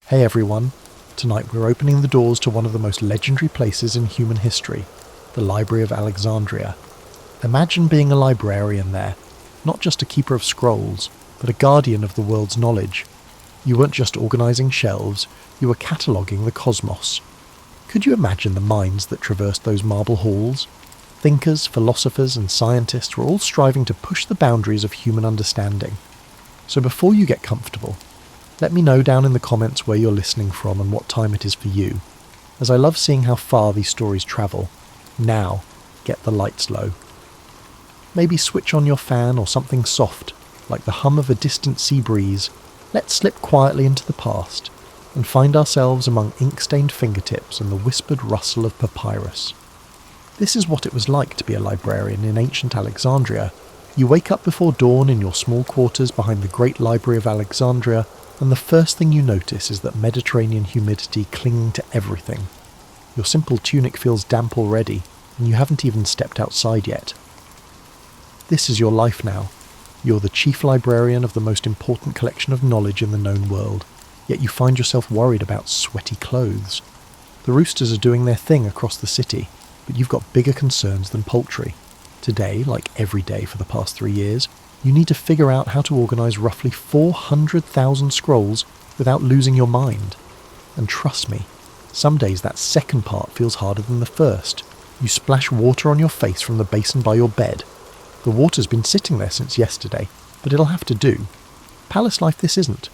Hey everyone, tonight we're opening the doors to one of the most legendary places in human history, the Library of Alexandria. Imagine being a librarian there, not just a keeper of scrolls, but a guardian of the world's knowledge. You weren't just organising shelves, you were cataloguing the cosmos. Could you imagine the minds that traversed those marble halls? Thinkers, philosophers and scientists were all striving to push the boundaries of human understanding. So before you get comfortable, let me know down in the comments where you're listening from and what time it is for you, as I love seeing how far these stories travel. Now, get the lights low. Maybe switch on your fan or something soft, like the hum of a distant sea breeze. Let's slip quietly into the past and find ourselves among ink-stained fingertips and the whispered rustle of papyrus. This is what it was like to be a librarian in ancient Alexandria. You wake up before dawn in your small quarters behind the great Library of Alexandria, and the first thing you notice is that Mediterranean humidity clinging to everything. Your simple tunic feels damp already, and you haven't even stepped outside yet. This is your life now. You're the chief librarian of the most important collection of knowledge in the known world, yet you find yourself worried about sweaty clothes. The roosters are doing their thing across the city, but you've got bigger concerns than poultry. Today, like every day for the past 3 years, you need to figure out how to organise roughly 400,000 scrolls without losing your mind. And trust me, some days that second part feels harder than the first. You splash water on your face from the basin by your bed. The water's been sitting there since yesterday, but it'll have to do. Palace life this isn't.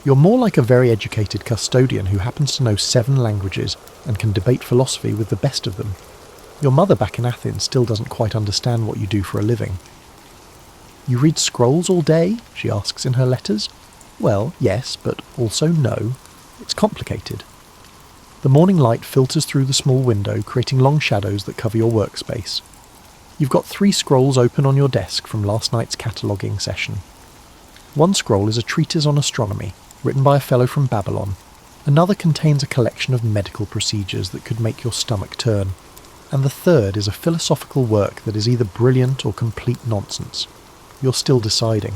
You're more like a very educated custodian who happens to know 7 languages and can debate philosophy with the best of them. Your mother back in Athens still doesn't quite understand what you do for a living. You read scrolls all day? She asks in her letters. Well, yes, but also no. It's complicated. The morning light filters through the small window, creating long shadows that cover your workspace. You've got 3 scrolls open on your desk from last night's cataloguing session. One scroll is a treatise on astronomy, written by a fellow from Babylon. Another contains a collection of medical procedures that could make your stomach turn. And the third is a philosophical work that is either brilliant or complete nonsense. You're still deciding.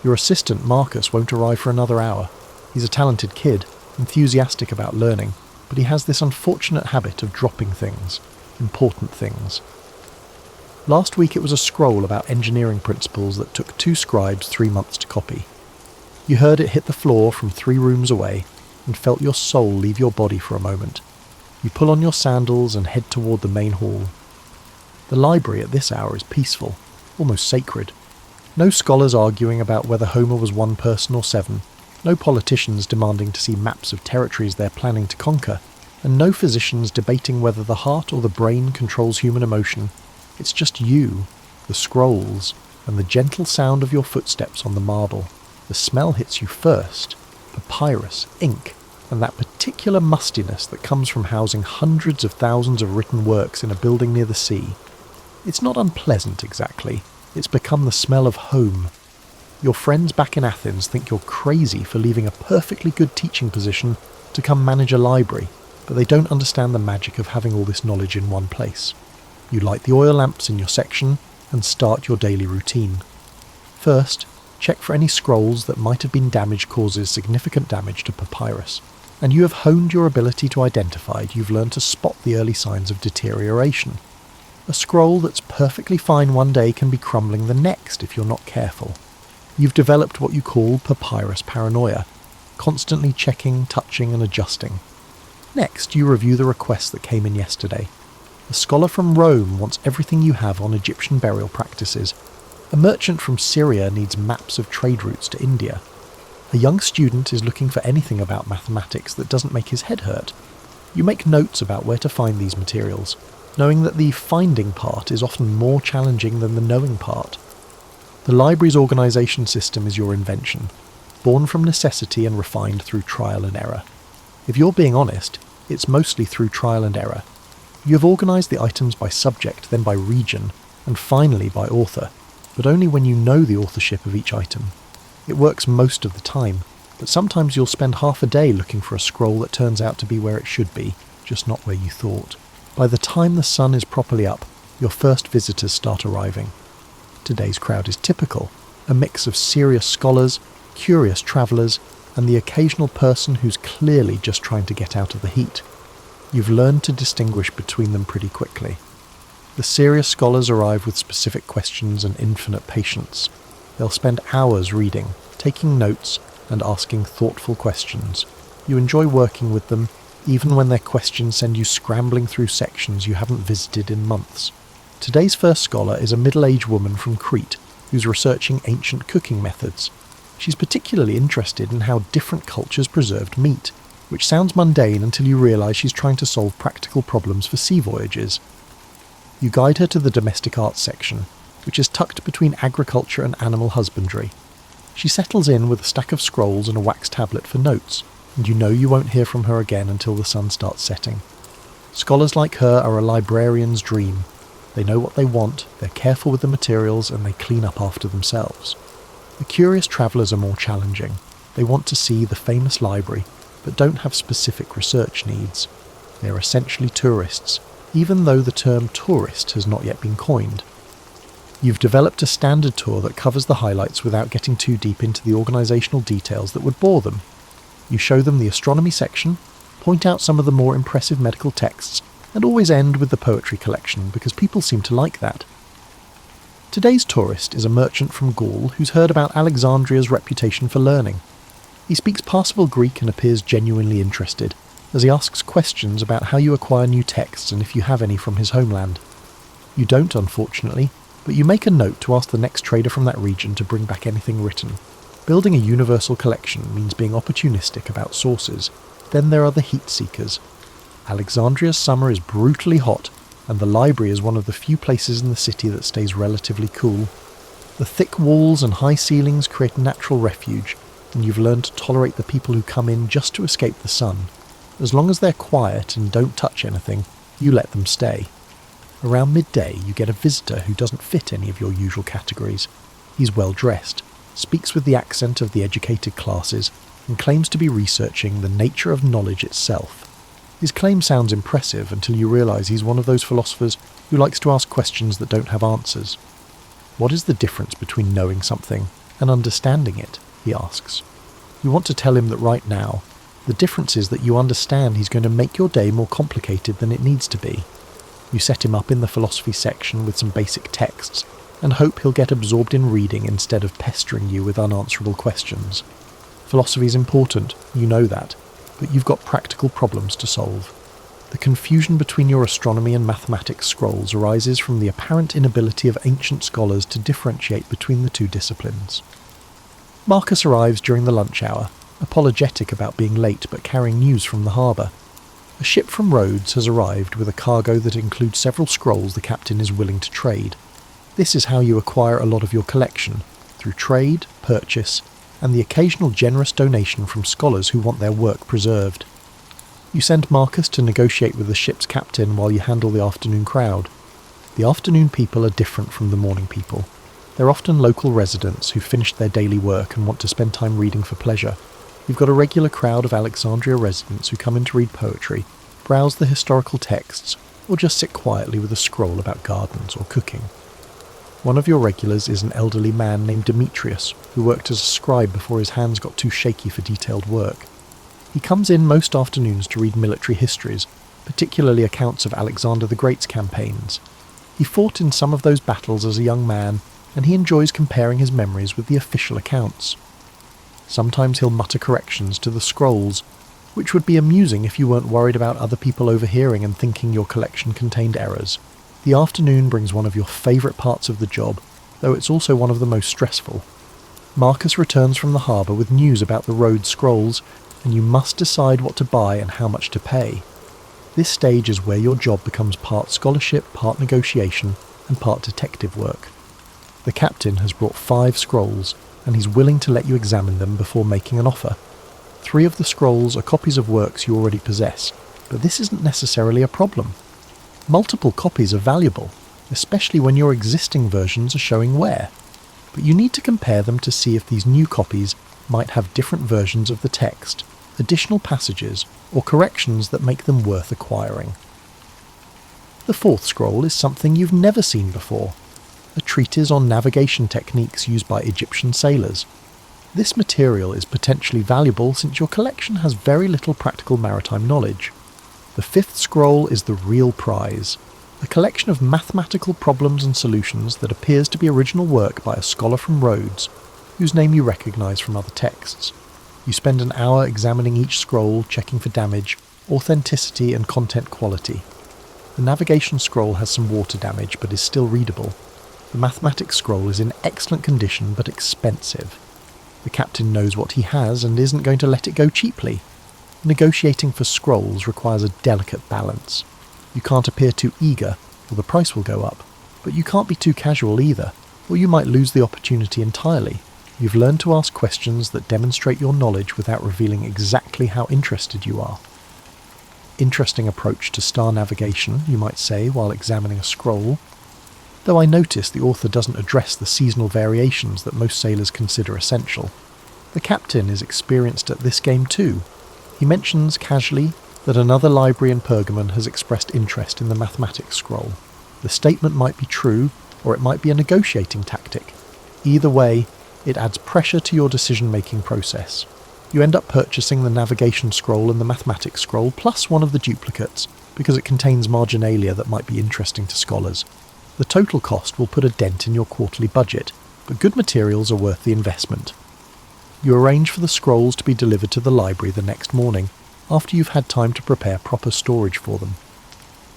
Your assistant, Marcus, won't arrive for another hour. He's a talented kid, enthusiastic about learning, but he has this unfortunate habit of dropping things, important things. Last week it was a scroll about engineering principles that took 2 scribes 3 months to copy. You heard it hit the floor from 3 rooms away, and felt your soul leave your body for a moment. You pull on your sandals and head toward the main hall. The library at this hour is peaceful, almost sacred. No scholars arguing about whether Homer was 1 person or 7, no politicians demanding to see maps of territories they're planning to conquer, and no physicians debating whether the heart or the brain controls human emotion. It's just you, the scrolls, and the gentle sound of your footsteps on the marble. The smell hits you first, papyrus, ink, and that particular mustiness that comes from housing hundreds of thousands of written works in a building near the sea. It's not unpleasant exactly. It's become the smell of home. Your friends back in Athens think you're crazy for leaving a perfectly good teaching position to come manage a library, but they don't understand the magic of having all this knowledge in one place. You light the oil lamps in your section and start your daily routine. First, check for any scrolls that might have been damaged causes significant damage to papyrus. And you have honed your ability to identify it. You've learned to spot the early signs of deterioration. A scroll that's perfectly fine one day can be crumbling the next if you're not careful. You've developed what you call papyrus paranoia, constantly checking, touching and adjusting. Next, you review the request that came in yesterday. A scholar from Rome wants everything you have on Egyptian burial practices. A merchant from Syria needs maps of trade routes to India. A young student is looking for anything about mathematics that doesn't make his head hurt. You make notes about where to find these materials, knowing that the finding part is often more challenging than the knowing part. The library's organisation system is your invention, born from necessity and refined through trial and error. If you're being honest, it's mostly through trial and error. You have organised the items by subject, then by region, and finally by author, but only when you know the authorship of each item. It works most of the time, but sometimes you'll spend half a day looking for a scroll that turns out to be where it should be, just not where you thought. By the time the sun is properly up, your first visitors start arriving. Today's crowd is typical, a mix of serious scholars, curious travellers, and the occasional person who's clearly just trying to get out of the heat. You've learned to distinguish between them pretty quickly. The serious scholars arrive with specific questions and infinite patience. They'll spend hours reading, taking notes, and asking thoughtful questions. You enjoy working with them, even when their questions send you scrambling through sections you haven't visited in months. Today's first scholar is a middle-aged woman from Crete who's researching ancient cooking methods. She's particularly interested in how different cultures preserved meat, which sounds mundane until you realise she's trying to solve practical problems for sea voyages. You guide her to the domestic arts section, which is tucked between agriculture and animal husbandry. She settles in with a stack of scrolls and a wax tablet for notes, and you know you won't hear from her again until the sun starts setting. Scholars like her are a librarian's dream. They know what they want, they're careful with the materials, and they clean up after themselves. The curious travellers are more challenging. They want to see the famous library, but don't have specific research needs. They're essentially tourists, even though the term tourist has not yet been coined. You've developed a standard tour that covers the highlights without getting too deep into the organisational details that would bore them. You show them the astronomy section, point out some of the more impressive medical texts, and always end with the poetry collection because people seem to like that. Today's tourist is a merchant from Gaul who's heard about Alexandria's reputation for learning. He speaks passable Greek and appears genuinely interested, as he asks questions about how you acquire new texts and if you have any from his homeland. You don't, unfortunately, but you make a note to ask the next trader from that region to bring back anything written. Building a universal collection means being opportunistic about sources. Then there are the heat seekers. Alexandria's summer is brutally hot, and the library is one of the few places in the city that stays relatively cool. The thick walls and high ceilings create a natural refuge, and you've learned to tolerate the people who come in just to escape the sun. As long as they're quiet and don't touch anything, you let them stay. Around midday, you get a visitor who doesn't fit any of your usual categories. He's well dressed, speaks with the accent of the educated classes, and claims to be researching the nature of knowledge itself. His claim sounds impressive until you realise he's one of those philosophers who likes to ask questions that don't have answers. What is the difference between knowing something and understanding it? He asks. You want to tell him that right now, the difference is that you understand he's going to make your day more complicated than it needs to be. You set him up in the philosophy section with some basic texts, and hope he'll get absorbed in reading instead of pestering you with unanswerable questions. Philosophy is important, you know that, but you've got practical problems to solve. The confusion between your astronomy and mathematics scrolls arises from the apparent inability of ancient scholars to differentiate between the two disciplines. Marcus arrives during the lunch hour, apologetic about being late but carrying news from the harbour. A ship from Rhodes has arrived with a cargo that includes several scrolls the captain is willing to trade. This is how you acquire a lot of your collection, through trade, purchase, and the occasional generous donation from scholars who want their work preserved. You send Marcus to negotiate with the ship's captain while you handle the afternoon crowd. The afternoon people are different from the morning people. They're often local residents who finished their daily work and want to spend time reading for pleasure. You've got a regular crowd of Alexandria residents who come in to read poetry, browse the historical texts, or just sit quietly with a scroll about gardens or cooking. One of your regulars is an elderly man named Demetrius, who worked as a scribe before his hands got too shaky for detailed work. He comes in most afternoons to read military histories, particularly accounts of Alexander the Great's campaigns. He fought in some of those battles as a young man, and he enjoys comparing his memories with the official accounts. Sometimes he'll mutter corrections to the scrolls, which would be amusing if you weren't worried about other people overhearing and thinking your collection contained errors. The afternoon brings one of your favourite parts of the job, though it's also one of the most stressful. Marcus returns from the harbour with news about the Rhodes scrolls, and you must decide what to buy and how much to pay. This stage is where your job becomes part scholarship, part negotiation, and part detective work. The captain has brought 5 scrolls, and he's willing to let you examine them before making an offer. 3 of the scrolls are copies of works you already possess, but this isn't necessarily a problem. Multiple copies are valuable, especially when your existing versions are showing wear, but you need to compare them to see if these new copies might have different versions of the text, additional passages, or corrections that make them worth acquiring. The 4th scroll is something you've never seen before, a treatise on navigation techniques used by Egyptian sailors. This material is potentially valuable since your collection has very little practical maritime knowledge. The fifth scroll is the real prize, a collection of mathematical problems and solutions that appears to be original work by a scholar from Rhodes, whose name you recognise from other texts. You spend an hour examining each scroll, checking for damage, authenticity and content quality. The navigation scroll has some water damage but is still readable. The mathematics scroll is in excellent condition but expensive. The captain knows what he has and isn't going to let it go cheaply. Negotiating for scrolls requires a delicate balance. You can't appear too eager, or the price will go up, but you can't be too casual either, or you might lose the opportunity entirely. You've learned to ask questions that demonstrate your knowledge without revealing exactly how interested you are. Interesting approach to star navigation, you might say, while examining a scroll. Though I notice the author doesn't address the seasonal variations that most sailors consider essential. The captain is experienced at this game too. He mentions casually that another library in Pergamon has expressed interest in the mathematics scroll. The statement might be true, or it might be a negotiating tactic. Either way, it adds pressure to your decision-making process. You end up purchasing the navigation scroll and the mathematics scroll plus one of the duplicates, because it contains marginalia that might be interesting to scholars. The total cost will put a dent in your quarterly budget, but good materials are worth the investment. You arrange for the scrolls to be delivered to the library the next morning, after you've had time to prepare proper storage for them.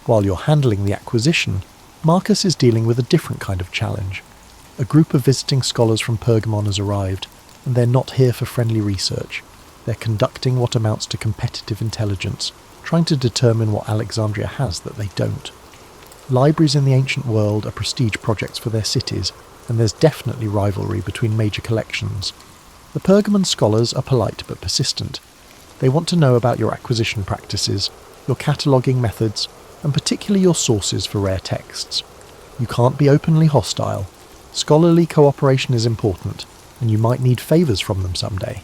While you're handling the acquisition, Marcus is dealing with a different kind of challenge. A group of visiting scholars from Pergamon has arrived, and they're not here for friendly research. They're conducting what amounts to competitive intelligence, trying to determine what Alexandria has that they don't. Libraries in the ancient world are prestige projects for their cities, and there's definitely rivalry between major collections. The Pergamon scholars are polite but persistent. They want to know about your acquisition practices, your cataloguing methods, and particularly your sources for rare texts. You can't be openly hostile. Scholarly cooperation is important, and you might need favours from them someday.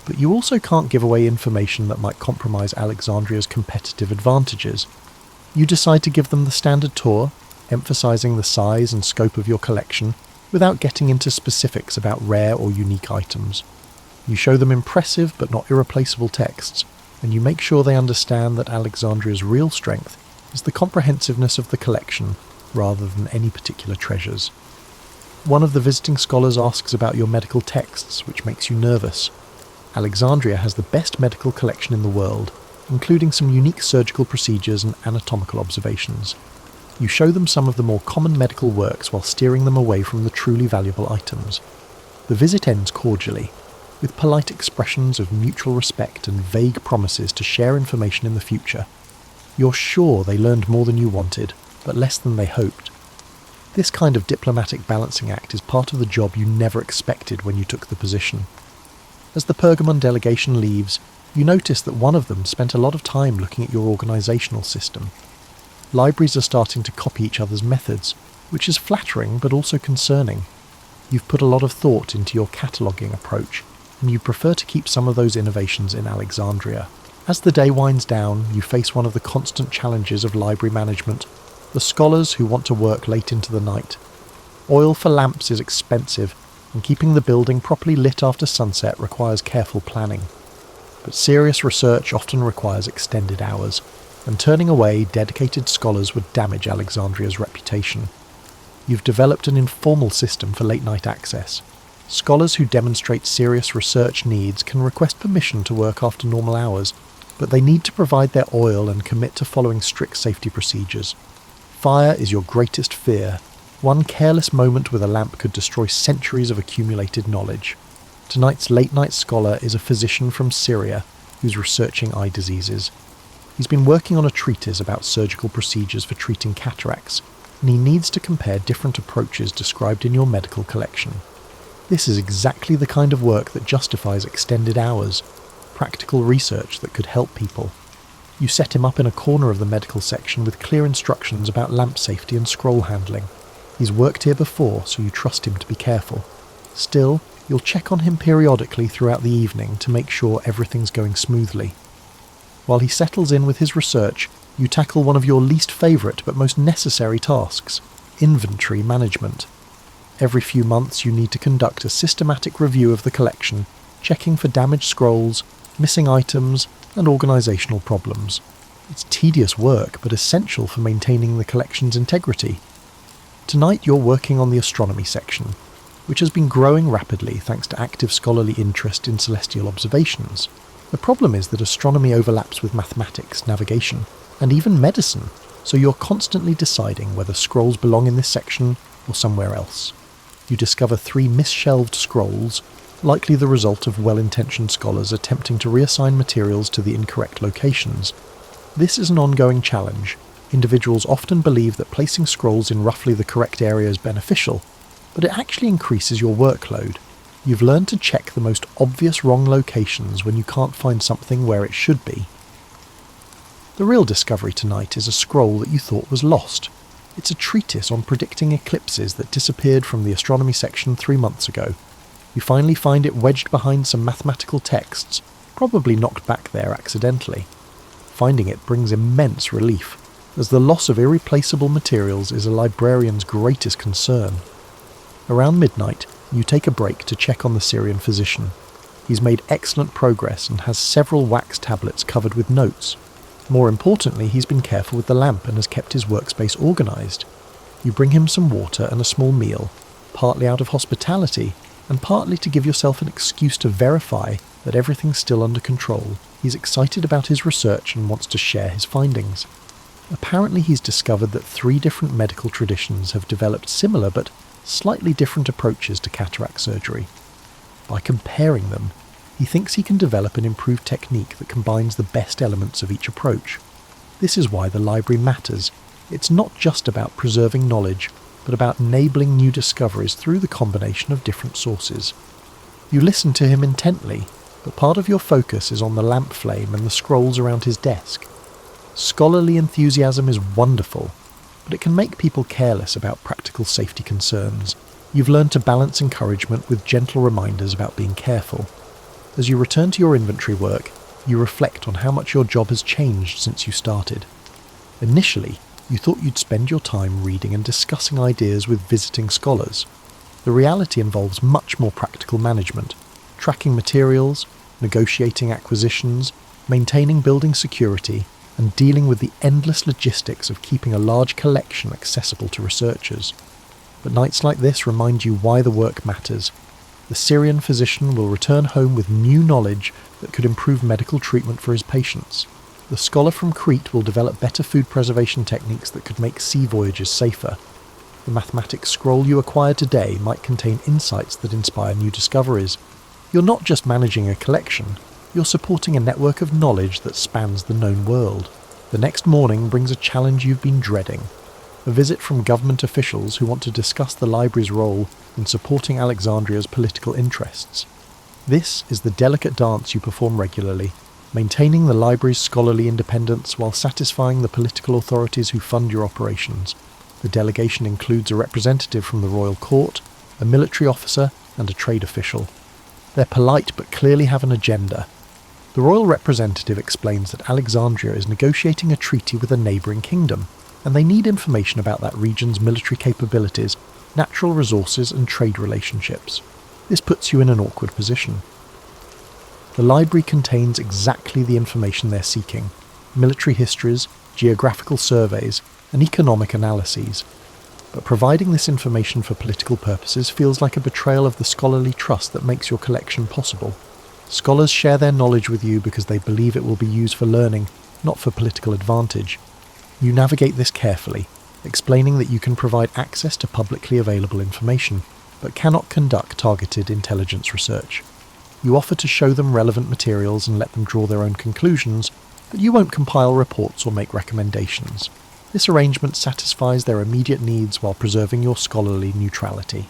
But you also can't give away information that might compromise Alexandria's competitive advantages. You decide to give them the standard tour, emphasising the size and scope of your collection, without getting into specifics about rare or unique items. You show them impressive but not irreplaceable texts, and you make sure they understand that Alexandria's real strength is the comprehensiveness of the collection rather than any particular treasures. One of the visiting scholars asks about your medical texts, which makes you nervous. Alexandria has the best medical collection in the world, including some unique surgical procedures and anatomical observations. You show them some of the more common medical works while steering them away from the truly valuable items. The visit ends cordially, with polite expressions of mutual respect and vague promises to share information in the future. You're sure they learned more than you wanted, but less than they hoped. This kind of diplomatic balancing act is part of the job you never expected when you took the position. As the Pergamon delegation leaves, you notice that one of them spent a lot of time looking at your organisational system. Libraries are starting to copy each other's methods, which is flattering but also concerning. You've put a lot of thought into your cataloguing approach, and you prefer to keep some of those innovations in Alexandria. As the day winds down, you face one of the constant challenges of library management, the scholars who want to work late into the night. Oil for lamps is expensive, and keeping the building properly lit after sunset requires careful planning. But serious research often requires extended hours, and turning away dedicated scholars would damage Alexandria's reputation. You've developed an informal system for late-night access. Scholars who demonstrate serious research needs can request permission to work after normal hours, but they need to provide their oil and commit to following strict safety procedures. Fire is your greatest fear. One careless moment with a lamp could destroy centuries of accumulated knowledge. Tonight's late-night scholar is a physician from Syria who's researching eye diseases. He's been working on a treatise about surgical procedures for treating cataracts, and he needs to compare different approaches described in your medical collection. This is exactly the kind of work that justifies extended hours, practical research that could help people. You set him up in a corner of the medical section with clear instructions about lamp safety and scroll handling. He's worked here before, so you trust him to be careful. Still, you'll check on him periodically throughout the evening to make sure everything's going smoothly. While he settles in with his research, you tackle one of your least favourite but most necessary tasks, inventory management. Every few months you need to conduct a systematic review of the collection, checking for damaged scrolls, missing items, and organisational problems. It's tedious work, but essential for maintaining the collection's integrity. Tonight you're working on the astronomy section, which has been growing rapidly thanks to active scholarly interest in celestial observations. The problem is that astronomy overlaps with mathematics, navigation, and even medicine, so you're constantly deciding whether scrolls belong in this section or somewhere else. You discover 3 misshelved scrolls, likely the result of well-intentioned scholars attempting to reassign materials to the incorrect locations. This is an ongoing challenge. Individuals often believe that placing scrolls in roughly the correct area is beneficial, but it actually increases your workload. You've learned to check the most obvious wrong locations when you can't find something where it should be. The real discovery tonight is a scroll that you thought was lost. It's a treatise on predicting eclipses that disappeared from the astronomy section 3 months ago. You finally find it wedged behind some mathematical texts, probably knocked back there accidentally. Finding it brings immense relief, as the loss of irreplaceable materials is a librarian's greatest concern. Around midnight, you take a break to check on the Syrian physician. He's made excellent progress and has several wax tablets covered with notes. More importantly, he's been careful with the lamp and has kept his workspace organised. You bring him some water and a small meal, partly out of hospitality, and partly to give yourself an excuse to verify that everything's still under control. He's excited about his research and wants to share his findings. Apparently he's discovered that 3 different medical traditions have developed similar but slightly different approaches to cataract surgery. By comparing them, he thinks he can develop an improved technique that combines the best elements of each approach. This is why the library matters. It's not just about preserving knowledge, but about enabling new discoveries through the combination of different sources. You listen to him intently, but part of your focus is on the lamp flame and the scrolls around his desk. Scholarly enthusiasm is wonderful, but it can make people careless about practical safety concerns. You've learned to balance encouragement with gentle reminders about being careful. As you return to your inventory work, you reflect on how much your job has changed since you started. Initially, you thought you'd spend your time reading and discussing ideas with visiting scholars. The reality involves much more practical management, tracking materials, negotiating acquisitions, maintaining building security, and dealing with the endless logistics of keeping a large collection accessible to researchers. But nights like this remind you why the work matters. The Syrian physician will return home with new knowledge that could improve medical treatment for his patients. The scholar from Crete will develop better food preservation techniques that could make sea voyages safer. The mathematics scroll you acquire today might contain insights that inspire new discoveries. You're not just managing a collection, you're supporting a network of knowledge that spans the known world. The next morning brings a challenge you've been dreading. A visit from government officials who want to discuss the library's role in supporting Alexandria's political interests. This is the delicate dance you perform regularly, maintaining the library's scholarly independence while satisfying the political authorities who fund your operations. The delegation includes a representative from the royal court, a military officer, and a trade official. They're polite but clearly have an agenda. The royal representative explains that Alexandria is negotiating a treaty with a neighbouring kingdom, and they need information about that region's military capabilities, natural resources and trade relationships. This puts you in an awkward position. The library contains exactly the information they're seeking: military histories, geographical surveys, and economic analyses. But providing this information for political purposes feels like a betrayal of the scholarly trust that makes your collection possible. Scholars share their knowledge with you because they believe it will be used for learning, not for political advantage. You navigate this carefully, explaining that you can provide access to publicly available information, but cannot conduct targeted intelligence research. You offer to show them relevant materials and let them draw their own conclusions, but you won't compile reports or make recommendations. This arrangement satisfies their immediate needs while preserving your scholarly neutrality.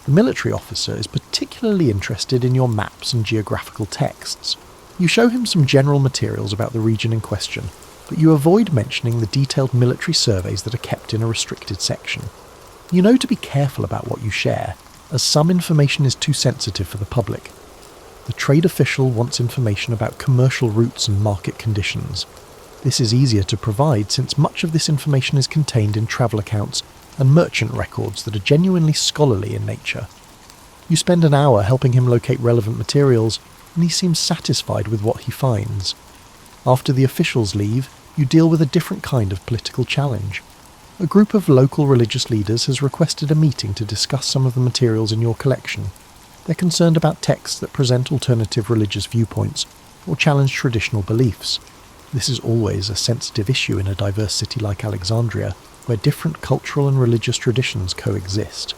The military officer is particularly interested in your maps and geographical texts. You show him some general materials about the region in question, but you avoid mentioning the detailed military surveys that are kept in a restricted section. You know to be careful about what you share, as some information is too sensitive for the public. The trade official wants information about commercial routes and market conditions. This is easier to provide since much of this information is contained in travel accounts and merchant records that are genuinely scholarly in nature. You spend an hour helping him locate relevant materials, and he seems satisfied with what he finds. After the officials leave, you deal with a different kind of political challenge. A group of local religious leaders has requested a meeting to discuss some of the materials in your collection. They're concerned about texts that present alternative religious viewpoints or challenge traditional beliefs. This is always a sensitive issue in a diverse city like Alexandria, where different cultural and religious traditions coexist.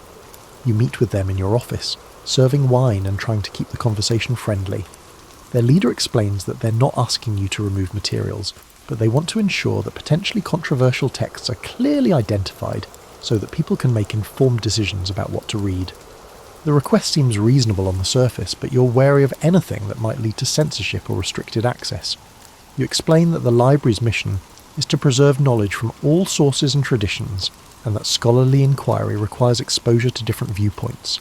You meet with them in your office, serving wine and trying to keep the conversation friendly. Their leader explains that they're not asking you to remove materials, but they want to ensure that potentially controversial texts are clearly identified so that people can make informed decisions about what to read. The request seems reasonable on the surface, but you're wary of anything that might lead to censorship or restricted access. You explain that the library's mission is to preserve knowledge from all sources and traditions, and that scholarly inquiry requires exposure to different viewpoints.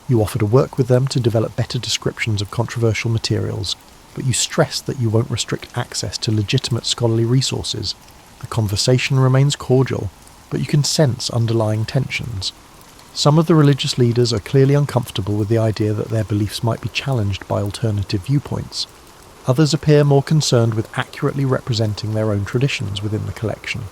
You offer to work with them to develop better descriptions of controversial materials, but you stress that you won't restrict access to legitimate scholarly resources. The conversation remains cordial, but you can sense underlying tensions. Some of the religious leaders are clearly uncomfortable with the idea that their beliefs might be challenged by alternative viewpoints. Others appear more concerned with accurately representing their own traditions within the collection.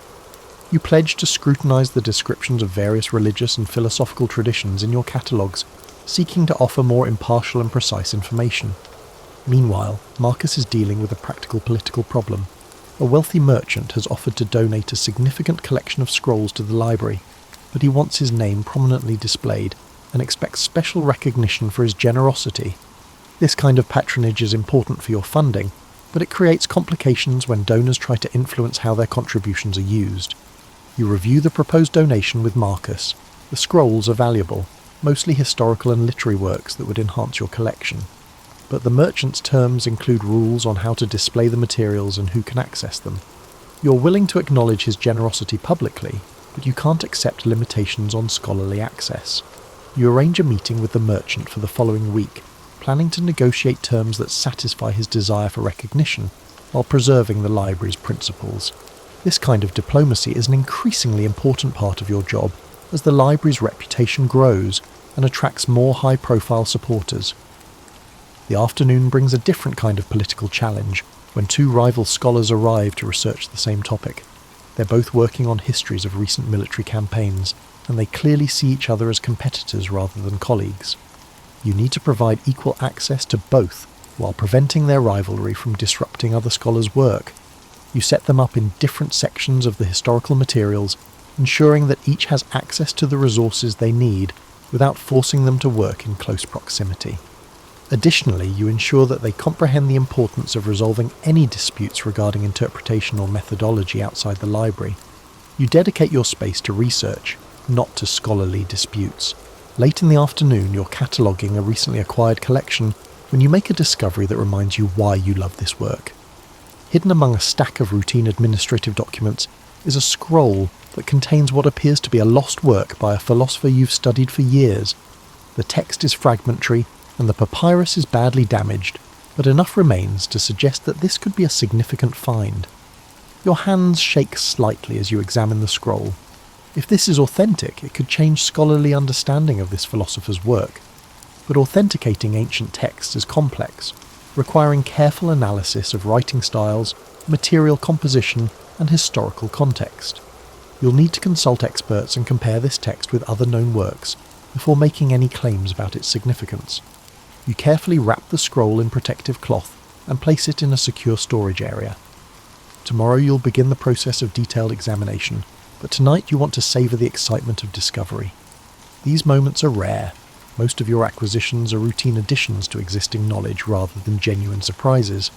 You pledge to scrutinise the descriptions of various religious and philosophical traditions in your catalogues, seeking to offer more impartial and precise information. Meanwhile, Marcus is dealing with a practical political problem. A wealthy merchant has offered to donate a significant collection of scrolls to the library, but he wants his name prominently displayed and expects special recognition for his generosity. This kind of patronage is important for your funding, but it creates complications when donors try to influence how their contributions are used. You review the proposed donation with Marcus. The scrolls are valuable, mostly historical and literary works that would enhance your collection. But the merchant's terms include rules on how to display the materials and who can access them. You're willing to acknowledge his generosity publicly, but you can't accept limitations on scholarly access. You arrange a meeting with the merchant for the following week, planning to negotiate terms that satisfy his desire for recognition while preserving the library's principles. This kind of diplomacy is an increasingly important part of your job as the library's reputation grows and attracts more high-profile supporters. The afternoon brings a different kind of political challenge when two rival scholars arrive to research the same topic. They're both working on histories of recent military campaigns, and they clearly see each other as competitors rather than colleagues. You need to provide equal access to both while preventing their rivalry from disrupting other scholars' work. You set them up in different sections of the historical materials, ensuring that each has access to the resources they need without forcing them to work in close proximity. Additionally, you ensure that they comprehend the importance of resolving any disputes regarding interpretation or methodology outside the library. You dedicate your space to research, not to scholarly disputes. Late in the afternoon, you're cataloguing a recently acquired collection when you make a discovery that reminds you why you love this work. Hidden among a stack of routine administrative documents is a scroll that contains what appears to be a lost work by a philosopher you've studied for years. The text is fragmentary, and the papyrus is badly damaged, but enough remains to suggest that this could be a significant find. Your hands shake slightly as you examine the scroll. If this is authentic, it could change scholarly understanding of this philosopher's work. But authenticating ancient texts is complex, requiring careful analysis of writing styles, material composition, and historical context. You'll need to consult experts and compare this text with other known works before making any claims about its significance. You carefully wrap the scroll in protective cloth and place it in a secure storage area. Tomorrow you'll begin the process of detailed examination, but tonight you want to savour the excitement of discovery. These moments are rare. Most of your acquisitions are routine additions to existing knowledge rather than genuine surprises.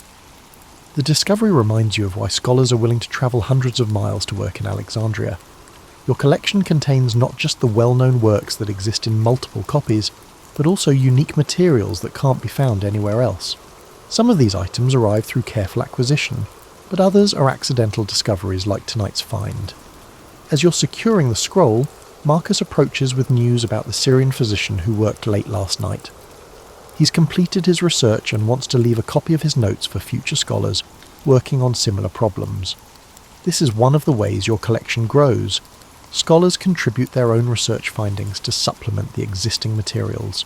The discovery reminds you of why scholars are willing to travel hundreds of miles to work in Alexandria. Your collection contains not just the well-known works that exist in multiple copies, but also unique materials that can't be found anywhere else. Some of these items arrive through careful acquisition, but others are accidental discoveries like tonight's find. As you're securing the scroll, Marcus approaches with news about the Syrian physician who worked late last night. He's completed his research and wants to leave a copy of his notes for future scholars working on similar problems. This is one of the ways your collection grows. Scholars contribute their own research findings to supplement the existing materials.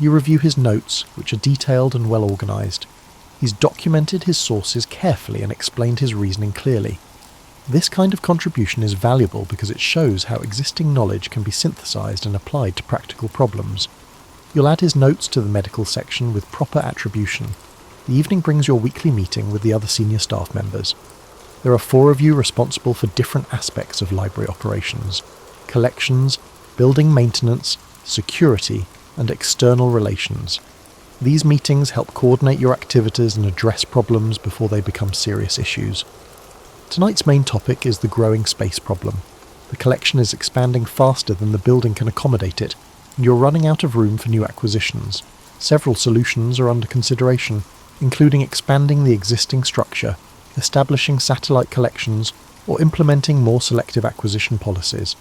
You review his notes, which are detailed and well organised. He's documented his sources carefully and explained his reasoning clearly. This kind of contribution is valuable because it shows how existing knowledge can be synthesised and applied to practical problems. You'll add his notes to the medical section with proper attribution. The evening brings your weekly meeting with the other senior staff members. There are 4 of you responsible for different aspects of library operations: collections, building maintenance, security, and external relations. These meetings help coordinate your activities and address problems before they become serious issues. Tonight's main topic is the growing space problem. The collection is expanding faster than the building can accommodate it, and you're running out of room for new acquisitions. Several solutions are under consideration, including expanding the existing structure, establishing satellite collections, or implementing more selective acquisition policies.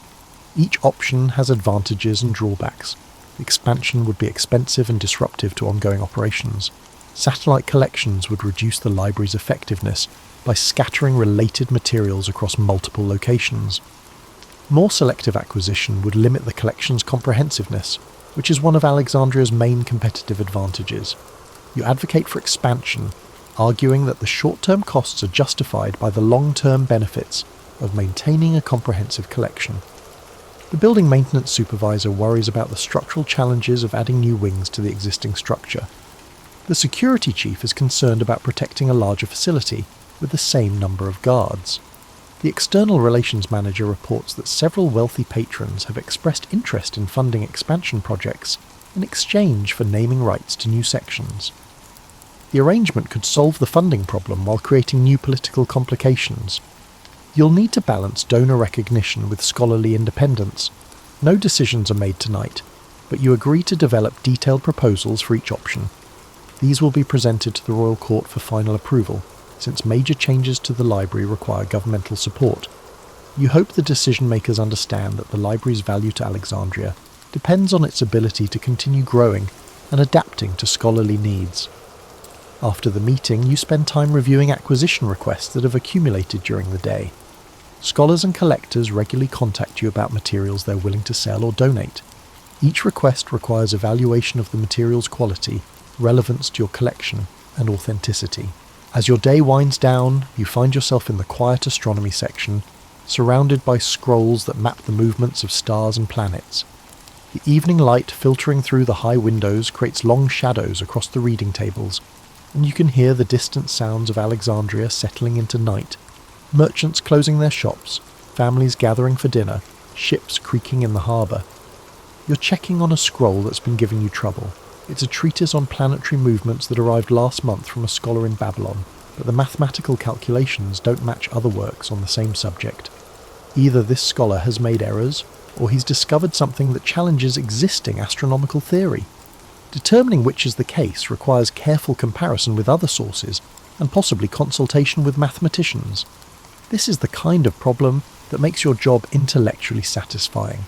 Each option has advantages and drawbacks. Expansion would be expensive and disruptive to ongoing operations. Satellite collections would reduce the library's effectiveness by scattering related materials across multiple locations. More selective acquisition would limit the collection's comprehensiveness, which is one of Alexandria's main competitive advantages. You advocate for expansion, arguing that the short-term costs are justified by the long-term benefits of maintaining a comprehensive collection. The building maintenance supervisor worries about the structural challenges of adding new wings to the existing structure. The security chief is concerned about protecting a larger facility with the same number of guards. The external relations manager reports that several wealthy patrons have expressed interest in funding expansion projects in exchange for naming rights to new sections. The arrangement could solve the funding problem while creating new political complications. You'll need to balance donor recognition with scholarly independence. No decisions are made tonight, but you agree to develop detailed proposals for each option. These will be presented to the Royal Court for final approval, since major changes to the library require governmental support. You hope the decision-makers understand that the library's value to Alexandria depends on its ability to continue growing and adapting to scholarly needs. After the meeting, you spend time reviewing acquisition requests that have accumulated during the day. Scholars and collectors regularly contact you about materials they're willing to sell or donate. Each request requires evaluation of the material's quality, relevance to your collection, and authenticity. As your day winds down, you find yourself in the quiet astronomy section, surrounded by scrolls that map the movements of stars and planets. The evening light filtering through the high windows creates long shadows across the reading tables, and you can hear the distant sounds of Alexandria settling into night. Merchants closing their shops, families gathering for dinner, ships creaking in the harbour. You're checking on a scroll that's been giving you trouble. It's a treatise on planetary movements that arrived last month from a scholar in Babylon, but the mathematical calculations don't match other works on the same subject. Either this scholar has made errors, or he's discovered something that challenges existing astronomical theory. Determining which is the case requires careful comparison with other sources, and possibly consultation with mathematicians. This is the kind of problem that makes your job intellectually satisfying.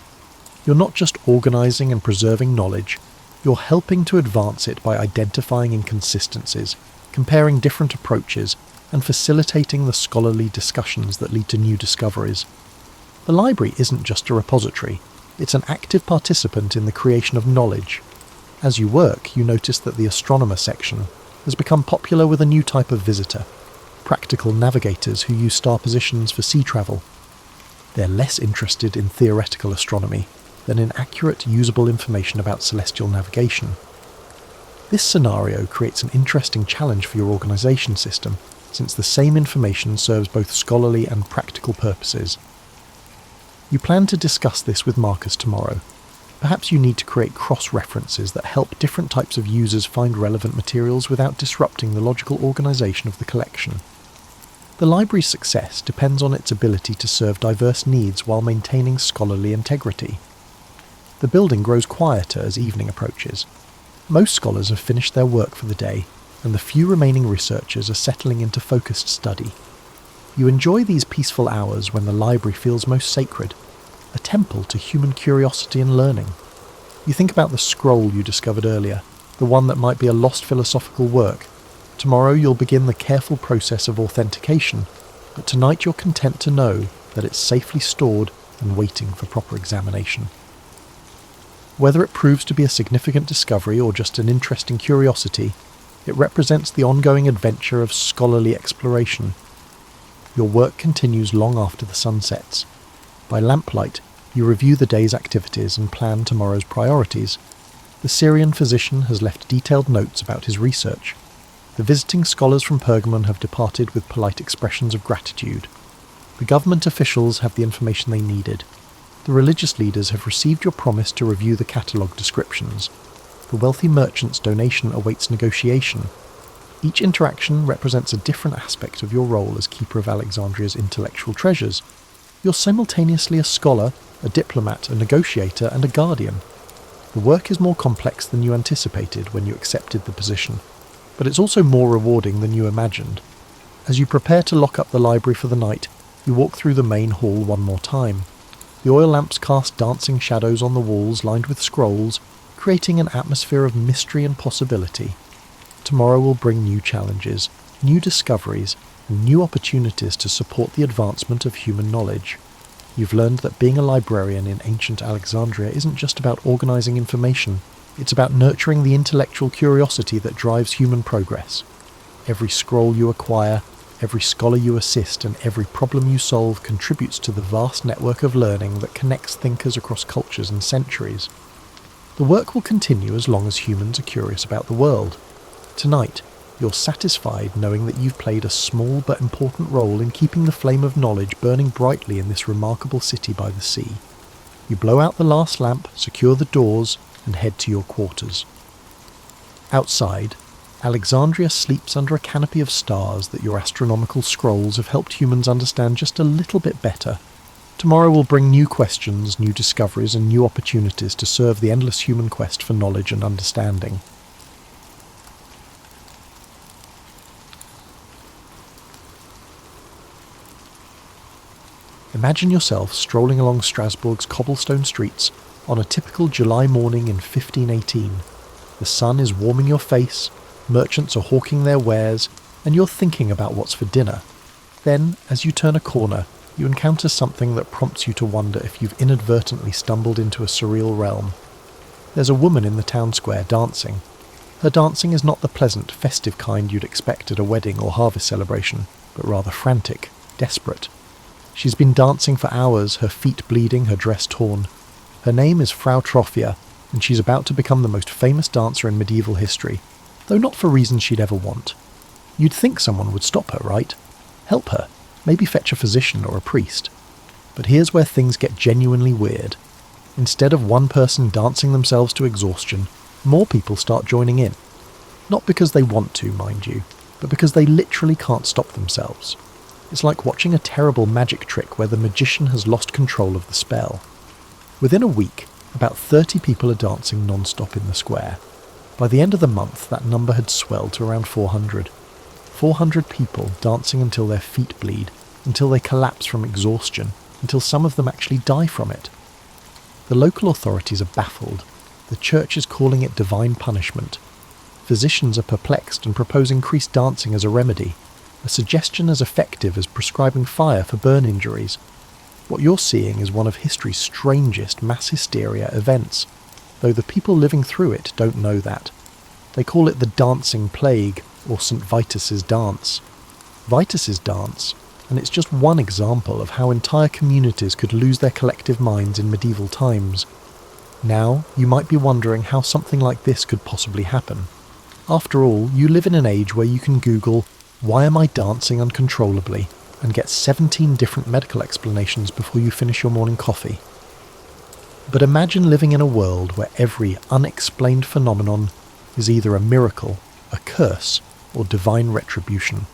You're not just organising and preserving knowledge, you're helping to advance it by identifying inconsistencies, comparing different approaches, and facilitating the scholarly discussions that lead to new discoveries. The library isn't just a repository, it's an active participant in the creation of knowledge. As you work, you notice that the astronomer section has become popular with a new type of visitor: practical navigators who use star positions for sea travel. They're less interested in theoretical astronomy than in accurate, usable information about celestial navigation. This scenario creates an interesting challenge for your organisation system, since the same information serves both scholarly and practical purposes. You plan to discuss this with Marcus tomorrow. Perhaps you need to create cross-references that help different types of users find relevant materials without disrupting the logical organisation of the collection. The library's success depends on its ability to serve diverse needs while maintaining scholarly integrity. The building grows quieter as evening approaches. Most scholars have finished their work for the day, and the few remaining researchers are settling into focused study. You enjoy these peaceful hours when the library feels most sacred, a temple to human curiosity and learning. You think about the scroll you discovered earlier, the one that might be a lost philosophical work. Tomorrow you'll begin the careful process of authentication, but tonight you're content to know that it's safely stored and waiting for proper examination. Whether it proves to be a significant discovery or just an interesting curiosity, it represents the ongoing adventure of scholarly exploration. Your work continues long after the sun sets. By lamplight, you review the day's activities and plan tomorrow's priorities. The Syrian physician has left detailed notes about his research. The visiting scholars from Pergamon have departed with polite expressions of gratitude. The government officials have the information they needed. The religious leaders have received your promise to review the catalogue descriptions. The wealthy merchant's donation awaits negotiation. Each interaction represents a different aspect of your role as keeper of Alexandria's intellectual treasures. You're simultaneously a scholar, a diplomat, a negotiator, and a guardian. The work is more complex than you anticipated when you accepted the position, but it's also more rewarding than you imagined. As you prepare to lock up the library for the night, you walk through the main hall one more time. The oil lamps cast dancing shadows on the walls lined with scrolls, creating an atmosphere of mystery and possibility. Tomorrow will bring new challenges, new discoveries, and new opportunities to support the advancement of human knowledge. You've learned that being a librarian in ancient Alexandria isn't just about organising information, it's about nurturing the intellectual curiosity that drives human progress. Every scroll you acquire, every scholar you assist, and every problem you solve contributes to the vast network of learning that connects thinkers across cultures and centuries. The work will continue as long as humans are curious about the world. Tonight, you're satisfied knowing that you've played a small but important role in keeping the flame of knowledge burning brightly in this remarkable city by the sea. You blow out the last lamp, secure the doors, and head to your quarters. Outside, Alexandria sleeps under a canopy of stars that your astronomical scrolls have helped humans understand just a little bit better. Tomorrow will bring new questions, new discoveries, and new opportunities to serve the endless human quest for knowledge and understanding. Imagine yourself strolling along Strasbourg's cobblestone streets on a typical July morning in 1518. The sun is warming your face, merchants are hawking their wares, and you're thinking about what's for dinner. Then, as you turn a corner, you encounter something that prompts you to wonder if you've inadvertently stumbled into a surreal realm. There's a woman in the town square dancing. Her dancing is not the pleasant, festive kind you'd expect at a wedding or harvest celebration, but rather frantic, desperate. She's been dancing for hours, her feet bleeding, her dress torn. Her name is Frau Trophia, and she's about to become the most famous dancer in medieval history, though not for reasons she'd ever want. You'd think someone would stop her, right? Help her, maybe fetch a physician or a priest. But here's where things get genuinely weird. Instead of one person dancing themselves to exhaustion, more people start joining in. Not because they want to, mind you, but because they literally can't stop themselves. It's like watching a terrible magic trick where the magician has lost control of the spell. Within a week, about 30 people are dancing non-stop in the square. By the end of the month, that number had swelled to around 400. 400 people dancing until their feet bleed, until they collapse from exhaustion, until some of them actually die from it. The local authorities are baffled. The church is calling it divine punishment. Physicians are perplexed and propose increased dancing as a remedy, a suggestion as effective as prescribing fire for burn injuries. What you're seeing is one of history's strangest mass hysteria events, though the people living through it don't know that. They call it the dancing plague, or St. Vitus's dance. Vitus's dance, and it's just one example of how entire communities could lose their collective minds in medieval times. Now, you might be wondering how something like this could possibly happen. After all, you live in an age where you can Google, "Why am I dancing uncontrollably?" and get 17 different medical explanations before you finish your morning coffee. But imagine living in a world where every unexplained phenomenon is either a miracle, a curse, or divine retribution.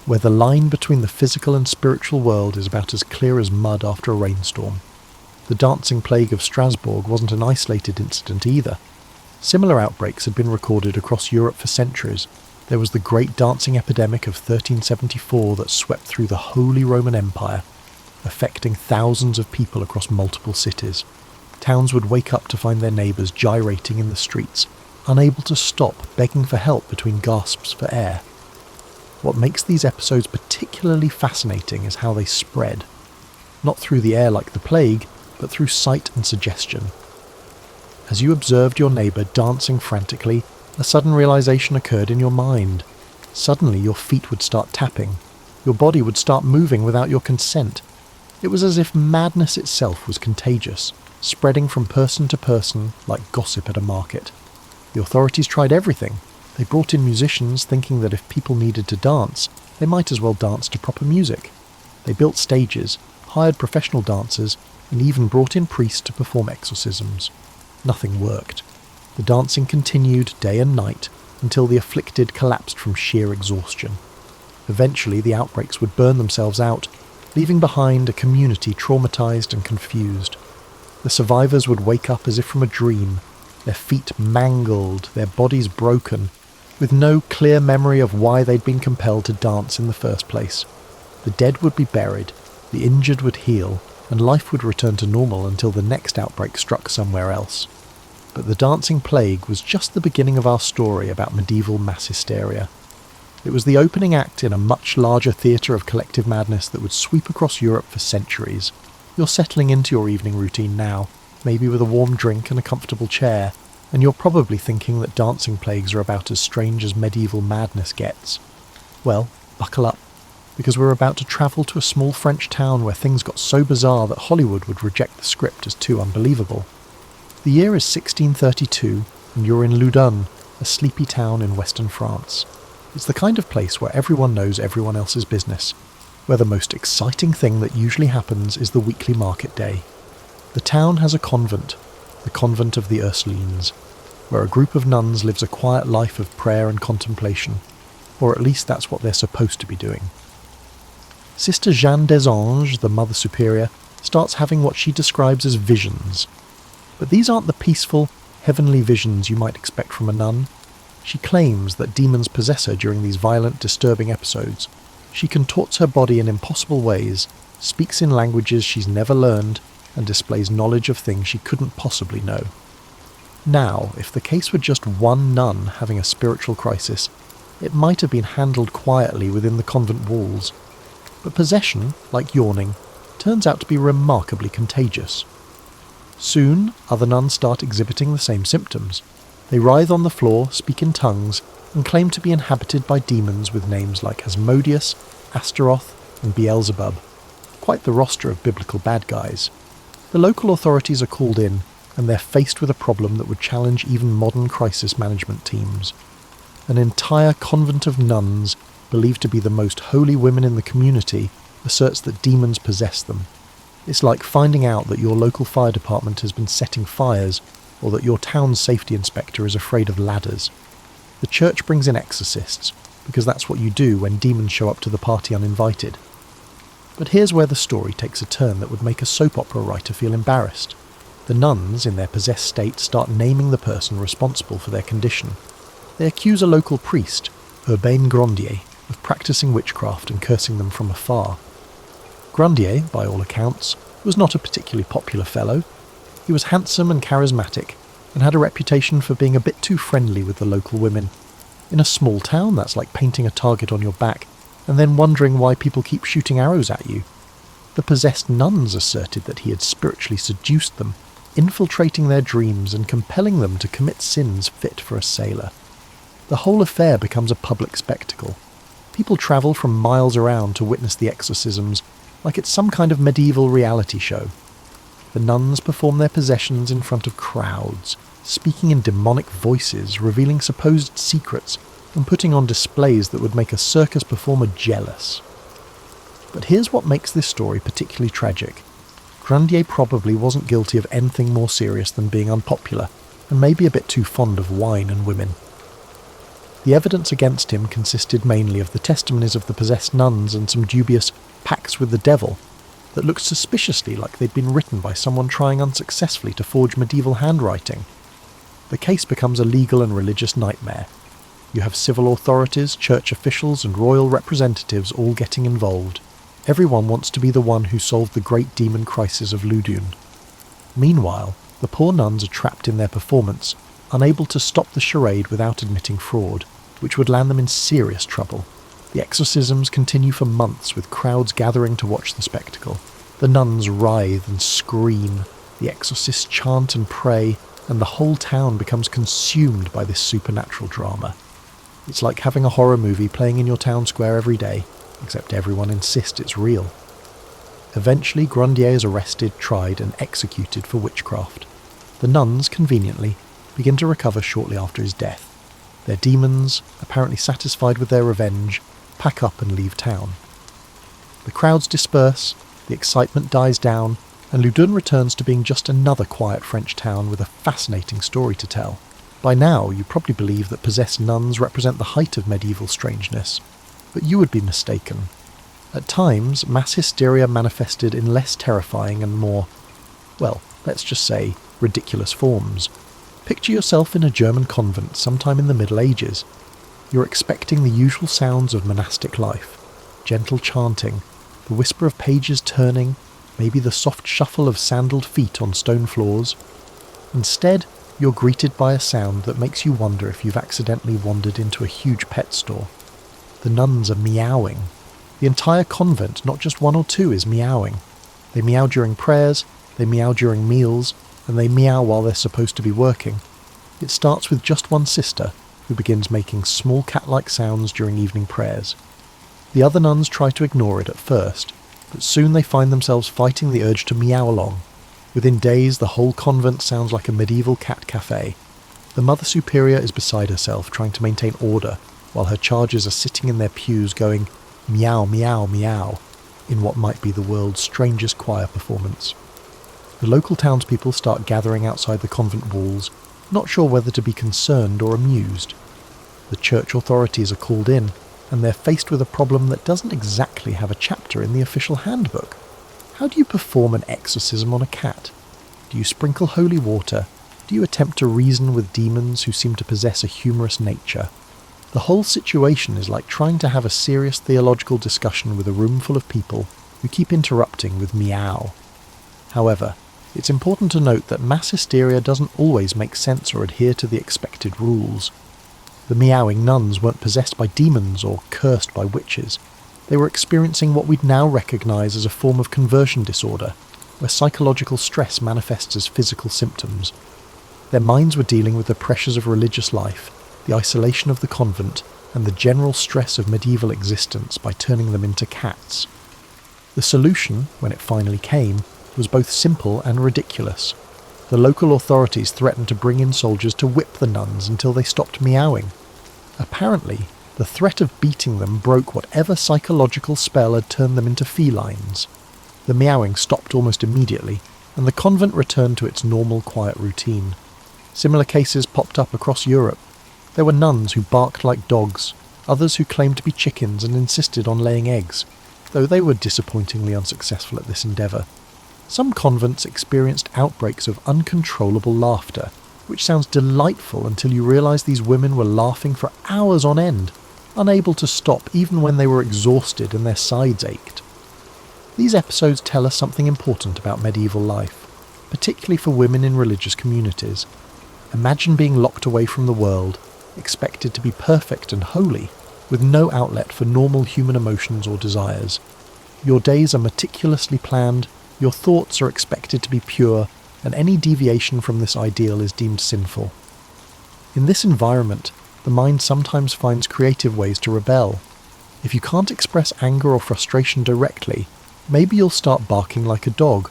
Where the line between the physical and spiritual world is about as clear as mud after a rainstorm. The dancing plague of Strasbourg wasn't an isolated incident either. Similar outbreaks had been recorded across Europe for centuries. There was the great dancing epidemic of 1374 that swept through the Holy Roman Empire, affecting thousands of people across multiple cities. Towns would wake up to find their neighbours gyrating in the streets, unable to stop, begging for help between gasps for air. What makes these episodes particularly fascinating is how they spread. not through the air like the plague, but through sight and suggestion. As you observed your neighbour dancing frantically, a sudden realization occurred in your mind. Suddenly your feet would start tapping. Your body would start moving without your consent. It was as if madness itself was contagious, spreading from person to person like gossip at a market. The authorities tried everything. They brought in musicians thinking that if people needed to dance, they might as well dance to proper music. They built stages, hired professional dancers, and even brought in priests to perform exorcisms. Nothing worked. The dancing continued day and night until the afflicted collapsed from sheer exhaustion. Eventually the outbreaks would burn themselves out, leaving behind a community traumatized and confused. The survivors would wake up as if from a dream, their feet mangled, their bodies broken, with no clear memory of why they'd been compelled to dance in the first place. The dead would be buried, the injured would heal, and life would return to normal until the next outbreak struck somewhere else. But the dancing plague was just the beginning of our story about medieval mass hysteria. It was the opening act in a much larger theatre of collective madness that would sweep across Europe for centuries. You're settling into your evening routine now, maybe with a warm drink and a comfortable chair, and you're probably thinking that dancing plagues are about as strange as medieval madness gets. Well, buckle up, because we're about to travel to a small French town where things got so bizarre that Hollywood would reject the script as too unbelievable. The year is 1632, and you're in Loudun, a sleepy town in western France. It's the kind of place where everyone knows everyone else's business, where the most exciting thing that usually happens is the weekly market day. The town has a convent, the convent of the Ursulines, where a group of nuns lives a quiet life of prayer and contemplation, or at least that's what they're supposed to be doing. Sister Jeanne des Anges, the Mother Superior, starts having what she describes as visions. But these aren't the peaceful, heavenly visions you might expect from a nun. She claims that demons possess her during these violent, disturbing episodes. She contorts her body in impossible ways, speaks in languages she's never learned, and displays knowledge of things she couldn't possibly know. Now, if the case were just one nun having a spiritual crisis, it might have been handled quietly within the convent walls. But possession, like yawning, turns out to be remarkably contagious. Soon, other nuns start exhibiting the same symptoms. They writhe on the floor, speak in tongues, and claim to be inhabited by demons with names like Asmodeus, Astaroth, and Beelzebub. Quite the roster of biblical bad guys. The local authorities are called in, and they're faced with a problem that would challenge even modern crisis management teams. An entire convent of nuns, believed to be the most holy women in the community, asserts that demons possess them. It's like finding out that your local fire department has been setting fires, or that your town's safety inspector is afraid of ladders. The church brings in exorcists, because that's what you do when demons show up to the party uninvited. But here's where the story takes a turn that would make a soap opera writer feel embarrassed. The nuns, in their possessed state, start naming the person responsible for their condition. They accuse a local priest, Urbain Grandier, of practicing witchcraft and cursing them from afar. Grandier, by all accounts, was not a particularly popular fellow. He was handsome and charismatic, and had a reputation for being a bit too friendly with the local women. In a small town, that's like painting a target on your back, and then wondering why people keep shooting arrows at you. The possessed nuns asserted that he had spiritually seduced them, infiltrating their dreams and compelling them to commit sins fit for a sailor. The whole affair becomes a public spectacle. People travel from miles around to witness the exorcisms, like it's some kind of medieval reality show. The nuns perform their possessions in front of crowds, speaking in demonic voices, revealing supposed secrets, and putting on displays that would make a circus performer jealous. But here's what makes this story particularly tragic. Grandier probably wasn't guilty of anything more serious than being unpopular, and maybe a bit too fond of wine and women. The evidence against him consisted mainly of the testimonies of the possessed nuns and some dubious pacts with the devil that looked suspiciously like they'd been written by someone trying unsuccessfully to forge medieval handwriting. The case becomes a legal and religious nightmare. You have civil authorities, church officials, and royal representatives all getting involved. Everyone wants to be the one who solved the great demon crisis of Loudun. Meanwhile, the poor nuns are trapped in their performance, unable to stop the charade without admitting fraud, which would land them in serious trouble. The exorcisms continue for months, with crowds gathering to watch the spectacle. The nuns writhe and scream, the exorcists chant and pray, and the whole town becomes consumed by this supernatural drama. It's like having a horror movie playing in your town square every day, except everyone insists it's real. Eventually, Grandier is arrested, tried, and executed for witchcraft. The nuns, conveniently, begin to recover shortly after his death. Their demons, apparently satisfied with their revenge, pack up and leave town. The crowds disperse, the excitement dies down, and Loudun returns to being just another quiet French town with a fascinating story to tell. By now, you probably believe that possessed nuns represent the height of medieval strangeness, but you would be mistaken. At times, mass hysteria manifested in less terrifying and more, well, let's just say, ridiculous forms. Picture yourself in a German convent sometime in the Middle Ages. You're expecting the usual sounds of monastic life, gentle chanting, the whisper of pages turning, maybe the soft shuffle of sandaled feet on stone floors. Instead, you're greeted by a sound that makes you wonder if you've accidentally wandered into a huge pet store. The nuns are meowing. The entire convent, not just one or two, is meowing. They meow during prayers, they meow during meals, and they meow while they're supposed to be working. It starts with just one sister, who begins making small cat-like sounds during evening prayers. The other nuns try to ignore it at first, but soon they find themselves fighting the urge to meow along. Within days, the whole convent sounds like a medieval cat cafe. The Mother Superior is beside herself, trying to maintain order, while her charges are sitting in their pews going meow, meow, meow, in what might be the world's strangest choir performance. The local townspeople start gathering outside the convent walls, not sure whether to be concerned or amused. The church authorities are called in, and they're faced with a problem that doesn't exactly have a chapter in the official handbook. How do you perform an exorcism on a cat? Do you sprinkle holy water? Do you attempt to reason with demons who seem to possess a humorous nature? The whole situation is like trying to have a serious theological discussion with a room full of people who keep interrupting with meow. However, it's important to note that mass hysteria doesn't always make sense or adhere to the expected rules. The meowing nuns weren't possessed by demons or cursed by witches. They were experiencing what we'd now recognise as a form of conversion disorder, where psychological stress manifests as physical symptoms. Their minds were dealing with the pressures of religious life, the isolation of the convent, and the general stress of medieval existence by turning them into cats. The solution, when it finally came, was both simple and ridiculous. The local authorities threatened to bring in soldiers to whip the nuns until they stopped meowing. Apparently, the threat of beating them broke whatever psychological spell had turned them into felines. The meowing stopped almost immediately, and the convent returned to its normal quiet routine. Similar cases popped up across Europe. There were nuns who barked like dogs, others who claimed to be chickens and insisted on laying eggs, though they were disappointingly unsuccessful at this endeavour. Some convents experienced outbreaks of uncontrollable laughter, which sounds delightful until you realise these women were laughing for hours on end, unable to stop even when they were exhausted and their sides ached. These episodes tell us something important about medieval life, particularly for women in religious communities. Imagine being locked away from the world, expected to be perfect and holy, with no outlet for normal human emotions or desires. Your days are meticulously planned, your thoughts are expected to be pure, and any deviation from this ideal is deemed sinful. In this environment, the mind sometimes finds creative ways to rebel. If you can't express anger or frustration directly, maybe you'll start barking like a dog.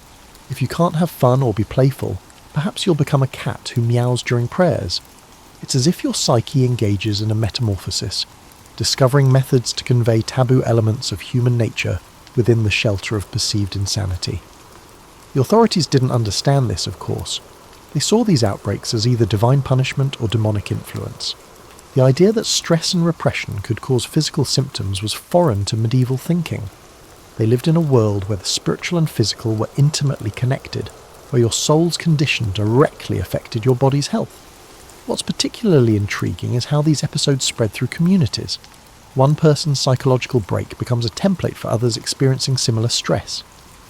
If you can't have fun or be playful, perhaps you'll become a cat who meows during prayers. It's as if your psyche engages in a metamorphosis, discovering methods to convey taboo elements of human nature within the shelter of perceived insanity. The authorities didn't understand this, of course. They saw these outbreaks as either divine punishment or demonic influence. The idea that stress and repression could cause physical symptoms was foreign to medieval thinking. They lived in a world where the spiritual and physical were intimately connected, where your soul's condition directly affected your body's health. What's particularly intriguing is how these episodes spread through communities. One person's psychological break becomes a template for others experiencing similar stress.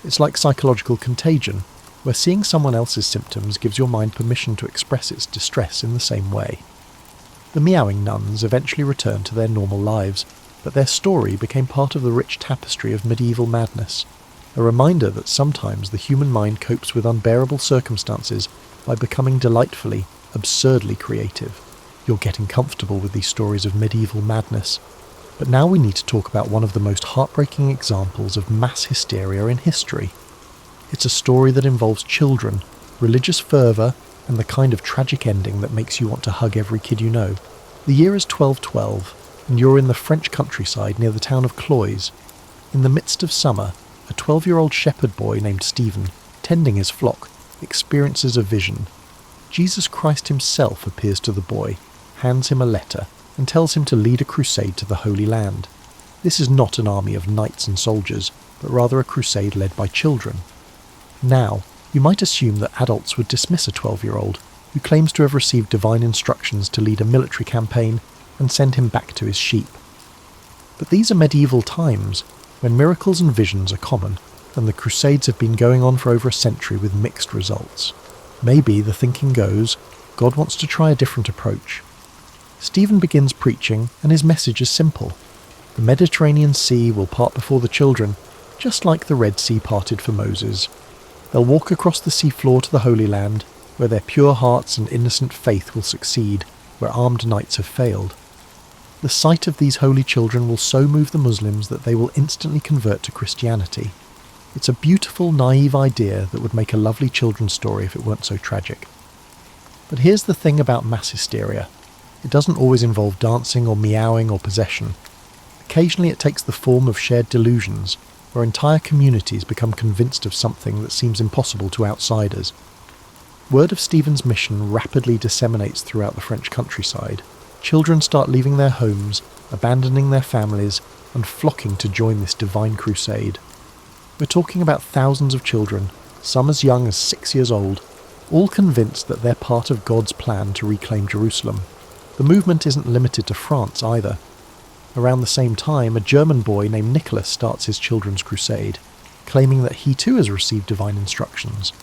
It's like psychological contagion, where seeing someone else's symptoms gives your mind permission to express its distress in the same way. The meowing nuns eventually returned to their normal lives, but their story became part of the rich tapestry of medieval madness. a reminder that sometimes the human mind copes with unbearable circumstances by becoming delightfully, absurdly creative. You're getting comfortable with these stories of medieval madness, but now we need to talk about one of the most heartbreaking examples of mass hysteria in history. It's a story that involves children, religious fervour, and the kind of tragic ending that makes you want to hug every kid you know. The year is 1212, and you're in the French countryside near the town of Cloyes. In the midst of summer, a 12-year-old shepherd boy named Stephen, tending his flock, experiences a vision. Jesus Christ himself appears to the boy, hands him a letter, and tells him to lead a crusade to the Holy Land. This is not an army of knights and soldiers, but rather a crusade led by children. Now, you might assume that adults would dismiss a 12-year-old who claims to have received divine instructions to lead a military campaign and send him back to his sheep. But these are medieval times, when miracles and visions are common, and the Crusades have been going on for over a century with mixed results. Maybe, the thinking goes, God wants to try a different approach. Stephen begins preaching, and his message is simple. The Mediterranean Sea will part before the children, just like the Red Sea parted for Moses. They'll walk across the seafloor to the Holy Land, where their pure hearts and innocent faith will succeed, where armed knights have failed. The sight of these holy children will so move the Muslims that they will instantly convert to Christianity. It's a beautiful, naive idea that would make a lovely children's story if it weren't so tragic. But here's the thing about mass hysteria. It doesn't always involve dancing or meowing or possession. Occasionally it takes the form of shared delusions, where entire communities become convinced of something that seems impossible to outsiders. Word of Stephen's mission rapidly disseminates throughout the French countryside. Children start leaving their homes, abandoning their families, and flocking to join this divine crusade. We're talking about thousands of children, some as young as 6 years old, all convinced that they're part of God's plan to reclaim Jerusalem. The movement isn't limited to France either. Around the same time, a German boy named Nicholas starts his children's crusade, claiming that he too has received divine instructions.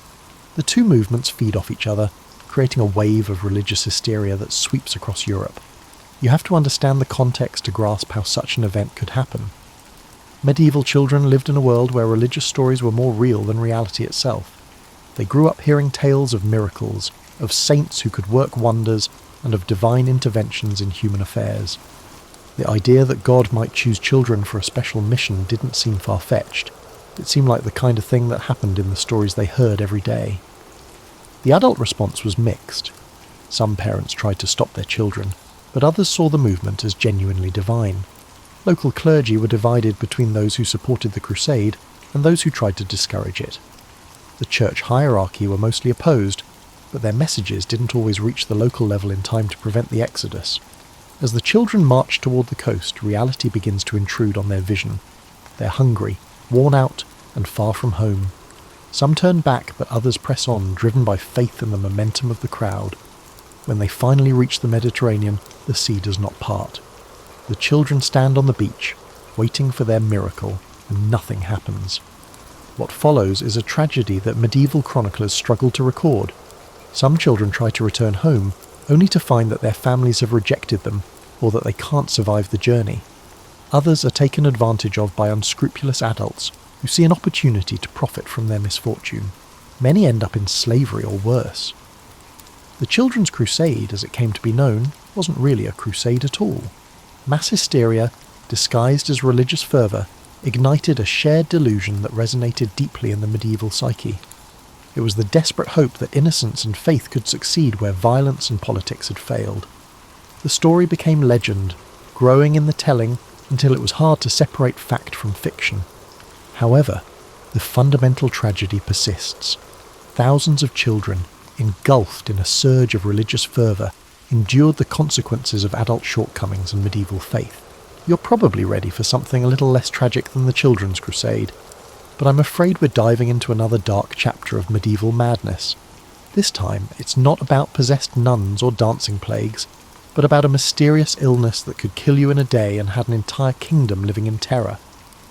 The two movements feed off each other, creating a wave of religious hysteria that sweeps across Europe. You have to understand the context to grasp how such an event could happen. Medieval children lived in a world where religious stories were more real than reality itself. They grew up hearing tales of miracles, of saints who could work wonders, and of divine interventions in human affairs. The idea that God might choose children for a special mission didn't seem far-fetched. It seemed like the kind of thing that happened in the stories they heard every day. The adult response was mixed. Some parents tried to stop their children, but others saw the movement as genuinely divine. Local clergy were divided between those who supported the crusade and those who tried to discourage it. The church hierarchy were mostly opposed, but their messages didn't always reach the local level in time to prevent the exodus. As the children march toward the coast, reality begins to intrude on their vision. They're hungry, worn out, and far from home. Some turn back, but others press on, driven by faith in the momentum of the crowd. When they finally reach the Mediterranean, the sea does not part. The children stand on the beach, waiting for their miracle, and nothing happens. What follows is a tragedy that medieval chroniclers struggle to record. Some children try to return home, only to find that their families have rejected them, or that they can't survive the journey. Others are taken advantage of by unscrupulous adults who see an opportunity to profit from their misfortune. Many end up in slavery or worse. The Children's Crusade, as it came to be known, wasn't really a crusade at all. Mass hysteria, disguised as religious fervour, ignited a shared delusion that resonated deeply in the medieval psyche. It was the desperate hope that innocence and faith could succeed where violence and politics had failed. The story became legend, growing in the telling until it was hard to separate fact from fiction. However, the fundamental tragedy persists. Thousands of children, engulfed in a surge of religious fervour, endured the consequences of adult shortcomings and medieval faith. You're probably ready for something a little less tragic than the Children's Crusade, but I'm afraid we're diving into another dark chapter of medieval madness. This time, it's not about possessed nuns or dancing plagues, but about a mysterious illness that could kill you in a day and had an entire kingdom living in terror.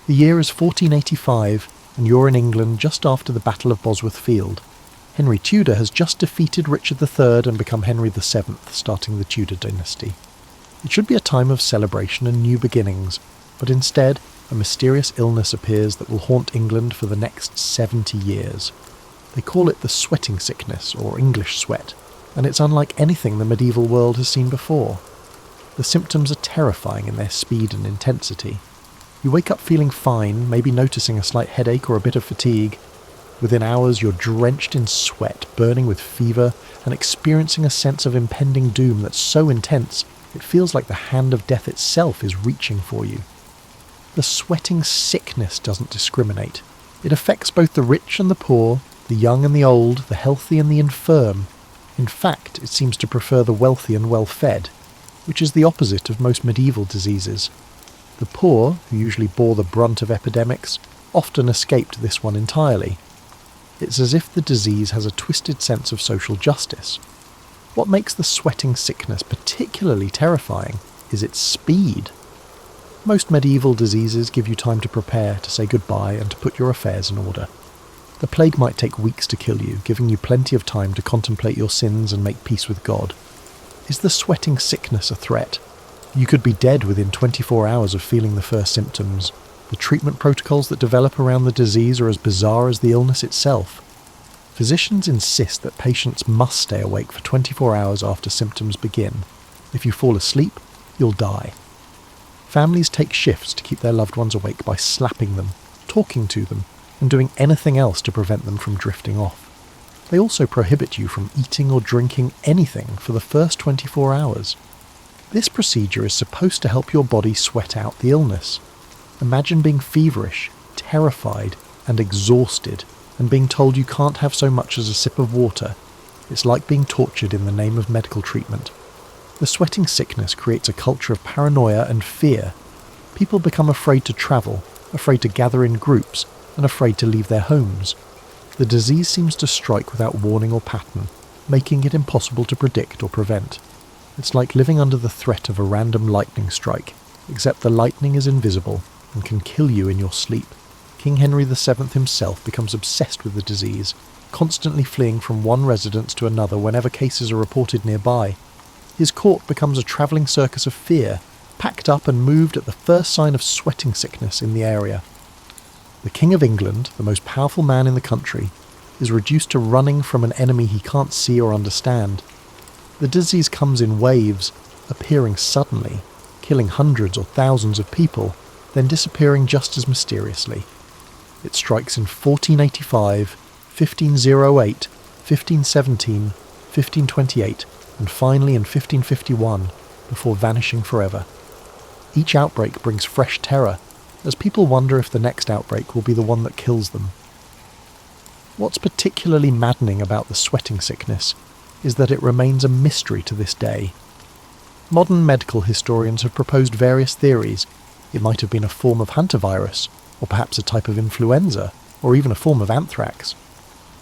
The year is 1485, and you're in England just after the Battle of Bosworth Field. Henry Tudor has just defeated Richard III and become Henry VII, starting the Tudor dynasty. It should be a time of celebration and new beginnings, but instead, a mysterious illness appears that will haunt England for the next 70 years. They call it the sweating sickness, or English sweat, and it's unlike anything the medieval world has seen before. The symptoms are terrifying in their speed and intensity. You wake up feeling fine, maybe noticing a slight headache or a bit of fatigue. Within hours you're drenched in sweat, burning with fever, and experiencing a sense of impending doom that's so intense it feels like the hand of death itself is reaching for you. The sweating sickness doesn't discriminate. It affects both the rich and the poor, the young and the old, the healthy and the infirm. In fact, it seems to prefer the wealthy and well-fed, which is the opposite of most medieval diseases. The poor, who usually bore the brunt of epidemics, often escaped this one entirely. It's as if the disease has a twisted sense of social justice. What makes the sweating sickness particularly terrifying is its speed. Most medieval diseases give you time to prepare, to say goodbye, and to put your affairs in order. The plague might take weeks to kill you, giving you plenty of time to contemplate your sins and make peace with God. Is the sweating sickness a threat? You could be dead within 24 hours of feeling the first symptoms. The treatment protocols that develop around the disease are as bizarre as the illness itself. Physicians insist that patients must stay awake for 24 hours after symptoms begin. If you fall asleep, you'll die. Families take shifts to keep their loved ones awake by slapping them, talking to them, and doing anything else to prevent them from drifting off. They also prohibit you from eating or drinking anything for the first 24 hours. This procedure is supposed to help your body sweat out the illness. Imagine being feverish, terrified, and exhausted, and being told you can't have so much as a sip of water. It's like being tortured in the name of medical treatment. The sweating sickness creates a culture of paranoia and fear. People become afraid to travel, afraid to gather in groups, and afraid to leave their homes. The disease seems to strike without warning or pattern, making it impossible to predict or prevent. It's like living under the threat of a random lightning strike, except the lightning is invisible and can kill you in your sleep. King Henry VII himself becomes obsessed with the disease, constantly fleeing from one residence to another whenever cases are reported nearby. His court becomes a travelling circus of fear, packed up and moved at the first sign of sweating sickness in the area. The King of England, the most powerful man in the country, is reduced to running from an enemy he can't see or understand. The disease comes in waves, appearing suddenly, killing hundreds or thousands of people, then disappearing just as mysteriously. It strikes in 1485, 1508, 1517, 1528, and finally in 1551, before vanishing forever. Each outbreak brings fresh terror, as people wonder if the next outbreak will be the one that kills them. What's particularly maddening about the sweating sickness is that it remains a mystery to this day. Modern medical historians have proposed various theories. It might have been a form of hantavirus, or perhaps a type of influenza, or even a form of anthrax.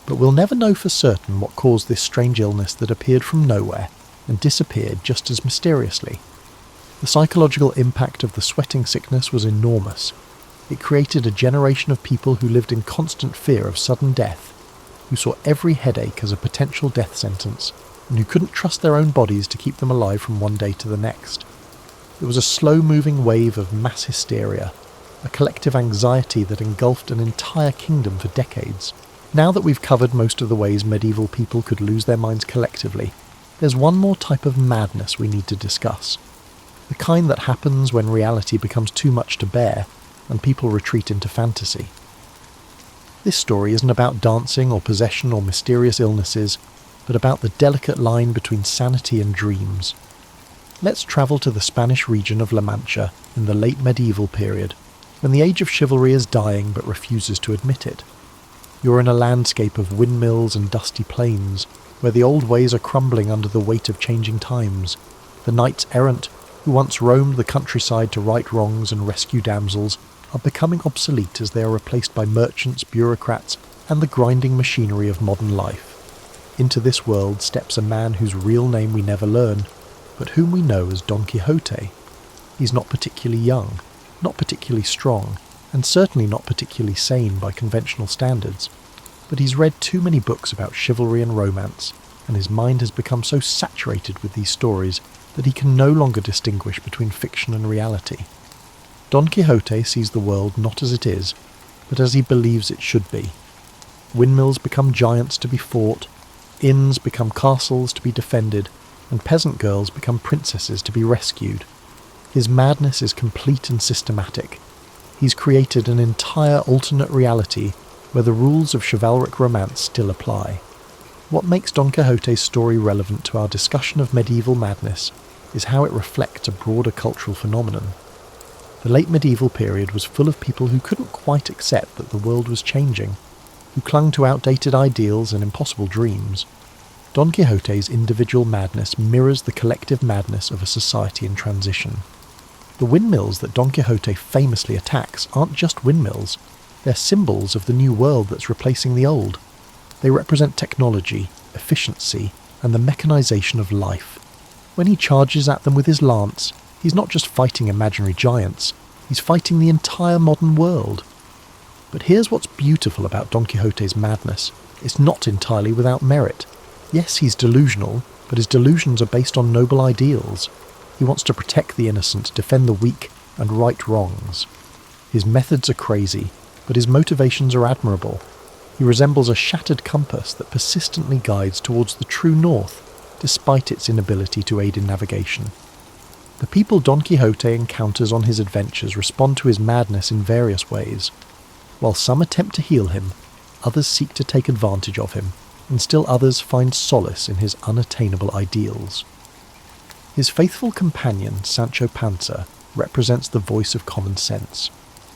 But we'll never know for certain what caused this strange illness that appeared from nowhere and disappeared just as mysteriously. The psychological impact of the sweating sickness was enormous. It created a generation of people who lived in constant fear of sudden death, who saw every headache as a potential death sentence, and who couldn't trust their own bodies to keep them alive from one day to the next. It was a slow-moving wave of mass hysteria, a collective anxiety that engulfed an entire kingdom for decades. Now that we've covered most of the ways medieval people could lose their minds collectively, there's one more type of madness we need to discuss. The kind that happens when reality becomes too much to bear and people retreat into fantasy. This story isn't about dancing or possession or mysterious illnesses, but about the delicate line between sanity and dreams. Let's travel to the Spanish region of La Mancha in the late medieval period, when the age of chivalry is dying but refuses to admit it. You're in a landscape of windmills and dusty plains, where the old ways are crumbling under the weight of changing times. The knights errant, who once roamed the countryside to right wrongs and rescue damsels, are becoming obsolete as they are replaced by merchants, bureaucrats, and the grinding machinery of modern life. Into this world steps a man whose real name we never learn, but whom we know as Don Quixote. He's not particularly young, not particularly strong, and certainly not particularly sane by conventional standards, but he's read too many books about chivalry and romance, and his mind has become so saturated with these stories that he can no longer distinguish between fiction and reality. Don Quixote sees the world not as it is, but as he believes it should be. Windmills become giants to be fought, inns become castles to be defended, and peasant girls become princesses to be rescued. His madness is complete and systematic. He's created an entire alternate reality where the rules of chivalric romance still apply. What makes Don Quixote's story relevant to our discussion of medieval madness is how it reflects a broader cultural phenomenon. The late medieval period was full of people who couldn't quite accept that the world was changing, who clung to outdated ideals and impossible dreams. Don Quixote's individual madness mirrors the collective madness of a society in transition. The windmills that Don Quixote famously attacks aren't just windmills, they're symbols of the new world that's replacing the old. They represent technology, efficiency, and the mechanization of life. When he charges at them with his lance, he's not just fighting imaginary giants, he's fighting the entire modern world. But here's what's beautiful about Don Quixote's madness. It's not entirely without merit. Yes, he's delusional, but his delusions are based on noble ideals. He wants to protect the innocent, defend the weak, and right wrongs. His methods are crazy, but his motivations are admirable. He resembles a shattered compass that persistently guides towards the true north, despite its inability to aid in navigation. The people Don Quixote encounters on his adventures respond to his madness in various ways. While some attempt to heal him, others seek to take advantage of him, and still others find solace in his unattainable ideals. His faithful companion, Sancho Panza, represents the voice of common sense,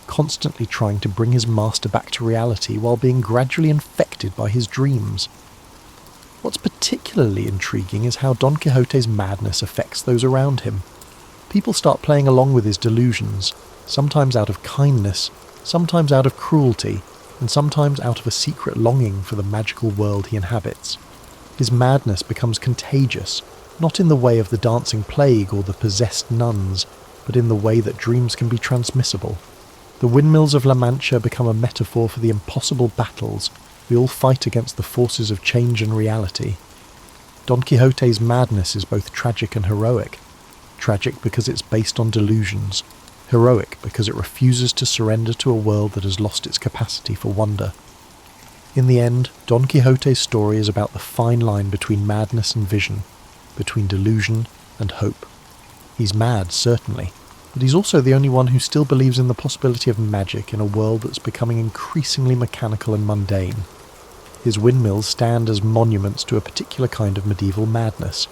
constantly trying to bring his master back to reality while being gradually infected by his dreams. What's particularly intriguing is how Don Quixote's madness affects those around him. People start playing along with his delusions, sometimes out of kindness, sometimes out of cruelty, and sometimes out of a secret longing for the magical world he inhabits. His madness becomes contagious, not in the way of the dancing plague or the possessed nuns, but in the way that dreams can be transmissible. The windmills of La Mancha become a metaphor for the impossible battles we all fight against the forces of change and reality. Don Quixote's madness is both tragic and heroic. Tragic because it's based on delusions, heroic because it refuses to surrender to a world that has lost its capacity for wonder. In the end, Don Quixote's story is about the fine line between madness and vision, between delusion and hope. He's mad, certainly, but he's also the only one who still believes in the possibility of magic in a world that's becoming increasingly mechanical and mundane. His windmills stand as monuments to a particular kind of medieval madness,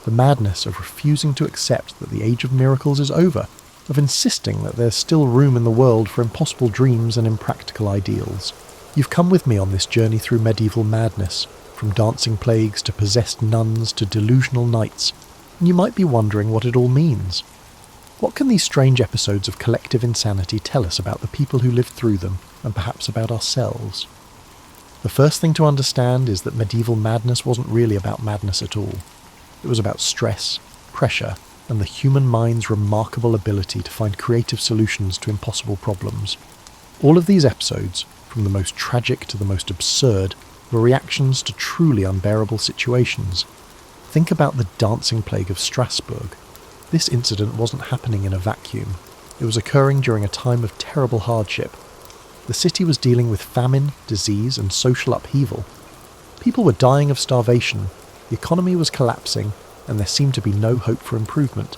the madness of refusing to accept that the age of miracles is over, of insisting that there's still room in the world for impossible dreams and impractical ideals. You've come with me on this journey through medieval madness, from dancing plagues to possessed nuns to delusional knights, and you might be wondering what it all means. What can these strange episodes of collective insanity tell us about the people who lived through them, and perhaps about ourselves? The first thing to understand is that medieval madness wasn't really about madness at all. It was about stress, pressure, and the human mind's remarkable ability to find creative solutions to impossible problems. All of these episodes, from the most tragic to the most absurd, were reactions to truly unbearable situations. Think about the dancing plague of Strasbourg. This incident wasn't happening in a vacuum. It was occurring during a time of terrible hardship. The city was dealing with famine, disease, and social upheaval. People were dying of starvation, the economy was collapsing, and there seemed to be no hope for improvement.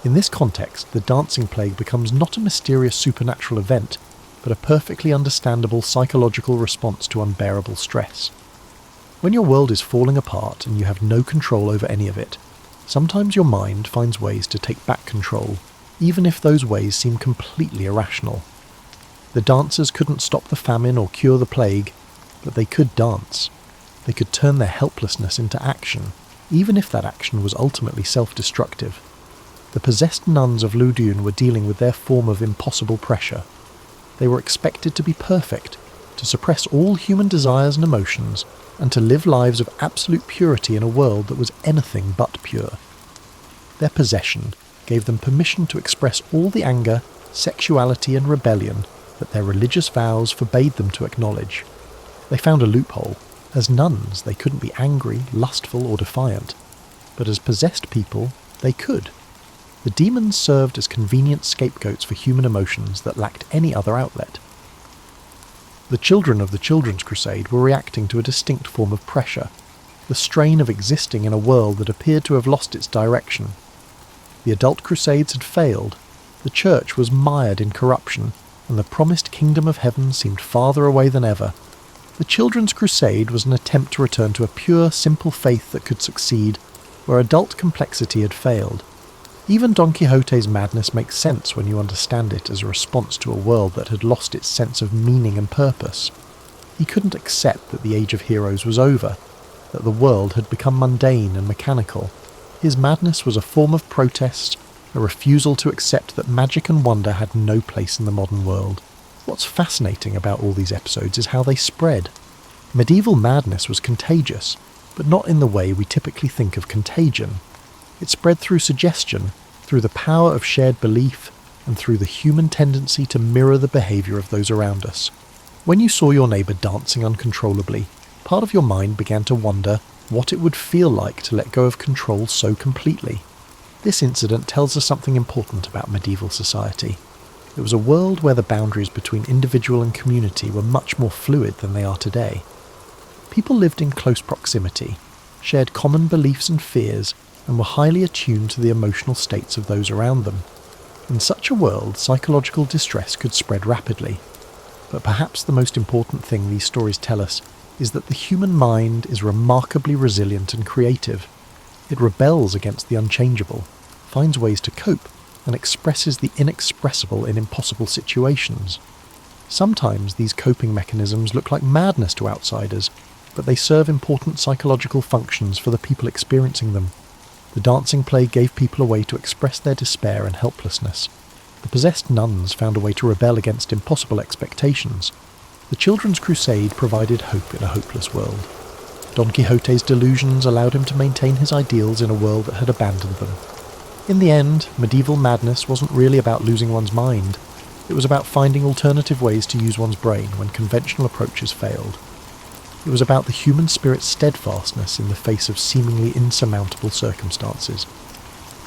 In this context, the dancing plague becomes not a mysterious supernatural event, but a perfectly understandable psychological response to unbearable stress. When your world is falling apart and you have no control over any of it, sometimes your mind finds ways to take back control, even if those ways seem completely irrational. The dancers couldn't stop the famine or cure the plague, but they could dance. They could turn their helplessness into action, even if that action was ultimately self-destructive. The possessed nuns of Loudoun were dealing with their form of impossible pressure. They were expected to be perfect, to suppress all human desires and emotions, and to live lives of absolute purity in a world that was anything but pure. Their possession gave them permission to express all the anger, sexuality, and rebellion that their religious vows forbade them to acknowledge. They found a loophole. As nuns, they couldn't be angry, lustful, or defiant, but as possessed people, they could. The demons served as convenient scapegoats for human emotions that lacked any other outlet. The children of the Children's Crusade were reacting to a distinct form of pressure, the strain of existing in a world that appeared to have lost its direction. The adult crusades had failed, the church was mired in corruption, and the promised kingdom of heaven seemed farther away than ever. The Children's Crusade was an attempt to return to a pure, simple faith that could succeed, where adult complexity had failed. Even Don Quixote's madness makes sense when you understand it as a response to a world that had lost its sense of meaning and purpose. He couldn't accept that the age of heroes was over, that the world had become mundane and mechanical. His madness was a form of protest, a refusal to accept that magic and wonder had no place in the modern world. What's fascinating about all these episodes is how they spread. Medieval madness was contagious, but not in the way we typically think of contagion. It spread through suggestion, through the power of shared belief, and through the human tendency to mirror the behaviour of those around us. When you saw your neighbour dancing uncontrollably, part of your mind began to wonder what it would feel like to let go of control so completely. This incident tells us something important about medieval society. It was a world where the boundaries between individual and community were much more fluid than they are today. People lived in close proximity, shared common beliefs and fears, and were highly attuned to the emotional states of those around them. In such a world, psychological distress could spread rapidly. But perhaps the most important thing these stories tell us is that the human mind is remarkably resilient and creative. It rebels against the unchangeable, finds ways to cope, and expresses the inexpressible in impossible situations. Sometimes these coping mechanisms look like madness to outsiders, but they serve important psychological functions for the people experiencing them. The dancing play gave people a way to express their despair and helplessness. The possessed nuns found a way to rebel against impossible expectations. The Children's Crusade provided hope in a hopeless world. Don Quixote's delusions allowed him to maintain his ideals in a world that had abandoned them. In the end, medieval madness wasn't really about losing one's mind. It was about finding alternative ways to use one's brain when conventional approaches failed. It was about the human spirit's steadfastness in the face of seemingly insurmountable circumstances.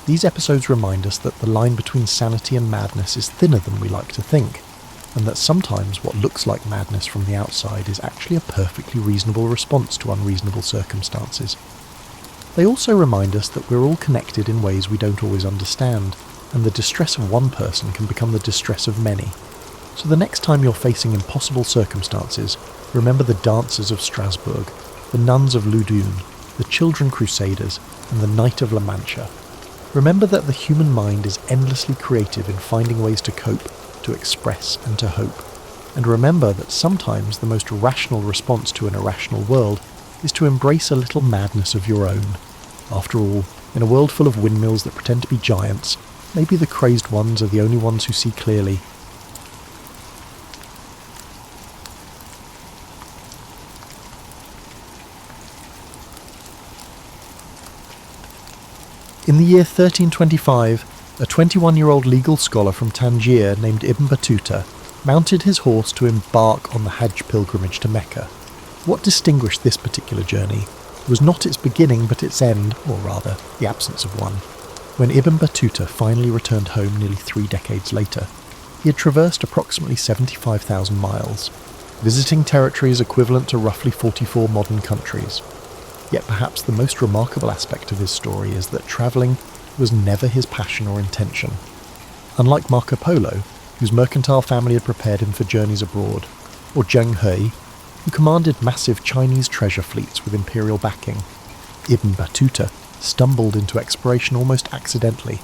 These episodes remind us that the line between sanity and madness is thinner than we like to think, and that sometimes what looks like madness from the outside is actually a perfectly reasonable response to unreasonable circumstances. They also remind us that we're all connected in ways we don't always understand, and the distress of one person can become the distress of many. So the next time you're facing impossible circumstances, remember the dancers of Strasbourg, the nuns of Loudoun, the children crusaders, and the Knight of La Mancha. Remember that the human mind is endlessly creative in finding ways to cope, to express, and to hope. And remember that sometimes the most rational response to an irrational world is to embrace a little madness of your own. After all, in a world full of windmills that pretend to be giants, maybe the crazed ones are the only ones who see clearly. In the year 1325, a 21-year-old legal scholar from Tangier named Ibn Battuta mounted his horse to embark on the Hajj pilgrimage to Mecca. What distinguished this particular journey was not its beginning but its end, or rather, the absence of one. When Ibn Battuta finally returned home nearly 3 decades later, he had traversed approximately 75,000 miles, visiting territories equivalent to roughly 44 modern countries. Yet perhaps the most remarkable aspect of his story is that travelling was never his passion or intention. Unlike Marco Polo, whose mercantile family had prepared him for journeys abroad, or Zheng He, who commanded massive Chinese treasure fleets with imperial backing, Ibn Battuta stumbled into exploration almost accidentally.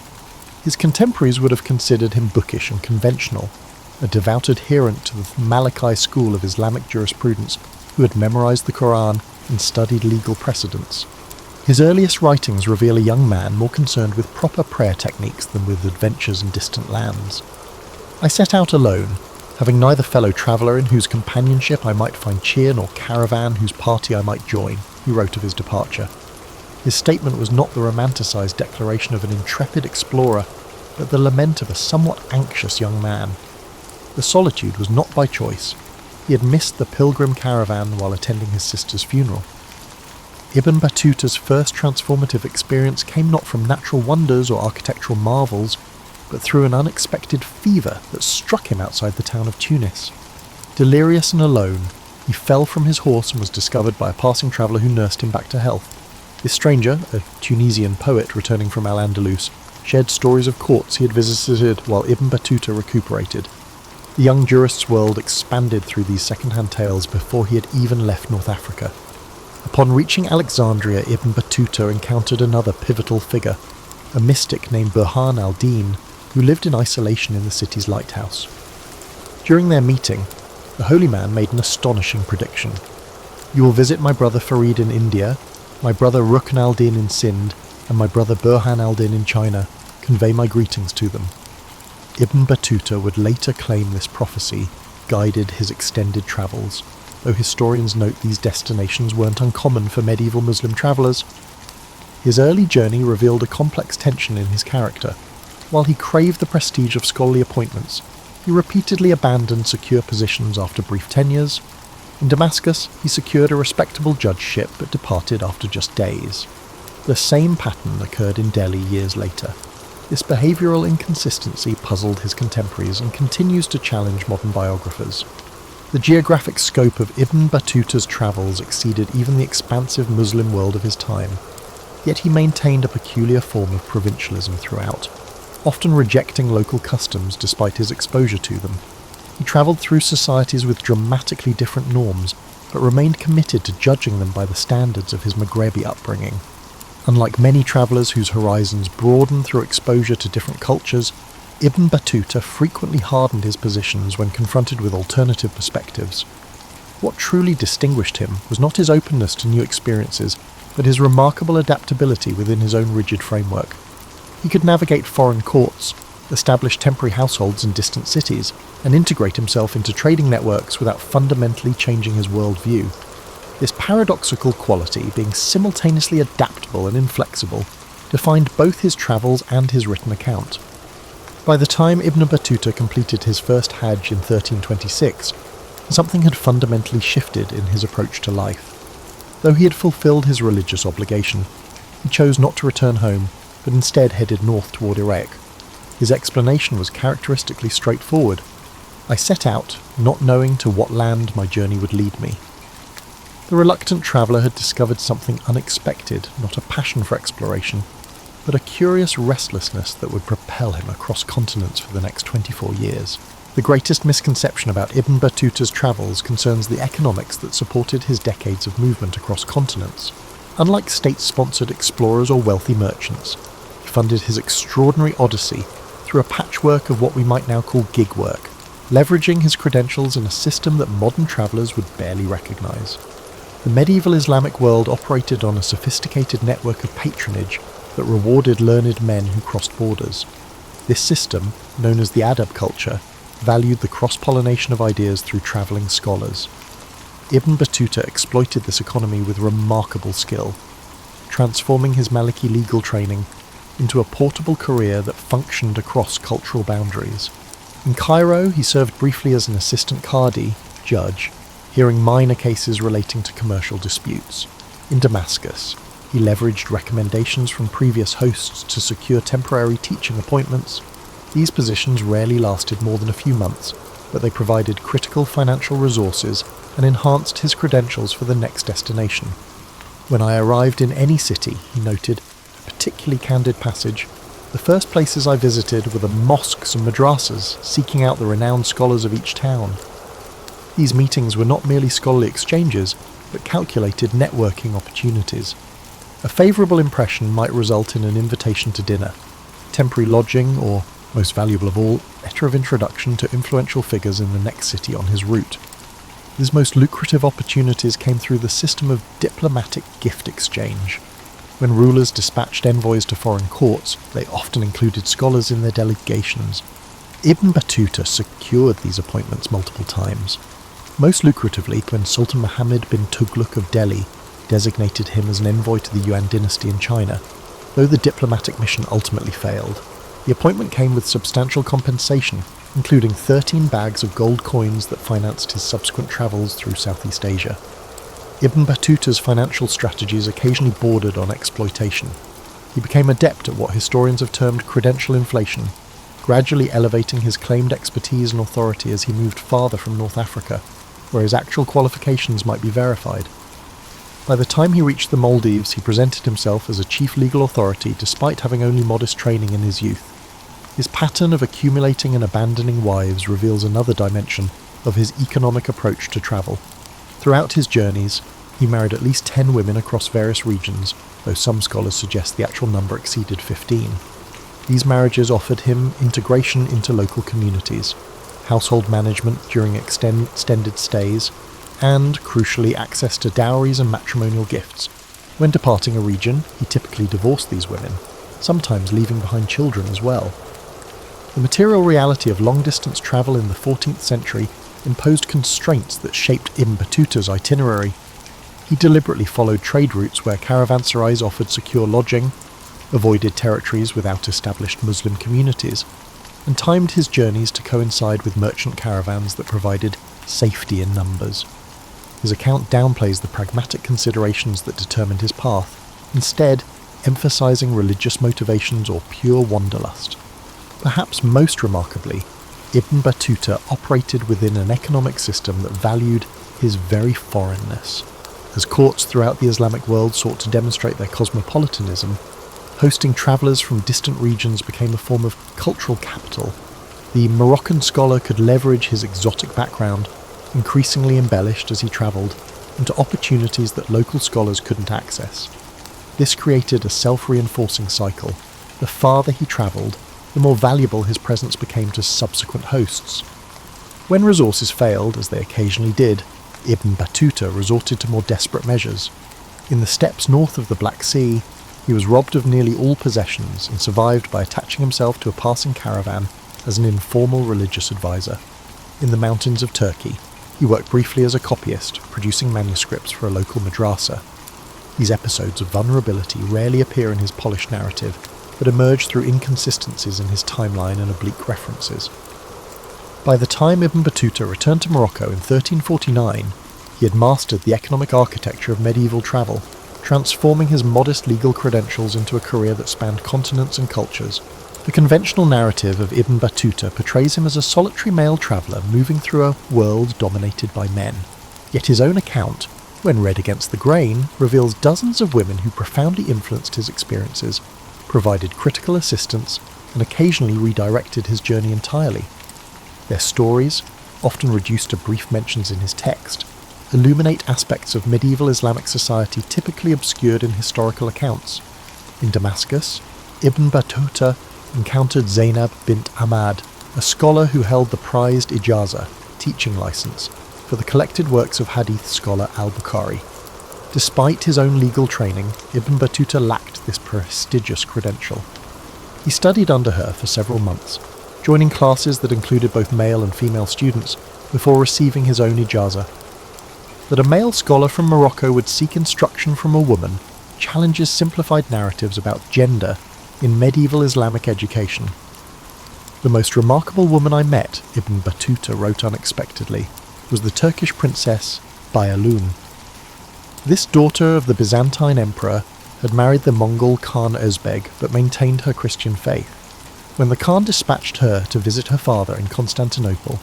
His contemporaries would have considered him bookish and conventional, a devout adherent to the Maliki school of Islamic jurisprudence who had memorized the Quran and studied legal precedents. His earliest writings reveal a young man more concerned with proper prayer techniques than with adventures in distant lands. I set out alone, having neither fellow traveller in whose companionship I might find cheer nor caravan whose party I might join, he wrote of his departure. His statement was not the romanticised declaration of an intrepid explorer, but the lament of a somewhat anxious young man. The solitude was not by choice. He had missed the pilgrim caravan while attending his sister's funeral. Ibn Battuta's first transformative experience came not from natural wonders or architectural marvels, but through an unexpected fever that struck him outside the town of Tunis. Delirious and alone, he fell from his horse and was discovered by a passing traveller who nursed him back to health. This stranger, a Tunisian poet returning from Al-Andalus, shared stories of courts he had visited while Ibn Battuta recuperated. The young jurist's world expanded through these second-hand tales before he had even left North Africa. Upon reaching Alexandria, Ibn Battuta encountered another pivotal figure, a mystic named Burhan al-Din, who lived in isolation in the city's lighthouse. During their meeting, the holy man made an astonishing prediction. "You will visit my brother Farid in India, my brother Rukn al-Din in Sind, and my brother Burhan al-Din in China. Convey my greetings to them." Ibn Battuta would later claim this prophecy guided his extended travels, though historians note these destinations weren't uncommon for medieval Muslim travellers. His early journey revealed a complex tension in his character. While he craved the prestige of scholarly appointments, he repeatedly abandoned secure positions after brief tenures. In Damascus, he secured a respectable judgeship but departed after just days. The same pattern occurred in Delhi years later. This behavioural inconsistency puzzled his contemporaries and continues to challenge modern biographers. The geographic scope of Ibn Battuta's travels exceeded even the expansive Muslim world of his time, yet he maintained a peculiar form of provincialism throughout, often rejecting local customs despite his exposure to them. He travelled through societies with dramatically different norms, but remained committed to judging them by the standards of his Maghrebi upbringing. Unlike many travellers whose horizons broadened through exposure to different cultures, Ibn Battuta frequently hardened his positions when confronted with alternative perspectives. What truly distinguished him was not his openness to new experiences, but his remarkable adaptability within his own rigid framework. He could navigate foreign courts, establish temporary households in distant cities, and integrate himself into trading networks without fundamentally changing his worldview. This paradoxical quality, being simultaneously adaptable and inflexible, defined both his travels and his written account. By the time Ibn Battuta completed his first Hajj in 1326, something had fundamentally shifted in his approach to life. Though he had fulfilled his religious obligation, he chose not to return home, but instead headed north toward Iraq. His explanation was characteristically straightforward. "I set out, not knowing to what land my journey would lead me." The reluctant traveller had discovered something unexpected, not a passion for exploration, but a curious restlessness that would propel him across continents for the next 24 years. The greatest misconception about Ibn Battuta's travels concerns the economics that supported his decades of movement across continents. Unlike state-sponsored explorers or wealthy merchants, he funded his extraordinary odyssey through a patchwork of what we might now call gig work, leveraging his credentials in a system that modern travellers would barely recognise. The medieval Islamic world operated on a sophisticated network of patronage that rewarded learned men who crossed borders. This system, known as the adab culture, valued the cross-pollination of ideas through travelling scholars. Ibn Battuta exploited this economy with remarkable skill, transforming his Maliki legal training into a portable career that functioned across cultural boundaries. In Cairo, he served briefly as an assistant qadi, judge, hearing minor cases relating to commercial disputes. In Damascus, he leveraged recommendations from previous hosts to secure temporary teaching appointments. These positions rarely lasted more than a few months, but they provided critical financial resources and enhanced his credentials for the next destination. "When I arrived in any city," he noted, a particularly candid passage, "the first places I visited were the mosques and madrasas, seeking out the renowned scholars of each town." These meetings were not merely scholarly exchanges, but calculated networking opportunities. A favourable impression might result in an invitation to dinner, temporary lodging, or, most valuable of all, letter of introduction to influential figures in the next city on his route. His most lucrative opportunities came through the system of diplomatic gift exchange. When rulers dispatched envoys to foreign courts, they often included scholars in their delegations. Ibn Battuta secured these appointments multiple times. Most lucratively, when Sultan Muhammad bin Tughlaq of Delhi designated him as an envoy to the Yuan dynasty in China, though the diplomatic mission ultimately failed. The appointment came with substantial compensation, including 13 bags of gold coins that financed his subsequent travels through Southeast Asia. Ibn Battuta's financial strategies occasionally bordered on exploitation. He became adept at what historians have termed credential inflation, gradually elevating his claimed expertise and authority as he moved farther from North Africa, where his actual qualifications might be verified. By the time he reached the Maldives, he presented himself as a chief legal authority despite having only modest training in his youth. His pattern of accumulating and abandoning wives reveals another dimension of his economic approach to travel. Throughout his journeys, he married at least 10 women across various regions, though some scholars suggest the actual number exceeded 15. These marriages offered him integration into local communities, household management during extended stays, and, crucially, access to dowries and matrimonial gifts. When departing a region, he typically divorced these women, sometimes leaving behind children as well. The material reality of long-distance travel in the 14th century imposed constraints that shaped Ibn Battuta's itinerary. He deliberately followed trade routes where caravanserais offered secure lodging, avoided territories without established Muslim communities, and timed his journeys to coincide with merchant caravans that provided safety in numbers. His account downplays the pragmatic considerations that determined his path, instead emphasizing religious motivations or pure wanderlust. Perhaps most remarkably, Ibn Battuta operated within an economic system that valued his very foreignness. As courts throughout the Islamic world sought to demonstrate their cosmopolitanism, hosting travellers from distant regions became a form of cultural capital. The Moroccan scholar could leverage his exotic background, increasingly embellished as he travelled, into opportunities that local scholars couldn't access. This created a self-reinforcing cycle. The farther he travelled, the more valuable his presence became to subsequent hosts. When resources failed, as they occasionally did, Ibn Battuta resorted to more desperate measures. In the steppes north of the Black Sea, he was robbed of nearly all possessions and survived by attaching himself to a passing caravan as an informal religious advisor. In the mountains of Turkey, he worked briefly as a copyist, producing manuscripts for a local madrasa. These episodes of vulnerability rarely appear in his polished narrative, but emerge through inconsistencies in his timeline and oblique references. By the time Ibn Battuta returned to Morocco in 1349, he had mastered the economic architecture of medieval travel, transforming his modest legal credentials into a career that spanned continents and cultures. The conventional narrative of Ibn Battuta portrays him as a solitary male traveller moving through a world dominated by men. Yet his own account, when read against the grain, reveals dozens of women who profoundly influenced his experiences, provided critical assistance, and occasionally redirected his journey entirely. Their stories, often reduced to brief mentions in his text, illuminate aspects of medieval Islamic society typically obscured in historical accounts. In Damascus, Ibn Battuta encountered Zainab bint Ahmad, a scholar who held the prized ijaza, teaching license, for the collected works of hadith scholar al-Bukhari. Despite his own legal training, Ibn Battuta lacked this prestigious credential. He studied under her for several months, joining classes that included both male and female students, before receiving his own ijaza. That a male scholar from Morocco would seek instruction from a woman challenges simplified narratives about gender in medieval Islamic education. The most remarkable woman I met, Ibn Battuta wrote unexpectedly, was the Turkish princess Bayalun. This daughter of the Byzantine emperor had married the Mongol Khan Özbeg but maintained her Christian faith. When the Khan dispatched her to visit her father in Constantinople,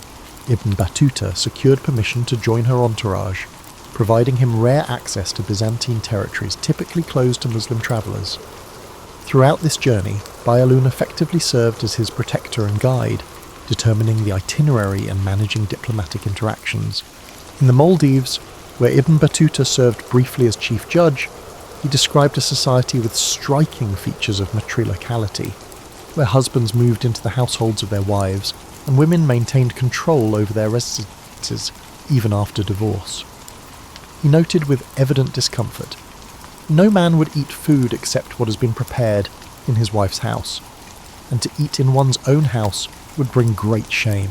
Ibn Battuta secured permission to join her entourage, providing him rare access to Byzantine territories typically closed to Muslim travellers. Throughout this journey, Bayalun effectively served as his protector and guide, determining the itinerary and managing diplomatic interactions. In the Maldives, where Ibn Battuta served briefly as chief judge, he described a society with striking features of matriarchality, where husbands moved into the households of their wives, and women maintained control over their residences even after divorce. He noted with evident discomfort, no man would eat food except what has been prepared in his wife's house, and to eat in one's own house would bring great shame.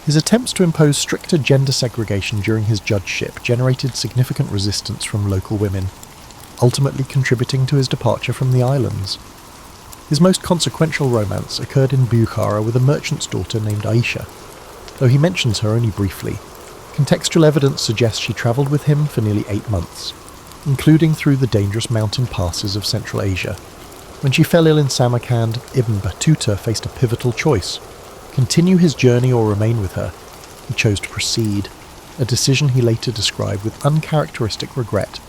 His attempts to impose stricter gender segregation during his judgeship generated significant resistance from local women, ultimately contributing to his departure from the islands. His most consequential romance occurred in Bukhara with a merchant's daughter named Aisha, though he mentions her only briefly, Contextual evidence suggests she travelled with him for nearly 8 months, including through the dangerous mountain passes of Central Asia. When she fell ill in Samarkand, Ibn Battuta faced a pivotal choice: continue his journey or remain with her. He chose to proceed, a decision he later described with uncharacteristic regret.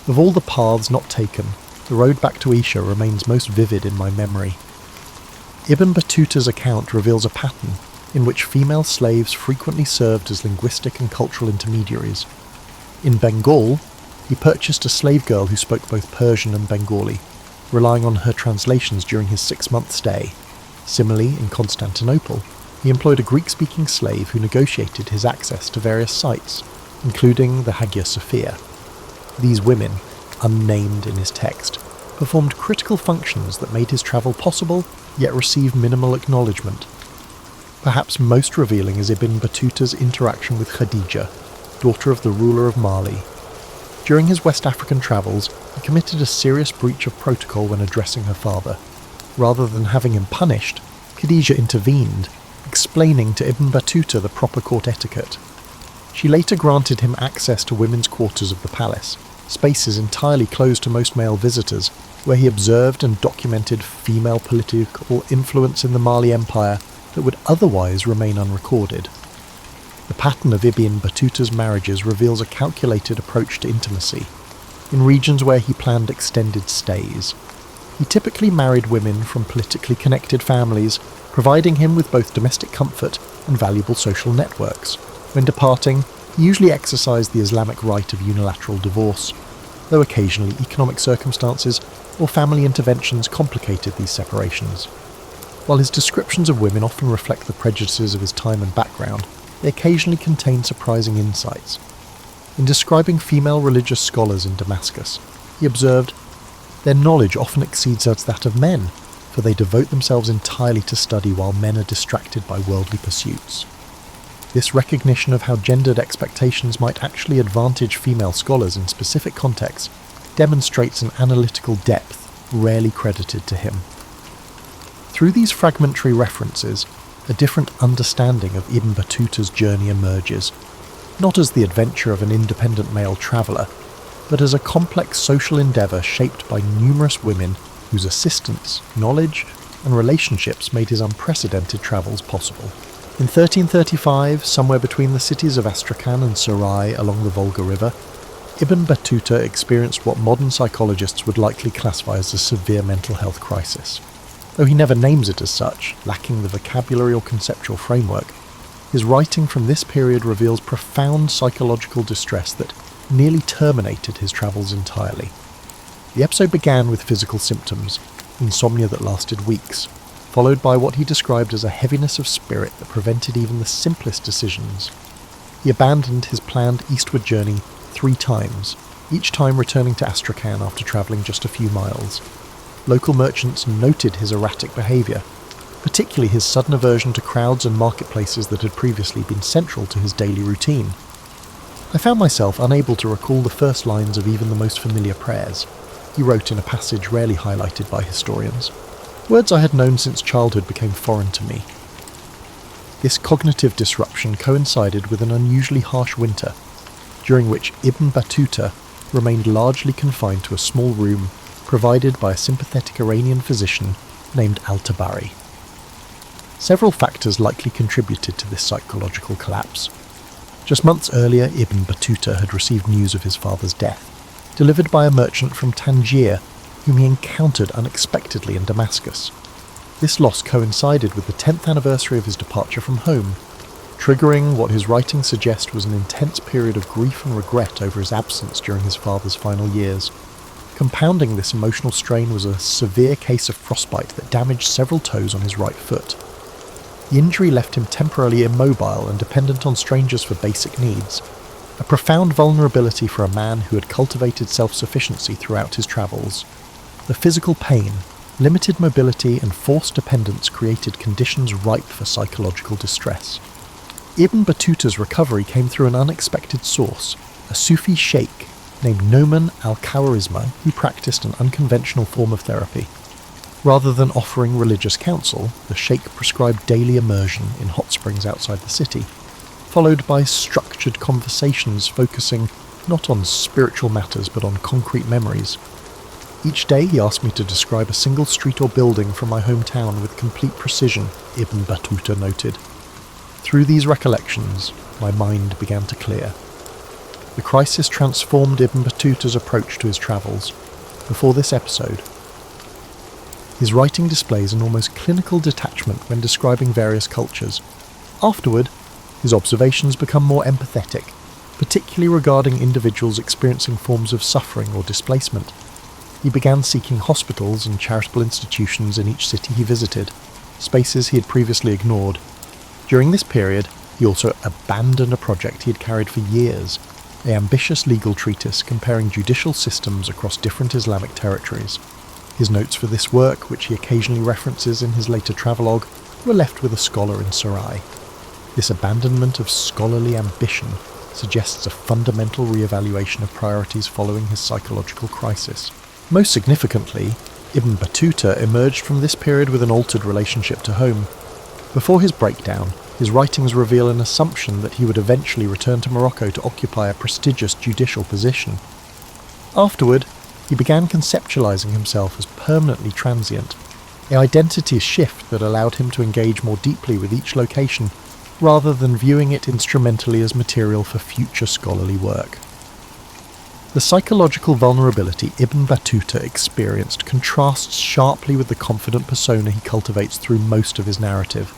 Of all the paths not taken, the road back to Isha remains most vivid in my memory. Ibn Battuta's account reveals a pattern in which female slaves frequently served as linguistic and cultural intermediaries. In Bengal, he purchased a slave girl who spoke both Persian and Bengali, relying on her translations during his 6-month stay. Similarly, in Constantinople, he employed a Greek-speaking slave who negotiated his access to various sites, including the Hagia Sophia. These women, unnamed in his text, performed critical functions that made his travel possible, yet received minimal acknowledgement. Perhaps most revealing is Ibn Battuta's interaction with Khadija, daughter of the ruler of Mali. During his West African travels, he committed a serious breach of protocol when addressing her father. Rather than having him punished, Khadija intervened, explaining to Ibn Battuta the proper court etiquette. She later granted him access to women's quarters of the palace, spaces entirely closed to most male visitors, where he observed and documented female political influence in the Mali Empire that would otherwise remain unrecorded. The pattern of Ibn Battuta's marriages reveals a calculated approach to intimacy, in regions where he planned extended stays. He typically married women from politically connected families, providing him with both domestic comfort and valuable social networks. When departing, he usually exercised the Islamic rite of unilateral divorce, though occasionally economic circumstances or family interventions complicated these separations. While his descriptions of women often reflect the prejudices of his time and background, they occasionally contain surprising insights. In describing female religious scholars in Damascus, he observed, "Their knowledge often exceeds that of men, for they devote themselves entirely to study while men are distracted by worldly pursuits." This recognition of how gendered expectations might actually advantage female scholars in specific contexts demonstrates an analytical depth rarely credited to him. Through these fragmentary references, a different understanding of Ibn Battuta's journey emerges, not as the adventure of an independent male traveller, but as a complex social endeavour shaped by numerous women whose assistance, knowledge, and relationships made his unprecedented travels possible. In 1335, somewhere between the cities of Astrakhan and Sarai along the Volga River, Ibn Battuta experienced what modern psychologists would likely classify as a severe mental health crisis. Though he never names it as such, lacking the vocabulary or conceptual framework, his writing from this period reveals profound psychological distress that nearly terminated his travels entirely. The episode began with physical symptoms, insomnia that lasted weeks, followed by what he described as a heaviness of spirit that prevented even the simplest decisions. He abandoned his planned eastward journey 3 times, each time returning to Astrakhan after travelling just a few miles. Local merchants noted his erratic behaviour, particularly his sudden aversion to crowds and marketplaces that had previously been central to his daily routine. I found myself unable to recall the first lines of even the most familiar prayers, he wrote in a passage rarely highlighted by historians. Words I had known since childhood became foreign to me. This cognitive disruption coincided with an unusually harsh winter, during which Ibn Battuta remained largely confined to a small room provided by a sympathetic Iranian physician named Al-Tabari. Several factors likely contributed to this psychological collapse. Just months earlier, Ibn Battuta had received news of his father's death, delivered by a merchant from Tangier whom he encountered unexpectedly in Damascus. This loss coincided with the 10th anniversary of his departure from home, triggering what his writings suggest was an intense period of grief and regret over his absence during his father's final years. Compounding this emotional strain was a severe case of frostbite that damaged several toes on his right foot. The injury left him temporarily immobile and dependent on strangers for basic needs, a profound vulnerability for a man who had cultivated self-sufficiency throughout his travels. The physical pain, limited mobility and forced dependence created conditions ripe for psychological distress. Ibn Battuta's recovery came through an unexpected source, a Sufi sheikh named Nouman al-Khawarizmi who practiced an unconventional form of therapy. Rather than offering religious counsel, the sheikh prescribed daily immersion in hot springs outside the city. followed by structured conversations focusing not on spiritual matters but on concrete memories. Each day he asked me to describe a single street or building from my hometown with complete precision, Ibn Battuta noted. Through these recollections, my mind began to clear. The crisis transformed Ibn Battuta's approach to his travels. Before this episode, his writing displays an almost clinical detachment when describing various cultures. Afterward, his observations become more empathetic, particularly regarding individuals experiencing forms of suffering or displacement. He began seeking hospitals and charitable institutions in each city he visited, spaces he had previously ignored. During this period, he also abandoned a project he had carried for years, an ambitious legal treatise comparing judicial systems across different Islamic territories. His notes for this work, which he occasionally references in his later travelogue, were left with a scholar in Sarai. This abandonment of scholarly ambition suggests a fundamental re-evaluation of priorities following his psychological crisis. Most significantly, Ibn Battuta emerged from this period with an altered relationship to home. Before his breakdown, his writings reveal an assumption that he would eventually return to Morocco to occupy a prestigious judicial position. Afterward, he began conceptualizing himself as permanently transient, an identity shift that allowed him to engage more deeply with each location, rather than viewing it instrumentally as material for future scholarly work. The psychological vulnerability Ibn Battuta experienced contrasts sharply with the confident persona he cultivates through most of his narrative.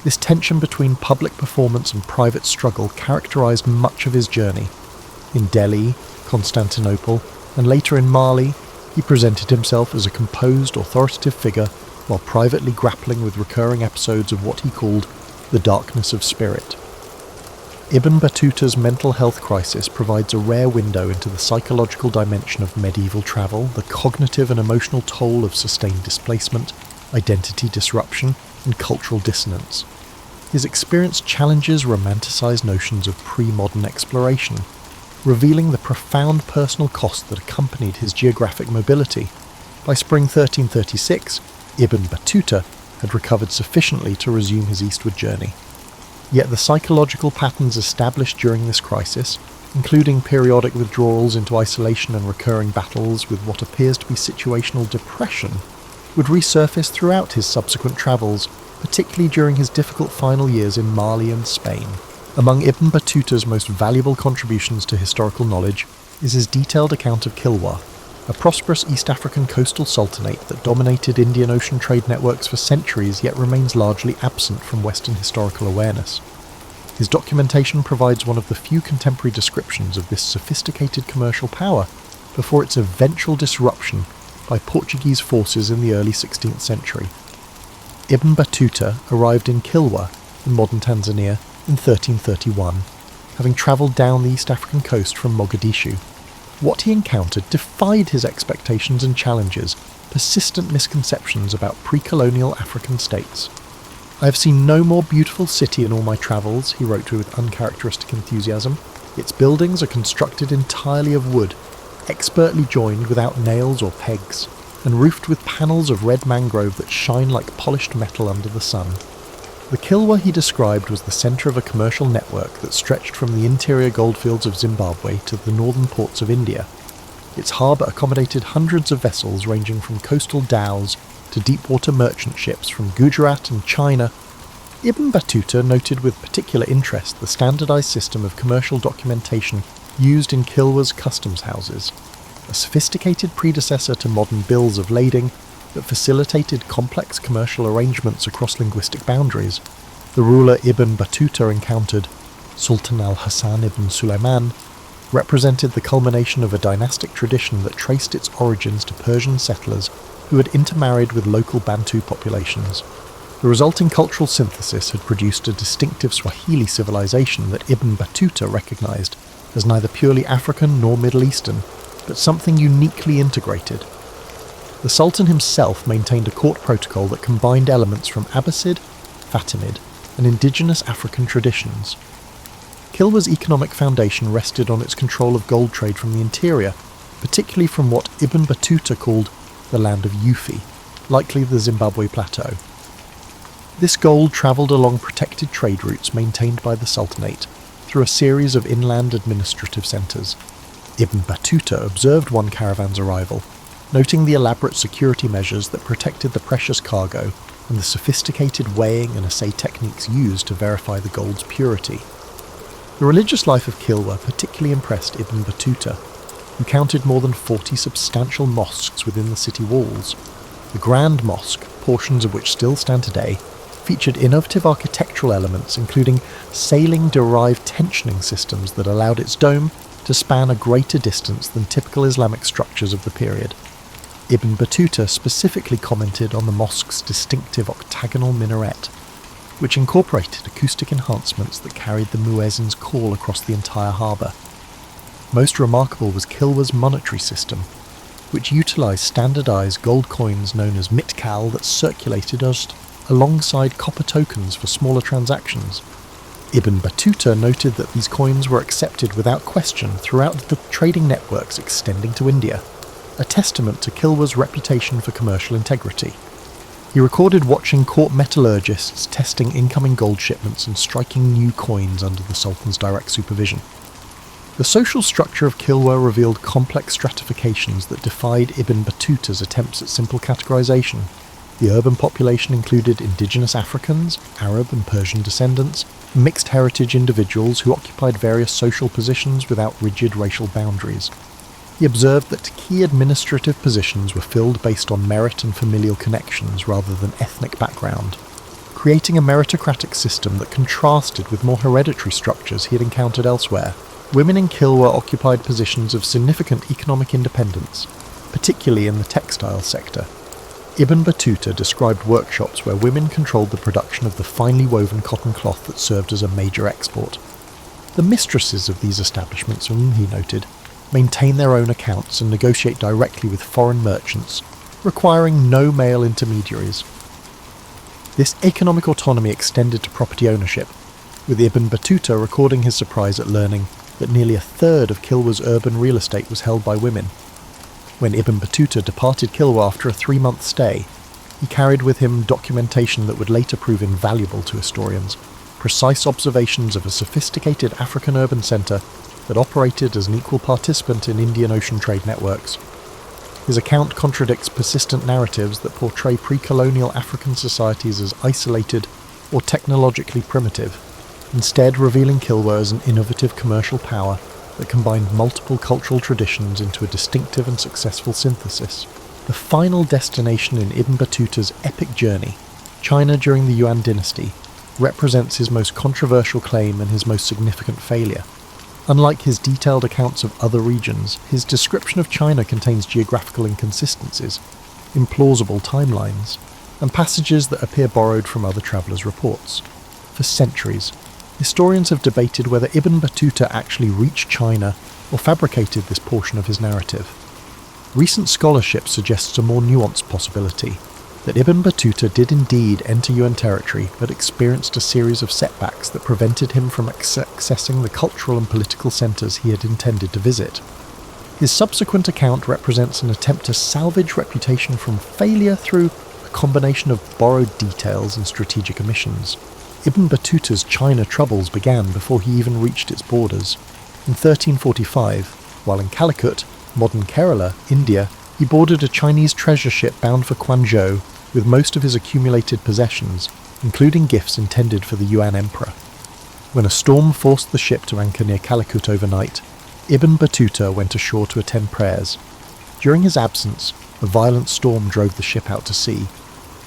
This tension between public performance and private struggle characterized much of his journey. In Delhi, Constantinople, and later in Mali, he presented himself as a composed, authoritative figure while privately grappling with recurring episodes of what he called the darkness of spirit. Ibn Battuta's mental health crisis provides a rare window into the psychological dimension of medieval travel, the cognitive and emotional toll of sustained displacement, identity disruption, and cultural dissonance. His experience challenges romanticized notions of pre-modern exploration, revealing the profound personal cost that accompanied his geographic mobility. By spring 1336, Ibn Battuta had recovered sufficiently to resume his eastward journey. Yet the psychological patterns established during this crisis, including periodic withdrawals into isolation and recurring battles with what appears to be situational depression, would resurface throughout his subsequent travels, particularly during his difficult final years in Mali and Spain. Among Ibn Battuta's most valuable contributions to historical knowledge is his detailed account of Kilwa, a prosperous East African coastal sultanate that dominated Indian Ocean trade networks for centuries yet remains largely absent from Western historical awareness. His documentation provides one of the few contemporary descriptions of this sophisticated commercial power before its eventual disruption by Portuguese forces in the early 16th century. Ibn Battuta arrived in Kilwa, in modern Tanzania, in 1331, having travelled down the East African coast from Mogadishu. What he encountered defied his expectations and challenges persistent misconceptions about pre-colonial African states. "I have seen no more beautiful city in all my travels," he wrote with uncharacteristic enthusiasm. "Its buildings are constructed entirely of wood, expertly joined without nails or pegs, and roofed with panels of red mangrove that shine like polished metal under the sun." The Kilwa he described was the centre of a commercial network that stretched from the interior goldfields of Zimbabwe to the northern ports of India. Its harbour accommodated hundreds of vessels ranging from coastal dhows to deep-water merchant ships from Gujarat and China. Ibn Battuta noted with particular interest the standardised system of commercial documentation used in Kilwa's customs houses, a sophisticated predecessor to modern bills of lading that facilitated complex commercial arrangements across linguistic boundaries. The ruler Ibn Battuta encountered, Sultan al-Hassan ibn Sulaiman, represented the culmination of a dynastic tradition that traced its origins to Persian settlers who had intermarried with local Bantu populations. The resulting cultural synthesis had produced a distinctive Swahili civilization that Ibn Battuta recognized as neither purely African nor Middle Eastern, but something uniquely integrated. The Sultan himself maintained a court protocol that combined elements from Abbasid, Fatimid, and indigenous African traditions. Kilwa's economic foundation rested on its control of gold trade from the interior, particularly from what Ibn Battuta called the land of Yufi, likely the Zimbabwe plateau. This gold travelled along protected trade routes maintained by the Sultanate, through a series of inland administrative centres. Ibn Battuta observed one caravan's arrival, noting the elaborate security measures that protected the precious cargo and the sophisticated weighing and assay techniques used to verify the gold's purity. The religious life of Kilwa particularly impressed Ibn Battuta, who counted more than 40 substantial mosques within the city walls. The Grand Mosque, portions of which still stand today, featured innovative architectural elements including sailing-derived tensioning systems that allowed its dome to span a greater distance than typical Islamic structures of the period. Ibn Battuta specifically commented on the mosque's distinctive octagonal minaret, which incorporated acoustic enhancements that carried the muezzin's call across the entire harbour. Most remarkable was Kilwa's monetary system, which utilised standardised gold coins known as mitkal that circulated just alongside copper tokens for smaller transactions. Ibn Battuta noted that these coins were accepted without question throughout the trading networks extending to India, a testament to Kilwa's reputation for commercial integrity. He recorded watching court metallurgists testing incoming gold shipments and striking new coins under the Sultan's direct supervision. The social structure of Kilwa revealed complex stratifications that defied Ibn Battuta's attempts at simple categorization. The urban population included indigenous Africans, Arab and Persian descendants, and mixed heritage individuals who occupied various social positions without rigid racial boundaries. He observed that key administrative positions were filled based on merit and familial connections rather than ethnic background, creating a meritocratic system that contrasted with more hereditary structures he had encountered elsewhere. Women in Kilwa occupied positions of significant economic independence, particularly in the textile sector. Ibn Battuta described workshops where women controlled the production of the finely woven cotton cloth that served as a major export. The mistresses of these establishments, he noted, maintain their own accounts and negotiate directly with foreign merchants, requiring no male intermediaries. This economic autonomy extended to property ownership, with Ibn Battuta recording his surprise at learning that nearly a third of Kilwa's urban real estate was held by women. When Ibn Battuta departed Kilwa after a 3-month stay, he carried with him documentation that would later prove invaluable to historians, precise observations of a sophisticated African urban centre that operated as an equal participant in Indian Ocean trade networks. His account contradicts persistent narratives that portray pre-colonial African societies as isolated or technologically primitive, instead revealing Kilwa as an innovative commercial power that combined multiple cultural traditions into a distinctive and successful synthesis. The final destination in Ibn Battuta's epic journey, China during the Yuan dynasty, represents his most controversial claim and his most significant failure. Unlike his detailed accounts of other regions, his description of China contains geographical inconsistencies, implausible timelines, and passages that appear borrowed from other travellers' reports. For centuries, historians have debated whether Ibn Battuta actually reached China or fabricated this portion of his narrative. Recent scholarship suggests a more nuanced possibility, that Ibn Battuta did indeed enter Yuan territory but experienced a series of setbacks that prevented him from accessing the cultural and political centres he had intended to visit. His subsequent account represents an attempt to salvage reputation from failure through a combination of borrowed details and strategic omissions. Ibn Battuta's China troubles began before he even reached its borders. In 1345, while in Calicut, modern Kerala, India, he boarded a Chinese treasure ship bound for Quanzhou with most of his accumulated possessions, including gifts intended for the Yuan emperor. When a storm forced the ship to anchor near Calicut overnight, Ibn Battuta went ashore to attend prayers. During his absence, a violent storm drove the ship out to sea.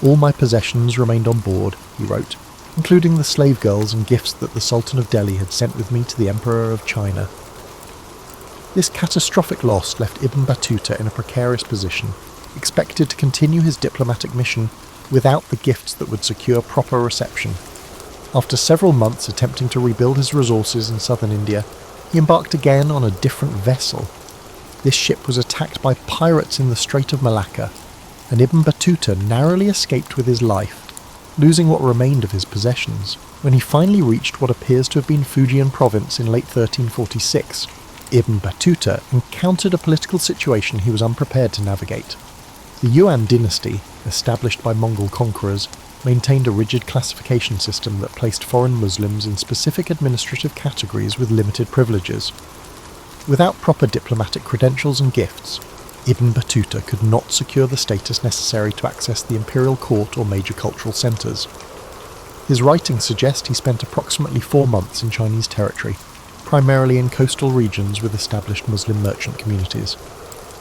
"All my possessions remained on board," he wrote, including the slave girls and gifts that the Sultan of Delhi had sent with me to the Emperor of China. This catastrophic loss left Ibn Battuta in a precarious position, expected to continue his diplomatic mission without the gifts that would secure proper reception. After several months attempting to rebuild his resources in southern India, he embarked again on a different vessel. This ship was attacked by pirates in the Strait of Malacca, and Ibn Battuta narrowly escaped with his life, losing what remained of his possessions. When he finally reached what appears to have been Fujian province in late 1346, Ibn Battuta encountered a political situation he was unprepared to navigate. The Yuan dynasty, established by Mongol conquerors, maintained a rigid classification system that placed foreign Muslims in specific administrative categories with limited privileges. Without proper diplomatic credentials and gifts, Ibn Battuta could not secure the status necessary to access the imperial court or major cultural centres. His writings suggest he spent approximately 4 months in Chinese territory, primarily in coastal regions with established Muslim merchant communities.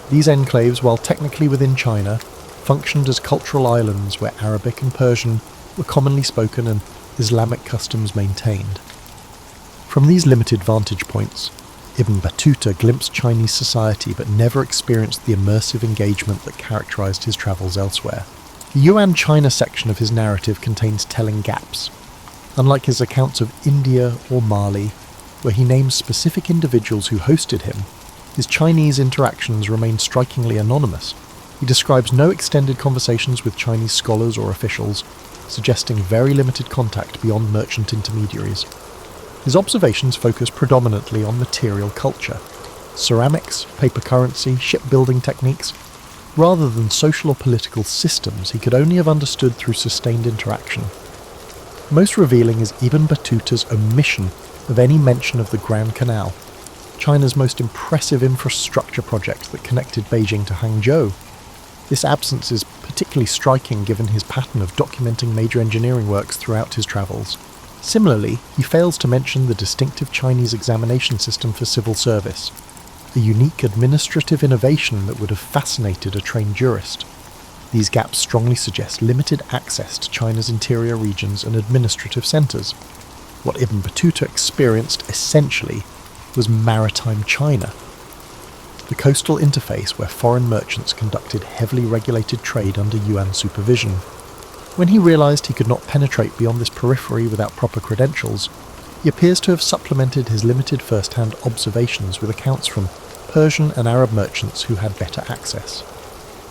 These enclaves, while technically within China, functioned as cultural islands where Arabic and Persian were commonly spoken and Islamic customs maintained. From these limited vantage points, Ibn Battuta glimpsed Chinese society but never experienced the immersive engagement that characterized his travels elsewhere. The Yuan China section of his narrative contains telling gaps. Unlike his accounts of India or Mali, where he names specific individuals who hosted him, his Chinese interactions remain strikingly anonymous. He describes no extended conversations with Chinese scholars or officials, suggesting very limited contact beyond merchant intermediaries. His observations focus predominantly on material culture, ceramics, paper currency, shipbuilding techniques. Rather than social or political systems he could only have understood through sustained interaction. Most revealing is Ibn Battuta's omission of any mention of the Grand Canal, China's most impressive infrastructure project that connected Beijing to Hangzhou. This absence is particularly striking given his pattern of documenting major engineering works throughout his travels. Similarly, he fails to mention the distinctive Chinese examination system for civil service, a unique administrative innovation that would have fascinated a trained jurist. These gaps strongly suggest limited access to China's interior regions and administrative centres. What Ibn Battuta experienced, essentially, was maritime China, the coastal interface where foreign merchants conducted heavily regulated trade under Yuan supervision. When he realised he could not penetrate beyond this periphery without proper credentials, he appears to have supplemented his limited first-hand observations with accounts from Persian and Arab merchants who had better access.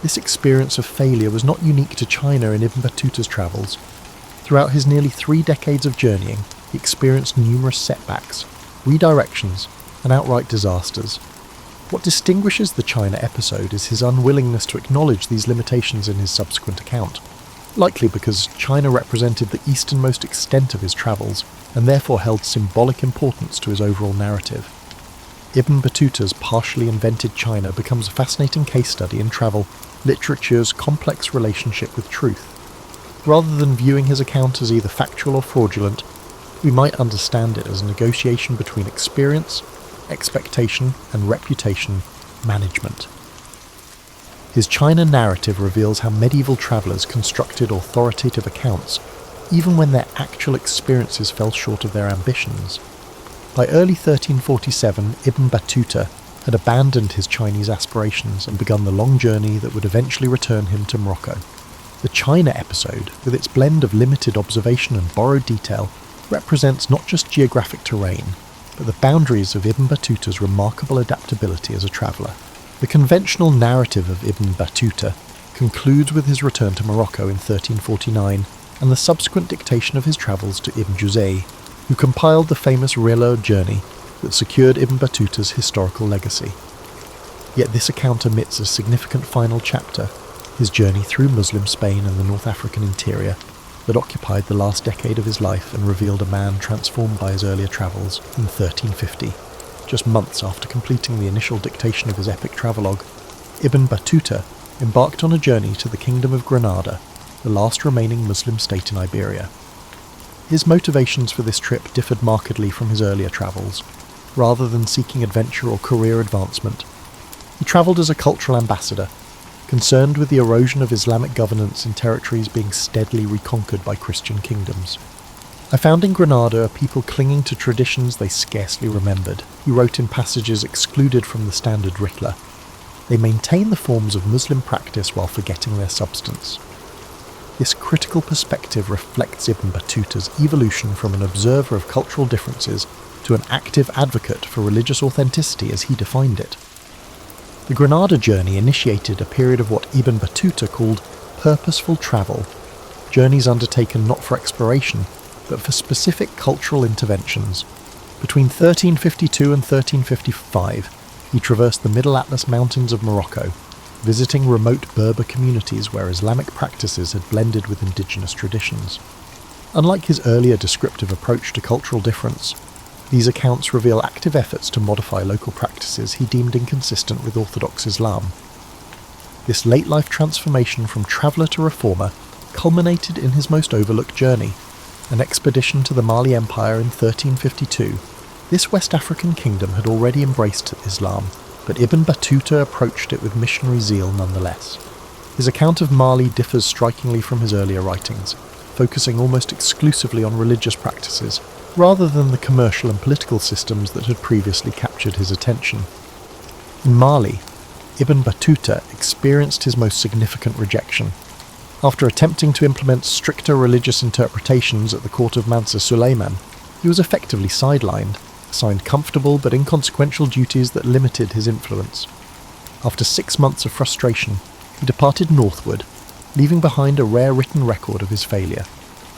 This experience of failure was not unique to China in Ibn Battuta's travels. Throughout his nearly 3 decades of journeying, he experienced numerous setbacks, redirections, and outright disasters. What distinguishes the China episode is his unwillingness to acknowledge these limitations in his subsequent account, likely because China represented the easternmost extent of his travels and therefore held symbolic importance to his overall narrative. Ibn Battuta's partially invented China becomes a fascinating case study in travel literature's complex relationship with truth. Rather than viewing his account as either factual or fraudulent, we might understand it as a negotiation between experience, expectation, and reputation management. His China narrative reveals how medieval travellers constructed authoritative accounts, even when their actual experiences fell short of their ambitions. By early 1347, Ibn Battuta had abandoned his Chinese aspirations and begun the long journey that would eventually return him to Morocco. The China episode, with its blend of limited observation and borrowed detail, represents not just geographic terrain, but the boundaries of Ibn Battuta's remarkable adaptability as a traveller. The conventional narrative of Ibn Battuta concludes with his return to Morocco in 1349 and the subsequent dictation of his travels to Ibn Juzay, who compiled the famous Revere journey that secured Ibn Battuta's historical legacy. Yet this account omits a significant final chapter, his journey through Muslim Spain and the North African interior, that occupied the last decade of his life and revealed a man transformed by his earlier travels in 1350. Just months after completing the initial dictation of his epic travelogue, Ibn Battuta embarked on a journey to the Kingdom of Granada, the last remaining Muslim state in Iberia. His motivations for this trip differed markedly from his earlier travels. Rather than seeking adventure or career advancement, he travelled as a cultural ambassador, concerned with the erosion of Islamic governance in territories being steadily reconquered by Christian kingdoms. I found in Granada a people clinging to traditions they scarcely remembered, he wrote in passages excluded from the standard Rittler. They maintain the forms of Muslim practice while forgetting their substance. This critical perspective reflects Ibn Battuta's evolution from an observer of cultural differences to an active advocate for religious authenticity as he defined it. The Granada journey initiated a period of what Ibn Battuta called purposeful travel, journeys undertaken not for exploration, but for specific cultural interventions. Between 1352 and 1355, he traversed the Middle Atlas mountains of Morocco, visiting remote Berber communities where Islamic practices had blended with indigenous traditions. Unlike his earlier descriptive approach to cultural difference, these accounts reveal active efforts to modify local practices he deemed inconsistent with Orthodox Islam. This late-life transformation from traveller to reformer culminated in his most overlooked journey, an expedition to the Mali Empire in 1352. This West African kingdom had already embraced Islam, but Ibn Battuta approached it with missionary zeal nonetheless. His account of Mali differs strikingly from his earlier writings, focusing almost exclusively on religious practices, rather than the commercial and political systems that had previously captured his attention. In Mali, Ibn Battuta experienced his most significant rejection. After attempting to implement stricter religious interpretations at the court of Mansa Suleiman, he was effectively sidelined, assigned comfortable but inconsequential duties that limited his influence. After 6 months of frustration, he departed northward, leaving behind a rare written record of his failure.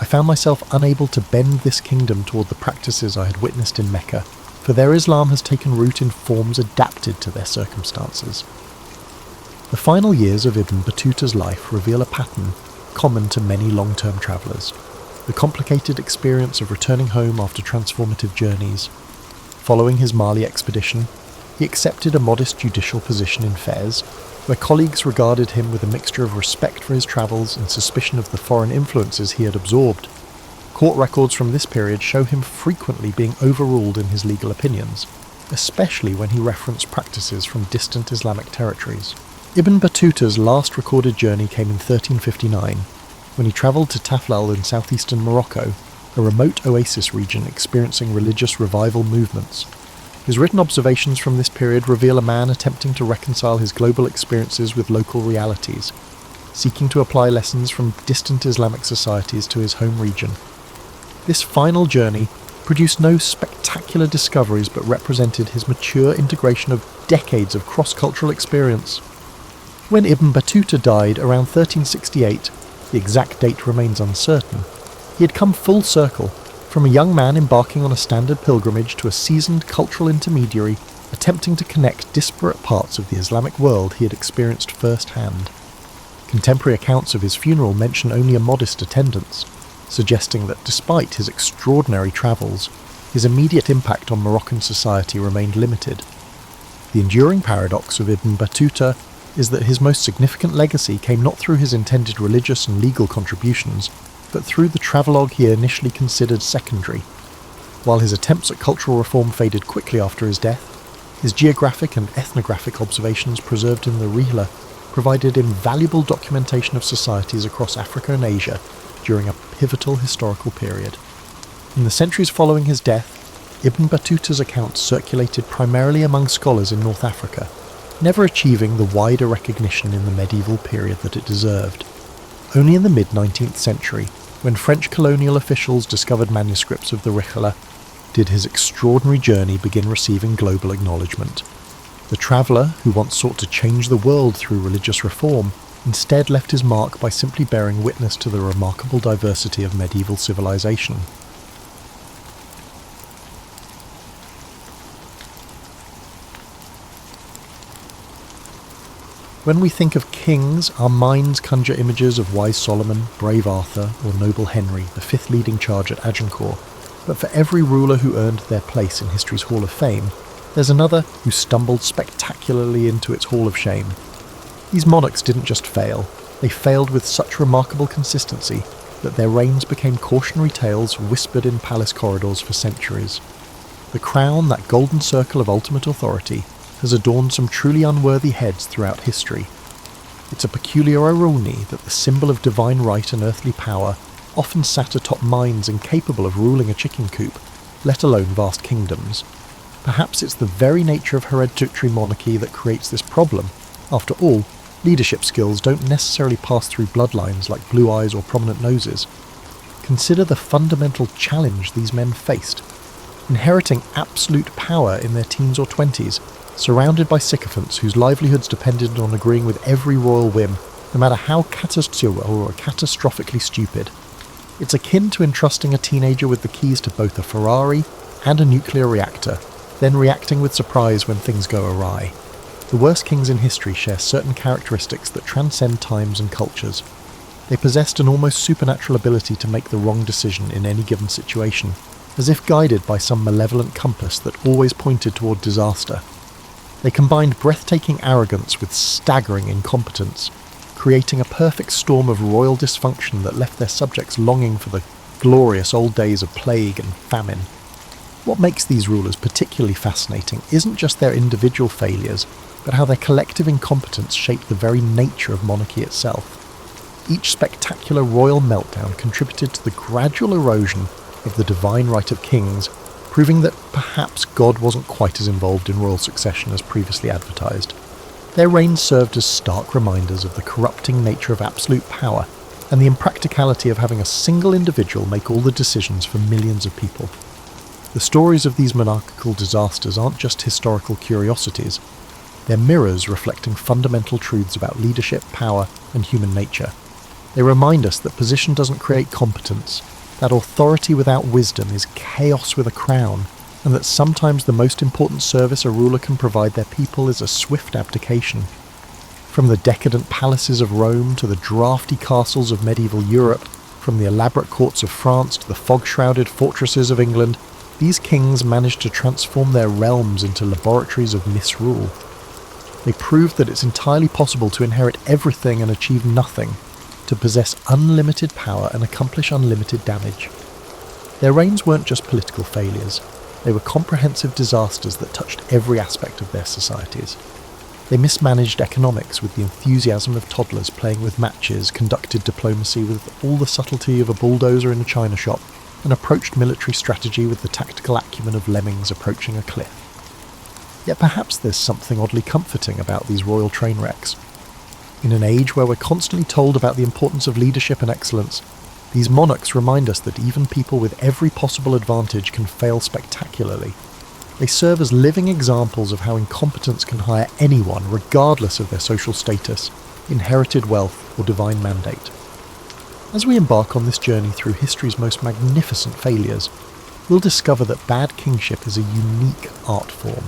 I found myself unable to bend this kingdom toward the practices I had witnessed in Mecca, for their Islam has taken root in forms adapted to their circumstances. The final years of Ibn Battuta's life reveal a pattern common to many long-term travellers: the complicated experience of returning home after transformative journeys. Following his Mali expedition, he accepted a modest judicial position in Fez, where colleagues regarded him with a mixture of respect for his travels and suspicion of the foreign influences he had absorbed. Court records from this period show him frequently being overruled in his legal opinions, especially when he referenced practices from distant Islamic territories. Ibn Battuta's last recorded journey came in 1359, when he travelled to Taflal in southeastern Morocco, a remote oasis region experiencing religious revival movements. His written observations from this period reveal a man attempting to reconcile his global experiences with local realities, seeking to apply lessons from distant Islamic societies to his home region. This final journey produced no spectacular discoveries but represented his mature integration of decades of cross-cultural experience. When Ibn Battuta died around 1368, the exact date remains uncertain, he had come full circle, from a young man embarking on a standard pilgrimage to a seasoned cultural intermediary attempting to connect disparate parts of the Islamic world he had experienced firsthand. Contemporary accounts of his funeral mention only a modest attendance, suggesting that despite his extraordinary travels, his immediate impact on Moroccan society remained limited. The enduring paradox of Ibn Battuta is that his most significant legacy came not through his intended religious and legal contributions, but through the travelogue he initially considered secondary. While his attempts at cultural reform faded quickly after his death, his geographic and ethnographic observations preserved in the Rihla provided invaluable documentation of societies across Africa and Asia during a pivotal historical period. In the centuries following his death, Ibn Battuta's accounts circulated primarily among scholars in North Africa, never achieving the wider recognition in the medieval period that it deserved. Only in the mid-19th century, when French colonial officials discovered manuscripts of the Rihla, did his extraordinary journey begin receiving global acknowledgement. The traveller, who once sought to change the world through religious reform, instead left his mark by simply bearing witness to the remarkable diversity of medieval civilization. When we think of kings, our minds conjure images of wise Solomon, brave Arthur, or noble Henry, the fifth leading charge at Agincourt. But for every ruler who earned their place in history's Hall of Fame, there's another who stumbled spectacularly into its Hall of Shame. These monarchs didn't just fail, they failed with such remarkable consistency that their reigns became cautionary tales whispered in palace corridors for centuries. The crown, that golden circle of ultimate authority, has adorned some truly unworthy heads throughout history. It's a peculiar irony that the symbol of divine right and earthly power often sat atop minds incapable of ruling a chicken coop, let alone vast kingdoms. Perhaps it's the very nature of hereditary monarchy that creates this problem. After all, leadership skills don't necessarily pass through bloodlines like blue eyes or prominent noses. Consider the fundamental challenge these men faced. Inheriting absolute power in their teens or 20s, surrounded by sycophants whose livelihoods depended on agreeing with every royal whim, no matter how catastrophic or catastrophically stupid. It's akin to entrusting a teenager with the keys to both a Ferrari and a nuclear reactor, then reacting with surprise when things go awry. The worst kings in history share certain characteristics that transcend times and cultures. They possessed an almost supernatural ability to make the wrong decision in any given situation, as if guided by some malevolent compass that always pointed toward disaster. They combined breathtaking arrogance with staggering incompetence, creating a perfect storm of royal dysfunction that left their subjects longing for the glorious old days of plague and famine. What makes these rulers particularly fascinating isn't just their individual failures, but how their collective incompetence shaped the very nature of monarchy itself. Each spectacular royal meltdown contributed to the gradual erosion of the divine right of kings, proving that perhaps God wasn't quite as involved in royal succession as previously advertised. Their reigns served as stark reminders of the corrupting nature of absolute power and the impracticality of having a single individual make all the decisions for millions of people. The stories of these monarchical disasters aren't just historical curiosities, they're mirrors reflecting fundamental truths about leadership, power, and human nature. They remind us that position doesn't create competence, that authority without wisdom is chaos with a crown, and that sometimes the most important service a ruler can provide their people is a swift abdication. From the decadent palaces of Rome to the drafty castles of medieval Europe, from the elaborate courts of France to the fog-shrouded fortresses of England, these kings managed to transform their realms into laboratories of misrule. They proved that it's entirely possible to inherit everything and achieve nothing, to possess unlimited power and accomplish unlimited damage. Their reigns weren't just political failures, they were comprehensive disasters that touched every aspect of their societies. They mismanaged economics with the enthusiasm of toddlers playing with matches, conducted diplomacy with all the subtlety of a bulldozer in a china shop, and approached military strategy with the tactical acumen of lemmings approaching a cliff. Yet perhaps there's something oddly comforting about these royal train wrecks. In an age where we're constantly told about the importance of leadership and excellence, these monarchs remind us that even people with every possible advantage can fail spectacularly. They serve as living examples of how incompetence can hire anyone regardless of their social status, inherited wealth, or divine mandate. As we embark on this journey through history's most magnificent failures, we'll discover that bad kingship is a unique art form,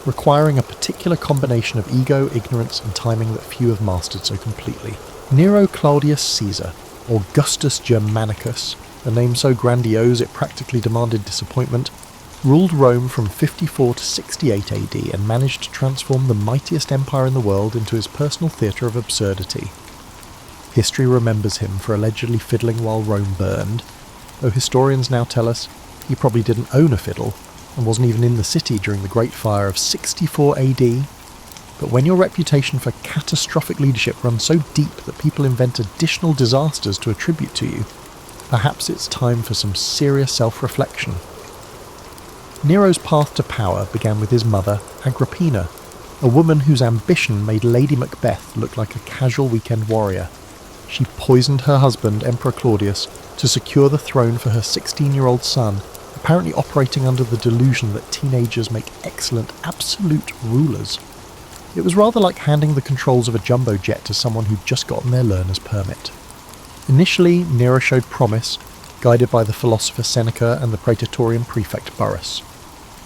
requiring a particular combination of ego, ignorance, and timing that few have mastered so completely. Nero Claudius Caesar, Augustus Germanicus, a name so grandiose it practically demanded disappointment, ruled Rome from 54 to 68 AD and managed to transform the mightiest empire in the world into his personal theatre of absurdity. History remembers him for allegedly fiddling while Rome burned, though historians now tell us he probably didn't own a fiddle and wasn't even in the city during the Great Fire of 64 AD. But when your reputation for catastrophic leadership runs so deep that people invent additional disasters to attribute to you, perhaps it's time for some serious self-reflection. Nero's path to power began with his mother, Agrippina, a woman whose ambition made Lady Macbeth look like a casual weekend warrior. She poisoned her husband, Emperor Claudius, to secure the throne for her 16-year-old son, apparently operating under the delusion that teenagers make excellent, absolute rulers. It was rather like handing the controls of a jumbo jet to someone who'd just gotten their learner's permit. Initially, Nero showed promise, guided by the philosopher Seneca and the praetorian prefect Burrus.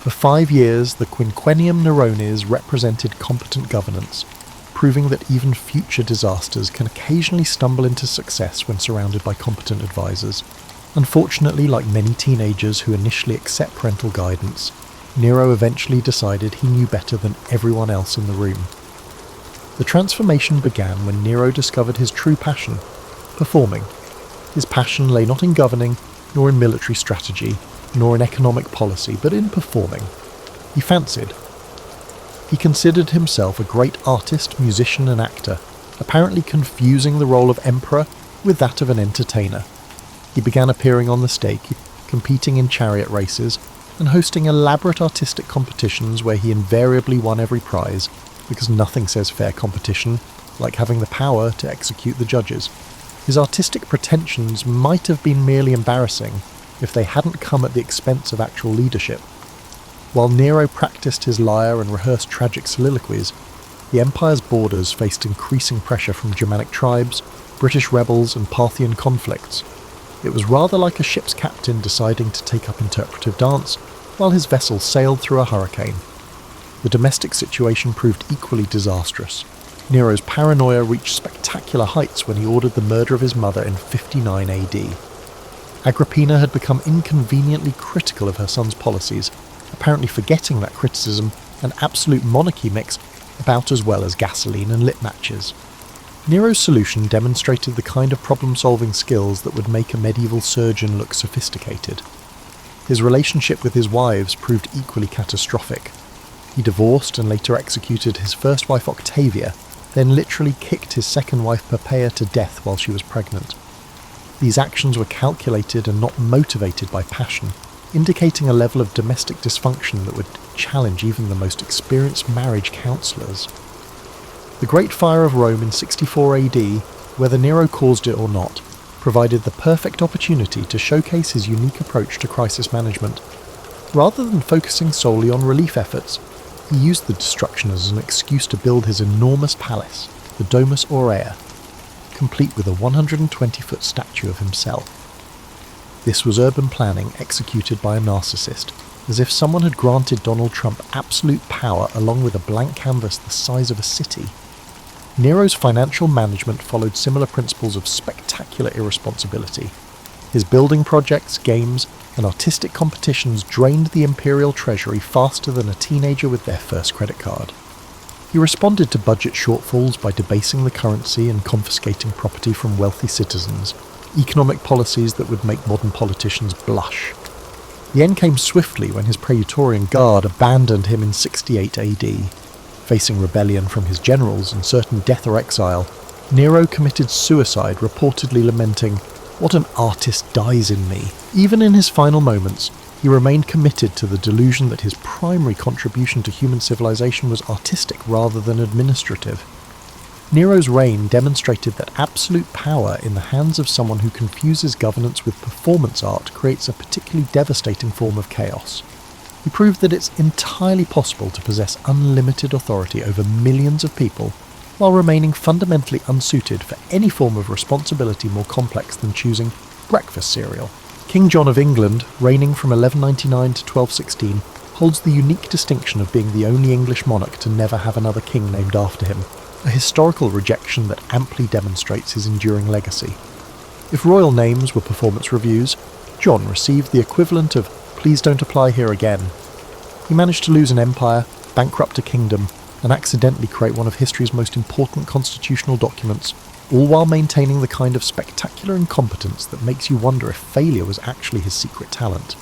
For 5 years, the Quinquennium Nerones represented competent governance, proving that even future disasters can occasionally stumble into success when surrounded by competent advisors. Unfortunately, like many teenagers who initially accept parental guidance, Nero eventually decided he knew better than everyone else in the room. The transformation began when Nero discovered his true passion, performing. His passion lay not in governing, nor in military strategy, nor in economic policy, but in performing. He fancied. He considered himself a great artist, musician and actor, apparently confusing the role of emperor with that of an entertainer. He began appearing on the stage, competing in chariot races, and hosting elaborate artistic competitions where he invariably won every prize, because nothing says fair competition like having the power to execute the judges. His artistic pretensions might have been merely embarrassing if they hadn't come at the expense of actual leadership. While Nero practiced his lyre and rehearsed tragic soliloquies, the empire's borders faced increasing pressure from Germanic tribes, British rebels and Parthian conflicts. It was rather like a ship's captain deciding to take up interpretive dance while his vessel sailed through a hurricane. The domestic situation proved equally disastrous. Nero's paranoia reached spectacular heights when he ordered the murder of his mother in 59 AD. Agrippina had become inconveniently critical of her son's policies, apparently forgetting that criticism and absolute monarchy mix about as well as gasoline and lit matches. Nero's solution demonstrated the kind of problem-solving skills that would make a medieval surgeon look sophisticated. His relationship with his wives proved equally catastrophic. He divorced and later executed his first wife Octavia, then literally kicked his second wife Poppaea to death while she was pregnant. These actions were calculated and not motivated by passion, indicating a level of domestic dysfunction that would challenge even the most experienced marriage counsellors. The Great Fire of Rome in 64 AD, whether Nero caused it or not, provided the perfect opportunity to showcase his unique approach to crisis management. Rather than focusing solely on relief efforts, he used the destruction as an excuse to build his enormous palace, the Domus Aurea, complete with a 120-foot statue of himself. This was urban planning executed by a narcissist, as if someone had granted Donald Trump absolute power along with a blank canvas the size of a city. Nero's financial management followed similar principles of spectacular irresponsibility. His building projects, games, and artistic competitions drained the imperial treasury faster than a teenager with their first credit card. He responded to budget shortfalls by debasing the currency and confiscating property from wealthy citizens, economic policies that would make modern politicians blush. The end came swiftly when his Praetorian Guard abandoned him in 68 AD. Facing rebellion from his generals and certain death or exile, Nero committed suicide, reportedly lamenting, "What an artist dies in me." Even in his final moments, he remained committed to the delusion that his primary contribution to human civilization was artistic rather than administrative. Nero's reign demonstrated that absolute power in the hands of someone who confuses governance with performance art creates a particularly devastating form of chaos. He proved that it's entirely possible to possess unlimited authority over millions of people while remaining fundamentally unsuited for any form of responsibility more complex than choosing breakfast cereal. King John of England, reigning from 1199 to 1216, holds the unique distinction of being the only English monarch to never have another king named after him, a historical rejection that amply demonstrates his enduring legacy. If royal names were performance reviews, John received the equivalent of "please don't apply here again." He managed to lose an empire, bankrupt a kingdom, and accidentally create one of history's most important constitutional documents, all while maintaining the kind of spectacular incompetence that makes you wonder if failure was actually his secret talent.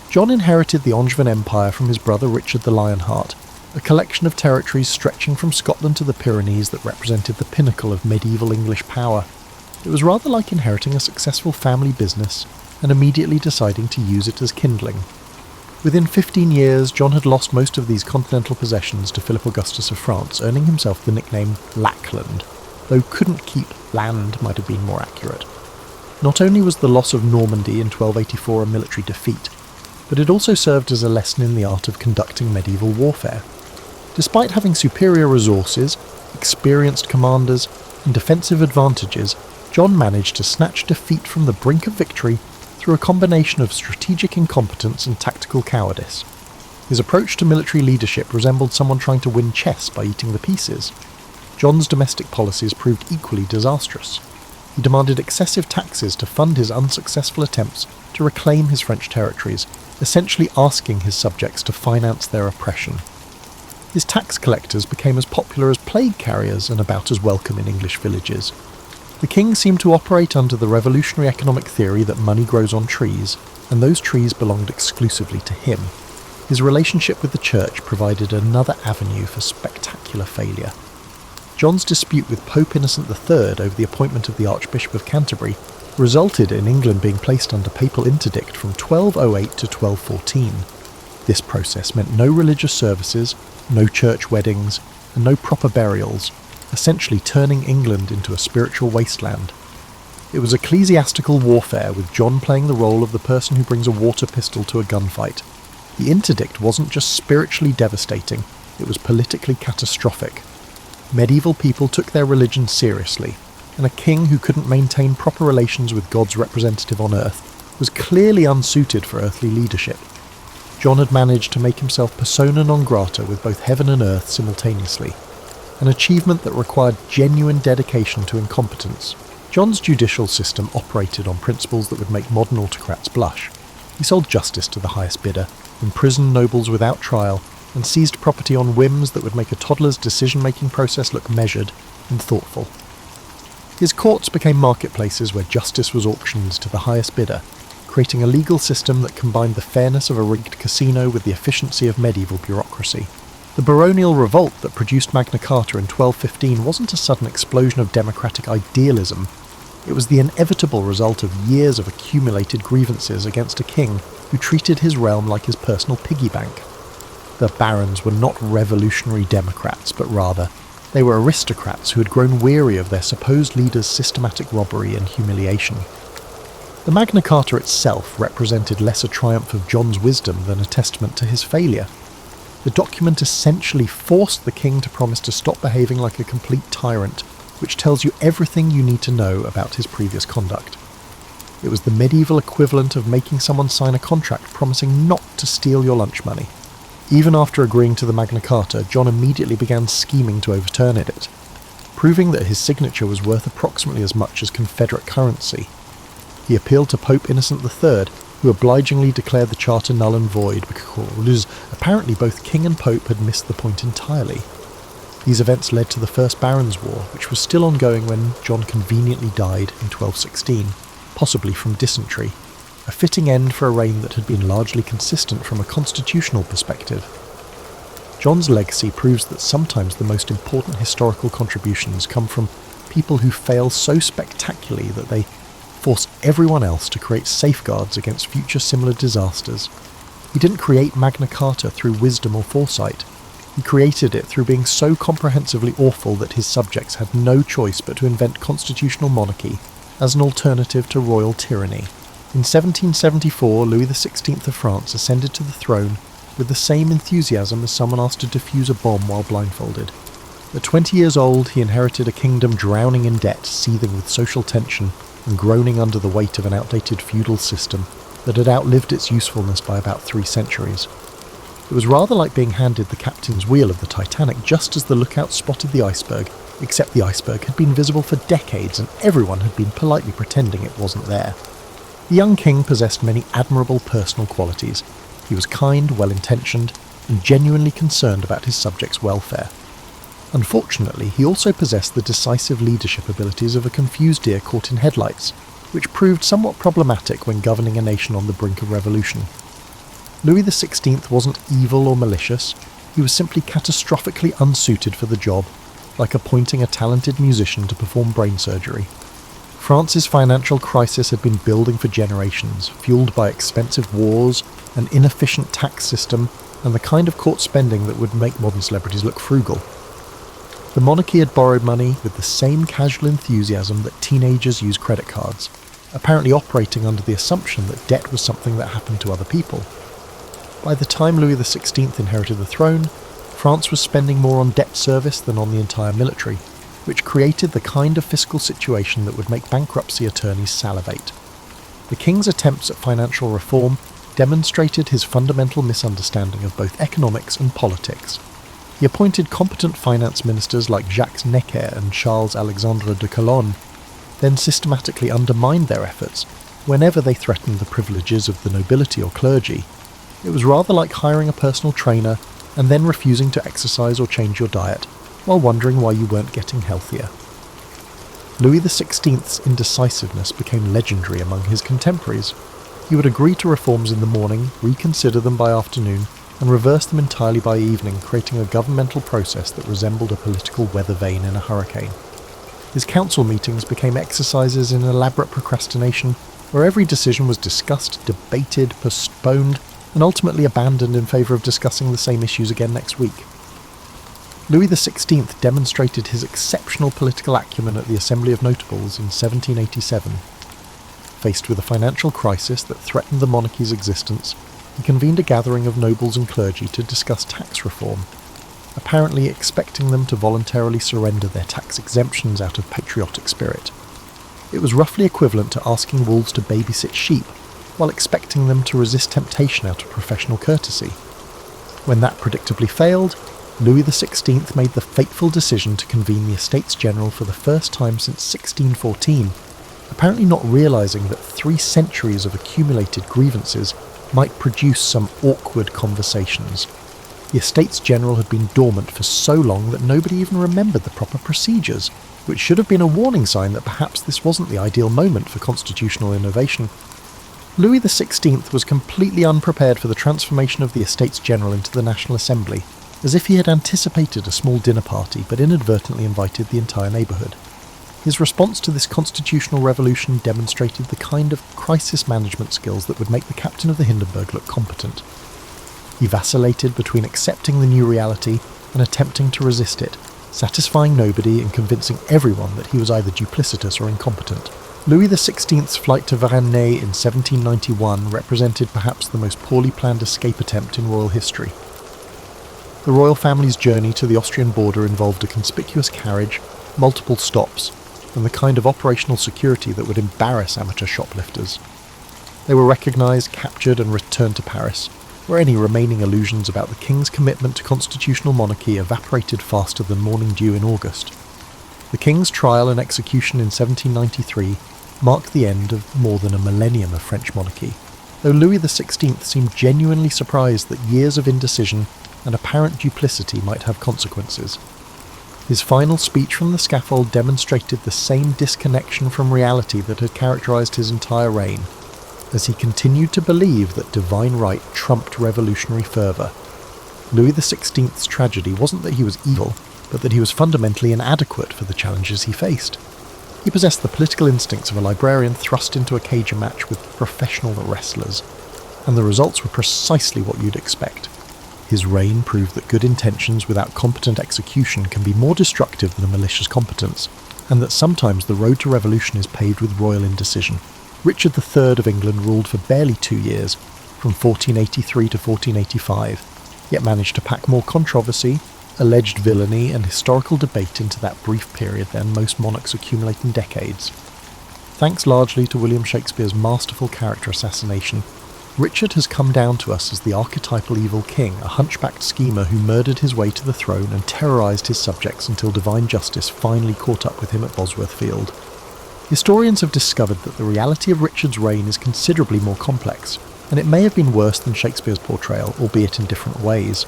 John inherited the Angevin Empire from his brother Richard the Lionheart, a collection of territories stretching from Scotland to the Pyrenees that represented the pinnacle of medieval English power. It was rather like inheriting a successful family business and immediately deciding to use it as kindling. Within 15 years, John had lost most of these continental possessions to Philip Augustus of France, earning himself the nickname Lackland, though couldn't keep land might have been more accurate. Not only was the loss of Normandy in 1284 a military defeat, but it also served as a lesson in the art of conducting medieval warfare. Despite having superior resources, experienced commanders, and defensive advantages, John managed to snatch defeat from the brink of victory through a combination of strategic incompetence and tactical cowardice. His approach to military leadership resembled someone trying to win chess by eating the pieces. John's domestic policies proved equally disastrous. He demanded excessive taxes to fund his unsuccessful attempts to reclaim his French territories, essentially asking his subjects to finance their oppression. His tax collectors became as popular as plague carriers and about as welcome in English villages. The king seemed to operate under the revolutionary economic theory that money grows on trees, and those trees belonged exclusively to him. His relationship with the church provided another avenue for spectacular failure. John's dispute with Pope Innocent III over the appointment of the Archbishop of Canterbury resulted in England being placed under papal interdict from 1208 to 1214. This process meant no religious services, no church weddings, and no proper burials, essentially turning England into a spiritual wasteland. It was ecclesiastical warfare, with John playing the role of the person who brings a water pistol to a gunfight. The interdict wasn't just spiritually devastating, it was politically catastrophic. Medieval people took their religion seriously, and a king who couldn't maintain proper relations with God's representative on earth was clearly unsuited for earthly leadership. John had managed to make himself persona non grata with both heaven and earth simultaneously, an achievement that required genuine dedication to incompetence. John's judicial system operated on principles that would make modern autocrats blush. He sold justice to the highest bidder, imprisoned nobles without trial, and seized property on whims that would make a toddler's decision-making process look measured and thoughtful. His courts became marketplaces where justice was auctioned to the highest bidder, creating a legal system that combined the fairness of a rigged casino with the efficiency of medieval bureaucracy. The baronial revolt that produced Magna Carta in 1215 wasn't a sudden explosion of democratic idealism. It was the inevitable result of years of accumulated grievances against a king who treated his realm like his personal piggy bank. The barons were not revolutionary democrats, but rather, they were aristocrats who had grown weary of their supposed leaders' systematic robbery and humiliation. The Magna Carta itself represented less a triumph of John's wisdom than a testament to his failure. The document essentially forced the king to promise to stop behaving like a complete tyrant, which tells you everything you need to know about his previous conduct. It was the medieval equivalent of making someone sign a contract promising not to steal your lunch money. Even after agreeing to the Magna Carta, John immediately began scheming to overturn it, proving that his signature was worth approximately as much as Confederate currency. He appealed to Pope Innocent III, who obligingly declared the charter null and void because apparently both king and pope had missed the point entirely. These events led to the First Barons' War, which was still ongoing when John conveniently died in 1216, possibly from dysentery, a fitting end for a reign that had been largely consistent from a constitutional perspective. John's legacy proves that sometimes the most important historical contributions come from people who fail so spectacularly that they force everyone else to create safeguards against future similar disasters. He didn't create Magna Carta through wisdom or foresight. He created it through being so comprehensively awful that his subjects had no choice but to invent constitutional monarchy as an alternative to royal tyranny. In 1774, Louis XVI of France ascended to the throne with the same enthusiasm as someone asked to defuse a bomb while blindfolded. At 20 years old, he inherited a kingdom drowning in debt, seething with social tension, and groaning under the weight of an outdated feudal system that had outlived its usefulness by about 3 centuries. It was rather like being handed the captain's wheel of the Titanic just as the lookout spotted the iceberg, except the iceberg had been visible for decades and everyone had been politely pretending it wasn't there. The young king possessed many admirable personal qualities. He was kind, well-intentioned, and genuinely concerned about his subjects' welfare. Unfortunately, he also possessed the decisive leadership abilities of a confused deer caught in headlights, which proved somewhat problematic when governing a nation on the brink of revolution. Louis XVI wasn't evil or malicious, he was simply catastrophically unsuited for the job, like appointing a talented musician to perform brain surgery. France's financial crisis had been building for generations, fueled by expensive wars, an inefficient tax system, and the kind of court spending that would make modern celebrities look frugal. The monarchy had borrowed money with the same casual enthusiasm that teenagers use credit cards, apparently operating under the assumption that debt was something that happened to other people. By the time Louis XVI inherited the throne, France was spending more on debt service than on the entire military, which created the kind of fiscal situation that would make bankruptcy attorneys salivate. The king's attempts at financial reform demonstrated his fundamental misunderstanding of both economics and politics. He appointed competent finance ministers like Jacques Necker and Charles Alexandre de Calonne, then systematically undermined their efforts whenever they threatened the privileges of the nobility or clergy. It was rather like hiring a personal trainer and then refusing to exercise or change your diet, while wondering why you weren't getting healthier. Louis XVI's indecisiveness became legendary among his contemporaries. He would agree to reforms in the morning, reconsider them by afternoon, and reverse them entirely by evening, creating a governmental process that resembled a political weather vane in a hurricane. His council meetings became exercises in elaborate procrastination, where every decision was discussed, debated, postponed, and ultimately abandoned in favour of discussing the same issues again next week. Louis XVI demonstrated his exceptional political acumen at the Assembly of Notables in 1787. Faced with a financial crisis that threatened the monarchy's existence, he convened a gathering of nobles and clergy to discuss tax reform, apparently expecting them to voluntarily surrender their tax exemptions out of patriotic spirit. It was roughly equivalent to asking wolves to babysit sheep, while expecting them to resist temptation out of professional courtesy. When that predictably failed, Louis XVI made the fateful decision to convene the Estates General for the first time since 1614, apparently not realising that 3 centuries of accumulated grievances might produce some awkward conversations. The Estates General had been dormant for so long that nobody even remembered the proper procedures, which should have been a warning sign that perhaps this wasn't the ideal moment for constitutional innovation. Louis XVI was completely unprepared for the transformation of the Estates General into the National Assembly, as if he had anticipated a small dinner party but inadvertently invited the entire neighbourhood. His response to this constitutional revolution demonstrated the kind of crisis management skills that would make the captain of the Hindenburg look competent. He vacillated between accepting the new reality and attempting to resist it, satisfying nobody and convincing everyone that he was either duplicitous or incompetent. Louis XVI's flight to Varennes in 1791 represented perhaps the most poorly planned escape attempt in royal history. The royal family's journey to the Austrian border involved a conspicuous carriage, multiple stops, and the kind of operational security that would embarrass amateur shoplifters. They were recognised, captured and returned to Paris, where any remaining illusions about the king's commitment to constitutional monarchy evaporated faster than morning dew in August. The king's trial and execution in 1793 marked the end of more than a millennium of French monarchy, though Louis XVI seemed genuinely surprised that years of indecision and apparent duplicity might have consequences. His final speech from the scaffold demonstrated the same disconnection from reality that had characterised his entire reign, as he continued to believe that divine right trumped revolutionary fervour. Louis XVI's tragedy wasn't that he was evil, but that he was fundamentally inadequate for the challenges he faced. He possessed the political instincts of a librarian thrust into a cage match with professional wrestlers, and the results were precisely what you'd expect. His reign proved that good intentions without competent execution can be more destructive than a malicious competence, and that sometimes the road to revolution is paved with royal indecision. Richard III of England ruled for barely 2 years, from 1483 to 1485, yet managed to pack more controversy, alleged villainy and historical debate into that brief period than most monarchs accumulate in decades. Thanks largely to William Shakespeare's masterful character assassination, Richard has come down to us as the archetypal evil king, a hunchbacked schemer who murdered his way to the throne and terrorised his subjects until divine justice finally caught up with him at Bosworth Field. Historians have discovered that the reality of Richard's reign is considerably more complex, and it may have been worse than Shakespeare's portrayal, albeit in different ways.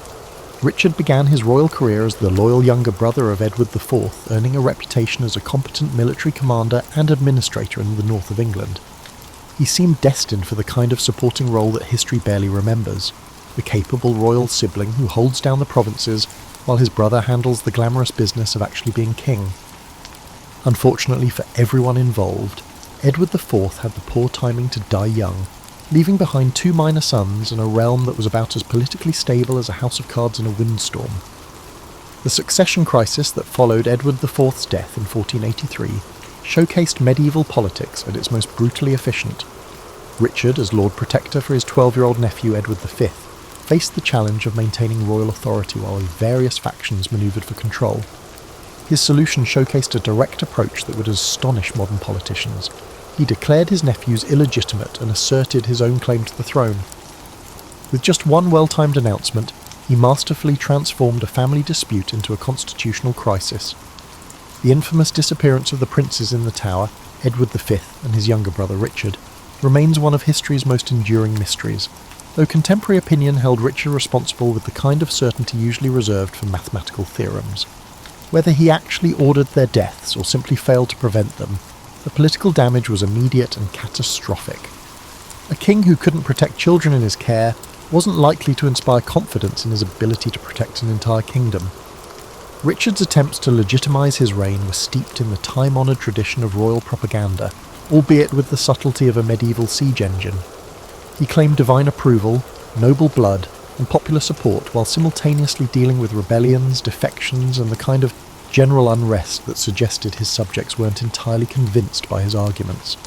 Richard began his royal career as the loyal younger brother of Edward IV, earning a reputation as a competent military commander and administrator in the north of England. He seemed destined for the kind of supporting role that history barely remembers, the capable royal sibling who holds down the provinces while his brother handles the glamorous business of actually being king. Unfortunately for everyone involved, Edward IV had the poor timing to die young, leaving behind 2 minor sons and a realm that was about as politically stable as a house of cards in a windstorm. The succession crisis that followed Edward IV's death in 1483 showcased medieval politics at its most brutally efficient. Richard, as Lord Protector for his 12-year-old nephew Edward V, faced the challenge of maintaining royal authority while various factions manoeuvred for control. His solution showcased a direct approach that would astonish modern politicians. He declared his nephews illegitimate and asserted his own claim to the throne. With just one well-timed announcement, he masterfully transformed a family dispute into a constitutional crisis. The infamous disappearance of the princes in the Tower, Edward V and his younger brother Richard, remains one of history's most enduring mysteries, though contemporary opinion held Richard responsible with the kind of certainty usually reserved for mathematical theorems. Whether he actually ordered their deaths or simply failed to prevent them, the political damage was immediate and catastrophic. A king who couldn't protect children in his care wasn't likely to inspire confidence in his ability to protect an entire kingdom. Richard's attempts to legitimise his reign were steeped in the time-honoured tradition of royal propaganda, albeit with the subtlety of a medieval siege engine. He claimed divine approval, noble blood, and popular support while simultaneously dealing with rebellions, defections, and the kind of general unrest that suggested his subjects weren't entirely convinced by his arguments.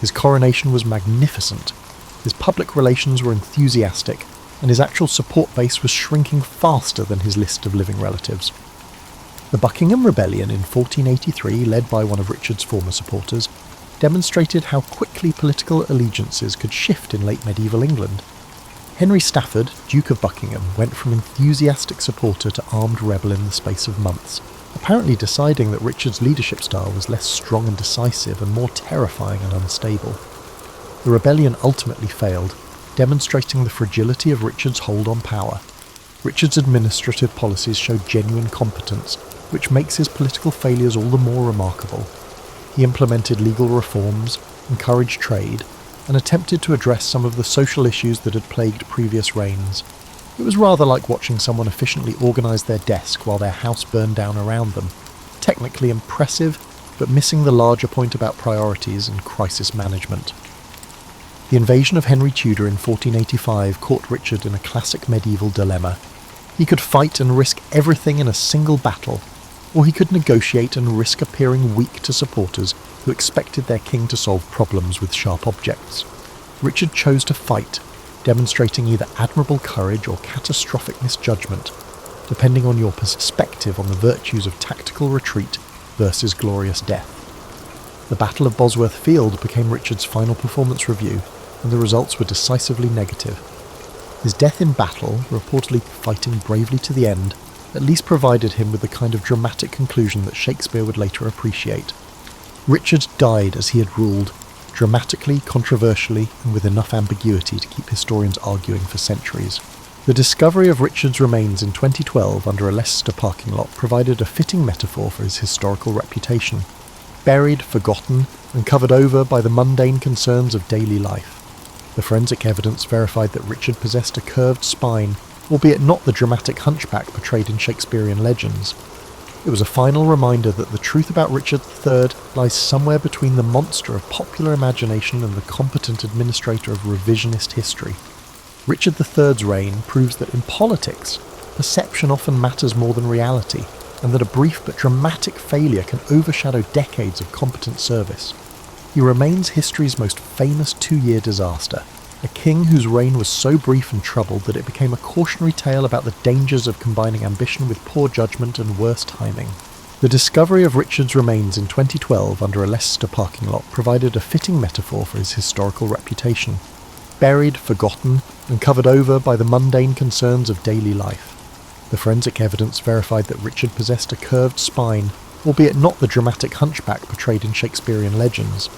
His coronation was magnificent, his public relations were enthusiastic, and his actual support base was shrinking faster than his list of living relatives. The Buckingham Rebellion in 1483, led by one of Richard's former supporters, demonstrated how quickly political allegiances could shift in late medieval England. Henry Stafford, Duke of Buckingham, went from enthusiastic supporter to armed rebel in the space of months, apparently deciding that Richard's leadership style was less strong and decisive and more terrifying and unstable. The rebellion ultimately failed, demonstrating the fragility of Richard's hold on power. Richard's administrative policies showed genuine competence, which makes his political failures all the more remarkable. He implemented legal reforms, encouraged trade, and attempted to address some of the social issues that had plagued previous reigns. It was rather like watching someone efficiently organise their desk while their house burned down around them. Technically impressive, but missing the larger point about priorities and crisis management. The invasion of Henry Tudor in 1485 caught Richard in a classic medieval dilemma. He could fight and risk everything in a single battle, or he could negotiate and risk appearing weak to supporters who expected their king to solve problems with sharp objects. Richard chose to fight, demonstrating either admirable courage or catastrophic misjudgment, depending on your perspective on the virtues of tactical retreat versus glorious death. The Battle of Bosworth Field became Richard's final performance review, and the results were decisively negative. His death in battle, reportedly fighting bravely to the end, at least provided him with the kind of dramatic conclusion that Shakespeare would later appreciate. Richard died as he had ruled, dramatically, controversially, and with enough ambiguity to keep historians arguing for centuries. The discovery of Richard's remains in 2012 under a Leicester parking lot provided a fitting metaphor for his historical reputation. Buried, forgotten, and covered over by the mundane concerns of daily life. The forensic evidence verified that Richard possessed a curved spine, albeit not the dramatic hunchback portrayed in Shakespearean legends. It was a final reminder that the truth about Richard III lies somewhere between the monster of popular imagination and the competent administrator of revisionist history. Richard III's reign proves that in politics, perception often matters more than reality, and that a brief but dramatic failure can overshadow decades of competent service. He remains history's most famous two-year disaster, a king whose reign was so brief and troubled that it became a cautionary tale about the dangers of combining ambition with poor judgment and worse timing. The discovery of Richard's remains in 2012 under a Leicester parking lot provided a fitting metaphor for his historical reputation. Buried, forgotten, and covered over by the mundane concerns of daily life. The forensic evidence verified that Richard possessed a curved spine, albeit not the dramatic hunchback portrayed in Shakespearean legends.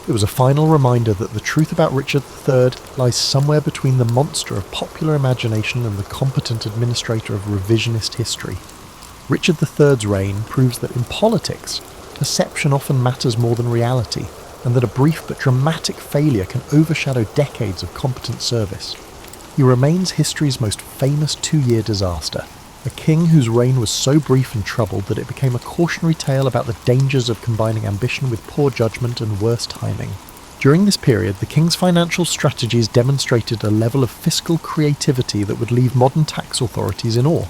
It was a final reminder that the truth about Richard III lies somewhere between the monster of popular imagination and the competent administrator of revisionist history. Richard III's reign proves that in politics, perception often matters more than reality, and that a brief but dramatic failure can overshadow decades of competent service. He remains history's most famous two-year disaster, a king whose reign was so brief and troubled that it became a cautionary tale about the dangers of combining ambition with poor judgment and worse timing. During this period, the king's financial strategies demonstrated a level of fiscal creativity that would leave modern tax authorities in awe.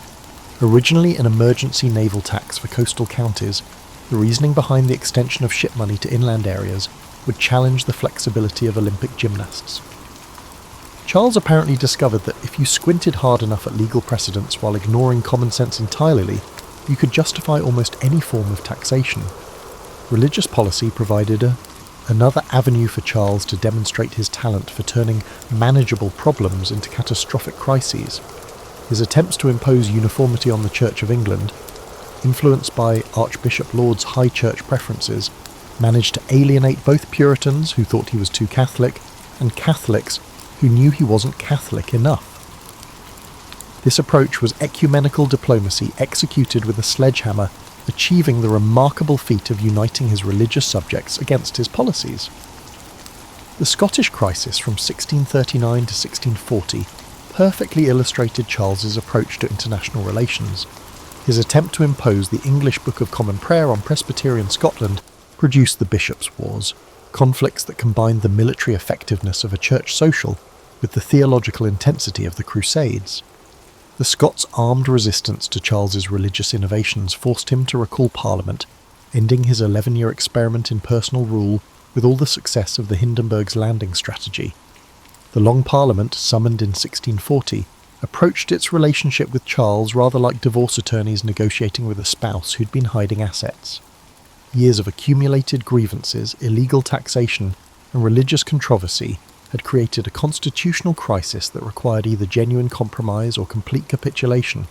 Originally an emergency naval tax for coastal counties, the reasoning behind the extension of ship money to inland areas would challenge the flexibility of Olympic gymnasts. Charles apparently discovered that if you squinted hard enough at legal precedents while ignoring common sense entirely, you could justify almost any form of taxation. Religious policy provided another avenue for Charles to demonstrate his talent for turning manageable problems into catastrophic crises. His attempts to impose uniformity on the Church of England, influenced by Archbishop Laud's high church preferences, managed to alienate both Puritans, who thought he was too Catholic, and Catholics, who knew he wasn't Catholic enough. This approach was ecumenical diplomacy executed with a sledgehammer, achieving the remarkable feat of uniting his religious subjects against his policies. The Scottish crisis from 1639 to 1640 perfectly illustrated Charles's approach to international relations. His attempt to impose the English Book of Common Prayer on Presbyterian Scotland produced the Bishops' Wars, conflicts that combined the military effectiveness of a church social with the theological intensity of the Crusades. The Scots' armed resistance to Charles's religious innovations forced him to recall Parliament, ending his 11-year experiment in personal rule with all the success of the Hindenburg's landing strategy. The Long Parliament, summoned in 1640, approached its relationship with Charles rather like divorce attorneys negotiating with a spouse who'd been hiding assets. Years of accumulated grievances, illegal taxation, and religious controversy had created a constitutional crisis that required either genuine compromise or complete capitulation.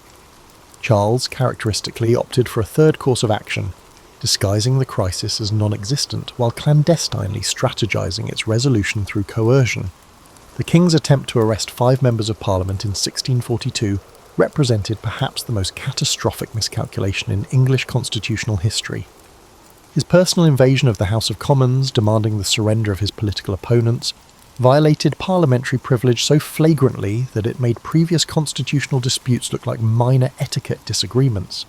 Charles, characteristically, opted for a third course of action, disguising the crisis as non-existent while clandestinely strategizing its resolution through coercion. The king's attempt to arrest 5 members of Parliament in 1642 represented perhaps the most catastrophic miscalculation in English constitutional history. His personal invasion of the House of Commons, demanding the surrender of his political opponents, violated parliamentary privilege so flagrantly that it made previous constitutional disputes look like minor etiquette disagreements.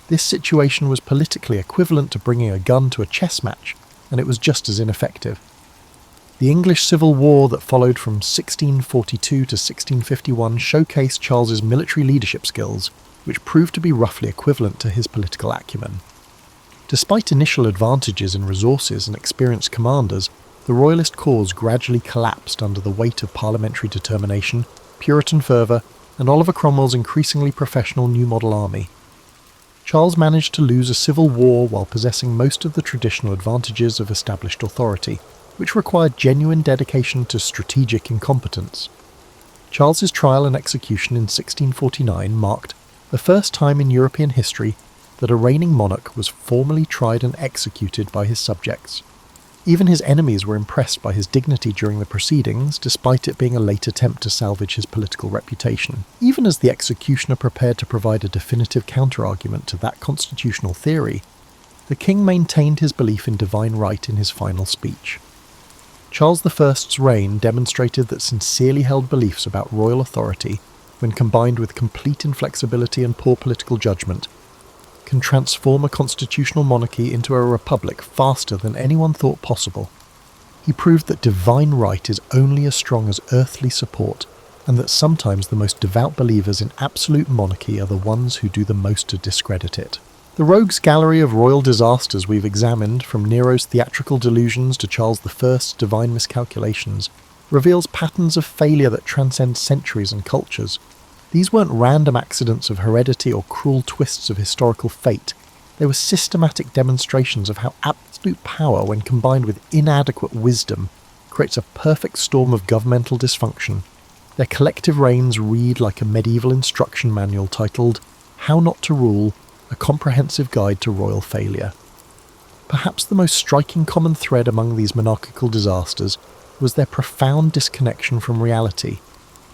This situation was politically equivalent to bringing a gun to a chess match, and it was just as ineffective. The English Civil War that followed from 1642 to 1651 showcased Charles's military leadership skills, which proved to be roughly equivalent to his political acumen. Despite initial advantages in resources and experienced commanders, the Royalist cause gradually collapsed under the weight of parliamentary determination, Puritan fervour, and Oliver Cromwell's increasingly professional New Model army. Charles managed to lose a civil war while possessing most of the traditional advantages of established authority, which required genuine dedication to strategic incompetence. Charles's trial and execution in 1649 marked the first time in European history that a reigning monarch was formally tried and executed by his subjects. Even his enemies were impressed by his dignity during the proceedings, despite it being a late attempt to salvage his political reputation. Even as the executioner prepared to provide a definitive counter-argument to that constitutional theory, the king maintained his belief in divine right in his final speech. Charles I's reign demonstrated that sincerely held beliefs about royal authority, when combined with complete inflexibility and poor political judgment, can transform a constitutional monarchy into a republic faster than anyone thought possible. He proved that divine right is only as strong as earthly support, and that sometimes the most devout believers in absolute monarchy are the ones who do the most to discredit it. The rogues gallery of royal disasters we've examined, from Nero's theatrical delusions to Charles I's divine miscalculations, reveals patterns of failure that transcend centuries and cultures. These weren't random accidents of heredity or cruel twists of historical fate. They were systematic demonstrations of how absolute power, when combined with inadequate wisdom, creates a perfect storm of governmental dysfunction. Their collective reigns read like a medieval instruction manual titled How Not to Rule, a Comprehensive Guide to Royal Failure. Perhaps the most striking common thread among these monarchical disasters was their profound disconnection from reality.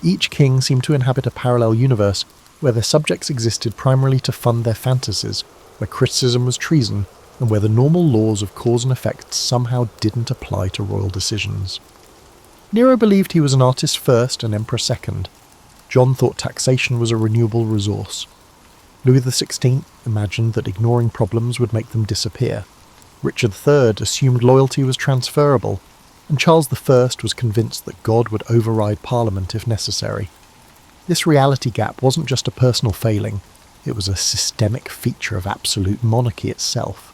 Each king seemed to inhabit a parallel universe where their subjects existed primarily to fund their fantasies, where criticism was treason, and where the normal laws of cause and effect somehow didn't apply to royal decisions. Nero believed he was an artist first and emperor second. John thought taxation was a renewable resource. Louis XVI imagined that ignoring problems would make them disappear. Richard III assumed loyalty was transferable, and Charles I was convinced that God would override Parliament if necessary. This reality gap wasn't just a personal failing, it was a systemic feature of absolute monarchy itself.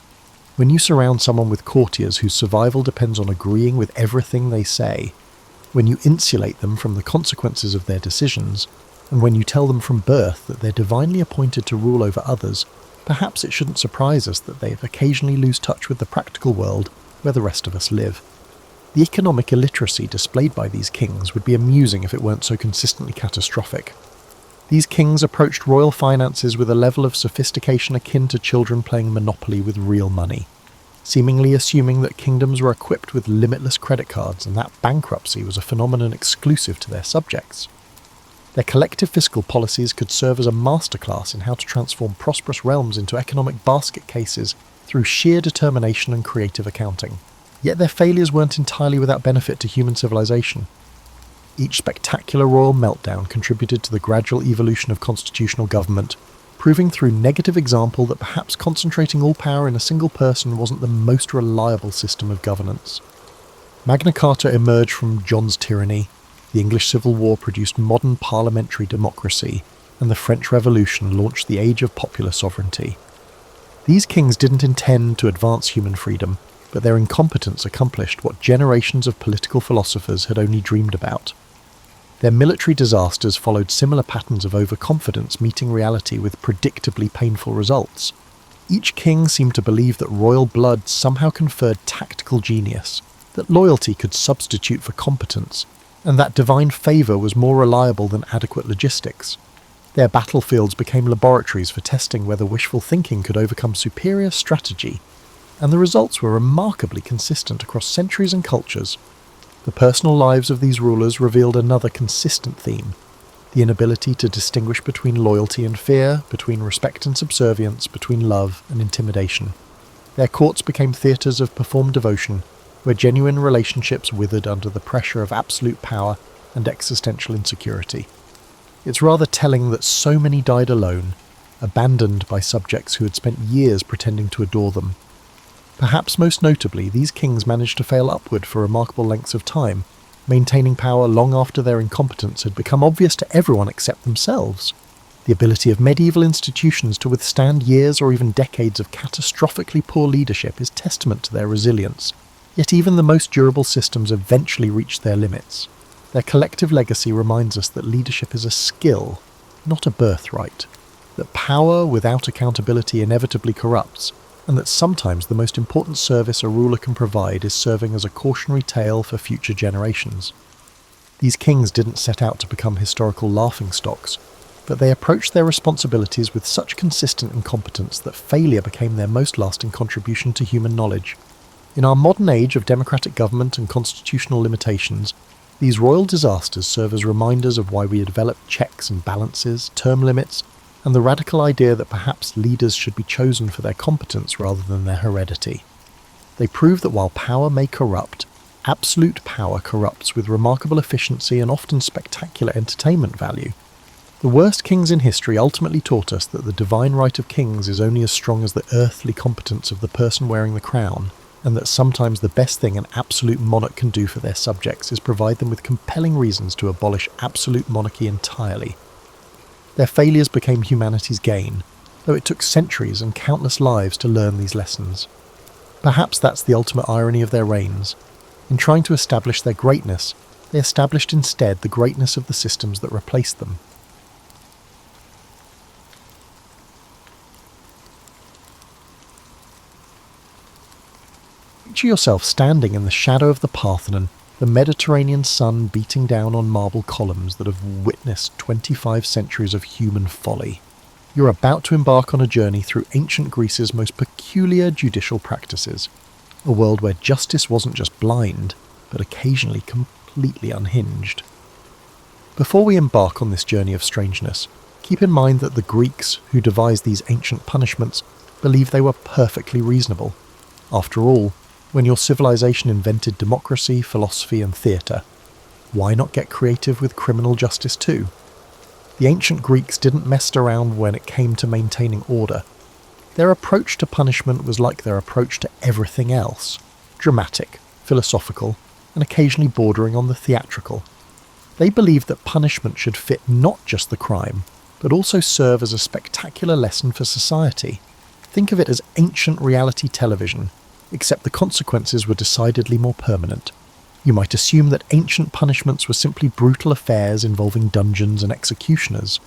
When you surround someone with courtiers whose survival depends on agreeing with everything they say, when you insulate them from the consequences of their decisions, and when you tell them from birth that they're divinely appointed to rule over others, perhaps it shouldn't surprise us that they occasionally lose touch with the practical world where the rest of us live. The economic illiteracy displayed by these kings would be amusing if it weren't so consistently catastrophic. These kings approached royal finances with a level of sophistication akin to children playing Monopoly with real money, seemingly assuming that kingdoms were equipped with limitless credit cards and that bankruptcy was a phenomenon exclusive to their subjects. Their collective fiscal policies could serve as a masterclass in how to transform prosperous realms into economic basket cases through sheer determination and creative accounting. Yet their failures weren't entirely without benefit to human civilization. Each spectacular royal meltdown contributed to the gradual evolution of constitutional government, proving through negative example that perhaps concentrating all power in a single person wasn't the most reliable system of governance. Magna Carta emerged from John's tyranny, the English Civil War produced modern parliamentary democracy, and the French Revolution launched the age of popular sovereignty. These kings didn't intend to advance human freedom, but their incompetence accomplished what generations of political philosophers had only dreamed about. Their military disasters followed similar patterns of overconfidence meeting reality with predictably painful results. Each king seemed to believe that royal blood somehow conferred tactical genius, that loyalty could substitute for competence, and that divine favour was more reliable than adequate logistics. Their battlefields became laboratories for testing whether wishful thinking could overcome superior strategy, and the results were remarkably consistent across centuries and cultures. The personal lives of these rulers revealed another consistent theme: the inability to distinguish between loyalty and fear, between respect and subservience, between love and intimidation. Their courts became theatres of performed devotion, where genuine relationships withered under the pressure of absolute power and existential insecurity. It's rather telling that so many died alone, abandoned by subjects who had spent years pretending to adore them. Perhaps most notably, these kings managed to fail upward for remarkable lengths of time, maintaining power long after their incompetence had become obvious to everyone except themselves. The ability of medieval institutions to withstand years or even decades of catastrophically poor leadership is testament to their resilience. Yet even the most durable systems eventually reach their limits. Their collective legacy reminds us that leadership is a skill, not a birthright, that power without accountability inevitably corrupts, and that sometimes the most important service a ruler can provide is serving as a cautionary tale for future generations. These kings didn't set out to become historical laughingstocks, but they approached their responsibilities with such consistent incompetence that failure became their most lasting contribution to human knowledge. In our modern age of democratic government and constitutional limitations, these royal disasters serve as reminders of why we developed checks and balances, term limits, and the radical idea that perhaps leaders should be chosen for their competence rather than their heredity. They prove that while power may corrupt, absolute power corrupts with remarkable efficiency and often spectacular entertainment value. The worst kings in history ultimately taught us that the divine right of kings is only as strong as the earthly competence of the person wearing the crown, and that sometimes the best thing an absolute monarch can do for their subjects is provide them with compelling reasons to abolish absolute monarchy entirely. Their failures became humanity's gain, though it took centuries and countless lives to learn these lessons. Perhaps that's the ultimate irony of their reigns. In trying to establish their greatness, they established instead the greatness of the systems that replaced them. Picture yourself standing in the shadow of the Parthenon, the Mediterranean sun beating down on marble columns that have witnessed 25 centuries of human folly. You're about to embark on a journey through ancient Greece's most peculiar judicial practices, a world where justice wasn't just blind, but occasionally completely unhinged. Before we embark on this journey of strangeness, keep in mind that the Greeks who devised these ancient punishments believed they were perfectly reasonable. After all, when your civilization invented democracy, philosophy and theatre, why not get creative with criminal justice too? The ancient Greeks didn't mess around when it came to maintaining order. Their approach to punishment was like their approach to everything else: dramatic, philosophical, and occasionally bordering on the theatrical. They believed that punishment should fit not just the crime, but also serve as a spectacular lesson for society. Think of it as ancient reality television, except the consequences were decidedly more permanent. You might assume that ancient punishments were simply brutal affairs involving dungeons and executioners.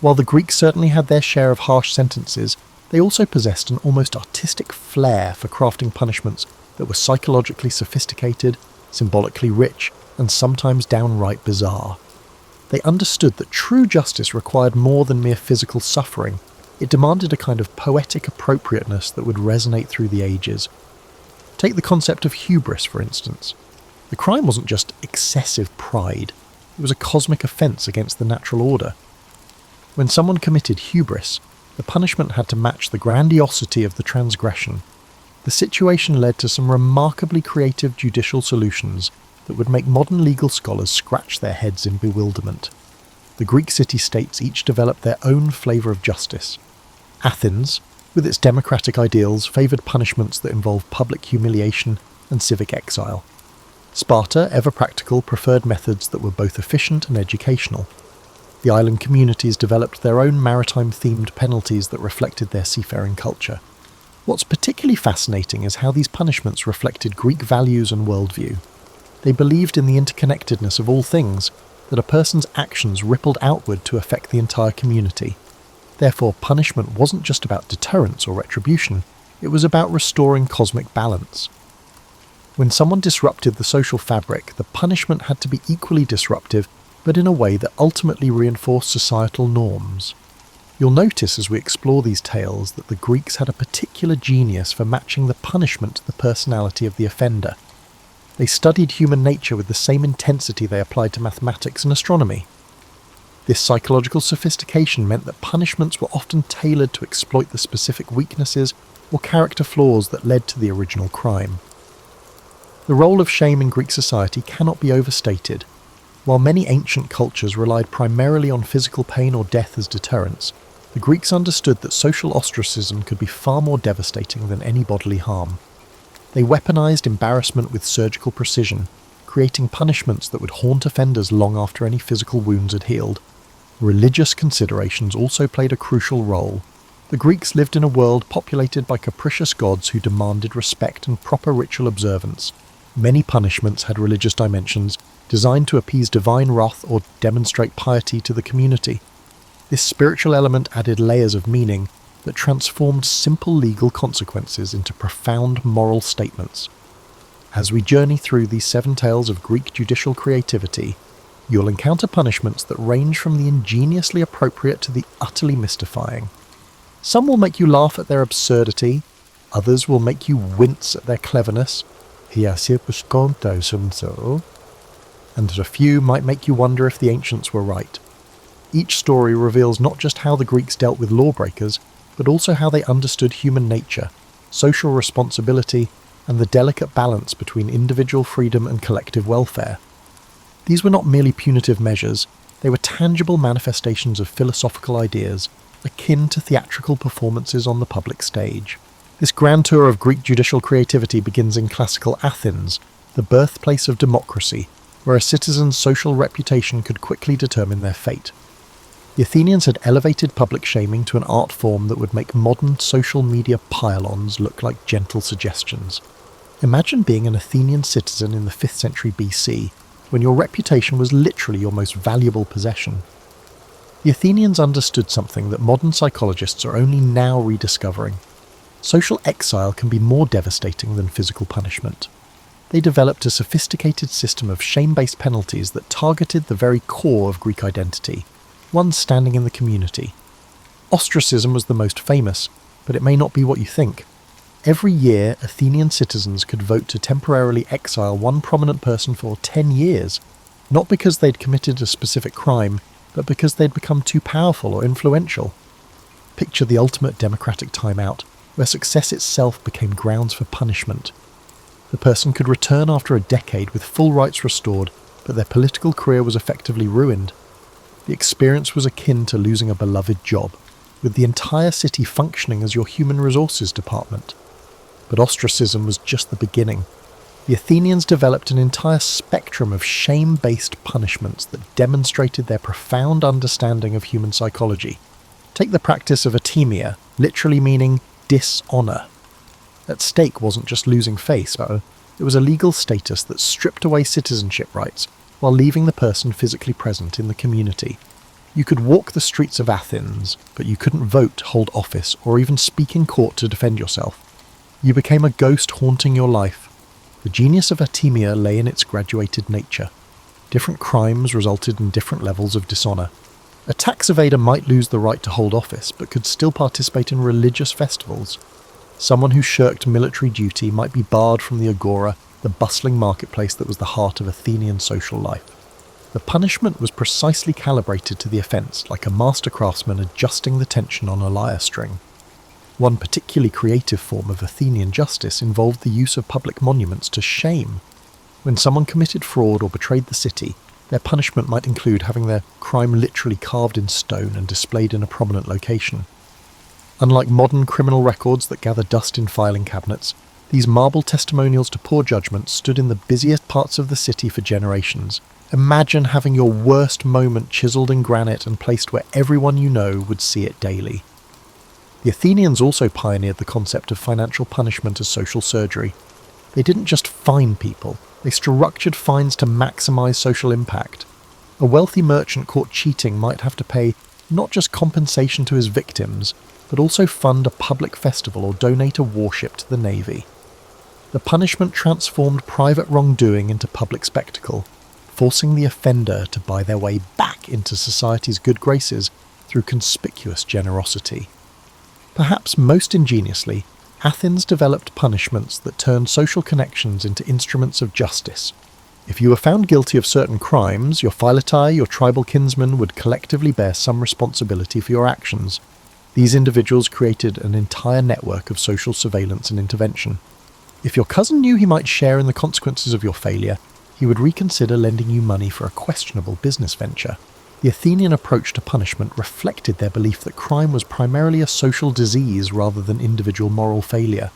While the Greeks certainly had their share of harsh sentences, they also possessed an almost artistic flair for crafting punishments that were psychologically sophisticated, symbolically rich, and sometimes downright bizarre. They understood that true justice required more than mere physical suffering. It demanded a kind of poetic appropriateness that would resonate through the ages. Take the concept of hubris, for instance. The crime wasn't just excessive pride, it was a cosmic offence against the natural order. When someone committed hubris, the punishment had to match the grandiosity of the transgression. The situation led to some remarkably creative judicial solutions that would make modern legal scholars scratch their heads in bewilderment. The Greek city-states each developed their own flavour of justice. Athens, with its democratic ideals, favoured punishments that involved public humiliation and civic exile. Sparta, ever practical, preferred methods that were both efficient and educational. The island communities developed their own maritime-themed penalties that reflected their seafaring culture. What's particularly fascinating is how these punishments reflected Greek values and worldview. They believed in the interconnectedness of all things, that a person's actions rippled outward to affect the entire community. Therefore, punishment wasn't just about deterrence or retribution, it was about restoring cosmic balance. When someone disrupted the social fabric, the punishment had to be equally disruptive, but in a way that ultimately reinforced societal norms. You'll notice as we explore these tales that the Greeks had a particular genius for matching the punishment to the personality of the offender. They studied human nature with the same intensity they applied to mathematics and astronomy. This psychological sophistication meant that punishments were often tailored to exploit the specific weaknesses or character flaws that led to the original crime. The role of shame in Greek society cannot be overstated. While many ancient cultures relied primarily on physical pain or death as deterrents, the Greeks understood that social ostracism could be far more devastating than any bodily harm. They weaponized embarrassment with surgical precision, creating punishments that would haunt offenders long after any physical wounds had healed. Religious considerations also played a crucial role. The Greeks lived in a world populated by capricious gods who demanded respect and proper ritual observance. Many punishments had religious dimensions, designed to appease divine wrath or demonstrate piety to the community. This spiritual element added layers of meaning that transformed simple legal consequences into profound moral statements. As we journey through these 7 tales of Greek judicial creativity, you'll encounter punishments that range from the ingeniously appropriate to the utterly mystifying. Some will make you laugh at their absurdity, others will make you wince at their cleverness, and a few might make you wonder if the ancients were right. Each story reveals not just how the Greeks dealt with lawbreakers, but also how they understood human nature, social responsibility, and the delicate balance between individual freedom and collective welfare. These were not merely punitive measures, they were tangible manifestations of philosophical ideas, akin to theatrical performances on the public stage. This grand tour of Greek judicial creativity begins in classical Athens, the birthplace of democracy, where a citizen's social reputation could quickly determine their fate. The Athenians had elevated public shaming to an art form that would make modern social media pylons look like gentle suggestions. Imagine being an Athenian citizen in the 5th century BC, when your reputation was literally your most valuable possession. The Athenians understood something that modern psychologists are only now rediscovering. Social exile can be more devastating than physical punishment. They developed a sophisticated system of shame-based penalties that targeted the very core of Greek identity, one standing in the community. Ostracism was the most famous, but it may not be what you think. Every year, Athenian citizens could vote to temporarily exile one prominent person for 10 years, not because they'd committed a specific crime, but because they'd become too powerful or influential. Picture the ultimate democratic timeout, where success itself became grounds for punishment. The person could return after a decade with full rights restored, but their political career was effectively ruined. The experience was akin to losing a beloved job, with the entire city functioning as your human resources department. But ostracism was just the beginning. The Athenians developed an entire spectrum of shame-based punishments that demonstrated their profound understanding of human psychology. Take the practice of atimia, literally meaning dishonour. At stake wasn't just losing face, though. It was a legal status that stripped away citizenship rights while leaving the person physically present in the community. You could walk the streets of Athens, but you couldn't vote, hold office, or even speak in court to defend yourself. You became a ghost haunting your life. The genius of atimia lay in its graduated nature. Different crimes resulted in different levels of dishonour. A tax evader might lose the right to hold office, but could still participate in religious festivals. Someone who shirked military duty might be barred from the agora, the bustling marketplace that was the heart of Athenian social life. The punishment was precisely calibrated to the offence, like a master craftsman adjusting the tension on a lyre string. One particularly creative form of Athenian justice involved the use of public monuments to shame. When someone committed fraud or betrayed the city, their punishment might include having their crime literally carved in stone and displayed in a prominent location. Unlike modern criminal records that gather dust in filing cabinets, these marble testimonials to poor judgment stood in the busiest parts of the city for generations. Imagine having your worst moment chiselled in granite and placed where everyone you know would see it daily. The Athenians also pioneered the concept of financial punishment as social surgery. They didn't just fine people, they structured fines to maximise social impact. A wealthy merchant caught cheating might have to pay not just compensation to his victims, but also fund a public festival or donate a warship to the navy. The punishment transformed private wrongdoing into public spectacle, forcing the offender to buy their way back into society's good graces through conspicuous generosity. Perhaps most ingeniously, Athens developed punishments that turned social connections into instruments of justice. If you were found guilty of certain crimes, your philetae, your tribal kinsmen, would collectively bear some responsibility for your actions. These individuals created an entire network of social surveillance and intervention. If your cousin knew he might share in the consequences of your failure, he would reconsider lending you money for a questionable business venture. The Athenian approach to punishment reflected their belief that crime was primarily a social disease rather than individual moral failure.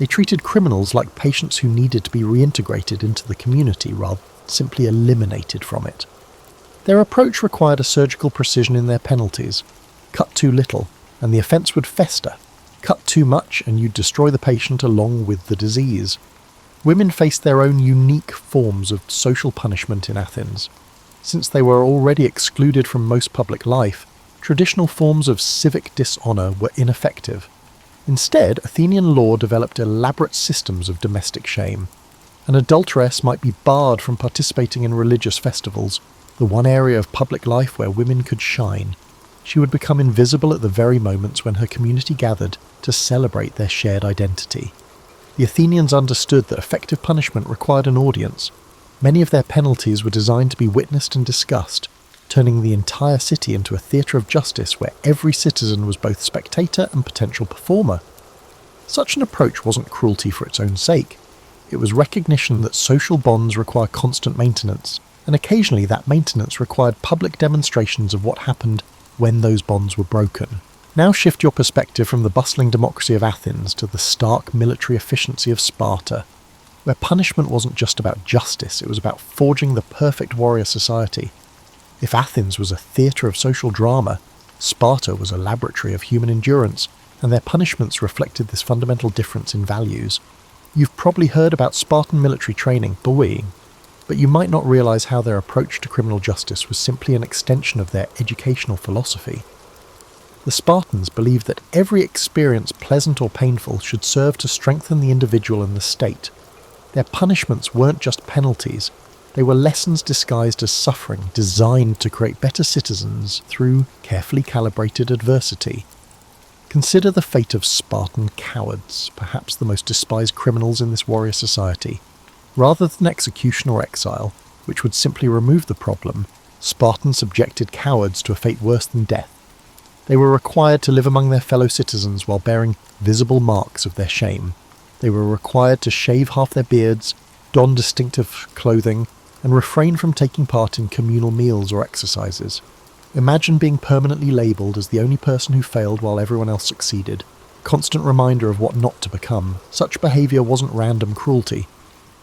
They treated criminals like patients who needed to be reintegrated into the community rather than simply eliminated from it. Their approach required a surgical precision in their penalties. Cut too little, and the offence would fester. Cut too much, and you'd destroy the patient along with the disease. Women faced their own unique forms of social punishment in Athens. Since they were already excluded from most public life, traditional forms of civic dishonour were ineffective. Instead, Athenian law developed elaborate systems of domestic shame. An adulteress might be barred from participating in religious festivals, the one area of public life where women could shine. She would become invisible at the very moments when her community gathered to celebrate their shared identity. The Athenians understood that effective punishment required an audience. Many of their penalties were designed to be witnessed and discussed, turning the entire city into a theatre of justice where every citizen was both spectator and potential performer. Such an approach wasn't cruelty for its own sake. It was recognition that social bonds require constant maintenance, and occasionally that maintenance required public demonstrations of what happened when those bonds were broken. Now shift your perspective from the bustling democracy of Athens to the stark military efficiency of Sparta, where punishment wasn't just about justice, it was about forging the perfect warrior society. If Athens was a theatre of social drama, Sparta was a laboratory of human endurance, and their punishments reflected this fundamental difference in values. You've probably heard about Spartan military training, bullying, but you might not realise how their approach to criminal justice was simply an extension of their educational philosophy. The Spartans believed that every experience, pleasant or painful, should serve to strengthen the individual and the state. Their punishments weren't just penalties, they were lessons disguised as suffering, designed to create better citizens through carefully calibrated adversity. Consider the fate of Spartan cowards, perhaps the most despised criminals in this warrior society. Rather than execution or exile, which would simply remove the problem, Spartans subjected cowards to a fate worse than death. They were required to live among their fellow citizens while bearing visible marks of their shame. They were required to shave half their beards, don distinctive clothing, and refrain from taking part in communal meals or exercises. Imagine being permanently labelled as the only person who failed while everyone else succeeded. Constant reminder of what not to become. Such behaviour wasn't random cruelty.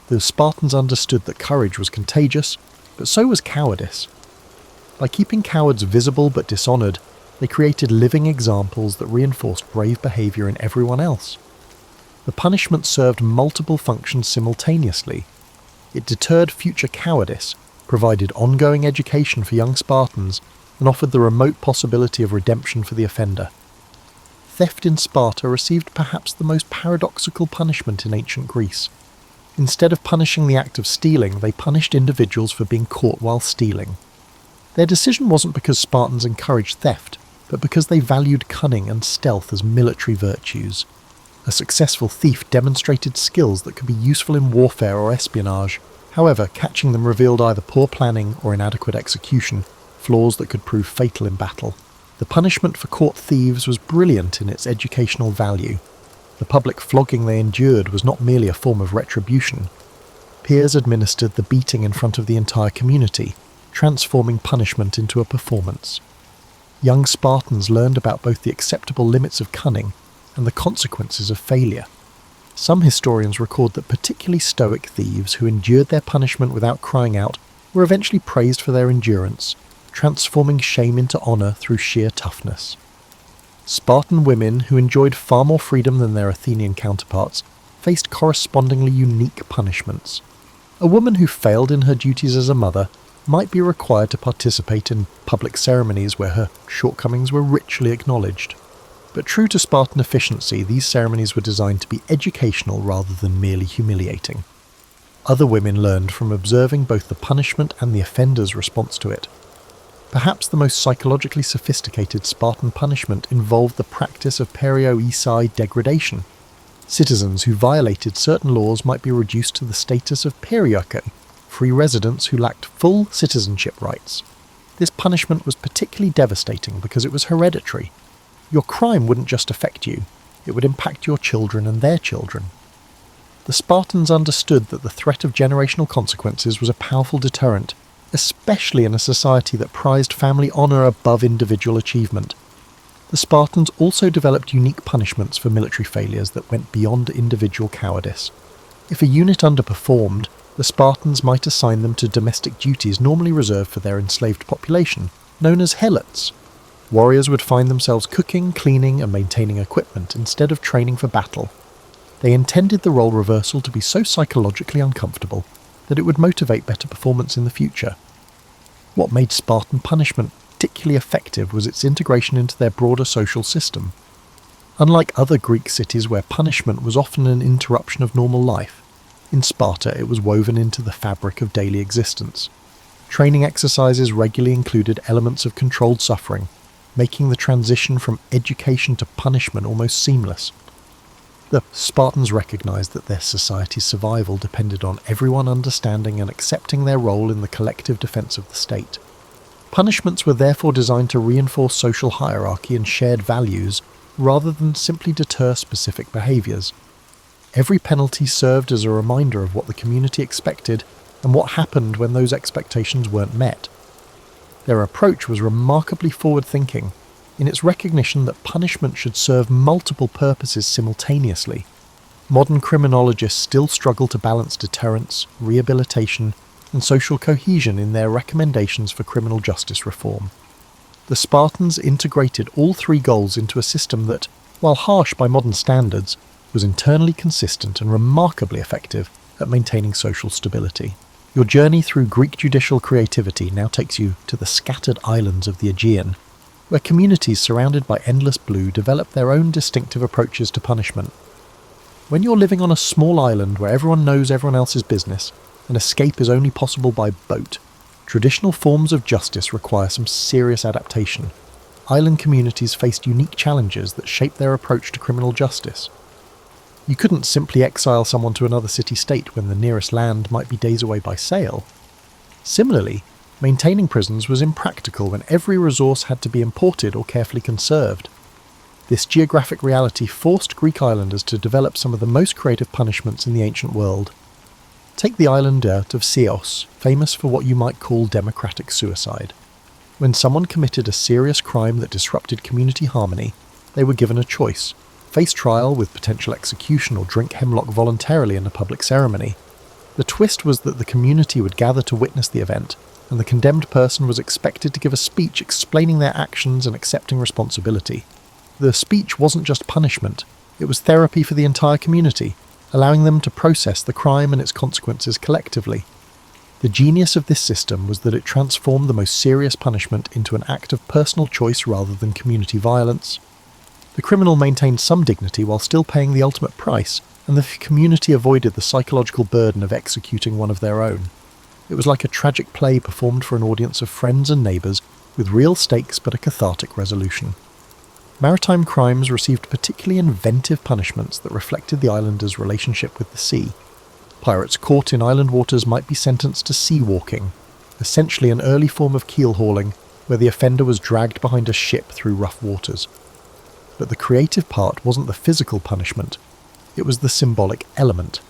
The Spartans understood that courage was contagious, but so was cowardice. By keeping cowards visible but dishonoured, they created living examples that reinforced brave behaviour in everyone else. The punishment served multiple functions simultaneously. It deterred future cowardice, provided ongoing education for young Spartans, and offered the remote possibility of redemption for the offender. Theft in Sparta received perhaps the most paradoxical punishment in ancient Greece. Instead of punishing the act of stealing, they punished individuals for being caught while stealing. Their decision wasn't because Spartans encouraged theft, but because they valued cunning and stealth as military virtues. A successful thief demonstrated skills that could be useful in warfare or espionage. However, catching them revealed either poor planning or inadequate execution, flaws that could prove fatal in battle. The punishment for caught thieves was brilliant in its educational value. The public flogging they endured was not merely a form of retribution. Peers administered the beating in front of the entire community, transforming punishment into a performance. Young Spartans learned about both the acceptable limits of cunning and the consequences of failure. Some historians record that particularly stoic thieves who endured their punishment without crying out were eventually praised for their endurance, transforming shame into honour through sheer toughness. Spartan women, who enjoyed far more freedom than their Athenian counterparts, faced correspondingly unique punishments. A woman who failed in her duties as a mother might be required to participate in public ceremonies where her shortcomings were richly acknowledged. But true to Spartan efficiency, these ceremonies were designed to be educational rather than merely humiliating. Other women learned from observing both the punishment and the offender's response to it. Perhaps the most psychologically sophisticated Spartan punishment involved the practice of perioesai degradation. Citizens who violated certain laws might be reduced to the status of perioikoi, free residents who lacked full citizenship rights. This punishment was particularly devastating because it was hereditary. Your crime wouldn't just affect you, it would impact your children and their children. The Spartans understood that the threat of generational consequences was a powerful deterrent, especially in a society that prized family honour above individual achievement. The Spartans also developed unique punishments for military failures that went beyond individual cowardice. If a unit underperformed, the Spartans might assign them to domestic duties normally reserved for their enslaved population, known as helots. Warriors would find themselves cooking, cleaning, and maintaining equipment instead of training for battle. They intended the role reversal to be so psychologically uncomfortable that it would motivate better performance in the future. What made Spartan punishment particularly effective was its integration into their broader social system. Unlike other Greek cities where punishment was often an interruption of normal life, in Sparta it was woven into the fabric of daily existence. Training exercises regularly included elements of controlled suffering, making the transition from education to punishment almost seamless. The Spartans recognized that their society's survival depended on everyone understanding and accepting their role in the collective defense of the state. Punishments were therefore designed to reinforce social hierarchy and shared values rather than simply deter specific behaviors. Every penalty served as a reminder of what the community expected and what happened when those expectations weren't met. Their approach was remarkably forward-thinking, in its recognition that punishment should serve multiple purposes simultaneously. Modern criminologists still struggle to balance deterrence, rehabilitation, and social cohesion in their recommendations for criminal justice reform. The Spartans integrated all three goals into a system that, while harsh by modern standards, was internally consistent and remarkably effective at maintaining social stability. Your journey through Greek judicial creativity now takes you to the scattered islands of the Aegean, where communities surrounded by endless blue develop their own distinctive approaches to punishment. When you're living on a small island where everyone knows everyone else's business, and escape is only possible by boat, traditional forms of justice require some serious adaptation. Island communities faced unique challenges that shaped their approach to criminal justice. You couldn't simply exile someone to another city-state when the nearest land might be days away by sail. Similarly, maintaining prisons was impractical when every resource had to be imported or carefully conserved. This geographic reality forced Greek islanders to develop some of the most creative punishments in the ancient world. Take the island of Chios, famous for what you might call democratic suicide. When someone committed a serious crime that disrupted community harmony, they were given a choice: face trial with potential execution or drink hemlock voluntarily in a public ceremony. The twist was that the community would gather to witness the event, and the condemned person was expected to give a speech explaining their actions and accepting responsibility. The speech wasn't just punishment, it was therapy for the entire community, allowing them to process the crime and its consequences collectively. The genius of this system was that it transformed the most serious punishment into an act of personal choice rather than community violence. The criminal maintained some dignity while still paying the ultimate price, and the community avoided the psychological burden of executing one of their own. It was like a tragic play performed for an audience of friends and neighbours, with real stakes but a cathartic resolution. Maritime crimes received particularly inventive punishments that reflected the islanders' relationship with the sea. Pirates caught in island waters might be sentenced to sea walking, essentially an early form of keel hauling, where the offender was dragged behind a ship through rough waters. But the creative part wasn't the physical punishment, it was the symbolic element.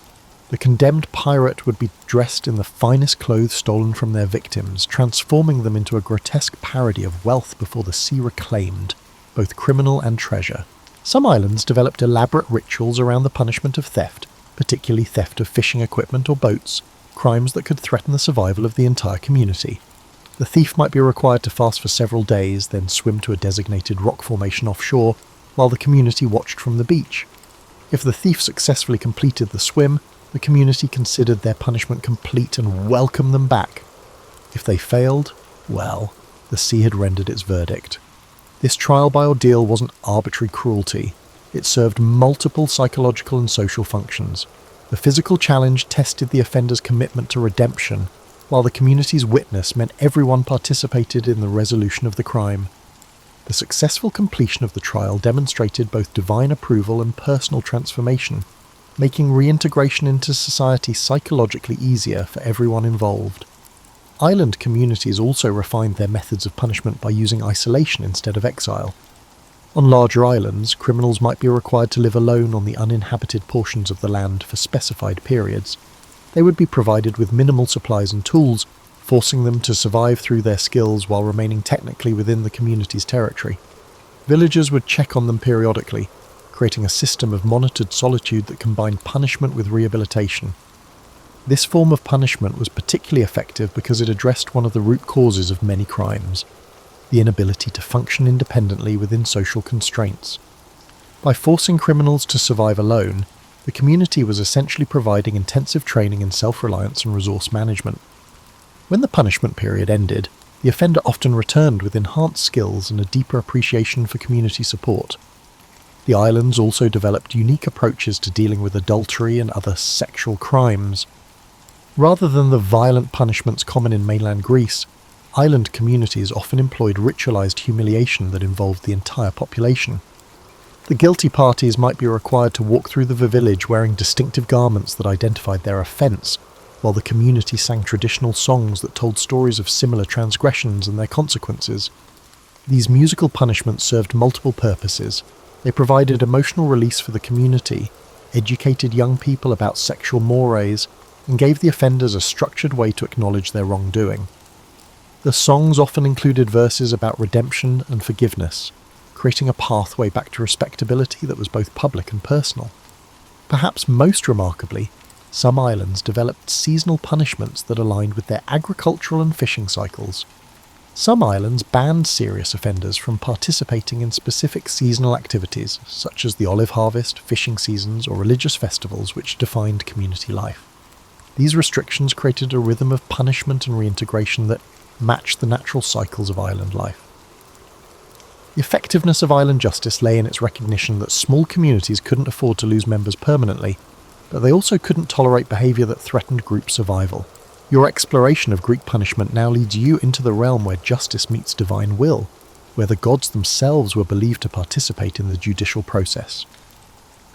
The condemned pirate would be dressed in the finest clothes stolen from their victims, transforming them into a grotesque parody of wealth before the sea reclaimed, both criminal and treasure. Some islands developed elaborate rituals around the punishment of theft, particularly theft of fishing equipment or boats, crimes that could threaten the survival of the entire community. The thief might be required to fast for several days, then swim to a designated rock formation offshore, while the community watched from the beach. If the thief successfully completed the swim, the community considered their punishment complete and welcomed them back. If they failed, well, the sea had rendered its verdict. This trial by ordeal wasn't arbitrary cruelty. It served multiple psychological and social functions. The physical challenge tested the offender's commitment to redemption, while the community's witness meant everyone participated in the resolution of the crime. The successful completion of the trial demonstrated both divine approval and personal transformation, making reintegration into society psychologically easier for everyone involved. Island communities also refined their methods of punishment by using isolation instead of exile. On larger islands, criminals might be required to live alone on the uninhabited portions of the land for specified periods. They would be provided with minimal supplies and tools, forcing them to survive through their skills while remaining technically within the community's territory. Villagers would check on them periodically, creating a system of monitored solitude that combined punishment with rehabilitation. This form of punishment was particularly effective because it addressed one of the root causes of many crimes: the inability to function independently within social constraints. By forcing criminals to survive alone, the community was essentially providing intensive training in self-reliance and resource management. When the punishment period ended, the offender often returned with enhanced skills and a deeper appreciation for community support. The islands also developed unique approaches to dealing with adultery and other sexual crimes. Rather than the violent punishments common in mainland Greece, island communities often employed ritualized humiliation that involved the entire population. The guilty parties might be required to walk through the village wearing distinctive garments that identified their offence, while the community sang traditional songs that told stories of similar transgressions and their consequences. These musical punishments served multiple purposes. They provided emotional release for the community, educated young people about sexual mores, and gave the offenders a structured way to acknowledge their wrongdoing. The songs often included verses about redemption and forgiveness, creating a pathway back to respectability that was both public and personal. Perhaps most remarkably, some islands developed seasonal punishments that aligned with their agricultural and fishing cycles. Some islands banned serious offenders from participating in specific seasonal activities, such as the olive harvest, fishing seasons, or religious festivals which defined community life. These restrictions created a rhythm of punishment and reintegration that matched the natural cycles of island life. The effectiveness of island justice lay in its recognition that small communities couldn't afford to lose members permanently, but they also couldn't tolerate behaviour that threatened group survival. Your exploration of Greek punishment now leads you into the realm where justice meets divine will, where the gods themselves were believed to participate in the judicial process.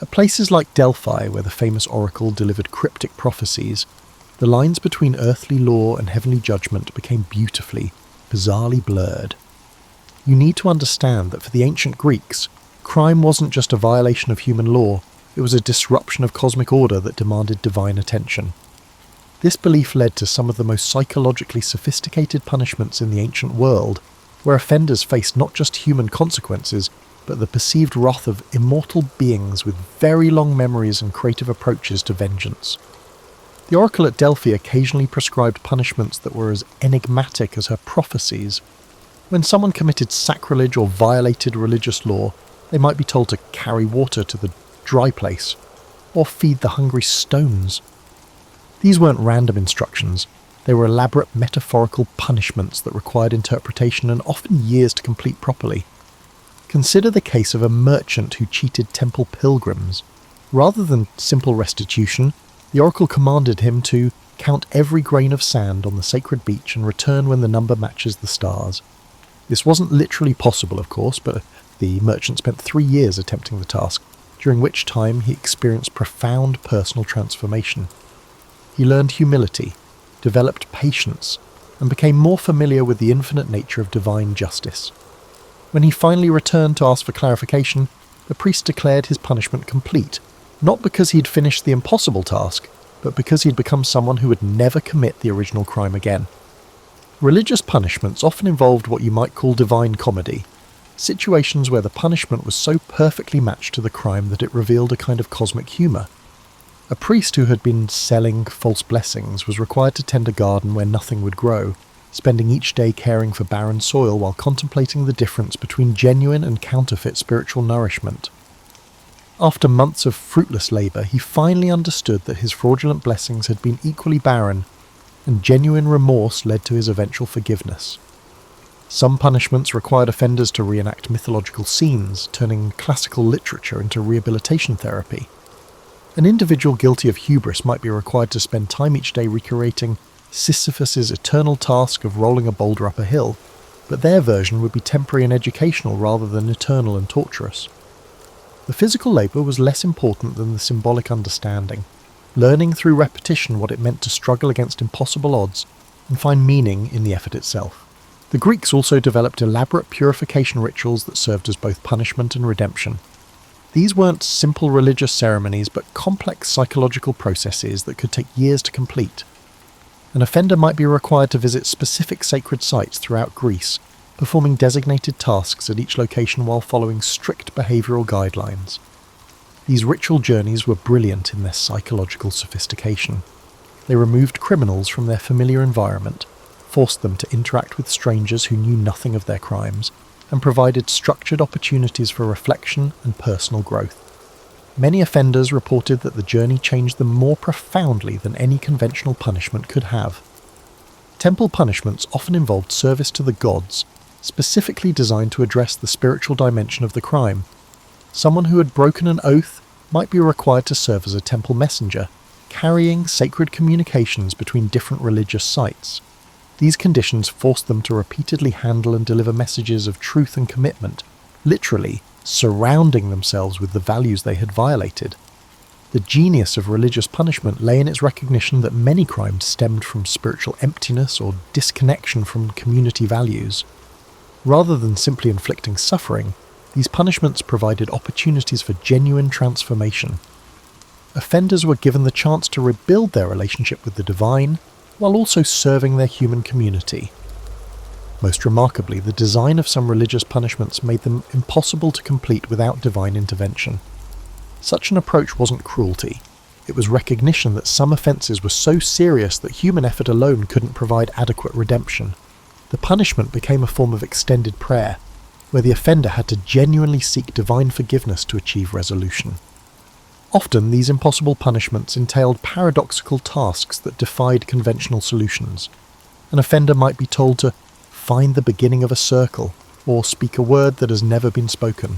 At places like Delphi, where the famous oracle delivered cryptic prophecies, the lines between earthly law and heavenly judgment became beautifully, bizarrely blurred. You need to understand that for the ancient Greeks, crime wasn't just a violation of human law, it was a disruption of cosmic order that demanded divine attention. This belief led to some of the most psychologically sophisticated punishments in the ancient world, where offenders faced not just human consequences, but the perceived wrath of immortal beings with very long memories and creative approaches to vengeance. The oracle at Delphi occasionally prescribed punishments that were as enigmatic as her prophecies. When someone committed sacrilege or violated religious law, they might be told to carry water to the dry place, or feed the hungry stones. These weren't random instructions, they were elaborate metaphorical punishments that required interpretation and often years to complete properly. Consider the case of a merchant who cheated temple pilgrims. Rather than simple restitution, the oracle commanded him to count every grain of sand on the sacred beach and return when the number matches the stars. This wasn't literally possible, of course, but the merchant spent 3 years attempting the task, during which time he experienced profound personal transformation. He learned humility, developed patience, and became more familiar with the infinite nature of divine justice. When he finally returned to ask for clarification, the priest declared his punishment complete, not because he'd finished the impossible task, but because he'd become someone who would never commit the original crime again. Religious punishments often involved what you might call divine comedy, situations where the punishment was so perfectly matched to the crime that it revealed a kind of cosmic humour. A priest who had been selling false blessings was required to tend a garden where nothing would grow, spending each day caring for barren soil while contemplating the difference between genuine and counterfeit spiritual nourishment. After months of fruitless labour, he finally understood that his fraudulent blessings had been equally barren. and genuine remorse led to his eventual forgiveness. Some punishments required offenders to reenact mythological scenes, turning classical literature into rehabilitation therapy. An individual guilty of hubris might be required to spend time each day recreating Sisyphus's eternal task of rolling a boulder up a hill, but their version would be temporary and educational rather than eternal and torturous. The physical labour was less important than the symbolic understanding, learning through repetition what it meant to struggle against impossible odds and find meaning in the effort itself. The Greeks also developed elaborate purification rituals that served as both punishment and redemption. These weren't simple religious ceremonies, but complex psychological processes that could take years to complete. An offender might be required to visit specific sacred sites throughout Greece, performing designated tasks at each location while following strict behavioural guidelines. These ritual journeys were brilliant in their psychological sophistication. They removed criminals from their familiar environment, forced them to interact with strangers who knew nothing of their crimes, and provided structured opportunities for reflection and personal growth. Many offenders reported that the journey changed them more profoundly than any conventional punishment could have. Temple punishments often involved service to the gods, specifically designed to address the spiritual dimension of the crime. Someone who had broken an oath might be required to serve as a temple messenger, carrying sacred communications between different religious sites. These conditions forced them to repeatedly handle and deliver messages of truth and commitment, literally surrounding themselves with the values they had violated. The genius of religious punishment lay in its recognition that many crimes stemmed from spiritual emptiness or disconnection from community values. Rather than simply inflicting suffering, these punishments provided opportunities for genuine transformation. Offenders were given the chance to rebuild their relationship with the divine, while also serving their human community. Most remarkably, the design of some religious punishments made them impossible to complete without divine intervention. Such an approach wasn't cruelty. It was recognition that some offences were so serious that human effort alone couldn't provide adequate redemption. The punishment became a form of extended prayer, where the offender had to genuinely seek divine forgiveness to achieve resolution. Often these impossible punishments entailed paradoxical tasks that defied conventional solutions. An offender might be told to find the beginning of a circle, or speak a word that has never been spoken.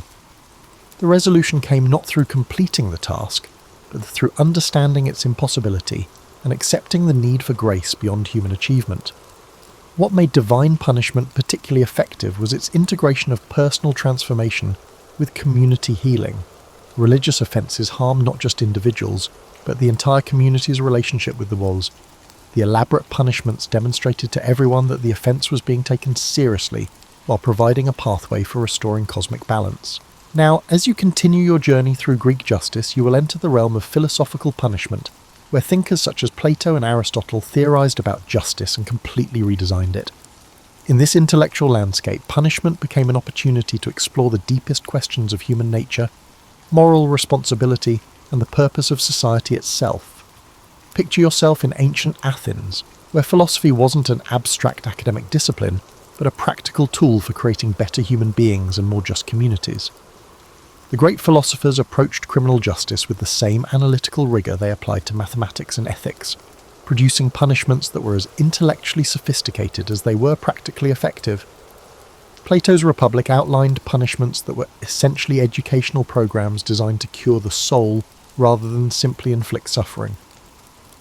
The resolution came not through completing the task, but through understanding its impossibility and accepting the need for grace beyond human achievement. What made divine punishment particularly effective was its integration of personal transformation with community healing. Religious offences harmed not just individuals, but the entire community's relationship with the walls. The elaborate punishments demonstrated to everyone that the offence was being taken seriously, while providing a pathway for restoring cosmic balance. Now, as you continue your journey through Greek justice, you will enter the realm of philosophical punishment, where thinkers such as Plato and Aristotle theorized about justice and completely redesigned it. In this intellectual landscape, punishment became an opportunity to explore the deepest questions of human nature, moral responsibility, and the purpose of society itself. Picture yourself in ancient Athens, where philosophy wasn't an abstract academic discipline, but a practical tool for creating better human beings and more just communities. The great philosophers approached criminal justice with the same analytical rigour they applied to mathematics and ethics, producing punishments that were as intellectually sophisticated as they were practically effective. Plato's Republic outlined punishments that were essentially educational programs designed to cure the soul rather than simply inflict suffering.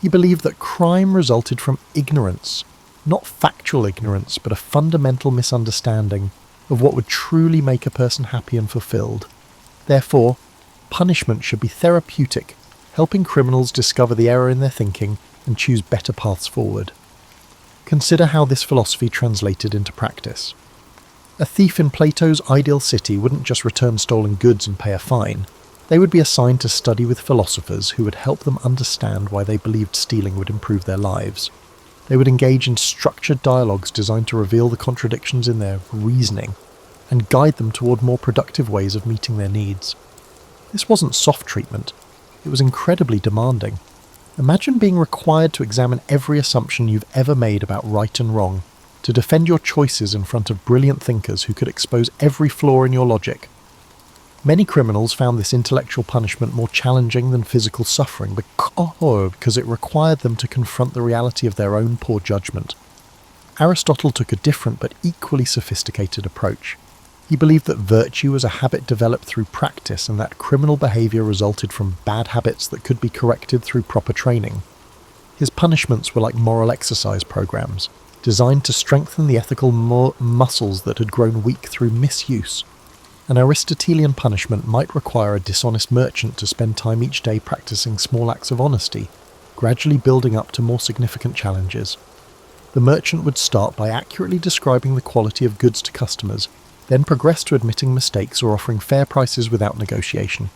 He believed that crime resulted from ignorance, not factual ignorance, but a fundamental misunderstanding of what would truly make a person happy and fulfilled. Therefore, punishment should be therapeutic, helping criminals discover the error in their thinking and choose better paths forward. Consider how this philosophy translated into practice. A thief in Plato's ideal city wouldn't just return stolen goods and pay a fine. They would be assigned to study with philosophers who would help them understand why they believed stealing would improve their lives. They would engage in structured dialogues designed to reveal the contradictions in their reasoning and guide them toward more productive ways of meeting their needs. This wasn't soft treatment. It was incredibly demanding. Imagine being required to examine every assumption you've ever made about right and wrong, to defend your choices in front of brilliant thinkers who could expose every flaw in your logic. Many criminals found this intellectual punishment more challenging than physical suffering because it required them to confront the reality of their own poor judgment. Aristotle took a different but equally sophisticated approach. He believed that virtue was a habit developed through practice and that criminal behaviour resulted from bad habits that could be corrected through proper training. His punishments were like moral exercise programs, designed to strengthen the ethical muscles that had grown weak through misuse. An Aristotelian punishment might require a dishonest merchant to spend time each day practicing small acts of honesty, gradually building up to more significant challenges. The merchant would start by accurately describing the quality of goods to customers, then progress to admitting mistakes or offering fair prices without negotiation.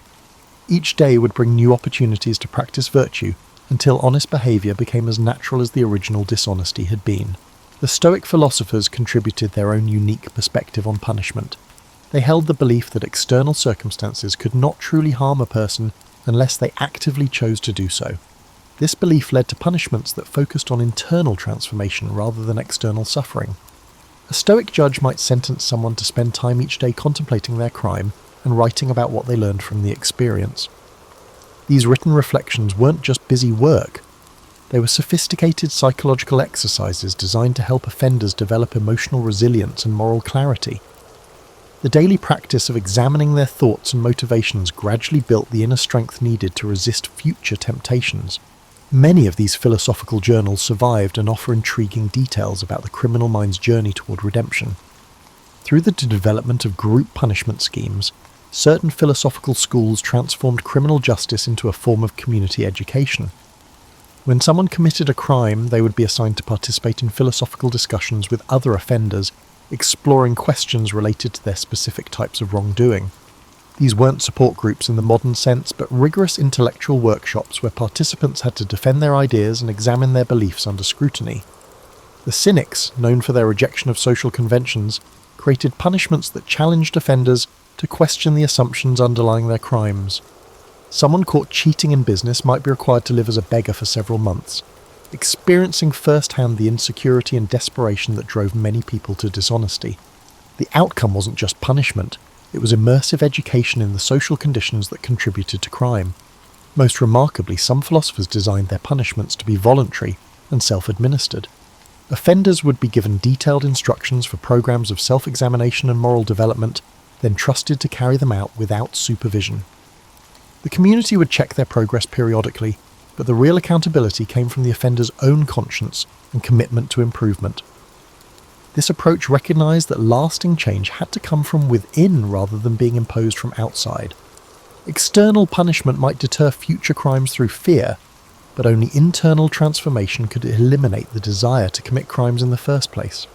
Each day would bring new opportunities to practice virtue until honest behaviour became as natural as the original dishonesty had been. The Stoic philosophers contributed their own unique perspective on punishment. They held the belief that external circumstances could not truly harm a person unless they actively chose to do so. This belief led to punishments that focused on internal transformation rather than external suffering. A Stoic judge might sentence someone to spend time each day contemplating their crime and writing about what they learned from the experience. These written reflections weren't just busy work. They were sophisticated psychological exercises designed to help offenders develop emotional resilience and moral clarity. The daily practice of examining their thoughts and motivations gradually built the inner strength needed to resist future temptations. Many of these philosophical journals survived and offer intriguing details about the criminal mind's journey toward redemption. Through the development of group punishment schemes, certain philosophical schools transformed criminal justice into a form of community education. When someone committed a crime, they would be assigned to participate in philosophical discussions with other offenders, exploring questions related to their specific types of wrongdoing. These weren't support groups in the modern sense, but rigorous intellectual workshops where participants had to defend their ideas and examine their beliefs under scrutiny. The Cynics, known for their rejection of social conventions, created punishments that challenged offenders to question the assumptions underlying their crimes. Someone caught cheating in business might be required to live as a beggar for several months, experiencing firsthand the insecurity and desperation that drove many people to dishonesty. The outcome wasn't just punishment, it was immersive education in the social conditions that contributed to crime. Most remarkably, some philosophers designed their punishments to be voluntary and self-administered. Offenders would be given detailed instructions for programs of self-examination and moral development, then trusted to carry them out without supervision. The community would check their progress periodically, but the real accountability came from the offender's own conscience and commitment to improvement. This approach recognised that lasting change had to come from within rather than being imposed from outside. External punishment might deter future crimes through fear, but only internal transformation could eliminate the desire to commit crimes in the first place.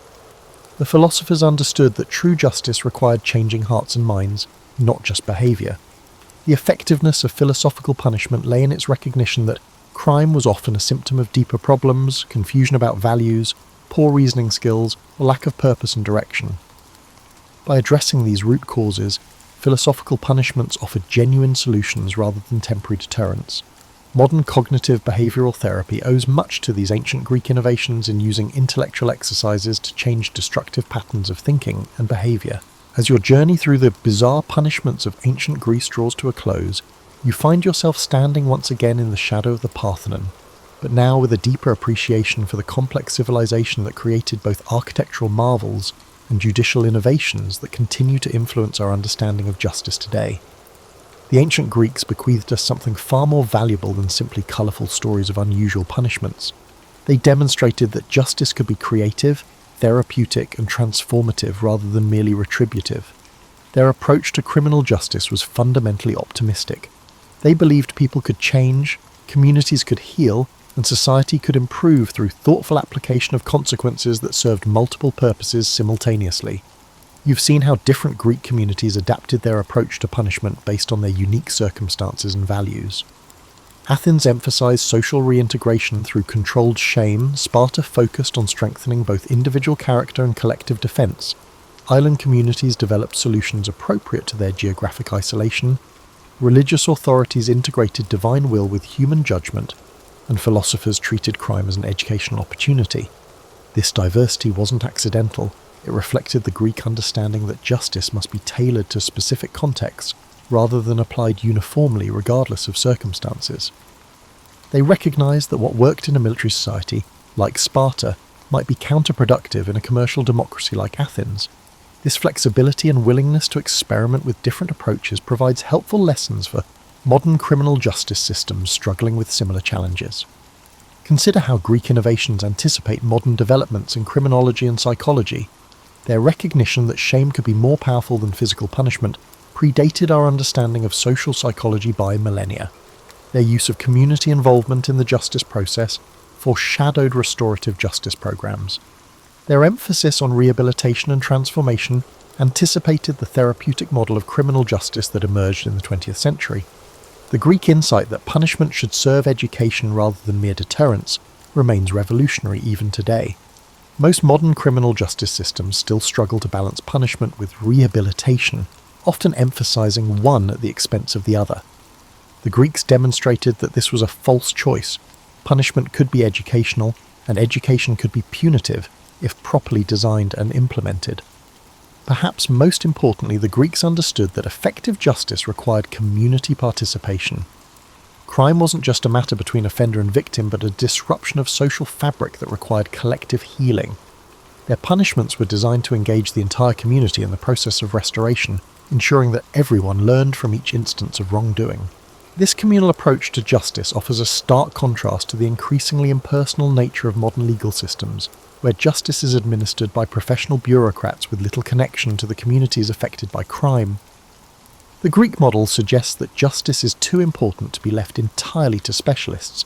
The philosophers understood that true justice required changing hearts and minds, not just behaviour. The effectiveness of philosophical punishment lay in its recognition that crime was often a symptom of deeper problems, confusion about values, poor reasoning skills, or lack of purpose and direction. By addressing these root causes, philosophical punishments offered genuine solutions rather than temporary deterrents. Modern cognitive behavioural therapy owes much to these ancient Greek innovations in using intellectual exercises to change destructive patterns of thinking and behaviour. As your journey through the bizarre punishments of ancient Greece draws to a close, you find yourself standing once again in the shadow of the Parthenon, but now with a deeper appreciation for the complex civilization that created both architectural marvels and judicial innovations that continue to influence our understanding of justice today. The ancient Greeks bequeathed us something far more valuable than simply colourful stories of unusual punishments. They demonstrated that justice could be creative, therapeutic, and transformative rather than merely retributive. Their approach to criminal justice was fundamentally optimistic. They believed people could change, communities could heal, and society could improve through thoughtful application of consequences that served multiple purposes simultaneously. You've seen how different Greek communities adapted their approach to punishment based on their unique circumstances and values. Athens emphasized social reintegration through controlled shame. Sparta focused on strengthening both individual character and collective defense. Island communities developed solutions appropriate to their geographic isolation. Religious authorities integrated divine will with human judgment, and philosophers treated crime as an educational opportunity. This diversity wasn't accidental. It reflected the Greek understanding that justice must be tailored to specific contexts rather than applied uniformly regardless of circumstances. They recognised that what worked in a military society, like Sparta, might be counterproductive in a commercial democracy like Athens. This flexibility and willingness to experiment with different approaches provides helpful lessons for modern criminal justice systems struggling with similar challenges. Consider how Greek innovations anticipate modern developments in criminology and psychology. Their recognition that shame could be more powerful than physical punishment predated our understanding of social psychology by millennia. Their use of community involvement in the justice process foreshadowed restorative justice programs. Their emphasis on rehabilitation and transformation anticipated the therapeutic model of criminal justice that emerged in the 20th century. The Greek insight that punishment should serve education rather than mere deterrence remains revolutionary even today. Most modern criminal justice systems still struggle to balance punishment with rehabilitation, often emphasizing one at the expense of the other. The Greeks demonstrated that this was a false choice. Punishment could be educational, and education could be punitive if properly designed and implemented. Perhaps most importantly, the Greeks understood that effective justice required community participation. Crime wasn't just a matter between offender and victim, but a disruption of social fabric that required collective healing. Their punishments were designed to engage the entire community in the process of restoration, ensuring that everyone learned from each instance of wrongdoing. This communal approach to justice offers a stark contrast to the increasingly impersonal nature of modern legal systems, where justice is administered by professional bureaucrats with little connection to the communities affected by crime. The Greek model suggests that justice is too important to be left entirely to specialists.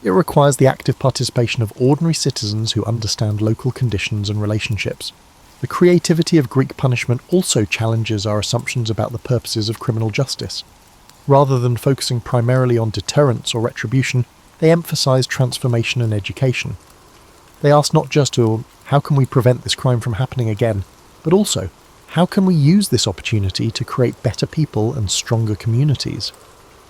It requires the active participation of ordinary citizens who understand local conditions and relationships. The creativity of Greek punishment also challenges our assumptions about the purposes of criminal justice. Rather than focusing primarily on deterrence or retribution, they emphasize transformation and education. They ask not just how can we prevent this crime from happening again, but also, how can we use this opportunity to create better people and stronger communities?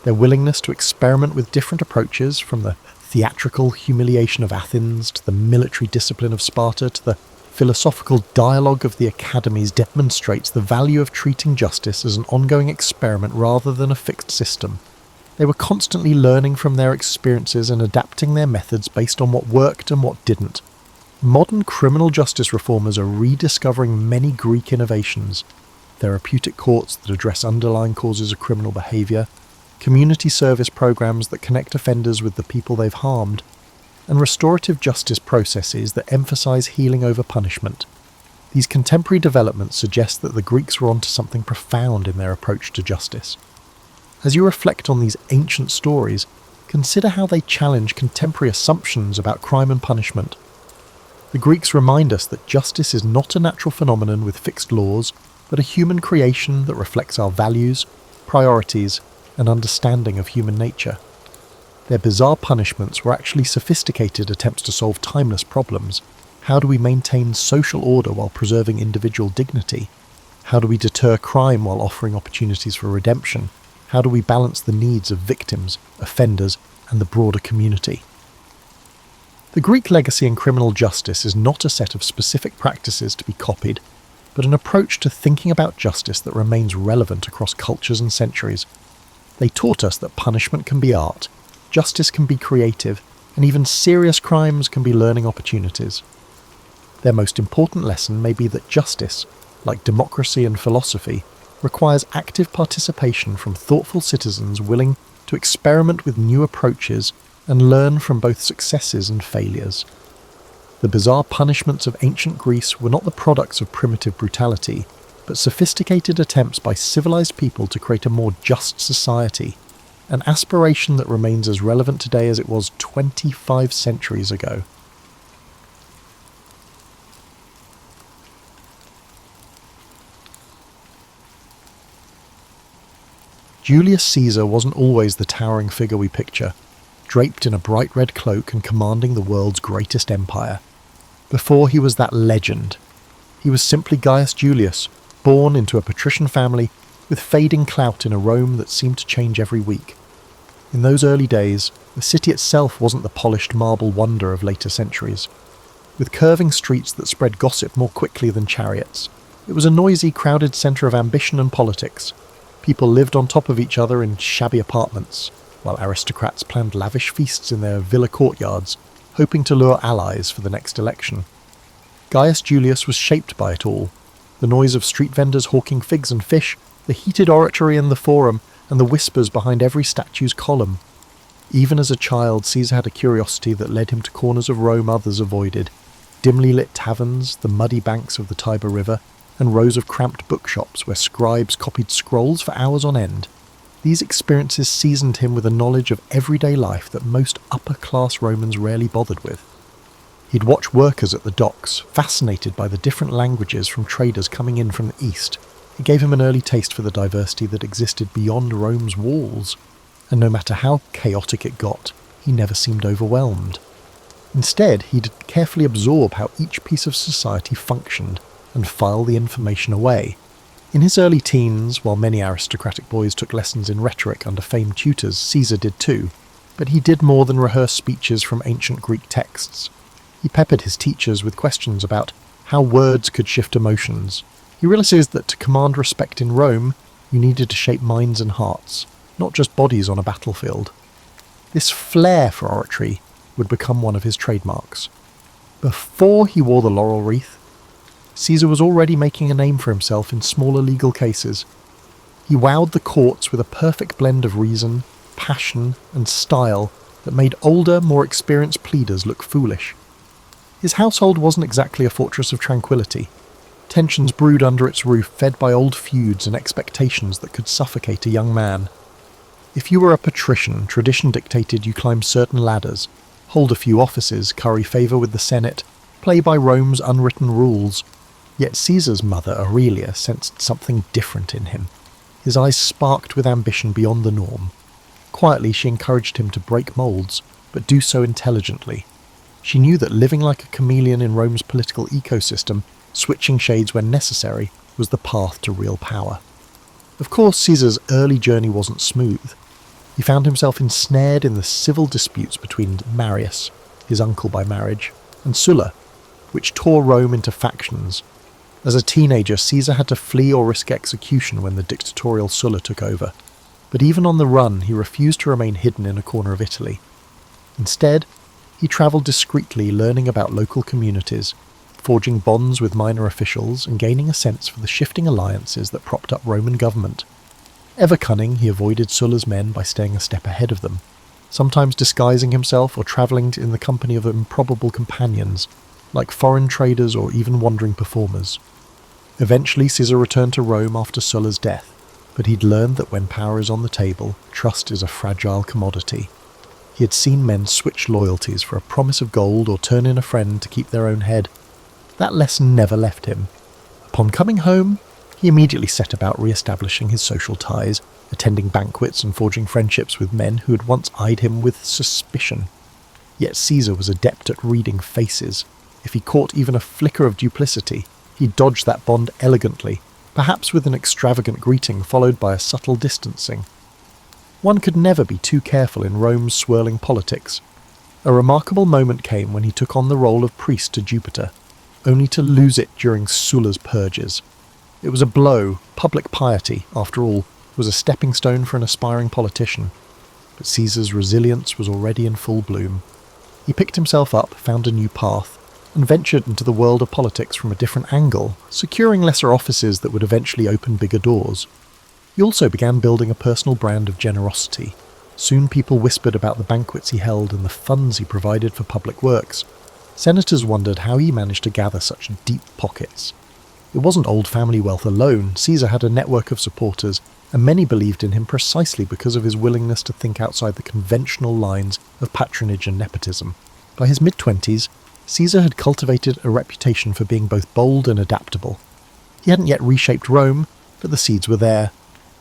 Their willingness to experiment with different approaches, from the theatrical humiliation of Athens to the military discipline of Sparta to the philosophical dialogue of the academies, demonstrates the value of treating justice as an ongoing experiment rather than a fixed system. They were constantly learning from their experiences and adapting their methods based on what worked and what didn't. Modern criminal justice reformers are rediscovering many Greek innovations: therapeutic courts that address underlying causes of criminal behaviour, community service programs that connect offenders with the people they've harmed, and restorative justice processes that emphasize healing over punishment. These contemporary developments suggest that the Greeks were onto something profound in their approach to justice. As you reflect on these ancient stories, consider how they challenge contemporary assumptions about crime and punishment. The Greeks remind us that justice is not a natural phenomenon with fixed laws, but a human creation that reflects our values, priorities, and understanding of human nature. Their bizarre punishments were actually sophisticated attempts to solve timeless problems. How do we maintain social order while preserving individual dignity? How do we deter crime while offering opportunities for redemption? How do we balance the needs of victims, offenders, and the broader community? The Greek legacy in criminal justice is not a set of specific practices to be copied, but an approach to thinking about justice that remains relevant across cultures and centuries. They taught us that punishment can be art, justice can be creative, and even serious crimes can be learning opportunities. Their most important lesson may be that justice, like democracy and philosophy, requires active participation from thoughtful citizens willing to experiment with new approaches and learn from both successes and failures. The bizarre punishments of ancient Greece were not the products of primitive brutality, but sophisticated attempts by civilized people to create a more just society, an aspiration that remains as relevant today as it was 25 centuries ago. Julius Caesar wasn't always the towering figure we picture, draped in a bright red cloak and commanding the world's greatest empire. Before he was that legend, he was simply Gaius Julius, born into a patrician family with fading clout in a Rome that seemed to change every week. In those early days, the city itself wasn't the polished marble wonder of later centuries. With curving streets that spread gossip more quickly than chariots, it was a noisy, crowded centre of ambition and politics. People lived on top of each other in shabby apartments, while aristocrats planned lavish feasts in their villa courtyards, hoping to lure allies for the next election. Gaius Julius was shaped by it all. The noise of street vendors hawking figs and fish, the heated oratory in the forum, and the whispers behind every statue's column. Even as a child, Caesar had a curiosity that led him to corners of Rome others avoided, dimly lit taverns, the muddy banks of the Tiber River, and rows of cramped bookshops where scribes copied scrolls for hours on end. These experiences seasoned him with a knowledge of everyday life that most upper-class Romans rarely bothered with. He'd watch workers at the docks, fascinated by the different languages from traders coming in from the east. It gave him an early taste for the diversity that existed beyond Rome's walls, and no matter how chaotic it got, he never seemed overwhelmed. Instead, he'd carefully absorb how each piece of society functioned and file the information away. In his early teens, while many aristocratic boys took lessons in rhetoric under famed tutors, Caesar did too, but he did more than rehearse speeches from ancient Greek texts. He peppered his teachers with questions about how words could shift emotions. He realized that to command respect in Rome, you needed to shape minds and hearts, not just bodies on a battlefield. This flair for oratory would become one of his trademarks. Before he wore the laurel wreath, Caesar was already making a name for himself in smaller legal cases. He wowed the courts with a perfect blend of reason, passion, and style that made older, more experienced pleaders look foolish. His household wasn't exactly a fortress of tranquility. Tensions brewed under its roof, fed by old feuds and expectations that could suffocate a young man. If you were a patrician, tradition dictated you climb certain ladders, hold a few offices, curry favour with the Senate, play by Rome's unwritten rules. Yet Caesar's mother, Aurelia, sensed something different in him. His eyes sparked with ambition beyond the norm. Quietly, she encouraged him to break moulds, but do so intelligently. She knew that living like a chameleon in Rome's political ecosystem, switching shades when necessary, was the path to real power. Of course, Caesar's early journey wasn't smooth. He found himself ensnared in the civil disputes between Marius, his uncle by marriage, and Sulla, which tore Rome into factions. As a teenager, Caesar had to flee or risk execution when the dictatorial Sulla took over. But even on the run, he refused to remain hidden in a corner of Italy. Instead, he travelled discreetly, learning about local communities, forging bonds with minor officials and gaining a sense for the shifting alliances that propped up Roman government. Ever cunning, he avoided Sulla's men by staying a step ahead of them, sometimes disguising himself or travelling in the company of improbable companions, like foreign traders or even wandering performers. Eventually, Caesar returned to Rome after Sulla's death, but he'd learned that when power is on the table, trust is a fragile commodity. He had seen men switch loyalties for a promise of gold or turn in a friend to keep their own head. That lesson never left him. Upon coming home, he immediately set about re-establishing his social ties, attending banquets and forging friendships with men who had once eyed him with suspicion. Yet Caesar was adept at reading faces. If he caught even a flicker of duplicity, he dodged that bond elegantly, perhaps with an extravagant greeting followed by a subtle distancing. One could never be too careful in Rome's swirling politics. A remarkable moment came when he took on the role of priest to Jupiter, only to lose it during Sulla's purges. It was a blow. Public piety, after all, was a stepping stone for an aspiring politician. But Caesar's resilience was already in full bloom. He picked himself up, found a new path, and ventured into the world of politics from a different angle, securing lesser offices that would eventually open bigger doors. He also began building a personal brand of generosity. Soon people whispered about the banquets he held and the funds he provided for public works. Senators wondered how he managed to gather such deep pockets. It wasn't old family wealth alone. Caesar had a network of supporters, and many believed in him precisely because of his willingness to think outside the conventional lines of patronage and nepotism. By his mid-20s, Caesar had cultivated a reputation for being both bold and adaptable. He hadn't yet reshaped Rome, but the seeds were there.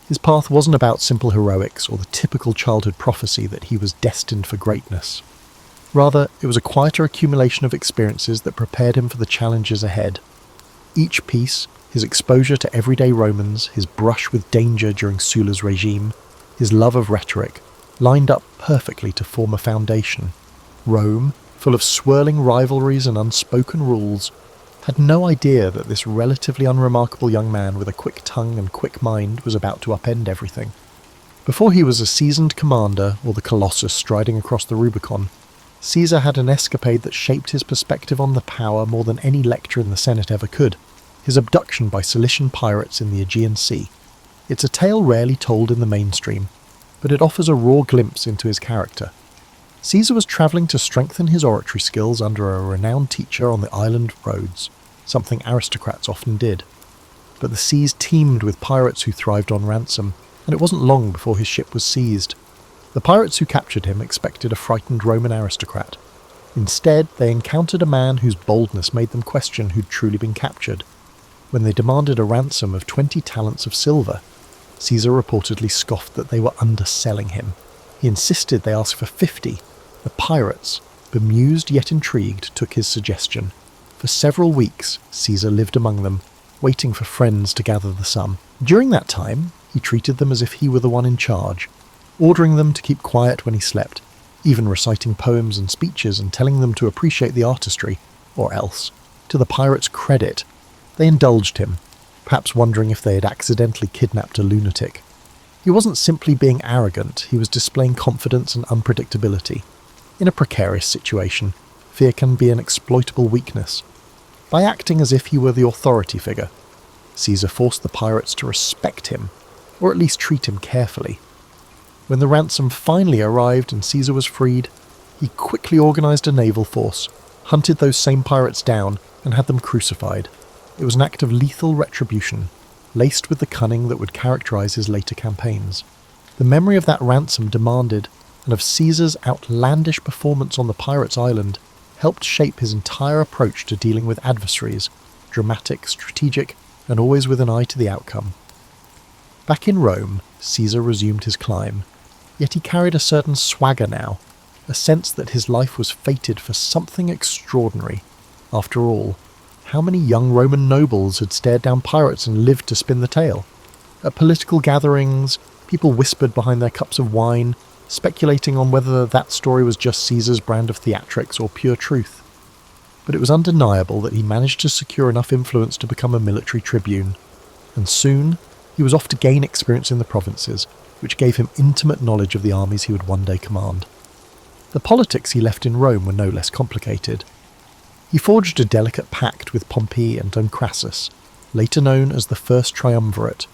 His path wasn't about simple heroics or the typical childhood prophecy that he was destined for greatness. Rather, it was a quieter accumulation of experiences that prepared him for the challenges ahead. Each piece, his exposure to everyday Romans, his brush with danger during Sulla's regime, his love of rhetoric, lined up perfectly to form a foundation. Rome, full of swirling rivalries and unspoken rules, had no idea that this relatively unremarkable young man with a quick tongue and quick mind was about to upend everything. Before he was a seasoned commander or the Colossus striding across the Rubicon, Caesar had an escapade that shaped his perspective on the power more than any lecture in the Senate ever could: his abduction by Cilician pirates in the Aegean Sea. It's a tale rarely told in the mainstream, but it offers a raw glimpse into his character. Caesar was travelling to strengthen his oratory skills under a renowned teacher on the island of Rhodes, something aristocrats often did. But the seas teemed with pirates who thrived on ransom, and it wasn't long before his ship was seized. The pirates who captured him expected a frightened Roman aristocrat. Instead, they encountered a man whose boldness made them question who'd truly been captured. When they demanded a ransom of 20 talents of silver, Caesar reportedly scoffed that they were underselling him. He insisted they ask for 50. The pirates, bemused yet intrigued, took his suggestion. For several weeks, Caesar lived among them, waiting for friends to gather the sum. During that time, he treated them as if he were the one in charge, ordering them to keep quiet when he slept, even reciting poems and speeches and telling them to appreciate the artistry, or else, to the pirates' credit, they indulged him, perhaps wondering if they had accidentally kidnapped a lunatic. He wasn't simply being arrogant, he was displaying confidence and unpredictability. In a precarious situation, fear can be an exploitable weakness. By acting as if he were the authority figure, Caesar forced the pirates to respect him, or at least treat him carefully. When the ransom finally arrived and Caesar was freed, he quickly organised a naval force, hunted those same pirates down, and had them crucified. It was an act of lethal retribution, laced with the cunning that would characterise his later campaigns. The memory of that ransom demanded, and of Caesar's outlandish performance on the pirates' island, helped shape his entire approach to dealing with adversaries, dramatic, strategic, and always with an eye to the outcome. Back in Rome, Caesar resumed his climb, yet he carried a certain swagger now, a sense that his life was fated for something extraordinary. After all, how many young Roman nobles had stared down pirates and lived to spin the tale? At political gatherings, people whispered behind their cups of wine, speculating on whether that story was just Caesar's brand of theatrics or pure truth. But it was undeniable that he managed to secure enough influence to become a military tribune, and soon he was off to gain experience in the provinces, which gave him intimate knowledge of the armies he would one day command. The politics he left in Rome were no less complicated. He forged a delicate pact with Pompey and Don Crassus, later known as the First Triumvirate.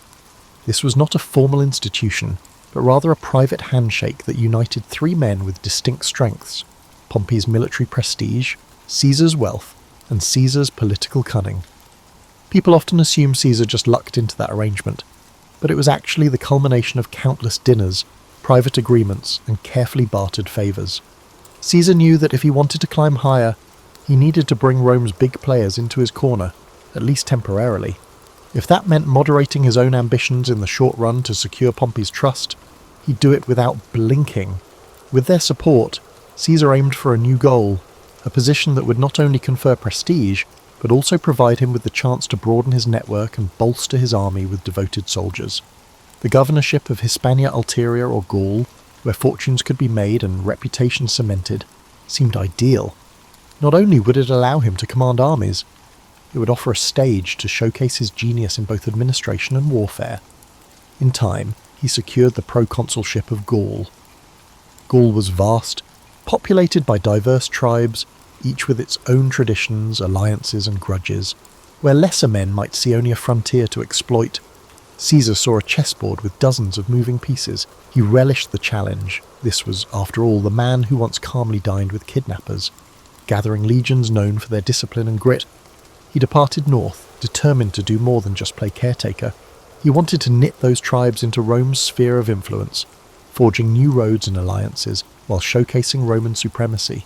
This was not a formal institution, but rather a private handshake that united three men with distinct strengths: Pompey's military prestige, Caesar's wealth, and Caesar's political cunning. People often assume Caesar just lucked into that arrangement, but it was actually the culmination of countless dinners, private agreements, and carefully bartered favours. Caesar knew that if he wanted to climb higher, he needed to bring Rome's big players into his corner, at least temporarily. If that meant moderating his own ambitions in the short run to secure Pompey's trust, he'd do it without blinking. With their support, Caesar aimed for a new goal, a position that would not only confer prestige, but also provide him with the chance to broaden his network and bolster his army with devoted soldiers. The governorship of Hispania Ulterior or Gaul, where fortunes could be made and reputation cemented, seemed ideal. Not only would it allow him to command armies, it would offer a stage to showcase his genius in both administration and warfare. In time, he secured the proconsulship of Gaul. Gaul was vast, populated by diverse tribes, each with its own traditions, alliances and grudges. Where lesser men might see only a frontier to exploit, Caesar saw a chessboard with dozens of moving pieces. He relished the challenge. This was, after all, the man who once calmly dined with kidnappers. Gathering legions known for their discipline and grit, he departed north, determined to do more than just play caretaker. He wanted to knit those tribes into Rome's sphere of influence, forging new roads and alliances while showcasing Roman supremacy.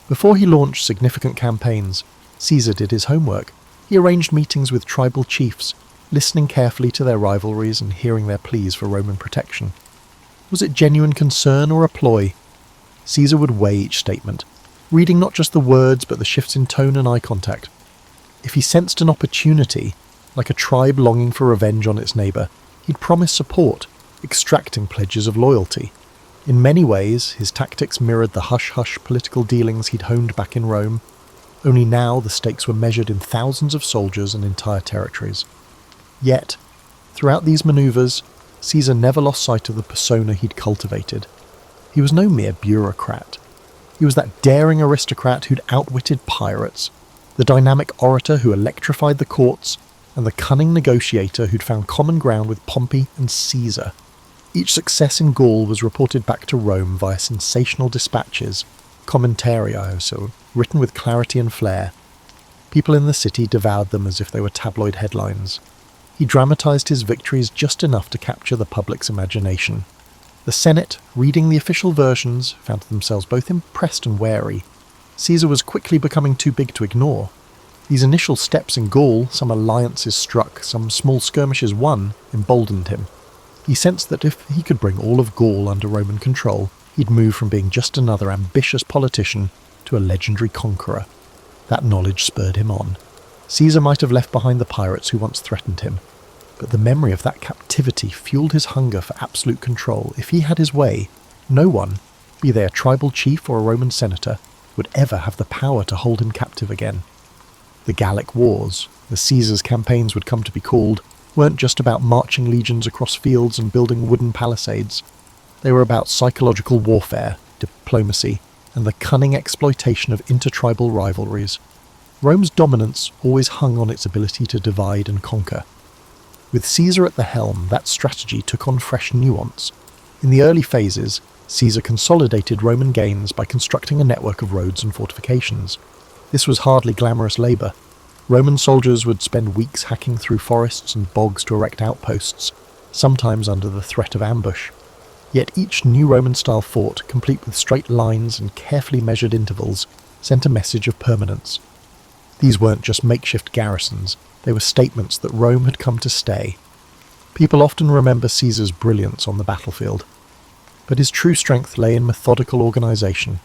Before he launched significant campaigns, Caesar did his homework. He arranged meetings with tribal chiefs, listening carefully to their rivalries and hearing their pleas for Roman protection. Was it genuine concern or a ploy? Caesar would weigh each statement, reading not just the words but the shifts in tone and eye contact. If he sensed an opportunity, like a tribe longing for revenge on its neighbour, he'd promise support, extracting pledges of loyalty. In many ways, his tactics mirrored the hush-hush political dealings he'd honed back in Rome. only now the stakes were measured in thousands of soldiers and entire territories. Yet, throughout these manoeuvres, Caesar never lost sight of the persona he'd cultivated. He was no mere bureaucrat. He was that daring aristocrat who'd outwitted pirates, the dynamic orator who electrified the courts, and the cunning negotiator who'd found common ground with Pompey and Caesar. Each success in Gaul was reported back to Rome via sensational dispatches, commentarii, so written with clarity and flair. People in the city devoured them as if they were tabloid headlines. He dramatized his victories just enough to capture the public's imagination. The Senate, reading the official versions, found themselves both impressed and wary. Caesar was quickly becoming too big to ignore. These initial steps in Gaul, some alliances struck, some small skirmishes won, emboldened him. He sensed that if he could bring all of Gaul under Roman control, he'd move from being just another ambitious politician to a legendary conqueror. That knowledge spurred him on. Caesar might have left behind the pirates who once threatened him, but the memory of that captivity fueled his hunger for absolute control. If he had his way, no one, be they a tribal chief or a Roman senator, would ever have the power to hold him captive again. The Gallic Wars, as Caesar's campaigns would come to be called, weren't just about marching legions across fields and building wooden palisades. They were about psychological warfare, diplomacy, and the cunning exploitation of intertribal rivalries. Rome's dominance always hung on its ability to divide and conquer. With Caesar at the helm, that strategy took on fresh nuance. In the early phases, Caesar consolidated Roman gains by constructing a network of roads and fortifications. This was hardly glamorous labour. Roman soldiers would spend weeks hacking through forests and bogs to erect outposts, sometimes under the threat of ambush. Yet each new Roman-style fort, complete with straight lines and carefully measured intervals, sent a message of permanence. These weren't just makeshift garrisons, they were statements that Rome had come to stay. People often remember Caesar's brilliance on the battlefield, but his true strength lay in methodical organisation.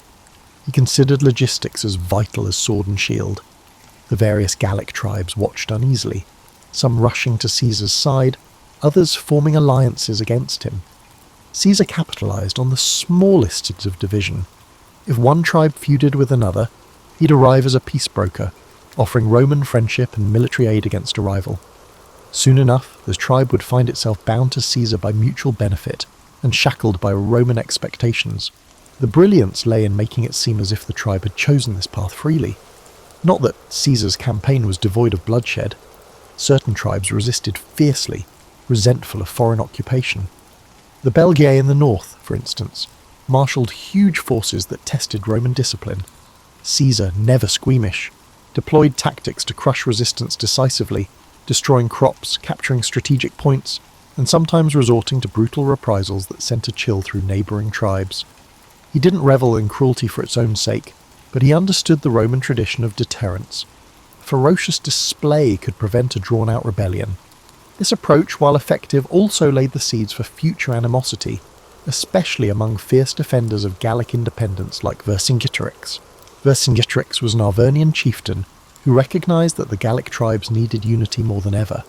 He considered logistics as vital as sword and shield. The various Gallic tribes watched uneasily, some rushing to Caesar's side, others forming alliances against him. Caesar capitalised on the smallest of division. If one tribe feuded with another, he'd arrive as a peace broker, offering Roman friendship and military aid against a rival. Soon enough, the tribe would find itself bound to Caesar by mutual benefit and shackled by Roman expectations. The brilliance lay in making it seem as if the tribe had chosen this path freely. Not that Caesar's campaign was devoid of bloodshed. Certain tribes resisted fiercely, resentful of foreign occupation. The Belgae in the north, for instance, marshalled huge forces that tested Roman discipline. Caesar, never squeamish, deployed tactics to crush resistance decisively, destroying crops, capturing strategic points, and sometimes resorting to brutal reprisals that sent a chill through neighbouring tribes. He didn't revel in cruelty for its own sake, but he understood the Roman tradition of deterrence. A ferocious display could prevent a drawn-out rebellion. This approach, while effective, also laid the seeds for future animosity, especially among fierce defenders of Gallic independence like Vercingetorix. Vercingetorix was an Arvernian chieftain who recognised that the Gallic tribes needed unity more than ever.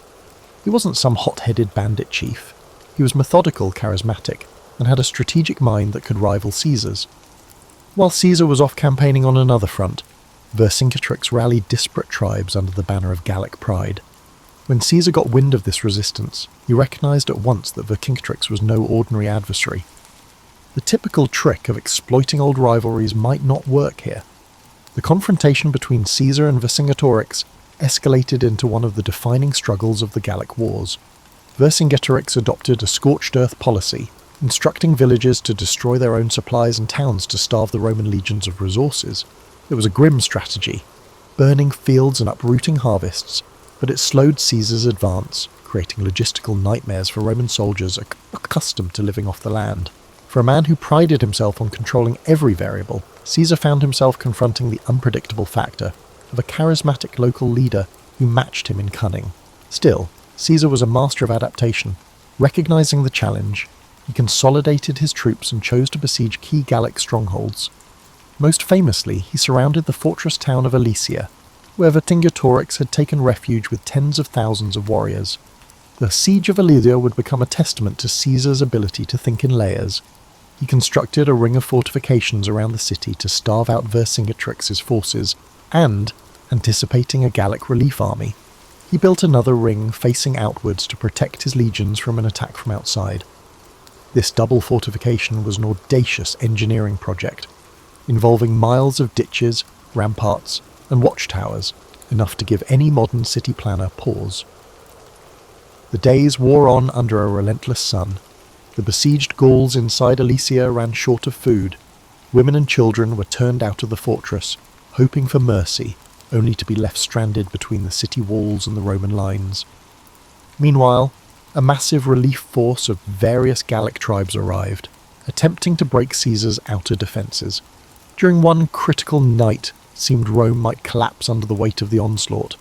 He wasn't some hot-headed bandit chief. He was methodical, charismatic, and had a strategic mind that could rival Caesar's. While Caesar was off campaigning on another front, Vercingetorix rallied disparate tribes under the banner of Gallic pride. When Caesar got wind of this resistance, he recognised at once that Vercingetorix was no ordinary adversary. The typical trick of exploiting old rivalries might not work here. The confrontation between Caesar and Vercingetorix escalated into one of the defining struggles of the Gallic Wars. Vercingetorix adopted a scorched earth policy, instructing villagers to destroy their own supplies and towns to starve the Roman legions of resources. It was a grim strategy, burning fields and uprooting harvests, but it slowed Caesar's advance, creating logistical nightmares for Roman soldiers accustomed to living off the land. For a man who prided himself on controlling every variable, Caesar found himself confronting the unpredictable factor of a charismatic local leader who matched him in cunning. Still, Caesar was a master of adaptation. Recognizing the challenge, he consolidated his troops and chose to besiege key Gallic strongholds. Most famously, he surrounded the fortress town of Alesia, where Vercingetorix had taken refuge with tens of thousands of warriors. The siege of Alesia would become a testament to Caesar's ability to think in layers. He constructed a ring of fortifications around the city to starve out Vercingetorix's forces, And, anticipating a Gallic relief army, he built another ring facing outwards to protect his legions from an attack from outside. This double fortification was an audacious engineering project, involving miles of ditches, ramparts, and watchtowers, enough to give any modern city planner pause. The days wore on under a relentless sun. The besieged Gauls inside Alesia ran short of food. Women and children were turned out of the fortress, hoping for mercy, only to be left stranded between the city walls and the Roman lines. Meanwhile, a massive relief force of various Gallic tribes arrived, attempting to break Caesar's outer defences. During one critical night, it seemed Rome might collapse under the weight of the onslaught.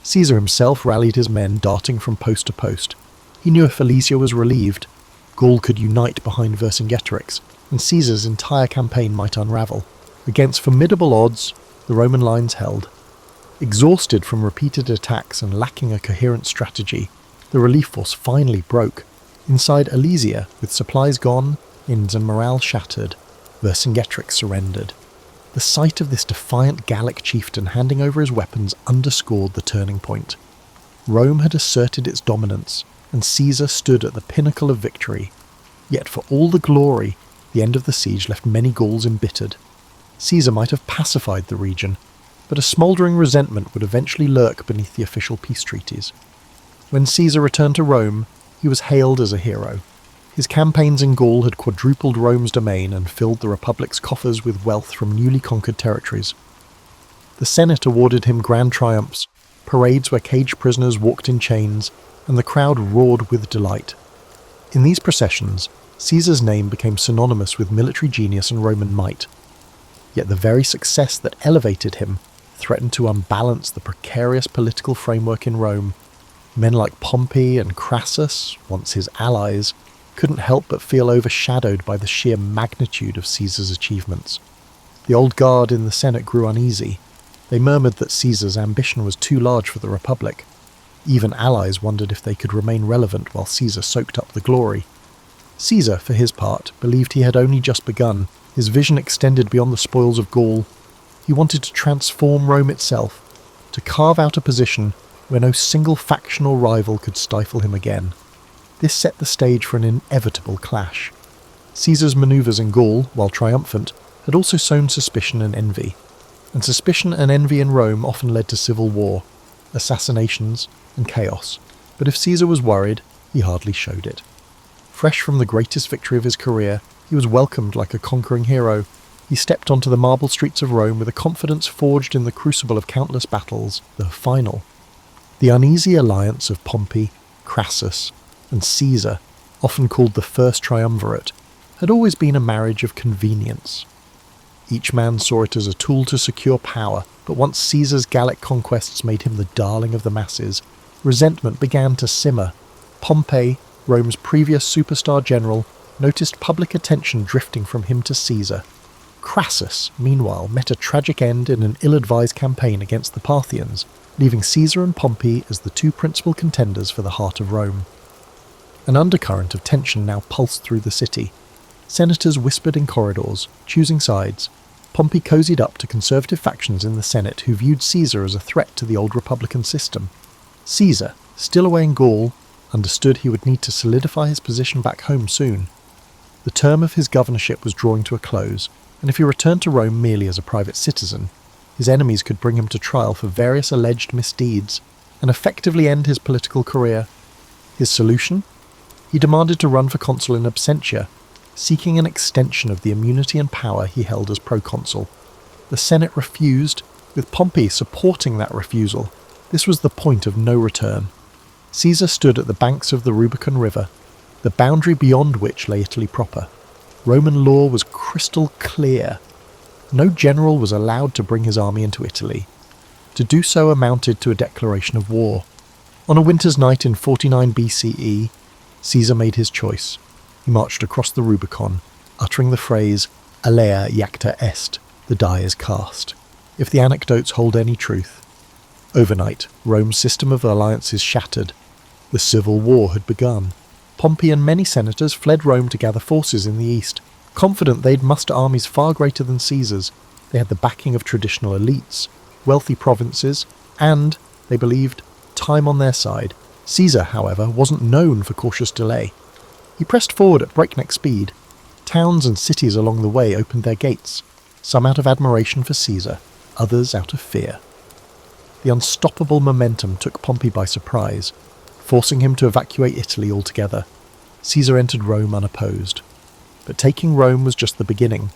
Caesar himself rallied his men, darting from post to post. He knew if Alesia was relieved, Gaul could unite behind Vercingetorix, and Caesar's entire campaign might unravel. Against formidable odds, the Roman lines held. Exhausted from repeated attacks and lacking a coherent strategy, the relief force finally broke. Inside Alesia, with supplies gone, inns and morale shattered, Vercingetorix surrendered. The sight of this defiant Gallic chieftain handing over his weapons underscored the turning point. Rome had asserted its dominance, and Caesar stood at the pinnacle of victory. Yet for all the glory, the end of the siege left many Gauls embittered. Caesar might have pacified the region, but a smouldering resentment would eventually lurk beneath the official peace treaties. When Caesar returned to Rome, he was hailed as a hero. His campaigns in Gaul had quadrupled Rome's domain and filled the Republic's coffers with wealth from newly conquered territories. The Senate awarded him grand triumphs, parades where caged prisoners walked in chains, and the crowd roared with delight. In these processions, Caesar's name became synonymous with military genius and Roman might. Yet the very success that elevated him threatened to unbalance the precarious political framework in Rome. Men like Pompey and Crassus, once his allies, couldn't help but feel overshadowed by the sheer magnitude of Caesar's achievements. The old guard in the Senate grew uneasy. They murmured that Caesar's ambition was too large for the Republic. Even allies wondered if they could remain relevant while Caesar soaked up the glory. Caesar, for his part, believed he had only just begun. His vision extended beyond the spoils of Gaul. He wanted to transform Rome itself, to carve out a position where no single factional rival could stifle him again. This set the stage for an inevitable clash. Caesar's manoeuvres in Gaul, while triumphant, had also sown suspicion and envy. And suspicion and envy in Rome often led to civil war, assassinations, and chaos. But if Caesar was worried, he hardly showed it. Fresh from the greatest victory of his career, he was welcomed like a conquering hero. He stepped onto the marble streets of Rome with a confidence forged in the crucible of countless battles, the final. The uneasy alliance of Pompey, Crassus, and Caesar, often called the First Triumvirate, had always been a marriage of convenience. Each man saw it as a tool to secure power, but once Caesar's Gallic conquests made him the darling of the masses, resentment began to simmer. Pompey, Rome's previous superstar general, noticed public attention drifting from him to Caesar. Crassus, meanwhile, met a tragic end in an ill-advised campaign against the Parthians, leaving Caesar and Pompey as the two principal contenders for the heart of Rome. An undercurrent of tension now pulsed through the city. Senators whispered in corridors, choosing sides. Pompey cozied up to conservative factions in the Senate who viewed Caesar as a threat to the old republican system. Caesar, still away in Gaul, understood he would need to solidify his position back home soon. The term of his governorship was drawing to a close, and if he returned to Rome merely as a private citizen, his enemies could bring him to trial for various alleged misdeeds and effectively end his political career. His solution? He demanded to run for consul in absentia, seeking an extension of the immunity and power he held as proconsul. The Senate refused, with Pompey supporting that refusal. This was the point of no return. Caesar stood at the banks of the Rubicon River, the boundary beyond which lay Italy proper. Roman law was crystal clear. No general was allowed to bring his army into Italy. To do so amounted to a declaration of war. On a winter's night in 49 BCE, Caesar made his choice. He marched across the Rubicon, uttering the phrase, "Alea iacta est," the die is cast, if the anecdotes hold any truth. Overnight, Rome's system of alliances shattered. The civil war had begun. Pompey and many senators fled Rome to gather forces in the east, confident they'd muster armies far greater than Caesar's. They had the backing of traditional elites. wealthy provinces, and, they believed, time on their side. Caesar, however, wasn't known for cautious delay. He pressed forward at breakneck speed. Towns and cities along the way opened their gates, some out of admiration for Caesar, others out of fear. The unstoppable momentum took Pompey by surprise, forcing him to evacuate Italy altogether. Caesar entered Rome unopposed. But taking Rome was just the beginning.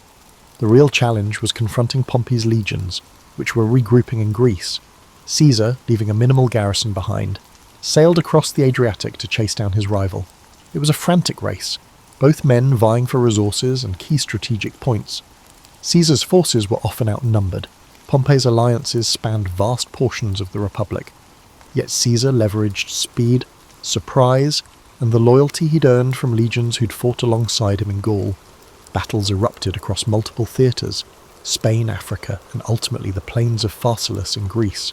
The real challenge was confronting Pompey's legions, which were regrouping in Greece. Caesar, leaving a minimal garrison behind, sailed across the Adriatic to chase down his rival. It was a frantic race, both men vying for resources and key strategic points. Caesar's forces were often outnumbered. Pompey's alliances spanned vast portions of the Republic. Yet Caesar leveraged speed, surprise, and the loyalty he'd earned from legions who'd fought alongside him in Gaul. Battles erupted across multiple theatres: Spain, Africa, and ultimately the plains of Pharsalus in Greece.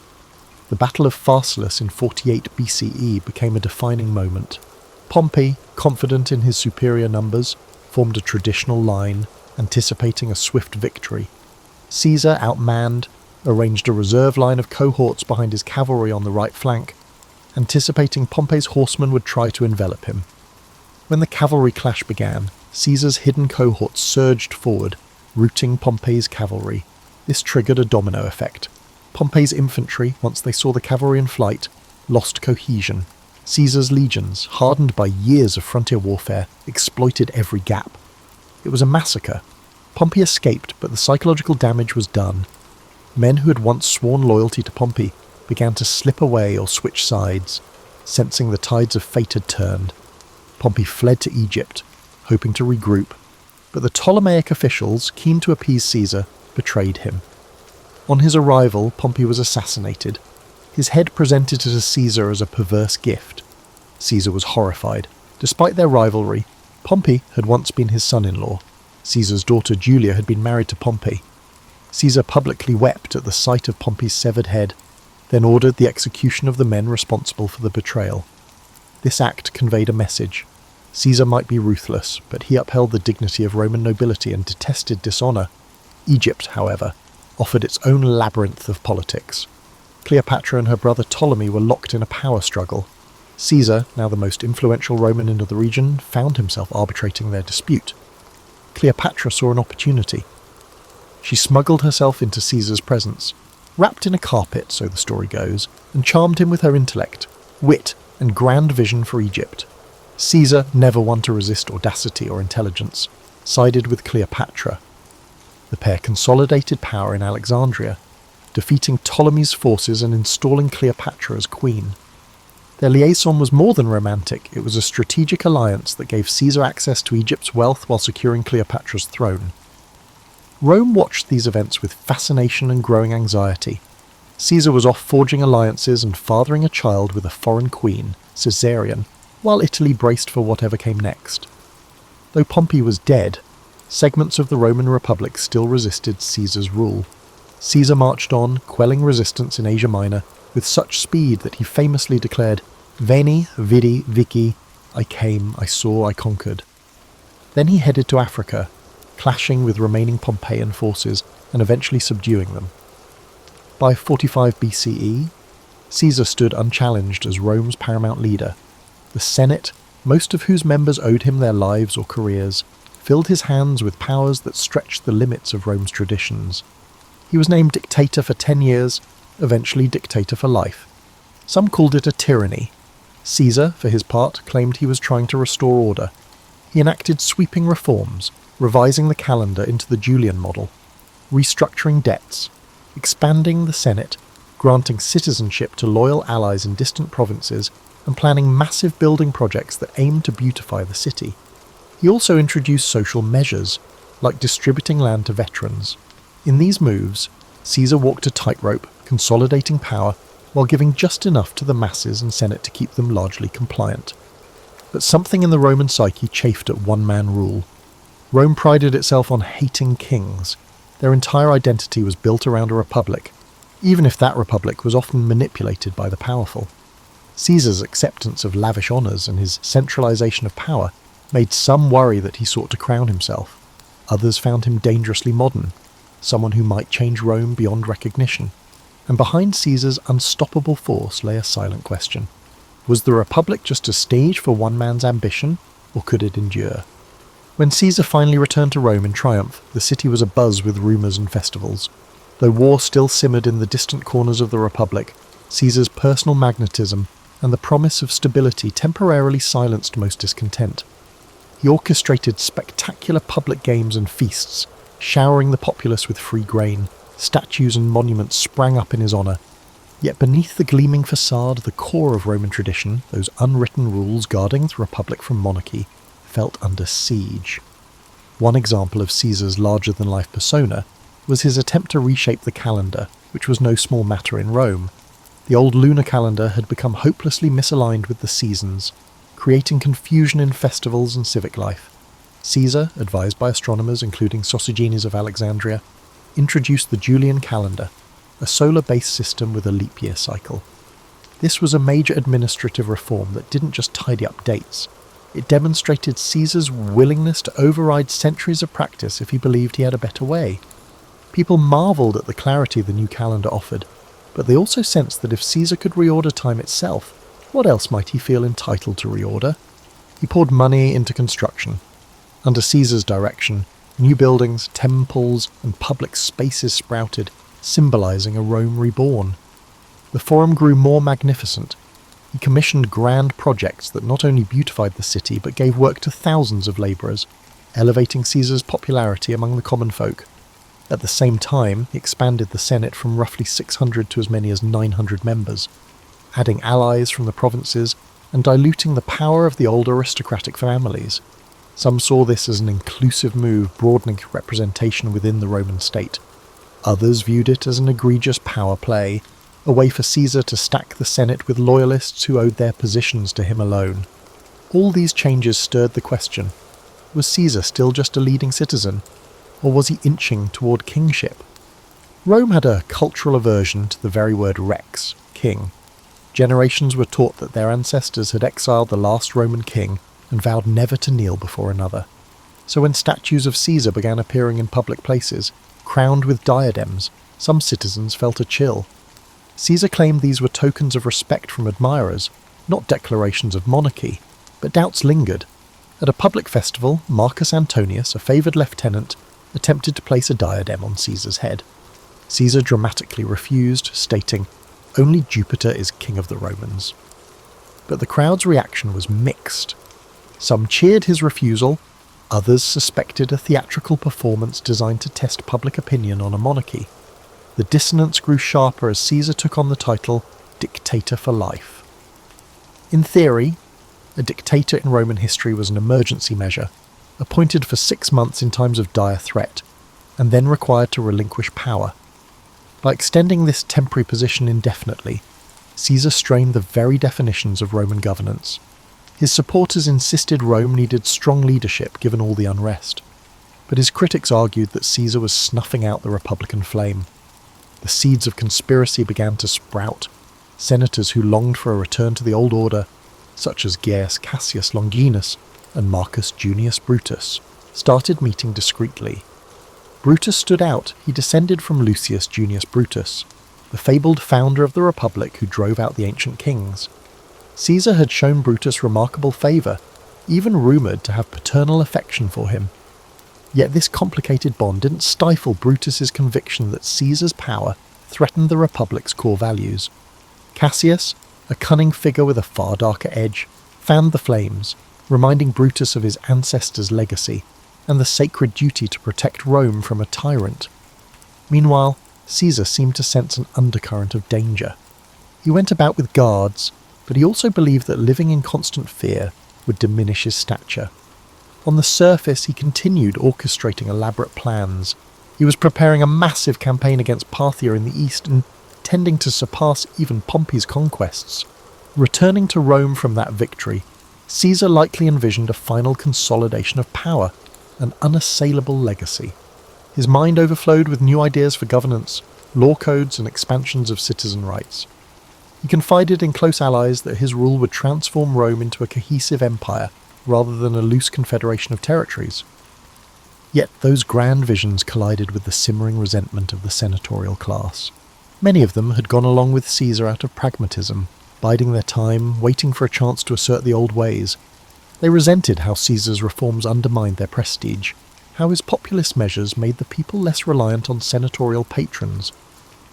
The Battle of Pharsalus in 48 BCE became a defining moment. Pompey, confident in his superior numbers, formed a traditional line, anticipating a swift victory. Caesar, outmanned, arranged a reserve line of cohorts behind his cavalry on the right flank, anticipating Pompey's horsemen would try to envelop him. When the cavalry clash began, Caesar's hidden cohorts surged forward, routing Pompey's cavalry. This triggered a domino effect. Pompey's infantry, once they saw the cavalry in flight, lost cohesion. Caesar's legions, hardened by years of frontier warfare, exploited every gap. It was a massacre. Pompey escaped, but the psychological damage was done. Men who had once sworn loyalty to Pompey began to slip away or switch sides, sensing the tides of fate had turned. Pompey fled to Egypt, hoping to regroup, but the Ptolemaic officials, keen to appease Caesar, betrayed him. On his arrival, Pompey was assassinated. His head presented to Caesar as a perverse gift. Caesar was horrified. Despite their rivalry, Pompey had once been his son-in-law. Caesar's daughter Julia had been married to Pompey. Caesar publicly wept at the sight of Pompey's severed head, then ordered the execution of the men responsible for the betrayal. This act conveyed a message. Caesar might be ruthless, but he upheld the dignity of Roman nobility and detested dishonour. Egypt, however, offered its own labyrinth of politics. Cleopatra and her brother Ptolemy were locked in a power struggle. Caesar, now the most influential Roman in the region, found himself arbitrating their dispute. Cleopatra saw an opportunity. She smuggled herself into Caesar's presence, wrapped in a carpet, so the story goes, and charmed him with her intellect, wit, and grand vision for Egypt. Caesar, never one to resist audacity or intelligence, sided with Cleopatra. The pair consolidated power in Alexandria, defeating Ptolemy's forces and installing Cleopatra as queen. Their liaison was more than romantic. It was a strategic alliance that gave Caesar access to Egypt's wealth while securing Cleopatra's throne. Rome watched these events with fascination and growing anxiety. Caesar was off forging alliances and fathering a child with a foreign queen, Caesarion, while Italy braced for whatever came next. Though Pompey was dead, segments of the Roman Republic still resisted Caesar's rule. Caesar marched on, quelling resistance in Asia Minor, with such speed that he famously declared, "Veni, vidi, vici, I came, I saw, I conquered." Then he headed to Africa, clashing with remaining Pompeian forces and eventually subduing them. By 45 BCE, Caesar stood unchallenged as Rome's paramount leader. The Senate, most of whose members owed him their lives or careers, filled his hands with powers that stretched the limits of Rome's traditions. He was named dictator for 10 years, eventually dictator for life. Some called it a tyranny. Caesar, for his part, claimed he was trying to restore order. He enacted sweeping reforms, revising the calendar into the Julian model, restructuring debts, expanding the Senate, granting citizenship to loyal allies in distant provinces, and planning massive building projects that aimed to beautify the city. He also introduced social measures, like distributing land to veterans. In these moves, Caesar walked a tightrope, consolidating power while giving just enough to the masses and Senate to keep them largely compliant. But something in the Roman psyche chafed at one-man rule. Rome prided itself on hating kings. Their entire identity was built around a republic, even if that republic was often manipulated by the powerful. Caesar's acceptance of lavish honours and his centralisation of power made some worry that he sought to crown himself. Others found him dangerously modern, someone who might change Rome beyond recognition. And behind Caesar's unstoppable force lay a silent question. Was the Republic just a stage for one man's ambition, or could it endure? When Caesar finally returned to Rome in triumph, the city was abuzz with rumours and festivals. Though war still simmered in the distant corners of the Republic, Caesar's personal magnetism and the promise of stability temporarily silenced most discontent. He orchestrated spectacular public games and feasts, showering the populace with free grain. Statues and monuments sprang up in his honour. Yet beneath the gleaming facade, the core of Roman tradition, those unwritten rules guarding the Republic from monarchy, felt under siege. One example of Caesar's larger-than-life persona was his attempt to reshape the calendar, which was no small matter in Rome. The old lunar calendar had become hopelessly misaligned with the seasons, creating confusion in festivals and civic life. Caesar, advised by astronomers including Sosigenes of Alexandria, introduced the Julian calendar, a solar-based system with a leap year cycle. This was a major administrative reform that didn't just tidy up dates. It demonstrated Caesar's willingness to override centuries of practice if he believed he had a better way. People marvelled at the clarity the new calendar offered, but they also sensed that if Caesar could reorder time itself, what else might he feel entitled to reorder? He poured money into construction. Under Caesar's direction, new buildings, temples, and public spaces sprouted, symbolising a Rome reborn. The Forum grew more magnificent. He commissioned grand projects that not only beautified the city but gave work to thousands of labourers, elevating Caesar's popularity among the common folk. At the same time, he expanded the Senate from roughly 600 to as many as 900 members, adding allies from the provinces and diluting the power of the old aristocratic families. Some saw this as an inclusive move broadening representation within the Roman state. Others viewed it as an egregious power play, a way for Caesar to stack the Senate with loyalists who owed their positions to him alone. All these changes stirred the question, was Caesar still just a leading citizen, or was he inching toward kingship? Rome had a cultural aversion to the very word rex, king. Generations were taught that their ancestors had exiled the last Roman king and vowed never to kneel before another. So when statues of Caesar began appearing in public places, crowned with diadems, some citizens felt a chill. Caesar claimed these were tokens of respect from admirers, not declarations of monarchy, but doubts lingered. At a public festival, Marcus Antonius, a favoured lieutenant, attempted to place a diadem on Caesar's head. Caesar dramatically refused, stating, "Only Jupiter is king of the Romans." But the crowd's reaction was mixed. Some cheered his refusal, others suspected a theatrical performance designed to test public opinion on a monarchy. The dissonance grew sharper as Caesar took on the title dictator for life. In theory, a dictator in Roman history was an emergency measure, appointed for 6 months in times of dire threat, and then required to relinquish power. By extending this temporary position indefinitely, Caesar strained the very definitions of Roman governance. His supporters insisted Rome needed strong leadership given all the unrest, but his critics argued that Caesar was snuffing out the Republican flame. The seeds of conspiracy began to sprout. Senators who longed for a return to the old order, such as Gaius Cassius Longinus and Marcus Junius Brutus, started meeting discreetly. Brutus stood out. He descended from Lucius Junius Brutus, the fabled founder of the Republic who drove out the ancient kings. Caesar had shown Brutus remarkable favour, even rumoured to have paternal affection for him. Yet this complicated bond didn't stifle Brutus's conviction that Caesar's power threatened the Republic's core values. Cassius, a cunning figure with a far darker edge, fanned the flames, reminding Brutus of his ancestors' legacy and the sacred duty to protect Rome from a tyrant. Meanwhile, Caesar seemed to sense an undercurrent of danger. He went about with guards, but he also believed that living in constant fear would diminish his stature. On the surface, he continued orchestrating elaborate plans. He was preparing a massive campaign against Parthia in the east, intending to surpass even Pompey's conquests. Returning to Rome from that victory, Caesar likely envisioned a final consolidation of power, an unassailable legacy. His mind overflowed with new ideas for governance, law codes and expansions of citizen rights. He confided in close allies that his rule would transform Rome into a cohesive empire rather than a loose confederation of territories. Yet those grand visions collided with the simmering resentment of the senatorial class. Many of them had gone along with Caesar out of pragmatism, biding their time, waiting for a chance to assert the old ways. They resented how Caesar's reforms undermined their prestige, how his populist measures made the people less reliant on senatorial patrons.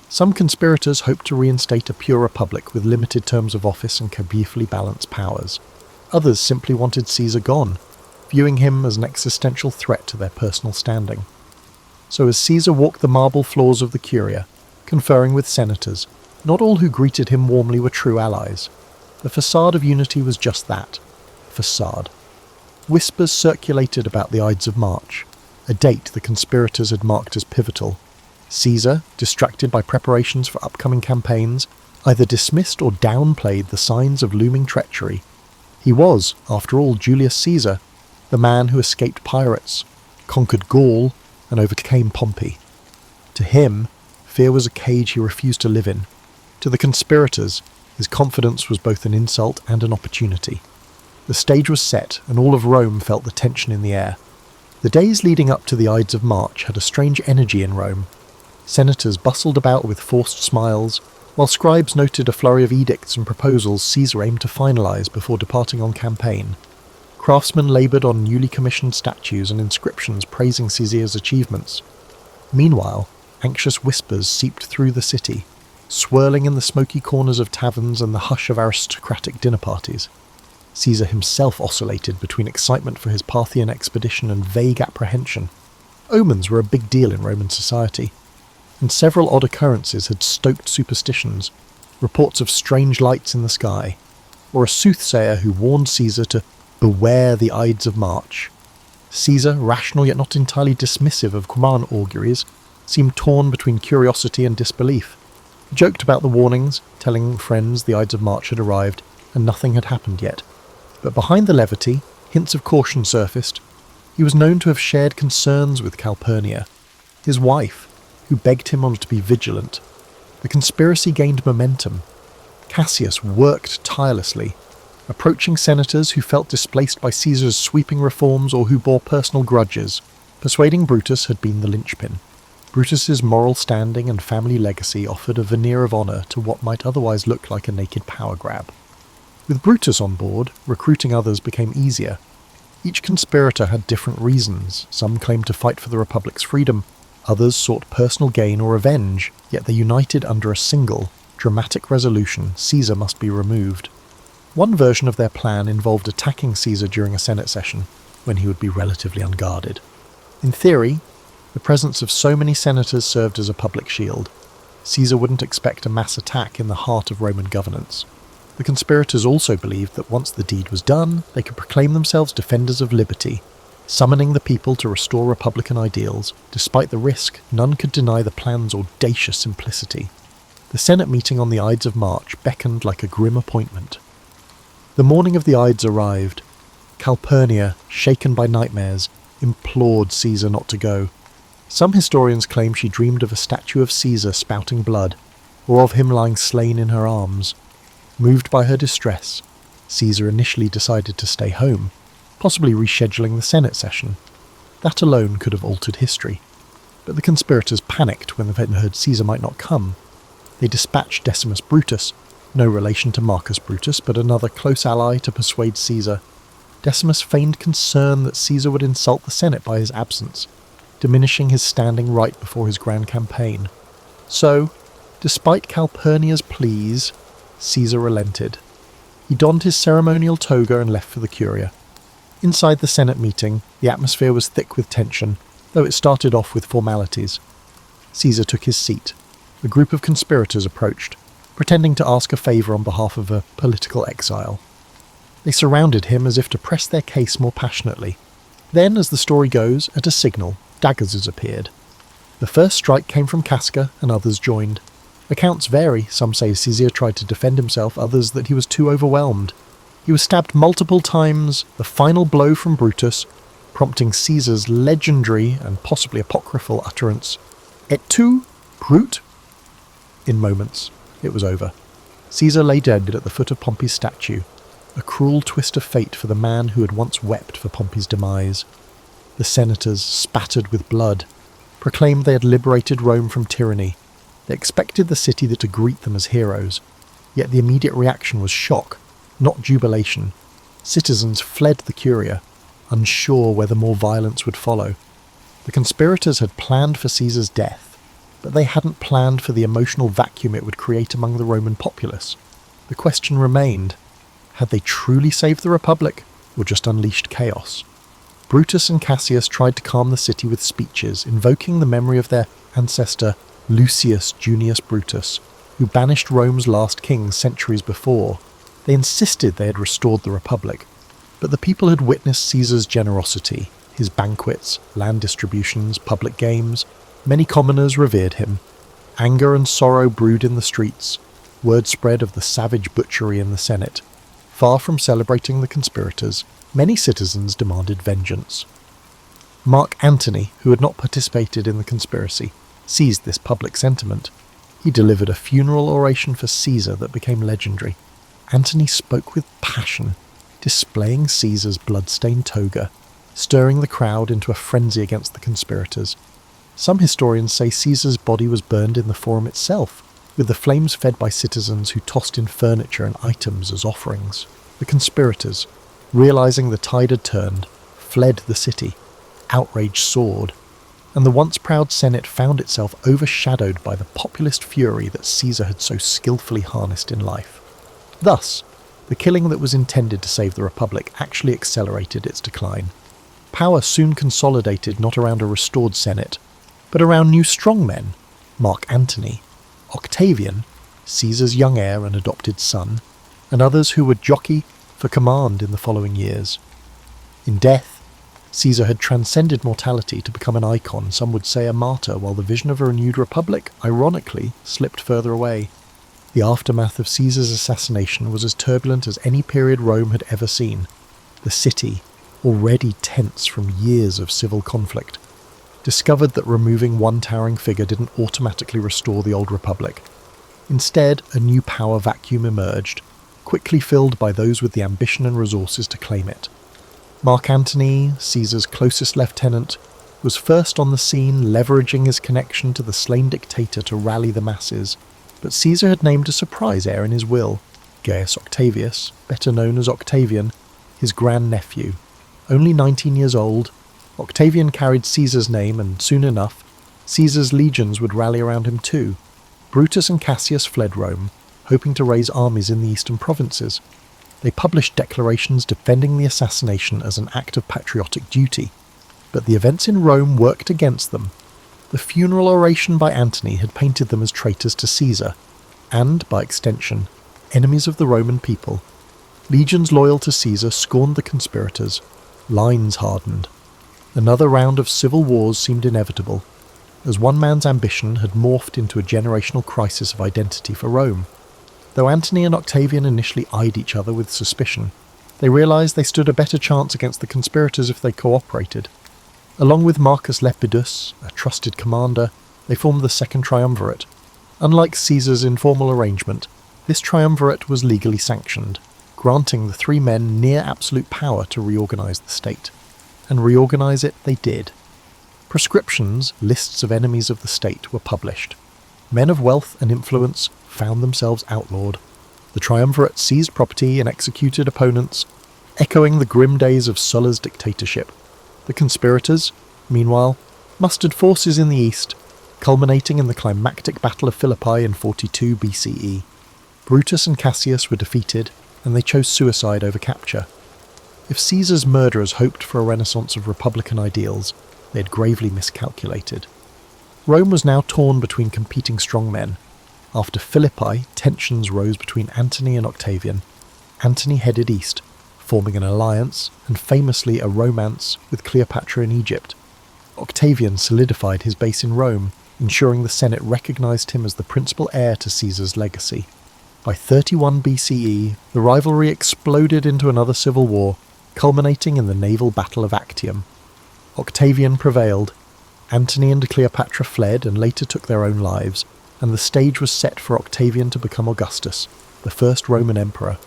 Some conspirators hoped to reinstate a pure republic with limited terms of office and carefully balanced powers. Others simply wanted Caesar gone, viewing him as an existential threat to their personal standing. So as Caesar walked the marble floors of the Curia, conferring with senators, not all who greeted him warmly were true allies. The facade of unity was just that, a facade. Whispers circulated about the Ides of March, a date the conspirators had marked as pivotal. Caesar, distracted by preparations for upcoming campaigns, either dismissed or downplayed the signs of looming treachery. He was, after all, Julius Caesar, the man who escaped pirates, conquered Gaul, and overcame Pompey. To him, fear was a cage he refused to live in. To the conspirators, his confidence was both an insult and an opportunity. The stage was set, and all of Rome felt the tension in the air. The days leading up to the Ides of March had a strange energy in Rome. Senators bustled about with forced smiles, while scribes noted a flurry of edicts and proposals Caesar aimed to finalise before departing on campaign. Craftsmen laboured on newly commissioned statues and inscriptions praising Caesar's achievements. Meanwhile, anxious whispers seeped through the city, swirling in the smoky corners of taverns and the hush of aristocratic dinner parties. Caesar himself oscillated between excitement for his Parthian expedition and vague apprehension. Omens were a big deal in Roman society, and several odd occurrences had stoked superstitions, reports of strange lights in the sky, or a soothsayer who warned Caesar to beware the Ides of March. Caesar, rational yet not entirely dismissive of Quran auguries, seemed torn between curiosity and disbelief. He joked about the warnings, telling friends the Ides of March had arrived and nothing had happened yet. But behind the levity, hints of caution surfaced. He was known to have shared concerns with Calpurnia, his wife, who begged him on to be vigilant. The conspiracy gained momentum. Cassius worked tirelessly, approaching senators who felt displaced by Caesar's sweeping reforms or who bore personal grudges. Persuading Brutus had been the linchpin. Brutus's moral standing and family legacy offered a veneer of honour to what might otherwise look like a naked power grab. With Brutus on board, recruiting others became easier. Each conspirator had different reasons. Some claimed to fight for the Republic's freedom, others sought personal gain or revenge, yet they united under a single, dramatic resolution: Caesar must be removed. One version of their plan involved attacking Caesar during a Senate session, when he would be relatively unguarded. In theory, the presence of so many senators served as a public shield. Caesar wouldn't expect a mass attack in the heart of Roman governance. The conspirators also believed that once the deed was done, they could proclaim themselves defenders of liberty, summoning the people to restore republican ideals. Despite the risk, none could deny the plan's audacious simplicity. The Senate meeting on the Ides of March beckoned like a grim appointment. The morning of the Ides arrived. Calpurnia, shaken by nightmares, implored Caesar not to go. Some historians claim she dreamed of a statue of Caesar spouting blood, or of him lying slain in her arms. Moved by her distress, Caesar initially decided to stay home, possibly rescheduling the Senate session. That alone could have altered history. But the conspirators panicked when they heard Caesar might not come. They dispatched Decimus Brutus, no relation to Marcus Brutus, but another close ally, to persuade Caesar. Decimus feigned concern that Caesar would insult the Senate by his absence, diminishing his standing right before his grand campaign. So, despite Calpurnia's pleas, Caesar relented. He donned his ceremonial toga and left for the Curia. Inside the Senate meeting, the atmosphere was thick with tension, though it started off with formalities. Caesar took his seat. A group of conspirators approached, pretending to ask a favour on behalf of a political exile. They surrounded him as if to press their case more passionately. Then, as the story goes, at a signal, daggers appeared. The first strike came from Casca, and others joined. Accounts vary. Some say Caesar tried to defend himself, others that he was too overwhelmed. He was stabbed multiple times, the final blow from Brutus, prompting Caesar's legendary and possibly apocryphal utterance, "Et tu, Brute?" In moments, it was over. Caesar lay dead at the foot of Pompey's statue, a cruel twist of fate for the man who had once wept for Pompey's demise. The senators, spattered with blood, proclaimed they had liberated Rome from tyranny. They expected the city to greet them as heroes, yet the immediate reaction was shock, not jubilation. Citizens fled the Curia, unsure whether more violence would follow. The conspirators had planned for Caesar's death, but they hadn't planned for the emotional vacuum it would create among the Roman populace. The question remained, had they truly saved the Republic, or just unleashed chaos? Brutus and Cassius tried to calm the city with speeches, invoking the memory of their ancestor Lucius Junius Brutus, who banished Rome's last king centuries before. They insisted they had restored the Republic, but the people had witnessed Caesar's generosity, his banquets, land distributions, public games. Many commoners revered him. Anger and sorrow brewed in the streets. Word spread of the savage butchery in the Senate. Far from celebrating the conspirators, many citizens demanded vengeance. Mark Antony, who had not participated in the conspiracy, seized this public sentiment. He delivered a funeral oration for Caesar that became legendary. Antony spoke with passion, displaying Caesar's blood-stained toga, stirring the crowd into a frenzy against the conspirators. Some historians say Caesar's body was burned in the Forum itself, with the flames fed by citizens who tossed in furniture and items as offerings. The conspirators, realizing the tide had turned, fled the city. Outrage soared, and the once proud Senate found itself overshadowed by the populist fury that Caesar had so skillfully harnessed in life. Thus, the killing that was intended to save the Republic actually accelerated its decline. Power soon consolidated not around a restored Senate, but around new strongmen: Mark Antony, Octavian, Caesar's young heir and adopted son, and others who would jockey for command in the following years. In death, Caesar had transcended mortality to become an icon, some would say a martyr, while the vision of a renewed republic, ironically, slipped further away. The aftermath of Caesar's assassination was as turbulent as any period Rome had ever seen. The city, already tense from years of civil conflict, discovered that removing one towering figure didn't automatically restore the old republic. Instead, a new power vacuum emerged, quickly filled by those with the ambition and resources to claim it. Mark Antony, Caesar's closest lieutenant, was first on the scene, leveraging his connection to the slain dictator to rally the masses, but Caesar had named a surprise heir in his will, Gaius Octavius, better known as Octavian, his grandnephew. Only 19 years old, Octavian carried Caesar's name, and soon enough, Caesar's legions would rally around him too. Brutus and Cassius fled Rome, hoping to raise armies in the eastern provinces. They published declarations defending the assassination as an act of patriotic duty, but the events in Rome worked against them. The funeral oration by Antony had painted them as traitors to Caesar, and, by extension, enemies of the Roman people. Legions loyal to Caesar scorned the conspirators. Lines hardened. Another round of civil wars seemed inevitable, as one man's ambition had morphed into a generational crisis of identity for Rome. Though Antony and Octavian initially eyed each other with suspicion, they realized they stood a better chance against the conspirators if they cooperated. Along with Marcus Lepidus, a trusted commander, they formed the Second Triumvirate. Unlike Caesar's informal arrangement, this triumvirate was legally sanctioned, granting the three men near absolute power to reorganize the state. And reorganize it they did. Prescriptions, lists of enemies of the state, were published. Men of wealth and influence found themselves outlawed. The triumvirate seized property and executed opponents, echoing the grim days of Sulla's dictatorship. The conspirators, meanwhile, mustered forces in the east, culminating in the climactic Battle of Philippi in 42 BCE. Brutus and Cassius were defeated, and they chose suicide over capture. If Caesar's murderers hoped for a renaissance of republican ideals, they had gravely miscalculated. Rome was now torn between competing strongmen. After Philippi, tensions rose between Antony and Octavian. Antony headed east, forming an alliance, and famously a romance, with Cleopatra in Egypt. Octavian solidified his base in Rome, ensuring the Senate recognized him as the principal heir to Caesar's legacy. By 31 BCE, the rivalry exploded into another civil war, culminating in the naval battle of Actium. Octavian prevailed. Antony and Cleopatra fled and later took their own lives, and the stage was set for Octavian to become Augustus, the first Roman emperor.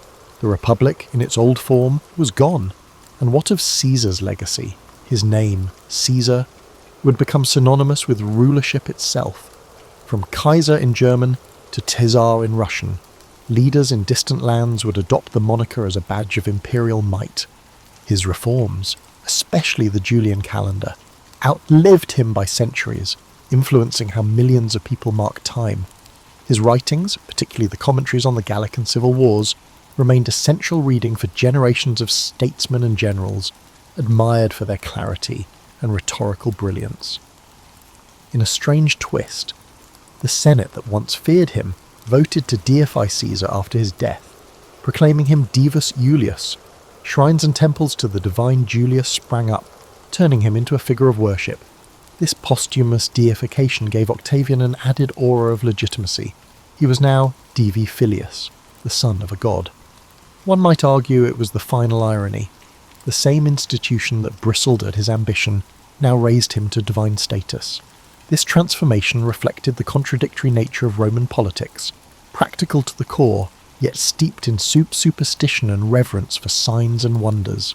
The Republic, in its old form, was gone. And what of Caesar's legacy? His name, Caesar, would become synonymous with rulership itself. From Kaiser in German to Caesar in Russian, leaders in distant lands would adopt the moniker as a badge of imperial might. His reforms, especially the Julian calendar, outlived him by centuries, influencing how millions of people mark time. His writings, particularly the commentaries on the Gallic and Civil Wars, remained essential reading for generations of statesmen and generals, admired for their clarity and rhetorical brilliance. In a strange twist, the Senate that once feared him voted to deify Caesar after his death, proclaiming him Divus Julius. Shrines and temples to the divine Julius sprang up, turning him into a figure of worship. This posthumous deification gave Octavian an added aura of legitimacy. He was now Divi Filius, the son of a god. One might argue it was the final irony. The same institution that bristled at his ambition now raised him to divine status. This transformation reflected the contradictory nature of Roman politics, practical to the core, yet steeped in superstition and reverence for signs and wonders.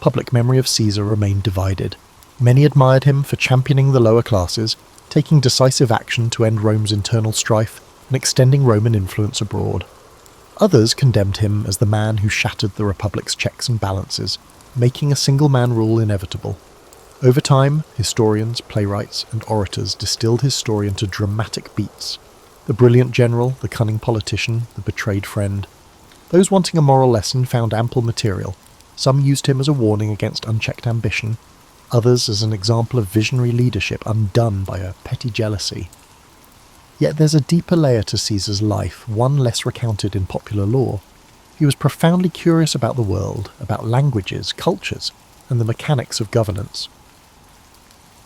Public memory of Caesar remained divided. Many admired him for championing the lower classes, taking decisive action to end Rome's internal strife, and extending Roman influence abroad. Others condemned him as the man who shattered the Republic's checks and balances, making a single-man rule inevitable. Over time, historians, playwrights, and orators distilled his story into dramatic beats. The brilliant general, the cunning politician, the betrayed friend. Those wanting a moral lesson found ample material. Some used him as a warning against unchecked ambition, others as an example of visionary leadership undone by a petty jealousy. Yet there's a deeper layer to Caesar's life, one less recounted in popular lore. He was profoundly curious about the world, about languages, cultures, and the mechanics of governance.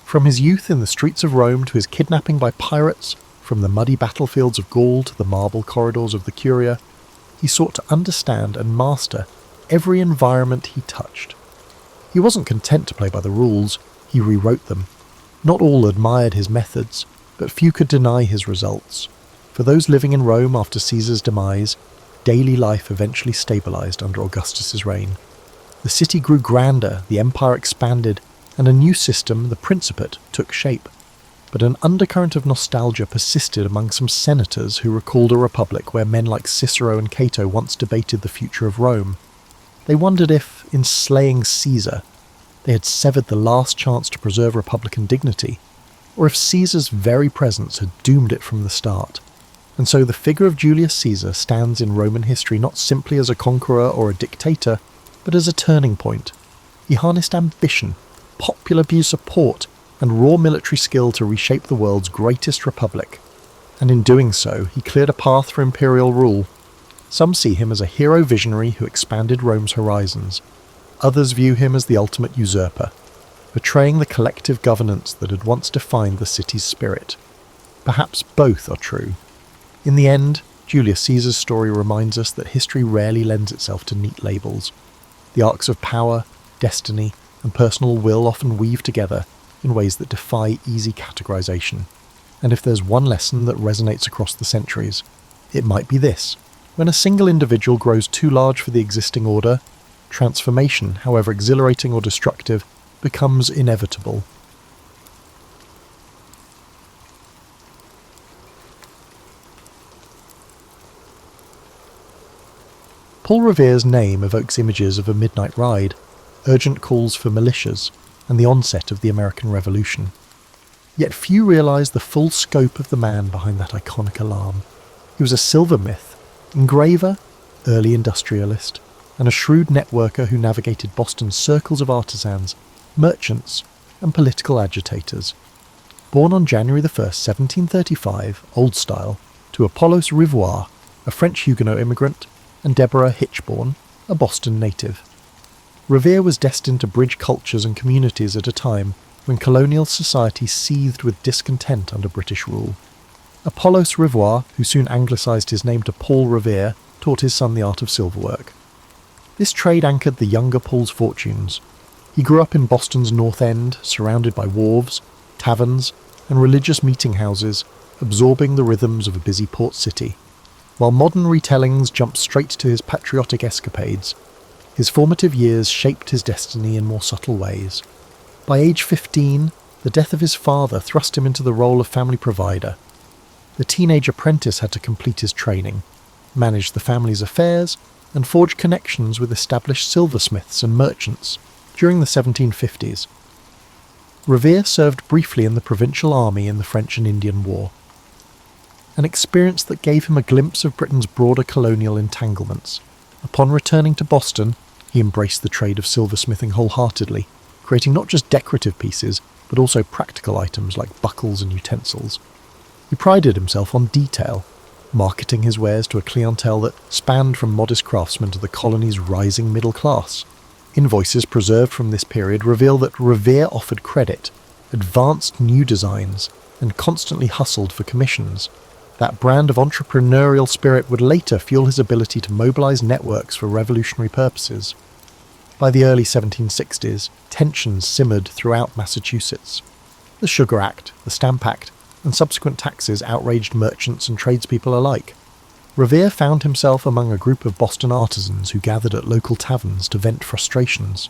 From his youth in the streets of Rome to his kidnapping by pirates, from the muddy battlefields of Gaul to the marble corridors of the Curia, he sought to understand and master every environment he touched. He wasn't content to play by the rules, he rewrote them. Not all admired his methods, but few could deny his results. For those living in Rome after Caesar's demise, daily life eventually stabilized under Augustus's reign. The city grew grander, the empire expanded, and a new system, the Principate, took shape. But an undercurrent of nostalgia persisted among some senators who recalled a republic where men like Cicero and Cato once debated the future of Rome. They wondered if, in slaying Caesar, they had severed the last chance to preserve republican dignity, or if Caesar's very presence had doomed it from the start. And so the figure of Julius Caesar stands in Roman history not simply as a conqueror or a dictator, but as a turning point. He harnessed ambition, popular support, and raw military skill to reshape the world's greatest republic. And in doing so, he cleared a path for imperial rule. Some see him as a hero visionary who expanded Rome's horizons. Others view him as the ultimate usurper, betraying the collective governance that had once defined the city's spirit. Perhaps both are true. In the end, Julius Caesar's story reminds us that history rarely lends itself to neat labels. The arcs of power, destiny, and personal will often weave together in ways that defy easy categorization. And if there's one lesson that resonates across the centuries, it might be this. When a single individual grows too large for the existing order, transformation, however exhilarating or destructive, becomes inevitable. Paul Revere's name evokes images of a midnight ride, urgent calls for militias, and the onset of the American Revolution. Yet few realise the full scope of the man behind that iconic alarm. He was a silversmith, engraver, early industrialist, and a shrewd networker who navigated Boston's circles of artisans, merchants, and political agitators. Born on January 1st, 1735, Old Style, to Apollos Revere, a French Huguenot immigrant, and Deborah Hitchborn, a Boston native. Revere was destined to bridge cultures and communities at a time when colonial society seethed with discontent under British rule. Apollos Revere, who soon anglicised his name to Paul Revere, taught his son the art of silverwork. This trade anchored the younger Paul's fortunes. He grew up in Boston's North End, surrounded by wharves, taverns, and religious meeting houses, absorbing the rhythms of a busy port city. While modern retellings jumped straight to his patriotic escapades, his formative years shaped his destiny in more subtle ways. By age 15, the death of his father thrust him into the role of family provider. the teenage apprentice had to complete his training, manage the family's affairs, and forge connections with established silversmiths and merchants during the 1750s. Revere served briefly in the provincial army in the French and Indian War, an experience that gave him a glimpse of Britain's broader colonial entanglements. Upon returning to Boston, he embraced the trade of silversmithing wholeheartedly, creating not just decorative pieces, but also practical items like buckles and utensils. He prided himself on detail, marketing his wares to a clientele that spanned from modest craftsmen to the colony's rising middle class. Invoices preserved from this period reveal that Revere offered credit, advanced new designs, and constantly hustled for commissions. That brand of entrepreneurial spirit would later fuel his ability to mobilize networks for revolutionary purposes. By the early 1760s, tensions simmered throughout Massachusetts. The Sugar Act, the Stamp Act, and subsequent taxes outraged merchants and tradespeople alike. Revere found himself among a group of Boston artisans who gathered at local taverns to vent frustrations.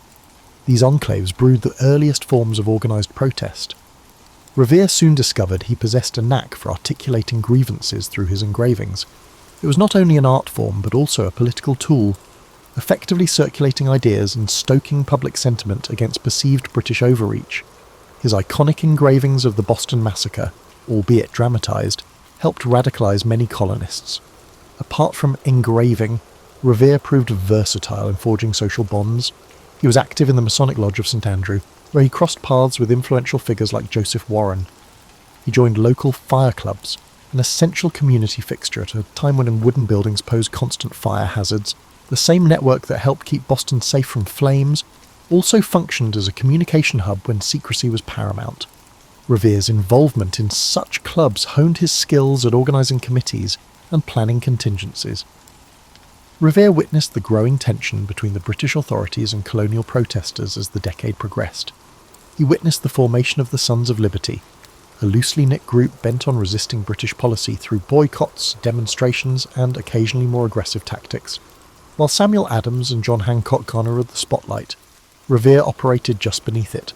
These enclaves brewed the earliest forms of organised protest. Revere soon discovered he possessed a knack for articulating grievances through his engravings. It was not only an art form but also a political tool, effectively circulating ideas and stoking public sentiment against perceived British overreach. His iconic engravings of the Boston Massacre, albeit dramatised, helped radicalise many colonists. Apart from engraving, Revere proved versatile in forging social bonds. He was active in the Masonic Lodge of St Andrew, where he crossed paths with influential figures like Joseph Warren. He joined local fire clubs, an essential community fixture at a time when wooden buildings posed constant fire hazards. The same network that helped keep Boston safe from flames also functioned as a communication hub when secrecy was paramount. Revere's involvement in such clubs honed his skills at organising committees and planning contingencies. Revere witnessed the growing tension between the British authorities and colonial protesters as the decade progressed. He witnessed the formation of the Sons of Liberty, a loosely knit group bent on resisting British policy through boycotts, demonstrations, and occasionally more aggressive tactics. While Samuel Adams and John Hancock garnered the spotlight, Revere operated just beneath it,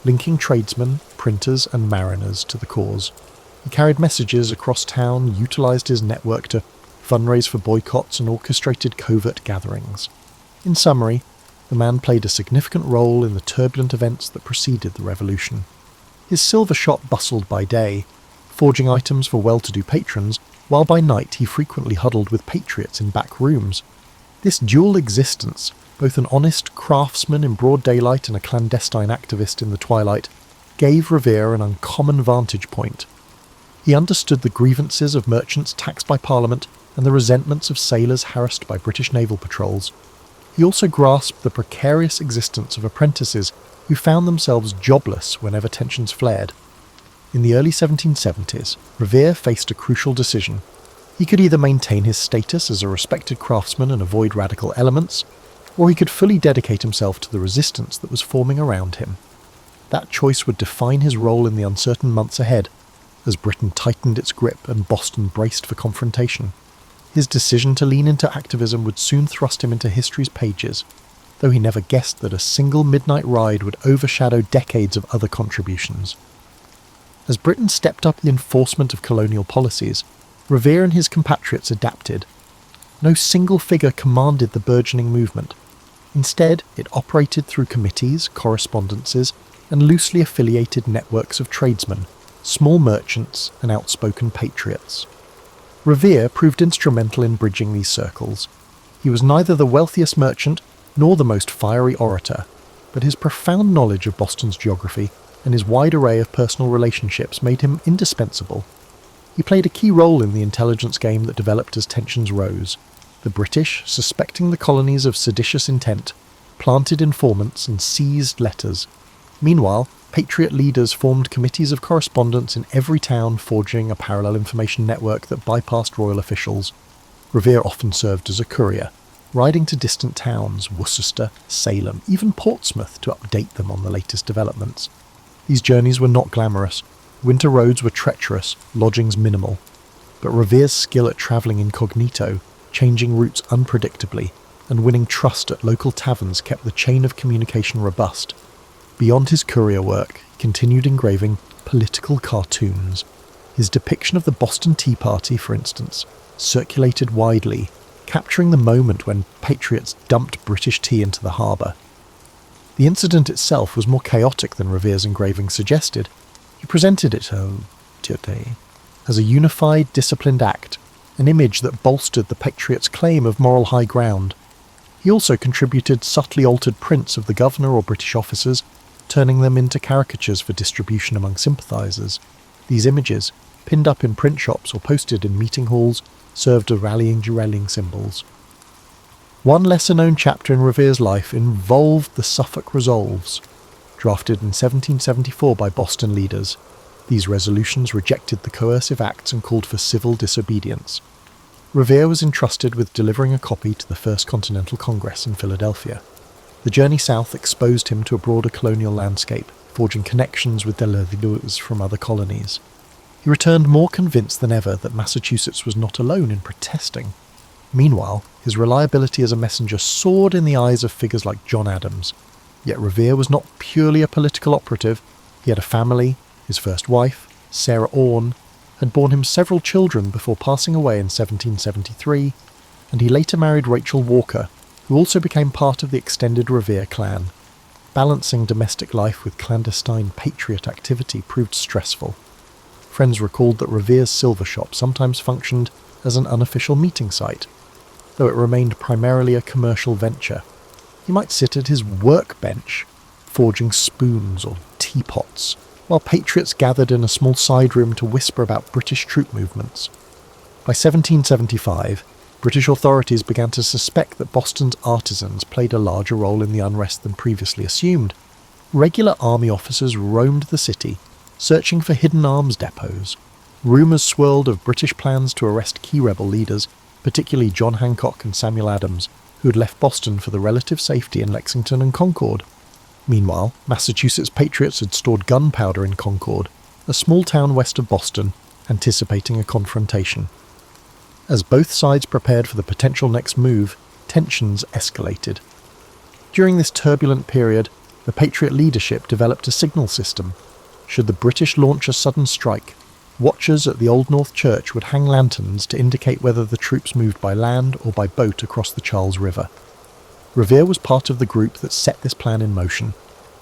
linking tradesmen, printers, and mariners to the cause. He carried messages across town, utilised his network to fundraise for boycotts, and orchestrated covert gatherings. In summary, the man played a significant role in the turbulent events that preceded the revolution. His silver shop bustled by day, forging items for well-to-do patrons, while by night he frequently huddled with patriots in back rooms. This dual existence, both an honest craftsman in broad daylight and a clandestine activist in the twilight, gave Revere an uncommon vantage point. He understood the grievances of merchants taxed by Parliament and the resentments of sailors harassed by British naval patrols. He also grasped the precarious existence of apprentices who found themselves jobless whenever tensions flared. In the early 1770s, Revere faced a crucial decision. He could either maintain his status as a respected craftsman and avoid radical elements, or he could fully dedicate himself to the resistance that was forming around him. That choice would define his role in the uncertain months ahead, as Britain tightened its grip and Boston braced for confrontation. His decision to lean into activism would soon thrust him into history's pages, though he never guessed that a single midnight ride would overshadow decades of other contributions. As Britain stepped up the enforcement of colonial policies, Revere and his compatriots adapted. No single figure commanded the burgeoning movement. Instead, it operated through committees, correspondences, and loosely affiliated networks of tradesmen, small merchants, and outspoken patriots. Revere proved instrumental in bridging these circles. He was neither the wealthiest merchant nor the most fiery orator, but his profound knowledge of Boston's geography and his wide array of personal relationships made him indispensable. He played a key role in the intelligence game that developed as tensions rose. The British, suspecting the colonies of seditious intent, planted informants and seized letters. Meanwhile, Patriot leaders formed committees of correspondence in every town, forging a parallel information network that bypassed royal officials. Revere often served as a courier, riding to distant towns, Worcester, Salem, even Portsmouth, to update them on the latest developments. These journeys were not glamorous. Winter roads were treacherous, lodgings minimal. But Revere's skill at travelling incognito, changing routes unpredictably, and winning trust at local taverns kept the chain of communication robust. Beyond his courier work, he continued engraving political cartoons. His depiction of the Boston Tea Party, for instance, circulated widely, capturing the moment when patriots dumped British tea into the harbour. The incident itself was more chaotic than Revere's engraving suggested. He presented it as a unified, disciplined act, an image that bolstered the patriots' claim of moral high ground. He also contributed subtly altered prints of the governor or British officers, turning them into caricatures for distribution among sympathisers. These images, pinned up in print shops or posted in meeting halls, served as rallying symbols. One lesser-known chapter in Revere's life involved the Suffolk Resolves, drafted in 1774 by Boston leaders. These resolutions rejected the coercive acts and called for civil disobedience. Revere was entrusted with delivering a copy to the First Continental Congress in Philadelphia. The journey south exposed him to a broader colonial landscape, forging connections with delegators from other colonies. He returned more convinced than ever that Massachusetts was not alone in protesting. Meanwhile, his reliability as a messenger soared in the eyes of figures like John Adams. Yet Revere was not purely a political operative. He had a family. His first wife, Sarah Orne, had borne him several children before passing away in 1773, and he later married Rachel Walker, who also became part of the extended Revere clan. Balancing domestic life with clandestine patriot activity proved stressful. Friends recalled that Revere's silver shop sometimes functioned as an unofficial meeting site, though it remained primarily a commercial venture. He might sit at his workbench, forging spoons or teapots, while patriots gathered in a small side room to whisper about British troop movements. By 1775, British authorities began to suspect that Boston's artisans played a larger role in the unrest than previously assumed. Regular army officers roamed the city, searching for hidden arms depots. Rumours swirled of British plans to arrest key rebel leaders, particularly John Hancock and Samuel Adams, who had left Boston for the relative safety in Lexington and Concord. Meanwhile, Massachusetts patriots had stored gunpowder in Concord, a small town west of Boston, anticipating a confrontation. As both sides prepared for the potential next move, tensions escalated. During this turbulent period, the Patriot leadership developed a signal system. Should the British launch a sudden strike, watchers at the Old North Church would hang lanterns to indicate whether the troops moved by land or by boat across the Charles River. Revere was part of the group that set this plan in motion,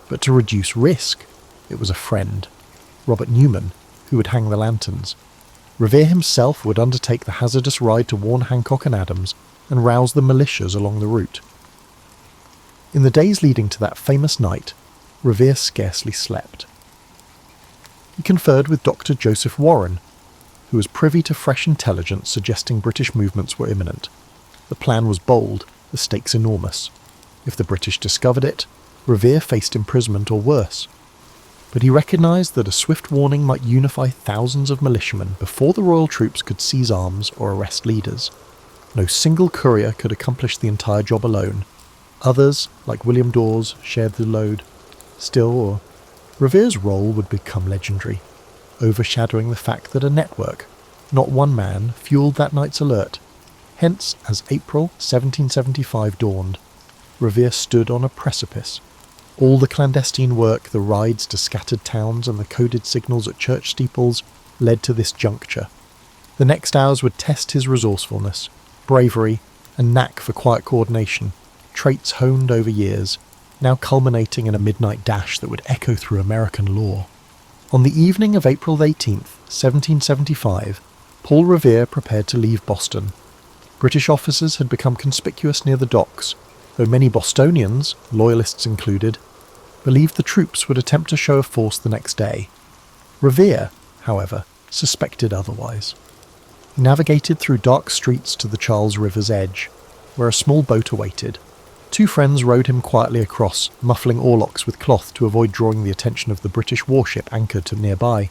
but to reduce risk, it was a friend, Robert Newman, who would hang the lanterns. Revere himself would undertake the hazardous ride to warn Hancock and Adams and rouse the militias along the route. In the days leading to that famous night, Revere scarcely slept. He conferred with Dr. Joseph Warren, who was privy to fresh intelligence suggesting British movements were imminent. The plan was bold, the stakes enormous. If the British discovered it, Revere faced imprisonment or worse. But he recognised that a swift warning might unify thousands of militiamen before the royal troops could seize arms or arrest leaders. No single courier could accomplish the entire job alone. Others, like William Dawes, shared the load. Still, Revere's role would become legendary, overshadowing the fact that a network, not one man, fueled that night's alert. Hence, as April 1775 dawned, Revere stood on a precipice. All the clandestine work, the rides to scattered towns and the coded signals at church steeples led to this juncture. The next hours would test his resourcefulness, bravery, and knack for quiet coordination, traits honed over years, now culminating in a midnight dash that would echo through American lore. On the evening of April 18th, 1775, Paul Revere prepared to leave Boston. British officers had become conspicuous near the docks, though many Bostonians, loyalists included, believed the troops would attempt to show a force the next day. Revere, however, suspected otherwise. He navigated through dark streets to the Charles River's edge, where a small boat awaited. Two friends rowed him quietly across, muffling oarlocks with cloth to avoid drawing the attention of the British warship anchored to nearby.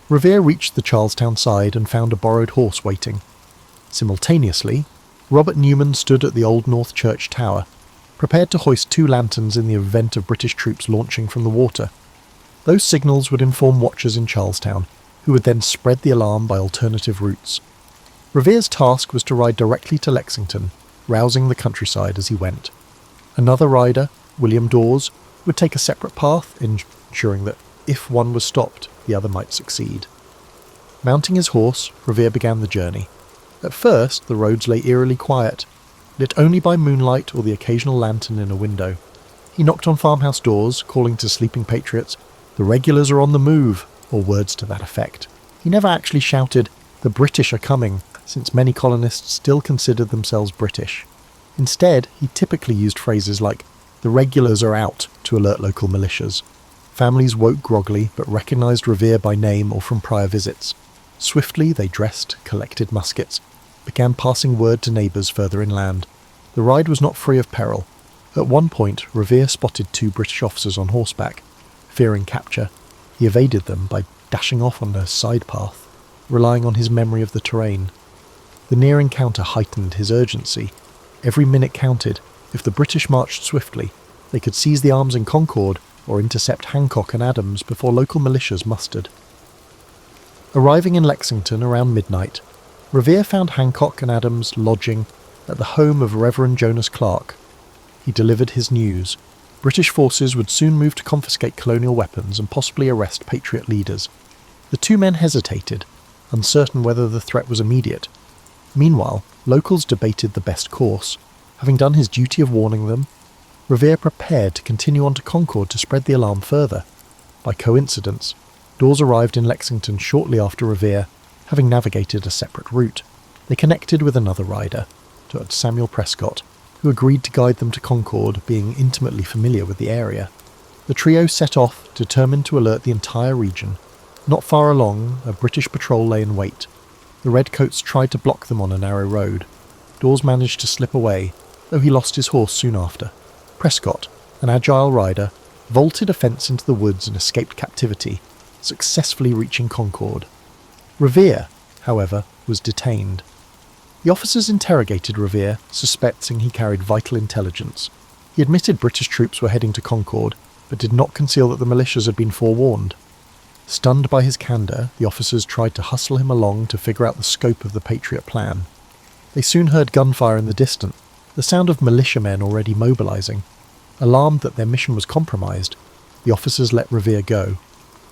Revere reached the Charlestown side and found a borrowed horse waiting. Simultaneously, Robert Newman stood at the Old North Church tower, prepared to hoist 2 lanterns in the event of British troops launching from the water. Those signals would inform watchers in Charlestown, who would then spread the alarm by alternative routes. Revere's task was to ride directly to Lexington, rousing the countryside as he went. Another rider, William Dawes, would take a separate path, ensuring that if one was stopped, the other might succeed. Mounting his horse, Revere began the journey. At first, the roads lay eerily quiet, lit only by moonlight or the occasional lantern in a window. He knocked on farmhouse doors, calling to sleeping patriots, "The regulars are on the move," or words to that effect. He never actually shouted, "The British are coming," since many colonists still considered themselves British. Instead, he typically used phrases like, "The regulars are out," to alert local militias. Families woke groggily, but recognised Revere by name or from prior visits. Swiftly they dressed, collected muskets, began passing word to neighbours further inland. The ride was not free of peril. At one point, Revere spotted 2 British officers on horseback. Fearing capture, he evaded them by dashing off on a side path, relying on his memory of the terrain. The near encounter heightened his urgency. Every minute counted. If the British marched swiftly, they could seize the arms in Concord or intercept Hancock and Adams before local militias mustered. Arriving in Lexington around midnight, Revere found Hancock and Adams lodging at the home of Reverend Jonas Clark. He delivered his news. British forces would soon move to confiscate colonial weapons and possibly arrest Patriot leaders. The 2 men hesitated, uncertain whether the threat was immediate. Meanwhile, locals debated the best course. Having done his duty of warning them, Revere prepared to continue on to Concord to spread the alarm further. By coincidence, Dawes arrived in Lexington shortly after Revere, having navigated a separate route. They connected with another rider, Dr. Samuel Prescott, who agreed to guide them to Concord, being intimately familiar with the area. The trio set off, determined to alert the entire region. Not far along, a British patrol lay in wait. The redcoats tried to block them on a narrow road. Dawes managed to slip away, though he lost his horse soon after. Prescott, an agile rider, vaulted a fence into the woods and escaped captivity, successfully reaching Concord. Revere, however, was detained. The officers interrogated Revere, suspecting he carried vital intelligence. He admitted British troops were heading to Concord, but did not conceal that the militias had been forewarned. Stunned by his candour, the officers tried to hustle him along to figure out the scope of the Patriot plan. They soon heard gunfire in the distance, the sound of militiamen already mobilising. Alarmed that their mission was compromised, the officers let Revere go.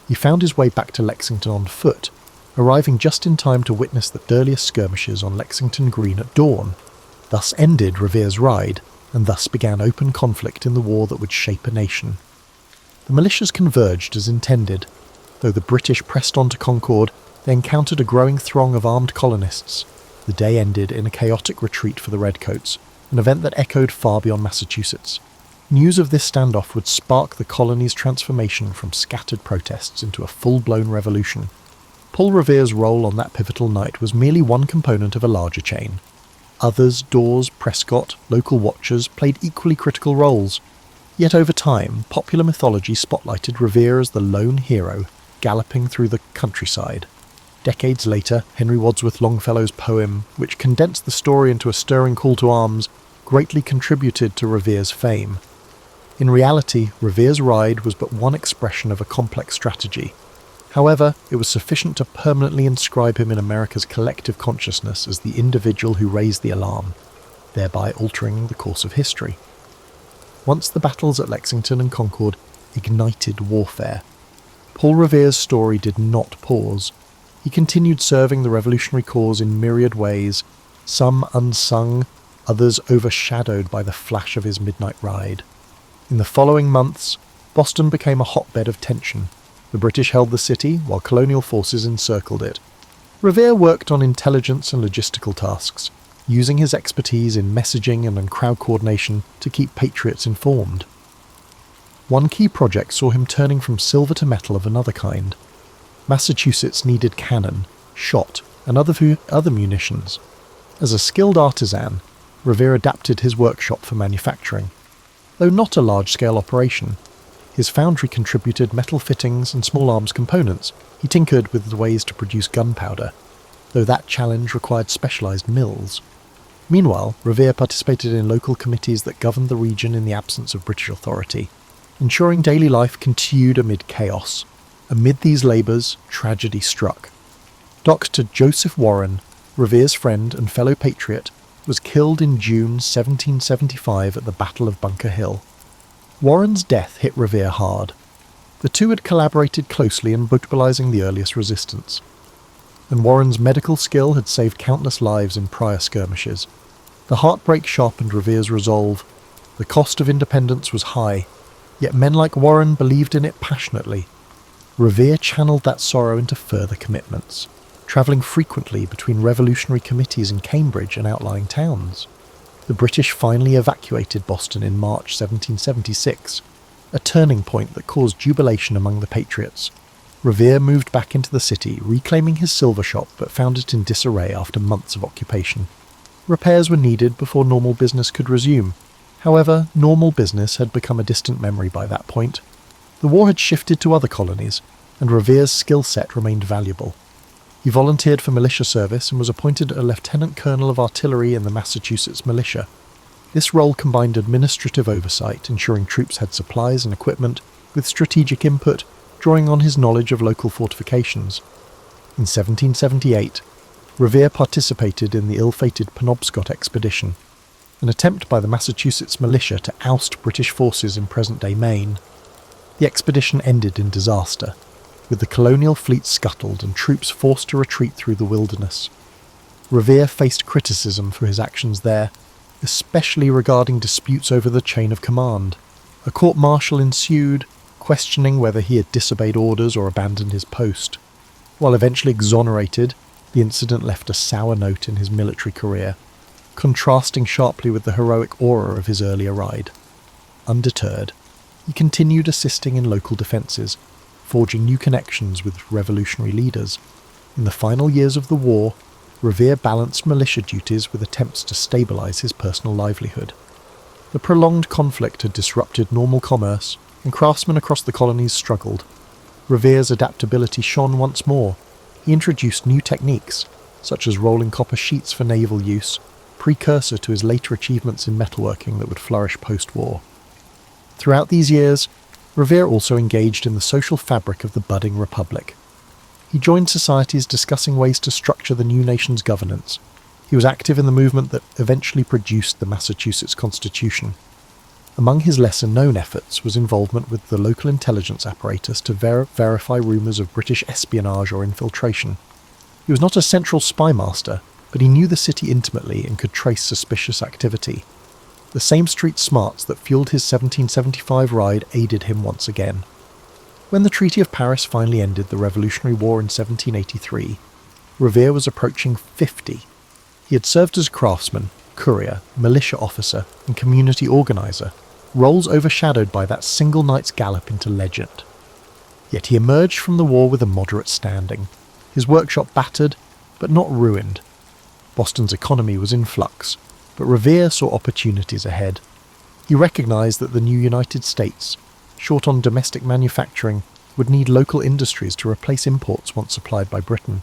He found his way back to Lexington on foot, arriving just in time to witness the earliest skirmishes on Lexington Green at dawn. Thus ended Revere's ride, and thus began open conflict in the war that would shape a nation. The militias converged as intended. Though the British pressed on to Concord, they encountered a growing throng of armed colonists. The day ended in a chaotic retreat for the Redcoats, an event that echoed far beyond Massachusetts. News of this standoff would spark the colony's transformation from scattered protests into a full-blown revolution. Paul Revere's role on that pivotal night was merely one component of a larger chain. Others, Dawes, Prescott, local watchers, played equally critical roles. Yet over time, popular mythology spotlighted Revere as the lone hero, galloping through the countryside. Decades later, Henry Wadsworth Longfellow's poem, which condensed the story into a stirring call to arms, greatly contributed to Revere's fame. In reality, Revere's ride was but one expression of a complex strategy. However, it was sufficient to permanently inscribe him in America's collective consciousness as the individual who raised the alarm, thereby altering the course of history. Once the battles at Lexington and Concord ignited warfare, Paul Revere's story did not pause. He continued serving the revolutionary cause in myriad ways, some unsung, others overshadowed by the flash of his midnight ride. In the following months, Boston became a hotbed of tension. The British held the city, while colonial forces encircled it. Revere worked on intelligence and logistical tasks, using his expertise in messaging and in crowd coordination to keep patriots informed. One key project saw him turning from silver to metal of another kind. Massachusetts needed cannon, shot, and other munitions. As a skilled artisan, Revere adapted his workshop for manufacturing. Though not a large-scale operation, his foundry contributed metal fittings and small arms components. He tinkered with ways to produce gunpowder, though that challenge required specialised mills. Meanwhile, Revere participated in local committees that governed the region in the absence of British authority, ensuring daily life continued amid chaos. Amid these labours, tragedy struck. Dr. Joseph Warren, Revere's friend and fellow patriot, was killed in June 1775 at the Battle of Bunker Hill. Warren's death hit Revere hard. The two had collaborated closely in brutalising the earliest resistance. and Warren's medical skill had saved countless lives in prior skirmishes. The heartbreak sharpened Revere's resolve. The cost of independence was high, yet men like Warren believed in it passionately. Revere channeled that sorrow into further commitments, travelling frequently between revolutionary committees in Cambridge and outlying towns. The British finally evacuated Boston in March 1776, a turning point that caused jubilation among the patriots. Revere moved back into the city, reclaiming his silver shop, but found it in disarray after months of occupation. Repairs were needed before normal business could resume. However, normal business had become a distant memory by that point. The war had shifted to other colonies, and Revere's skill set remained valuable. He volunteered for militia service and was appointed a lieutenant colonel of artillery in the Massachusetts militia. This role combined administrative oversight, ensuring troops had supplies and equipment, with strategic input, drawing on his knowledge of local fortifications. In 1778, Revere participated in the ill-fated Penobscot expedition, an attempt by the Massachusetts militia to oust British forces in present-day Maine. The expedition ended in disaster, with the colonial fleet scuttled and troops forced to retreat through the wilderness. Revere faced criticism for his actions there, especially regarding disputes over the chain of command. A court-martial ensued, questioning whether he had disobeyed orders or abandoned his post. While eventually exonerated, the incident left a sour note in his military career, contrasting sharply with the heroic aura of his earlier ride. Undeterred, he continued assisting in local defences, forging new connections with revolutionary leaders. In the final years of the war, Revere balanced militia duties with attempts to stabilise his personal livelihood. The prolonged conflict had disrupted normal commerce, and craftsmen across the colonies struggled. Revere's adaptability shone once more. He introduced new techniques, such as rolling copper sheets for naval use, precursor to his later achievements in metalworking that would flourish post-war. Throughout these years, Revere also engaged in the social fabric of the budding republic. He joined societies discussing ways to structure the new nation's governance. He was active in the movement that eventually produced the Massachusetts Constitution. Among his lesser-known efforts was involvement with the local intelligence apparatus to verify rumours of British espionage or infiltration. He was not a central spy master, but he knew the city intimately and could trace suspicious activity. The same street smarts that fueled his 1775 ride aided him once again. When the Treaty of Paris finally ended the Revolutionary War in 1783, Revere was approaching 50. He had served as craftsman, courier, militia officer, and community organiser, roles overshadowed by that single night's gallop into legend. Yet he emerged from the war with a moderate standing, his workshop battered, but not ruined. Boston's economy was in flux, but Revere saw opportunities ahead. He recognised that the new United States, short on domestic manufacturing, would need local industries to replace imports once supplied by Britain.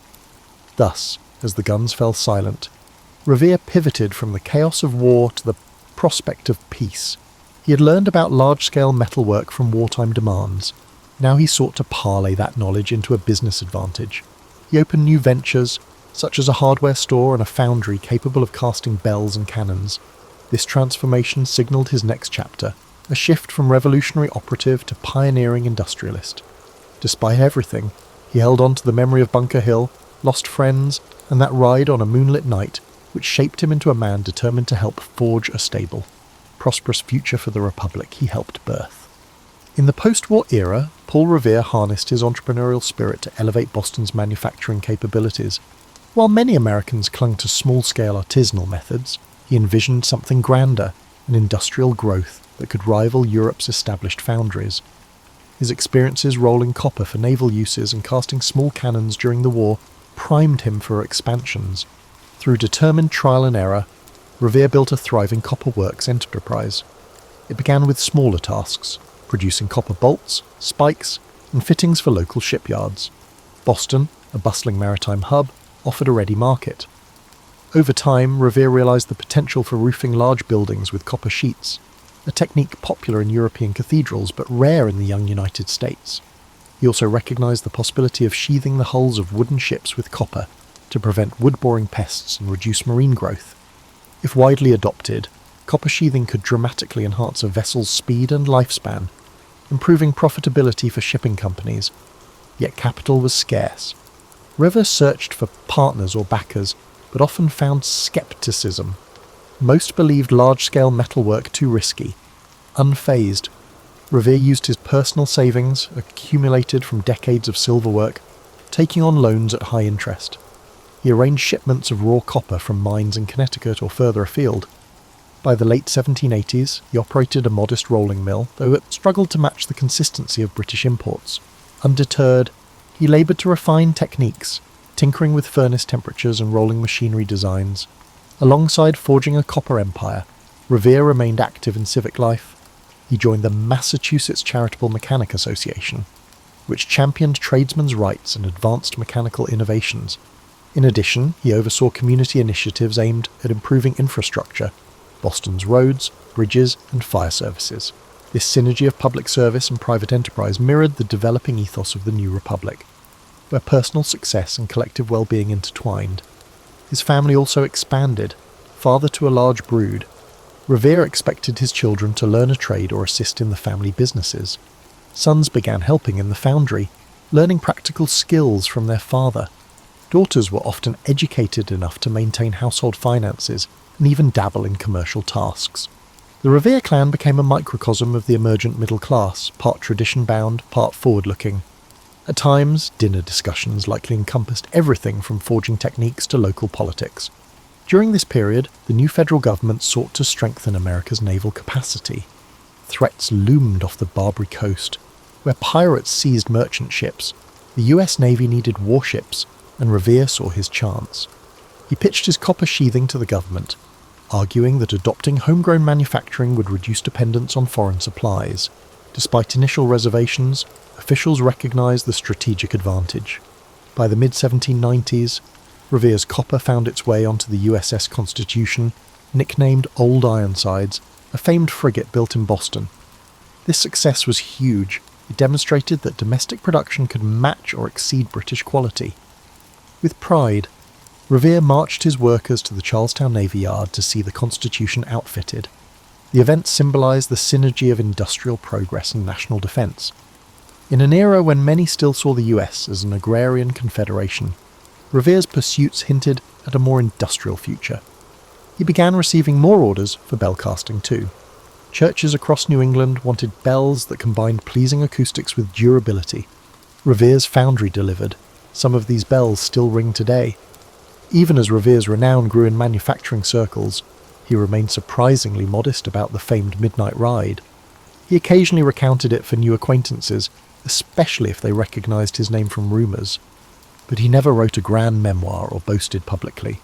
Thus, as the guns fell silent, Revere pivoted from the chaos of war to the prospect of peace. He had learned about large-scale metalwork from wartime demands. Now he sought to parlay that knowledge into a business advantage. He opened new ventures, such as a hardware store and a foundry capable of casting bells and cannons. This transformation signalled his next chapter, a shift from revolutionary operative to pioneering industrialist. Despite everything, he held on to the memory of Bunker Hill, lost friends, and that ride on a moonlit night, which shaped him into a man determined to help forge a stable, prosperous future for the Republic he helped birth. In the post-war era, Paul Revere harnessed his entrepreneurial spirit to elevate Boston's manufacturing capabilities. While many Americans clung to small-scale artisanal methods, he envisioned something grander, an industrial growth that could rival Europe's established foundries. His experiences rolling copper for naval uses and casting small cannons during the war primed him for expansions. Through determined trial and error, Revere built a thriving copper works enterprise. It began with smaller tasks, producing copper bolts, spikes, and fittings for local shipyards. Boston, a bustling maritime hub, offered a ready market. Over time, Revere realised the potential for roofing large buildings with copper sheets, a technique popular in European cathedrals but rare in the young United States. He also recognised the possibility of sheathing the hulls of wooden ships with copper to prevent wood-boring pests and reduce marine growth. If widely adopted, copper sheathing could dramatically enhance a vessel's speed and lifespan, improving profitability for shipping companies. Yet capital was scarce. Revere searched for partners or backers, but often found skepticism. Most believed large-scale metalwork too risky. Unfazed, Revere used his personal savings, accumulated from decades of silver work, taking on loans at high interest. He arranged shipments of raw copper from mines in Connecticut or further afield. By the late 1780s, he operated a modest rolling mill, though it struggled to match the consistency of British imports. Undeterred, he laboured to refine techniques, tinkering with furnace temperatures and rolling machinery designs. Alongside forging a copper empire, Revere remained active in civic life. He joined the Massachusetts Charitable Mechanic Association, which championed tradesmen's rights and advanced mechanical innovations. In addition, he oversaw community initiatives aimed at improving infrastructure, Boston's roads, bridges, and fire services. This synergy of public service and private enterprise mirrored the developing ethos of the New Republic, where personal success and collective well-being intertwined. His family also expanded, father to a large brood. Revere expected his children to learn a trade or assist in the family businesses. Sons began helping in the foundry, learning practical skills from their father. Daughters were often educated enough to maintain household finances and even dabble in commercial tasks. The Revere clan became a microcosm of the emergent middle class, part tradition-bound, part forward-looking. At times, dinner discussions likely encompassed everything from forging techniques to local politics. During this period, the new federal government sought to strengthen America's naval capacity. Threats loomed off the Barbary coast, where pirates seized merchant ships. The US Navy needed warships, and Revere saw his chance. He pitched his copper sheathing to the government, arguing that adopting homegrown manufacturing would reduce dependence on foreign supplies. Despite initial reservations, officials recognized the strategic advantage. By the mid-1790s, Revere's copper found its way onto the USS Constitution, nicknamed Old Ironsides, a famed frigate built in Boston. This success was huge. It demonstrated that domestic production could match or exceed British quality. With pride, Revere marched his workers to the Charlestown Navy Yard to see the Constitution outfitted. The event symbolized the synergy of industrial progress and national defense. In an era when many still saw the US as an agrarian confederation, Revere's pursuits hinted at a more industrial future. He began receiving more orders for bell casting too. Churches across New England wanted bells that combined pleasing acoustics with durability. Revere's foundry delivered. Some of these bells still ring today. Even as Revere's renown grew in manufacturing circles, he remained surprisingly modest about the famed midnight ride. He occasionally recounted it for new acquaintances, especially if they recognized his name from rumours. But he never wrote a grand memoir or boasted publicly.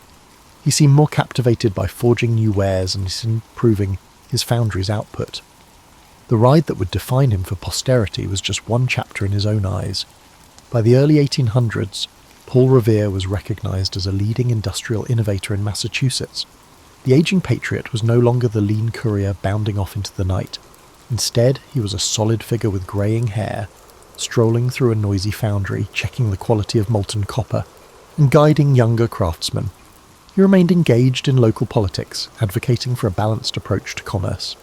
He seemed more captivated by forging new wares and improving his foundry's output. The ride that would define him for posterity was just one chapter in his own eyes. By the early 1800s, Paul Revere was recognized as a leading industrial innovator in Massachusetts. The aging patriot was no longer the lean courier bounding off into the night. Instead, he was a solid figure with greying hair, strolling through a noisy foundry, checking the quality of molten copper, and guiding younger craftsmen. He remained engaged in local politics, advocating for a balanced approach to commerce.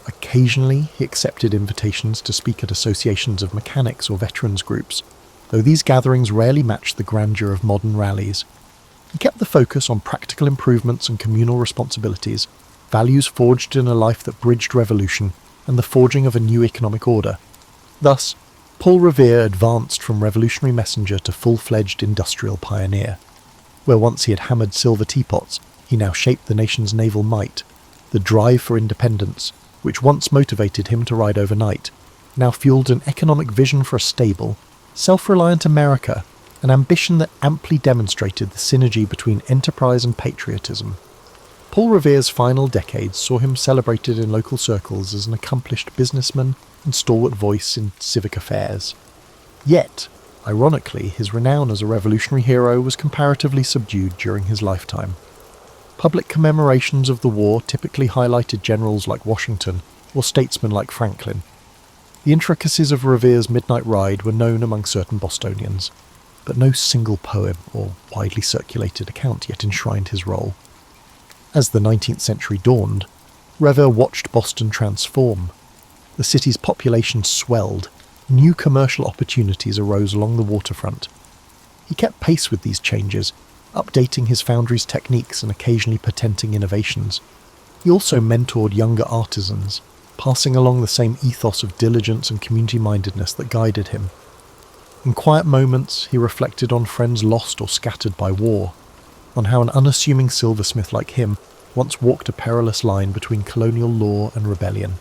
Occasionally, he accepted invitations to speak at associations of mechanics or veterans groups, though these gatherings rarely matched the grandeur of modern rallies. He kept the focus on practical improvements and communal responsibilities, values forged in a life that bridged revolution and the forging of a new economic order. Thus, Paul Revere advanced from revolutionary messenger to full-fledged industrial pioneer. Where once he had hammered silver teapots, he now shaped the nation's naval might. The drive for independence, which once motivated him to ride overnight, now fueled an economic vision for a stable, self-reliant America, an ambition that amply demonstrated the synergy between enterprise and patriotism. Paul Revere's final decades saw him celebrated in local circles as an accomplished businessman and stalwart voice in civic affairs. Yet, ironically, his renown as a revolutionary hero was comparatively subdued during his lifetime. Public commemorations of the war typically highlighted generals like Washington or statesmen like Franklin. The intricacies of Revere's midnight ride were known among certain Bostonians, but no single poem or widely circulated account yet enshrined his role. As the 19th century dawned, Revere watched Boston transform. The city's population swelled. New commercial opportunities arose along the waterfront. He kept pace with these changes, updating his foundry's techniques and occasionally patenting innovations. He also mentored younger artisans, passing along the same ethos of diligence and community-mindedness that guided him. In quiet moments, he reflected on friends lost or scattered by war, on how an unassuming silversmith like him once walked a perilous line between colonial law and rebellion.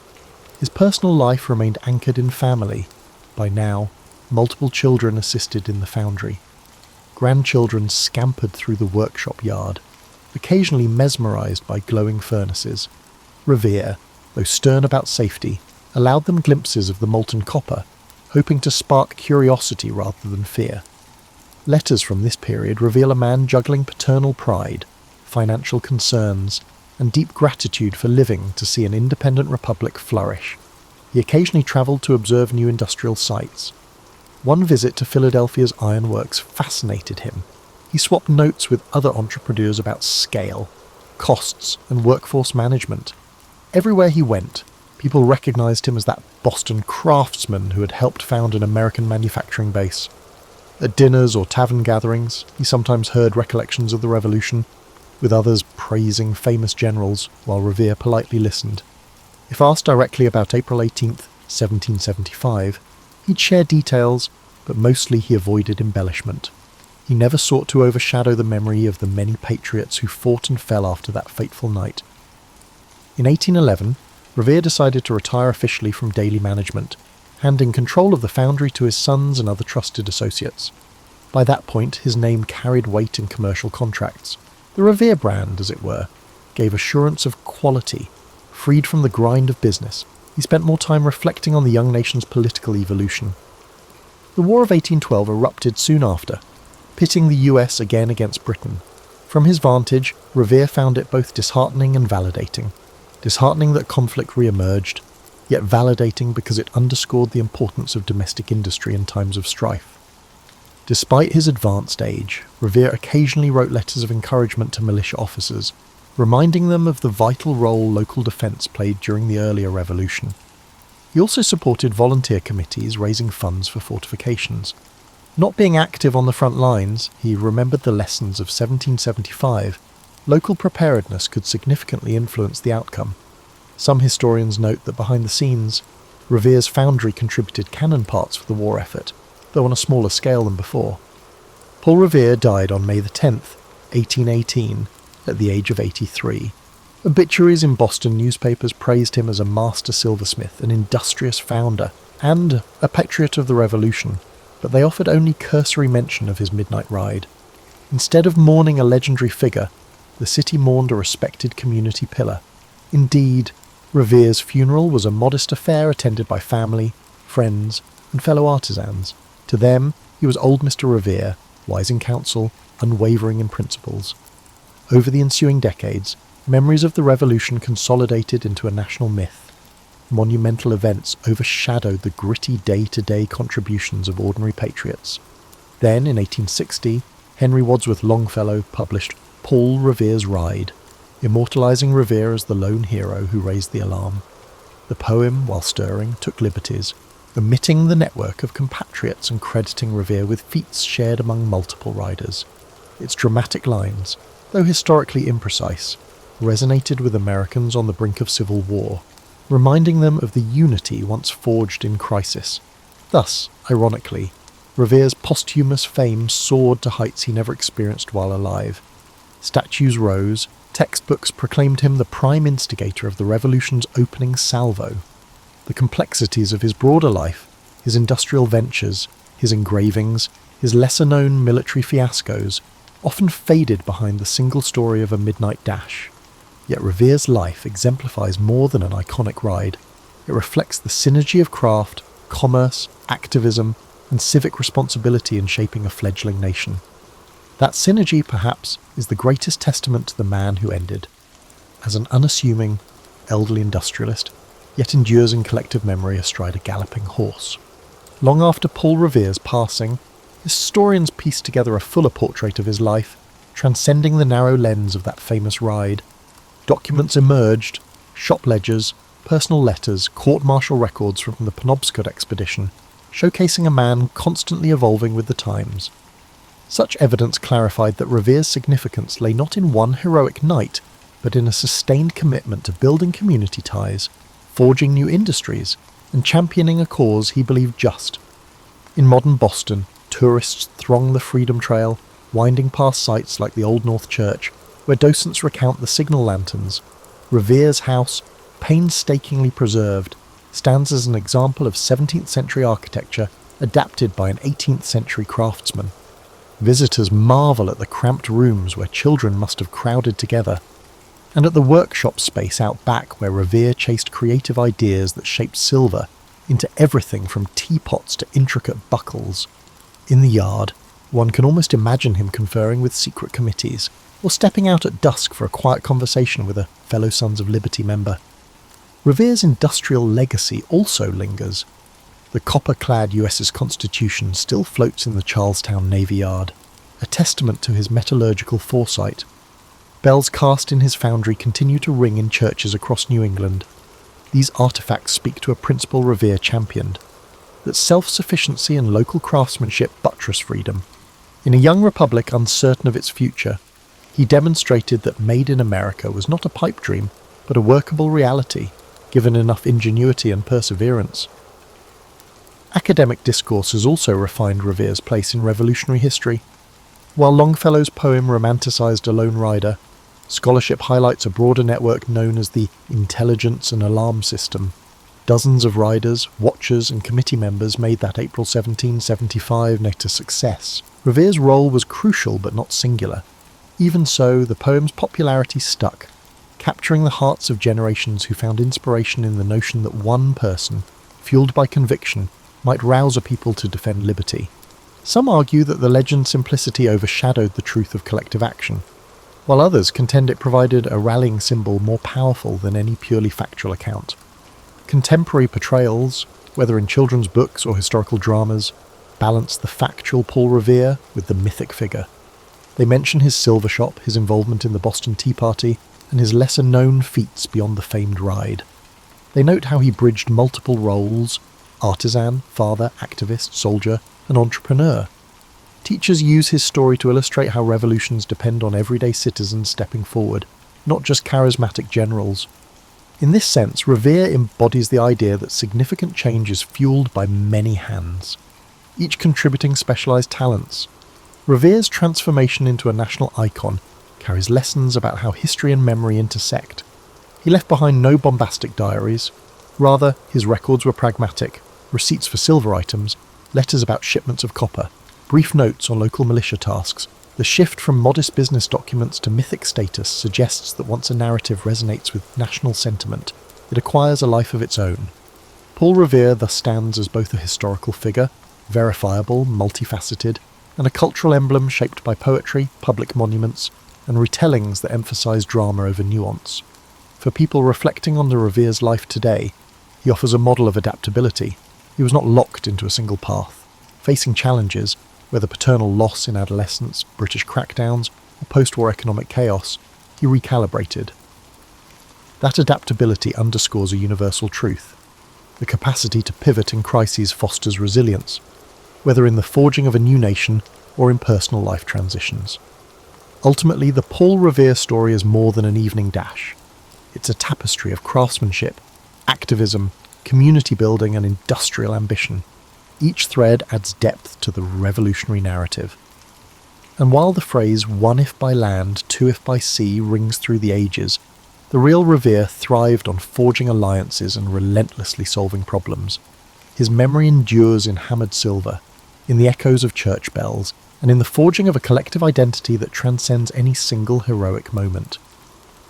His personal life remained anchored in family. By now, multiple children assisted in the foundry. Grandchildren scampered through the workshop yard, occasionally mesmerised by glowing furnaces. Revere, though stern about safety, allowed them glimpses of the molten copper, hoping to spark curiosity rather than fear. Letters from this period reveal a man juggling paternal pride, financial concerns, and deep gratitude for living to see an independent republic flourish. He occasionally travelled to observe new industrial sites. One visit to Philadelphia's ironworks fascinated him. He swapped notes with other entrepreneurs about scale, costs, and workforce management. Everywhere he went, people recognised him as that Boston craftsman who had helped found an American manufacturing base. At dinners or tavern gatherings, he sometimes heard recollections of the Revolution, with others praising famous generals while Revere politely listened. If asked directly about April 18th, 1775, he'd share details, but mostly he avoided embellishment. He never sought to overshadow the memory of the many patriots who fought and fell after that fateful night. In 1811, Revere decided to retire officially from daily management, handing control of the foundry to his sons and other trusted associates. By that point, his name carried weight in commercial contracts. The Revere brand, as it were, gave assurance of quality, freed from the grind of business. He spent more time reflecting on the young nation's political evolution. The War of 1812 erupted soon after, pitting the US again against Britain. From his vantage, Revere found it both disheartening and validating. Disheartening that conflict re-emerged, yet validating because it underscored the importance of domestic industry in times of strife. Despite his advanced age, Revere occasionally wrote letters of encouragement to militia officers, reminding them of the vital role local defence played during the earlier revolution. He also supported volunteer committees raising funds for fortifications. Not being active on the front lines, he remembered the lessons of 1775. Local preparedness could significantly influence the outcome. Some historians note that behind the scenes, Revere's foundry contributed cannon parts for the war effort, though on a smaller scale than before. Paul Revere died on May 10th, 1818, at the age of 83. Obituaries in Boston newspapers praised him as a master silversmith, an industrious founder, and a patriot of the Revolution, but they offered only cursory mention of his midnight ride. Instead of mourning a legendary figure, the city mourned a respected community pillar. Indeed, Revere's funeral was a modest affair attended by family, friends, and fellow artisans. To them, he was old Mr. Revere, wise in counsel, unwavering in principles. Over the ensuing decades, memories of the Revolution consolidated into a national myth. Monumental events overshadowed the gritty day-to-day contributions of ordinary patriots. Then, in 1860, Henry Wadsworth Longfellow published Paul Revere's Ride, immortalising Revere as the lone hero who raised the alarm. The poem, while stirring, took liberties, omitting the network of compatriots and crediting Revere with feats shared among multiple riders. Its dramatic lines, though historically imprecise, resonated with Americans on the brink of civil war, reminding them of the unity once forged in crisis. Thus, ironically, Revere's posthumous fame soared to heights he never experienced while alive. Statues rose, textbooks proclaimed him the prime instigator of the Revolution's opening salvo. The complexities of his broader life, his industrial ventures, his engravings, his lesser-known military fiascos, often faded behind the single story of a midnight dash. Yet Revere's life exemplifies more than an iconic ride. It reflects the synergy of craft, commerce, activism, and civic responsibility in shaping a fledgling nation. That synergy, perhaps, is the greatest testament to the man who ended. As an unassuming, elderly industrialist, yet endures in collective memory astride a galloping horse. Long after Paul Revere's passing, historians pieced together a fuller portrait of his life, transcending the narrow lens of that famous ride. Documents emerged, shop ledgers, personal letters, court-martial records from the Penobscot expedition, showcasing a man constantly evolving with the times. Such evidence clarified that Revere's significance lay not in one heroic night, but in a sustained commitment to building community ties, forging new industries, and championing a cause he believed just. In modern Boston, tourists throng the Freedom Trail, winding past sites like the Old North Church, where docents recount the signal lanterns. Revere's house, painstakingly preserved, stands as an example of 17th century architecture adapted by an 18th century craftsman. Visitors marvel at the cramped rooms where children must have crowded together, and at the workshop space out back where Revere chased creative ideas that shaped silver into everything from teapots to intricate buckles. In the yard, one can almost imagine him conferring with secret committees, or stepping out at dusk for a quiet conversation with a fellow Sons of Liberty member. Revere's industrial legacy also lingers. The copper-clad US's Constitution still floats in the Charlestown Navy Yard, a testament to his metallurgical foresight. Bells cast in his foundry continue to ring in churches across New England. These artefacts speak to a principle Revere championed, that self-sufficiency and local craftsmanship buttress freedom. In a young republic uncertain of its future, he demonstrated that Made in America was not a pipe dream, but a workable reality, given enough ingenuity and perseverance. Academic discourse has also refined Revere's place in revolutionary history. While Longfellow's poem romanticised a lone rider, scholarship highlights a broader network known as the Intelligence and Alarm System. Dozens of riders, watchers and committee members made that April 1775 night a success. Revere's role was crucial but not singular. Even so, the poem's popularity stuck, capturing the hearts of generations who found inspiration in the notion that one person, fueled by conviction, might rouse a people to defend liberty. Some argue that the legend's simplicity overshadowed the truth of collective action, while others contend it provided a rallying symbol more powerful than any purely factual account. Contemporary portrayals, whether in children's books or historical dramas, balance the factual Paul Revere with the mythic figure. They mention his silver shop, his involvement in the Boston Tea Party, and his lesser-known feats beyond the famed ride. They note how he bridged multiple roles: artisan, father, activist, soldier, and entrepreneur. Teachers use his story to illustrate how revolutions depend on everyday citizens stepping forward, not just charismatic generals. In this sense, Revere embodies the idea that significant change is fueled by many hands, each contributing specialised talents. Revere's transformation into a national icon carries lessons about how history and memory intersect. He left behind no bombastic diaries. Rather, his records were pragmatic: receipts for silver items, letters about shipments of copper, brief notes on local militia tasks. The shift from modest business documents to mythic status suggests that once a narrative resonates with national sentiment, it acquires a life of its own. Paul Revere thus stands as both a historical figure, verifiable, multifaceted, and a cultural emblem shaped by poetry, public monuments, and retellings that emphasise drama over nuance. For people reflecting on the Revere's life today, he offers a model of adaptability. He was not locked into a single path. Facing challenges, whether paternal loss in adolescence, British crackdowns, or post-war economic chaos, he recalibrated. That adaptability underscores a universal truth. The capacity to pivot in crises fosters resilience, whether in the forging of a new nation or in personal life transitions. Ultimately, the Paul Revere story is more than an evening dash. It's a tapestry of craftsmanship, activism, community building and industrial ambition. Each thread adds depth to the revolutionary narrative. And while the phrase "one if by land, two if by sea" rings through the ages, the real Revere thrived on forging alliances and relentlessly solving problems. His memory endures in hammered silver, in the echoes of church bells, and in the forging of a collective identity that transcends any single heroic moment.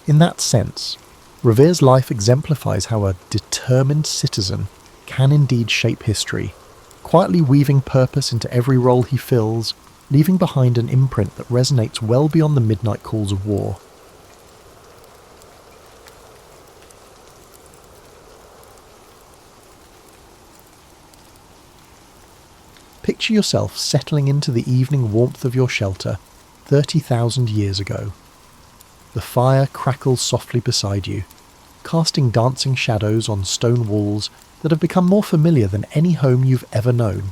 In that sense, Revere's life exemplifies how a determined citizen can indeed shape history, quietly weaving purpose into every role he fills, leaving behind an imprint that resonates well beyond the midnight calls of war. Picture yourself settling into the evening warmth of your shelter 30,000 years ago. The fire crackles softly beside you, casting dancing shadows on stone walls that have become more familiar than any home you've ever known.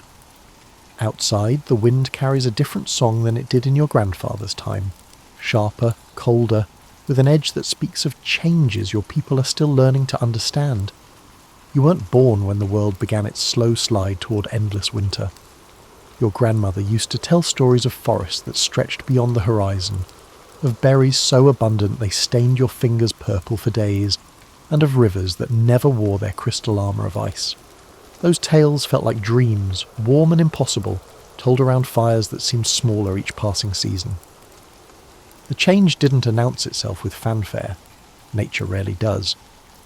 Outside, the wind carries a different song than it did in your grandfather's time. Sharper, colder, with an edge that speaks of changes your people are still learning to understand. You weren't born when the world began its slow slide toward endless winter. Your grandmother used to tell stories of forests that stretched beyond the horizon, of berries so abundant they stained your fingers purple for days, and of rivers that never wore their crystal armour of ice. Those tales felt like dreams, warm and impossible, told around fires that seemed smaller each passing season. The change didn't announce itself with fanfare. Nature rarely does.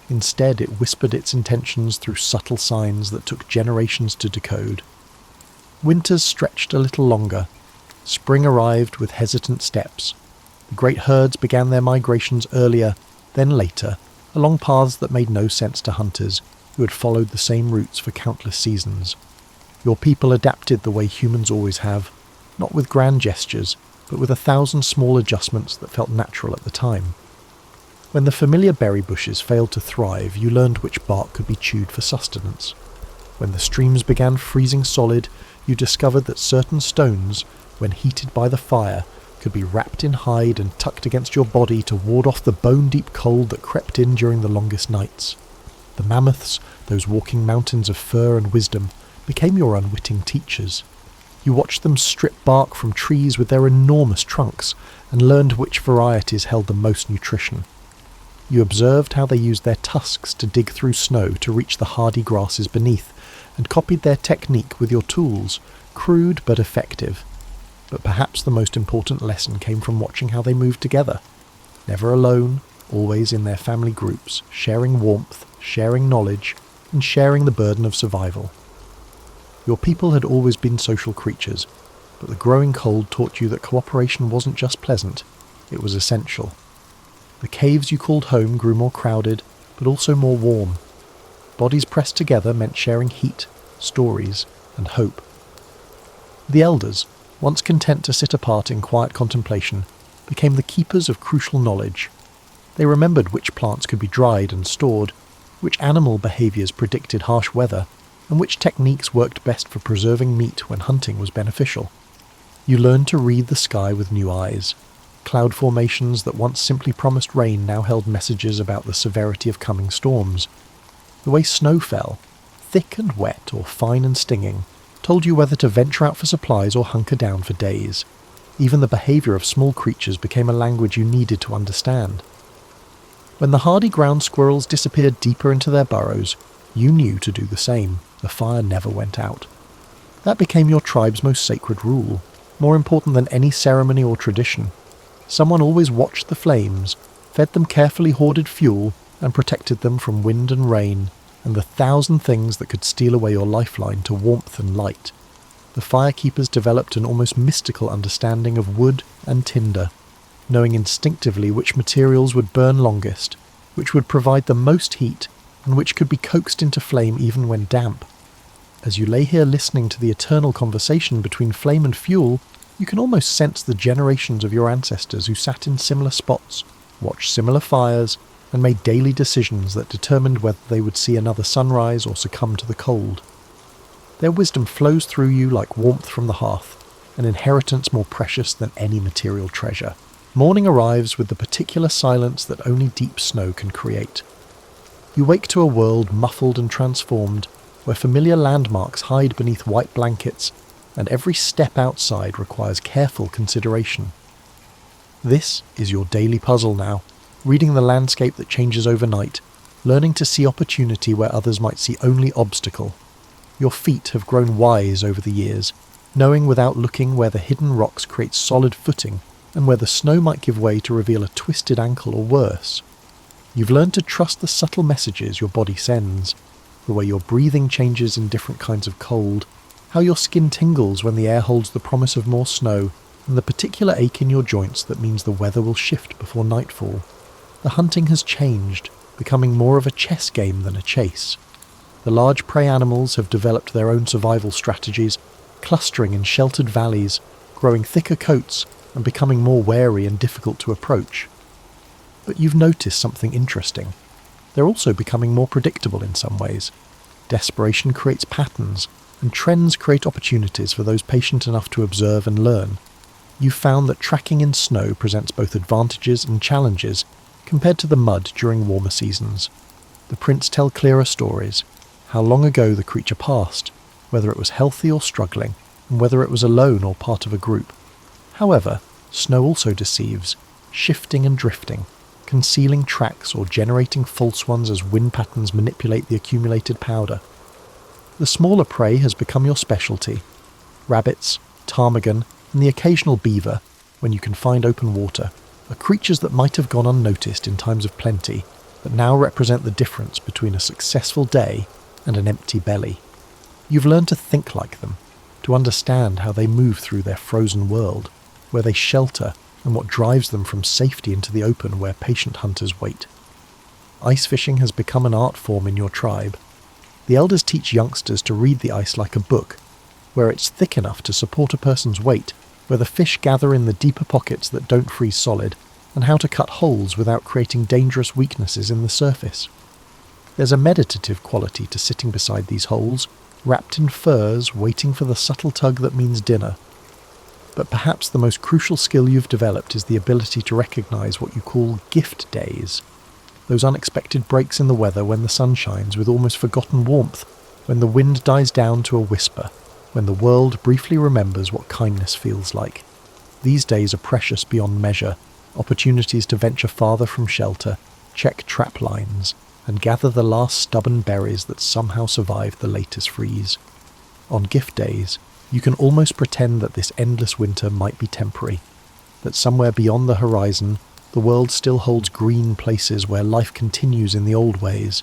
Instead, it whispered its intentions through subtle signs that took generations to decode. Winters stretched a little longer. Spring arrived with hesitant steps. The great herds began their migrations earlier, then later, along paths that made no sense to hunters who had followed the same routes for countless seasons. Your people adapted the way humans always have, not with grand gestures, but with 1,000 small adjustments that felt natural at the time. When the familiar berry bushes failed to thrive, you learned which bark could be chewed for sustenance. When the streams began freezing solid, you discovered that certain stones, when heated by the fire, could be wrapped in hide and tucked against your body to ward off the bone-deep cold that crept in during the longest nights. The mammoths, those walking mountains of fur and wisdom, became your unwitting teachers. You watched them strip bark from trees with their enormous trunks and learned which varieties held the most nutrition. You observed how they used their tusks to dig through snow to reach the hardy grasses beneath, and copied their technique with your tools, crude but effective. But perhaps the most important lesson came from watching how they moved together. Never alone, always in their family groups, sharing warmth, sharing knowledge, and sharing the burden of survival. Your people had always been social creatures, but the growing cold taught you that cooperation wasn't just pleasant, it was essential. The caves you called home grew more crowded, but also more warm. Bodies pressed together meant sharing heat, stories, and hope. The elders, once content to sit apart in quiet contemplation, became the keepers of crucial knowledge. They remembered which plants could be dried and stored, which animal behaviours predicted harsh weather, and which techniques worked best for preserving meat when hunting was beneficial. You learned to read the sky with new eyes. Cloud formations that once simply promised rain now held messages about the severity of coming storms. The way snow fell, thick and wet or fine and stinging, told you whether to venture out for supplies or hunker down for days. Even the behaviour of small creatures became a language you needed to understand. When the hardy ground squirrels disappeared deeper into their burrows, you knew to do the same. The fire never went out. That became your tribe's most sacred rule, more important than any ceremony or tradition. Someone always watched the flames, fed them carefully hoarded fuel, and protected them from wind and rain, and the 1,000 things that could steal away your lifeline to warmth and light. The firekeepers developed an almost mystical understanding of wood and tinder, knowing instinctively which materials would burn longest, which would provide the most heat, and which could be coaxed into flame even when damp. As you lay here listening to the eternal conversation between flame and fuel, you can almost sense the generations of your ancestors who sat in similar spots, watched similar fires, and made daily decisions that determined whether they would see another sunrise or succumb to the cold. Their wisdom flows through you like warmth from the hearth, an inheritance more precious than any material treasure. Morning arrives with the particular silence that only deep snow can create. You wake to a world muffled and transformed, where familiar landmarks hide beneath white blankets, and every step outside requires careful consideration. This is your daily puzzle now, reading the landscape that changes overnight, learning to see opportunity where others might see only obstacle. Your feet have grown wise over the years, knowing without looking where the hidden rocks create solid footing, and where the snow might give way to reveal a twisted ankle or worse. You've learned to trust the subtle messages your body sends, the way your breathing changes in different kinds of cold, how your skin tingles when the air holds the promise of more snow, and the particular ache in your joints that means the weather will shift before nightfall. The hunting has changed, becoming more of a chess game than a chase. The large prey animals have developed their own survival strategies, clustering in sheltered valleys, growing thicker coats, and becoming more wary and difficult to approach. But you've noticed something interesting. They're also becoming more predictable in some ways. Desperation creates patterns, and trends create opportunities for those patient enough to observe and learn. You've found that tracking in snow presents both advantages and challenges compared to the mud during warmer seasons. The prints tell clearer stories, how long ago the creature passed, whether it was healthy or struggling, and whether it was alone or part of a group. However, snow also deceives, shifting and drifting, concealing tracks or generating false ones as wind patterns manipulate the accumulated powder. The smaller prey has become your specialty. Rabbits, ptarmigan, and the occasional beaver, when you can find open water, are creatures that might have gone unnoticed in times of plenty, but now represent the difference between a successful day and an empty belly. You've learned to think like them, to understand how they move through their frozen world, where they shelter, and what drives them from safety into the open where patient hunters wait. Ice fishing has become an art form in your tribe. The elders teach youngsters to read the ice like a book, where it's thick enough to support a person's weight, where the fish gather in the deeper pockets that don't freeze solid, and how to cut holes without creating dangerous weaknesses in the surface. There's a meditative quality to sitting beside these holes, wrapped in furs, waiting for the subtle tug that means dinner. But perhaps the most crucial skill you've developed is the ability to recognise what you call gift days. Those unexpected breaks in the weather when the sun shines with almost forgotten warmth, when the wind dies down to a whisper, when the world briefly remembers what kindness feels like. These days are precious beyond measure, opportunities to venture farther from shelter, check trap lines, and gather the last stubborn berries that somehow survived the latest freeze. On gift days, you can almost pretend that this endless winter might be temporary, that somewhere beyond the horizon, the world still holds green places where life continues in the old ways.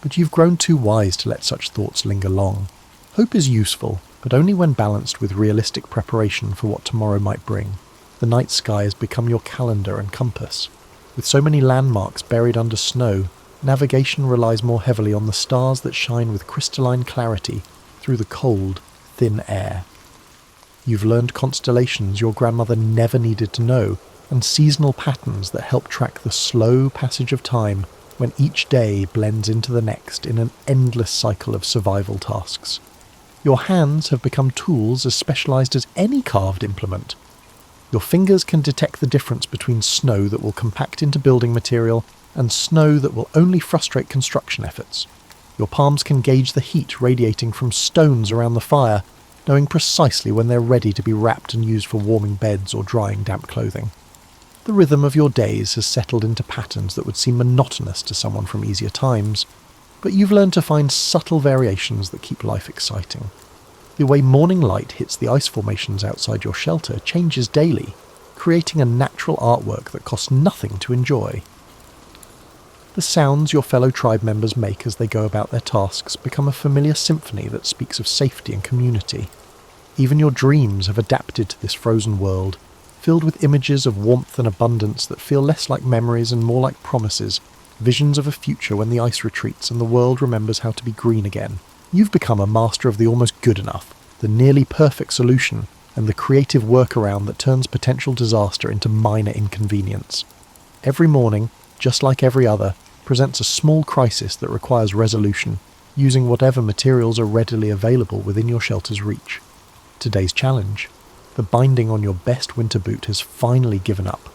But you've grown too wise to let such thoughts linger long. Hope is useful, but only when balanced with realistic preparation for what tomorrow might bring. The night sky has become your calendar and compass. With so many landmarks buried under snow, navigation relies more heavily on the stars that shine with crystalline clarity through the cold, thin air. You've learned constellations your grandmother never needed to know, and seasonal patterns that help track the slow passage of time when each day blends into the next in an endless cycle of survival tasks. Your hands have become tools as specialised as any carved implement. Your fingers can detect the difference between snow that will compact into building material and snow that will only frustrate construction efforts. Your palms can gauge the heat radiating from stones around the fire, knowing precisely when they're ready to be wrapped and used for warming beds or drying damp clothing. The rhythm of your days has settled into patterns that would seem monotonous to someone from easier times, but you've learned to find subtle variations that keep life exciting. The way morning light hits the ice formations outside your shelter changes daily, creating a natural artwork that costs nothing to enjoy. The sounds your fellow tribe members make as they go about their tasks become a familiar symphony that speaks of safety and community. Even your dreams have adapted to this frozen world, filled with images of warmth and abundance that feel less like memories and more like promises, visions of a future when the ice retreats and the world remembers how to be green again. You've become a master of the almost good enough, the nearly perfect solution, and the creative workaround that turns potential disaster into minor inconvenience. Every morning, just like every other, presents a small crisis that requires resolution, using whatever materials are readily available within your shelter's reach. Today's challenge: the binding on your best winter boot has finally given up,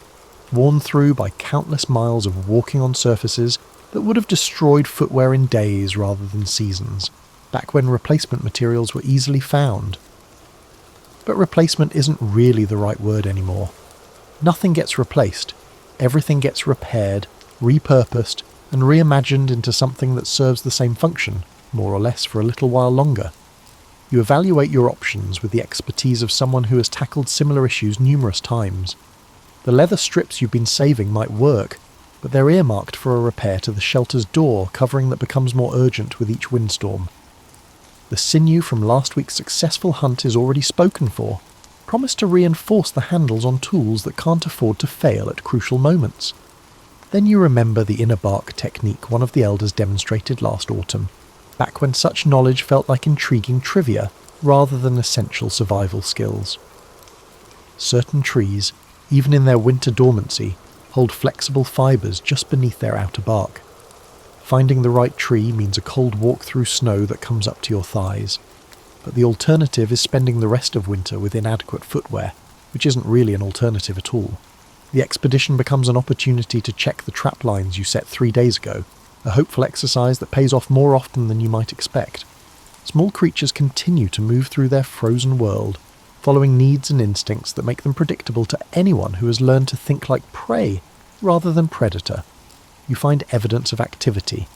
worn through by countless miles of walking on surfaces that would have destroyed footwear in days rather than seasons, back when replacement materials were easily found. But replacement isn't really the right word anymore. Nothing gets replaced. Everything gets repaired, repurposed, and reimagined into something that serves the same function, more or less for a little while longer. You evaluate your options with the expertise of someone who has tackled similar issues numerous times. The leather strips you've been saving might work, but they're earmarked for a repair to the shelter's door covering that becomes more urgent with each windstorm. The sinew from last week's successful hunt is already spoken for. Promise to reinforce the handles on tools that can't afford to fail at crucial moments. Then you remember the inner bark technique one of the elders demonstrated last autumn, back when such knowledge felt like intriguing trivia rather than essential survival skills. Certain trees, even in their winter dormancy, hold flexible fibres just beneath their outer bark. Finding the right tree means a cold walk through snow that comes up to your thighs. but the alternative is spending the rest of winter with inadequate footwear, which isn't really an alternative at all. The expedition becomes an opportunity to check the trap lines you set 3 days ago, a hopeful exercise that pays off more often than you might expect. Small creatures continue to move through their frozen world, following needs and instincts that make them predictable to anyone who has learned to think like prey rather than predator. You find evidence of activity,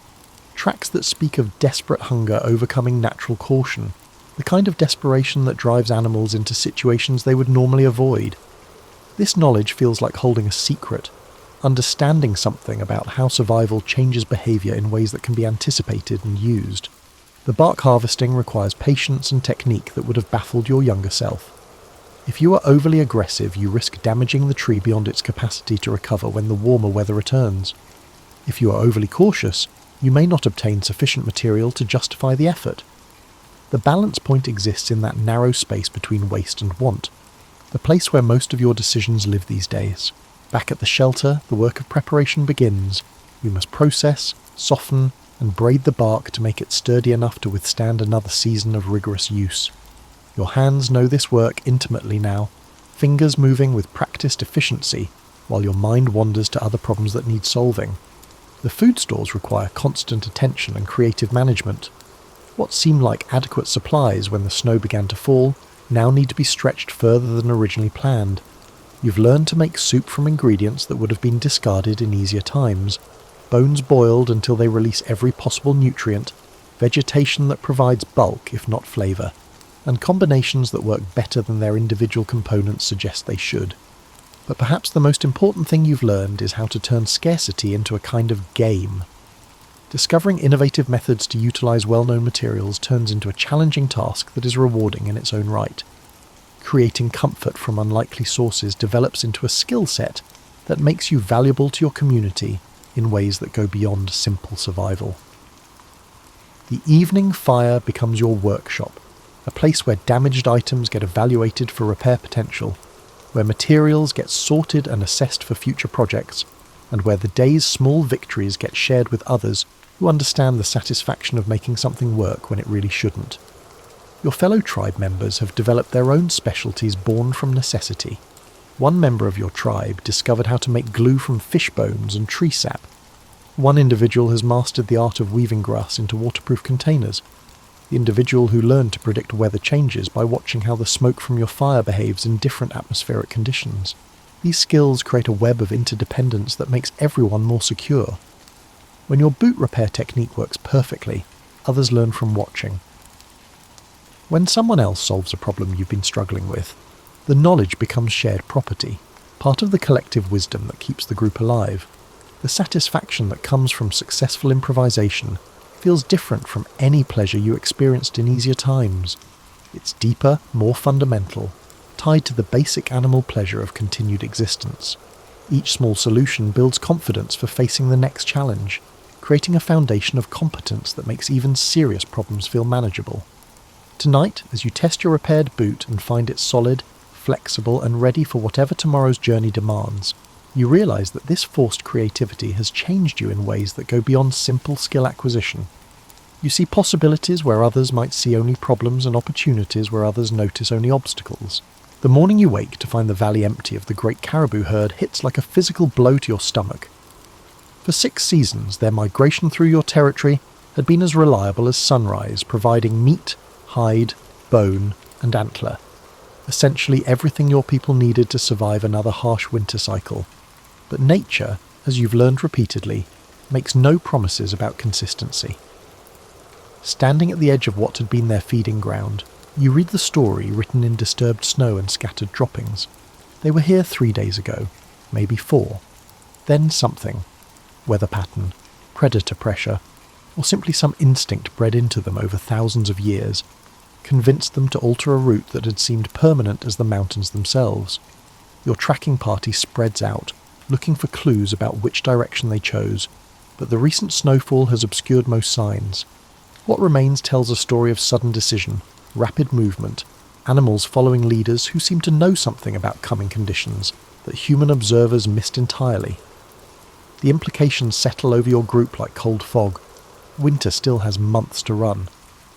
tracks that speak of desperate hunger overcoming natural caution, the kind of desperation that drives animals into situations they would normally avoid. This knowledge feels like holding a secret, understanding something about how survival changes behaviour in ways that can be anticipated and used. The bark harvesting requires patience and technique that would have baffled your younger self. If you are overly aggressive, you risk damaging the tree beyond its capacity to recover when the warmer weather returns. If you are overly cautious, you may not obtain sufficient material to justify the effort. The balance point exists in that narrow space between waste and want, the place where most of your decisions live these days. Back at the shelter, the work of preparation begins. You must process, soften, and braid the bark to make it sturdy enough to withstand another season of rigorous use. Your hands know this work intimately now, fingers moving with practiced efficiency, while your mind wanders to other problems that need solving. The food stores require constant attention and creative management. What seemed like adequate supplies when the snow began to fall now need to be stretched further than originally planned. You've learned to make soup from ingredients that would have been discarded in easier times, bones boiled until they release every possible nutrient, vegetation that provides bulk if not flavour, and combinations that work better than their individual components suggest they should. But perhaps the most important thing you've learned is how to turn scarcity into a kind of game. Discovering innovative methods to utilise well-known materials turns into a challenging task that is rewarding in its own right. Creating comfort from unlikely sources develops into a skill set that makes you valuable to your community in ways that go beyond simple survival. The evening fire becomes your workshop, a place where damaged items get evaluated for repair potential, where materials get sorted and assessed for future projects, and where the day's small victories get shared with others who understand the satisfaction of making something work when it really shouldn't. Your fellow tribe members have developed their own specialties born from necessity. One member of your tribe discovered how to make glue from fish bones and tree sap. One individual has mastered the art of weaving grass into waterproof containers. The individual who learned to predict weather changes by watching how the smoke from your fire behaves in different atmospheric conditions. These skills create a web of interdependence that makes everyone more secure. When your boot repair technique works perfectly, others learn from watching. When someone else solves a problem you've been struggling with, the knowledge becomes shared property, part of the collective wisdom that keeps the group alive. The satisfaction that comes from successful improvisation feels different from any pleasure you experienced in easier times. It's deeper, more fundamental, tied to the basic animal pleasure of continued existence. Each small solution builds confidence for facing the next challenge, creating a foundation of competence that makes even serious problems feel manageable. Tonight, as you test your repaired boot and find it solid, flexible and ready for whatever tomorrow's journey demands, you realise that this forced creativity has changed you in ways that go beyond simple skill acquisition. You see possibilities where others might see only problems and opportunities where others notice only obstacles. The morning you wake to find the valley empty of the great caribou herd hits like a physical blow to your stomach. For 6 seasons, their migration through your territory had been as reliable as sunrise, providing meat, hide, bone, and antler. Essentially everything your people needed to survive another harsh winter cycle. But nature, as you've learned repeatedly, makes no promises about consistency. Standing at the edge of what had been their feeding ground, you read the story written in disturbed snow and scattered droppings. They were here 3 days ago, maybe 4. Then something. Weather pattern, predator pressure, or simply some instinct bred into them over thousands of years, convinced them to alter a route that had seemed permanent as the mountains themselves. Your tracking party spreads out, looking for clues about which direction they chose, but the recent snowfall has obscured most signs. What remains tells a story of sudden decision, rapid movement, animals following leaders who seem to know something about coming conditions that human observers missed entirely. The implications settle over your group like cold fog. Winter still has months to run.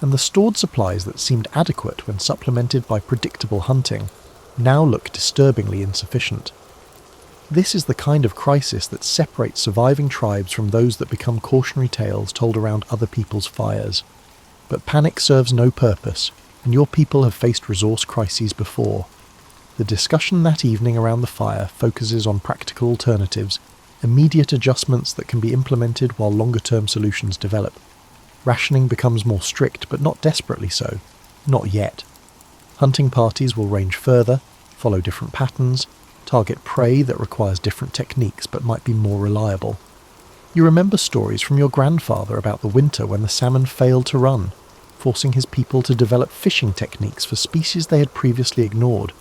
and the stored supplies that seemed adequate when supplemented by predictable hunting now look disturbingly insufficient. This is the kind of crisis that separates surviving tribes from those that become cautionary tales told around other people's fires. But panic serves no purpose, and your people have faced resource crises before. The discussion that evening around the fire focuses on practical alternatives, immediate adjustments that can be implemented while longer-term solutions develop. Rationing becomes more strict, but not desperately so. Not yet. Hunting parties will range further, follow different patterns, target prey that requires different techniques but might be more reliable. You remember stories from your grandfather about the winter when the salmon failed to run, forcing his people to develop fishing techniques for species they had previously ignored.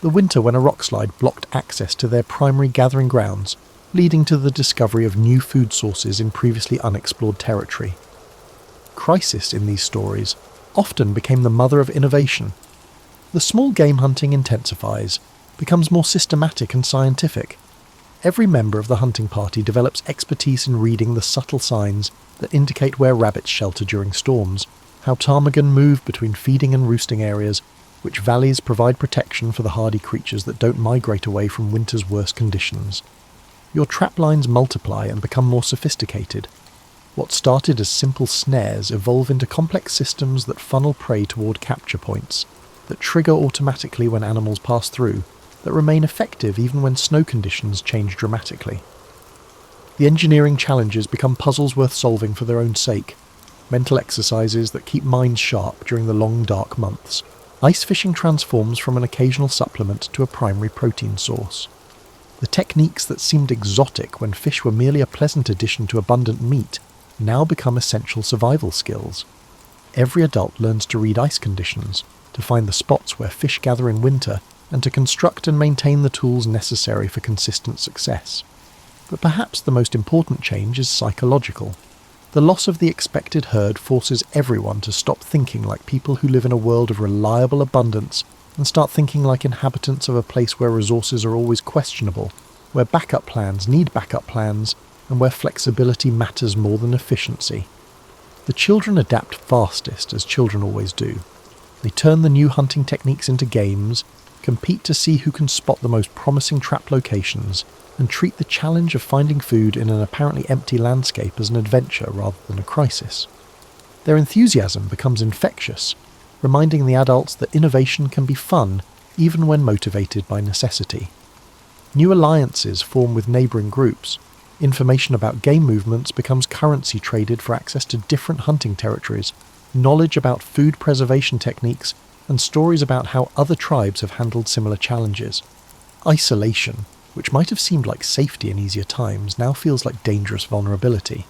The winter when a rockslide blocked access to their primary gathering grounds, leading to the discovery of new food sources in previously unexplored territory. Crisis in these stories often became the mother of innovation. The small game hunting intensifies, becomes more systematic and scientific. Every member of the hunting party develops expertise in reading the subtle signs that indicate where rabbits shelter during storms, how ptarmigan move between feeding and roosting areas, which valleys provide protection for the hardy creatures that don't migrate away from winter's worst conditions. Your trap lines multiply and become more sophisticated. What started as simple snares evolve into complex systems that funnel prey toward capture points, that trigger automatically when animals pass through, that remain effective even when snow conditions change dramatically. The engineering challenges become puzzles worth solving for their own sake, mental exercises that keep minds sharp during the long dark months. Ice fishing transforms from an occasional supplement to a primary protein source. The techniques that seemed exotic when fish were merely a pleasant addition to abundant meat now become essential survival skills. Every adult learns to read ice conditions, to find the spots where fish gather in winter, and to construct and maintain the tools necessary for consistent success. But perhaps the most important change is psychological. The loss of the expected herd forces everyone to stop thinking like people who live in a world of reliable abundance and start thinking like inhabitants of a place where resources are always questionable, where backup plans need backup plans, and where flexibility matters more than efficiency. The children adapt fastest, as children always do. They turn the new hunting techniques into games, compete to see who can spot the most promising trap locations, and treat the challenge of finding food in an apparently empty landscape as an adventure rather than a crisis. Their enthusiasm becomes infectious, reminding the adults that innovation can be fun even when motivated by necessity. New alliances form with neighbouring groups. Information about game movements becomes currency traded for access to different hunting territories, knowledge about food preservation techniques, and stories about how other tribes have handled similar challenges. Isolation, which might have seemed like safety in easier times, now feels like dangerous vulnerability.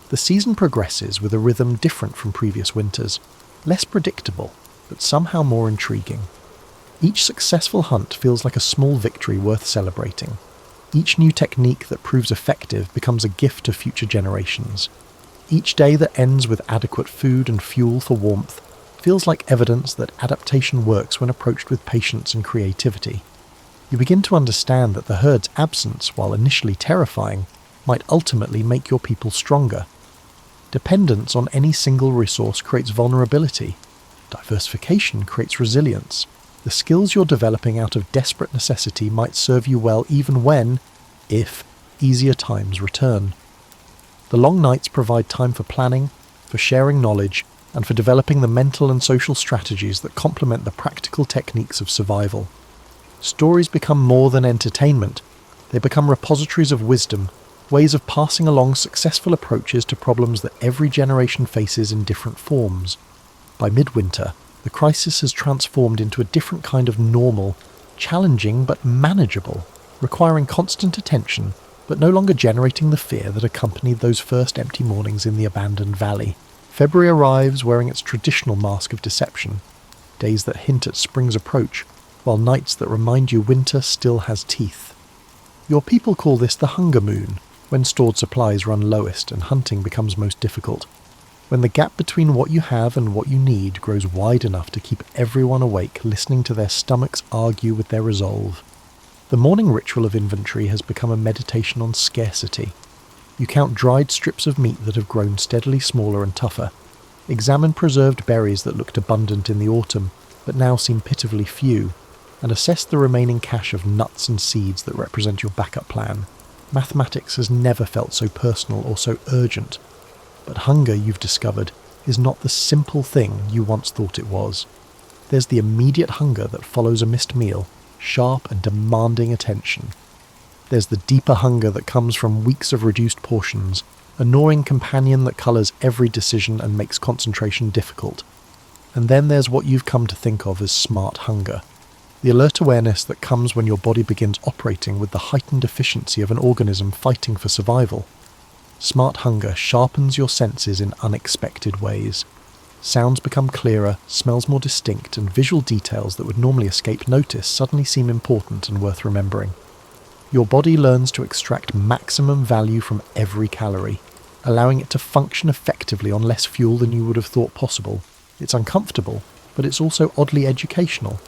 The season progresses with a rhythm different from previous winters, less predictable, but somehow more intriguing. Each successful hunt feels like a small victory worth celebrating. Each new technique that proves effective becomes a gift to future generations. Each day that ends with adequate food and fuel for warmth feels like evidence that adaptation works when approached with patience and creativity. You begin to understand that the herd's absence, while initially terrifying, might ultimately make your people stronger. Dependence on any single resource creates vulnerability. Diversification creates resilience. The skills you're developing out of desperate necessity might serve you well even when, if, easier times return. The long nights provide time for planning, for sharing knowledge, and for developing the mental and social strategies that complement the practical techniques of survival. Stories become more than entertainment. They become repositories of wisdom, ways of passing along successful approaches to problems that every generation faces in different forms. By midwinter, the crisis has transformed into a different kind of normal, challenging but manageable, requiring constant attention, but no longer generating the fear that accompanied those first empty mornings in the abandoned valley. February arrives wearing its traditional mask of deception, days that hint at spring's approach, while nights that remind you winter still has teeth. Your people call this the hunger moon, when stored supplies run lowest and hunting becomes most difficult, when the gap between what you have and what you need grows wide enough to keep everyone awake listening to their stomachs argue with their resolve. The morning ritual of inventory has become a meditation on scarcity. You count dried strips of meat that have grown steadily smaller and tougher. Examine preserved berries that looked abundant in the autumn, but now seem pitifully few, and assess the remaining cache of nuts and seeds that represent your backup plan. Mathematics has never felt so personal or so urgent. But hunger, you've discovered, is not the simple thing you once thought it was. There's the immediate hunger that follows a missed meal, sharp and demanding attention. There's the deeper hunger that comes from weeks of reduced portions, a gnawing companion that colours every decision and makes concentration difficult. And then there's what you've come to think of as smart hunger, the alert awareness that comes when your body begins operating with the heightened efficiency of an organism fighting for survival. Smart hunger sharpens your senses in unexpected ways. Sounds become clearer, smells more distinct, and visual details that would normally escape notice suddenly seem important and worth remembering. Your body learns to extract maximum value from every calorie, allowing it to function effectively on less fuel than you would have thought possible. It's uncomfortable, but it's also oddly educational.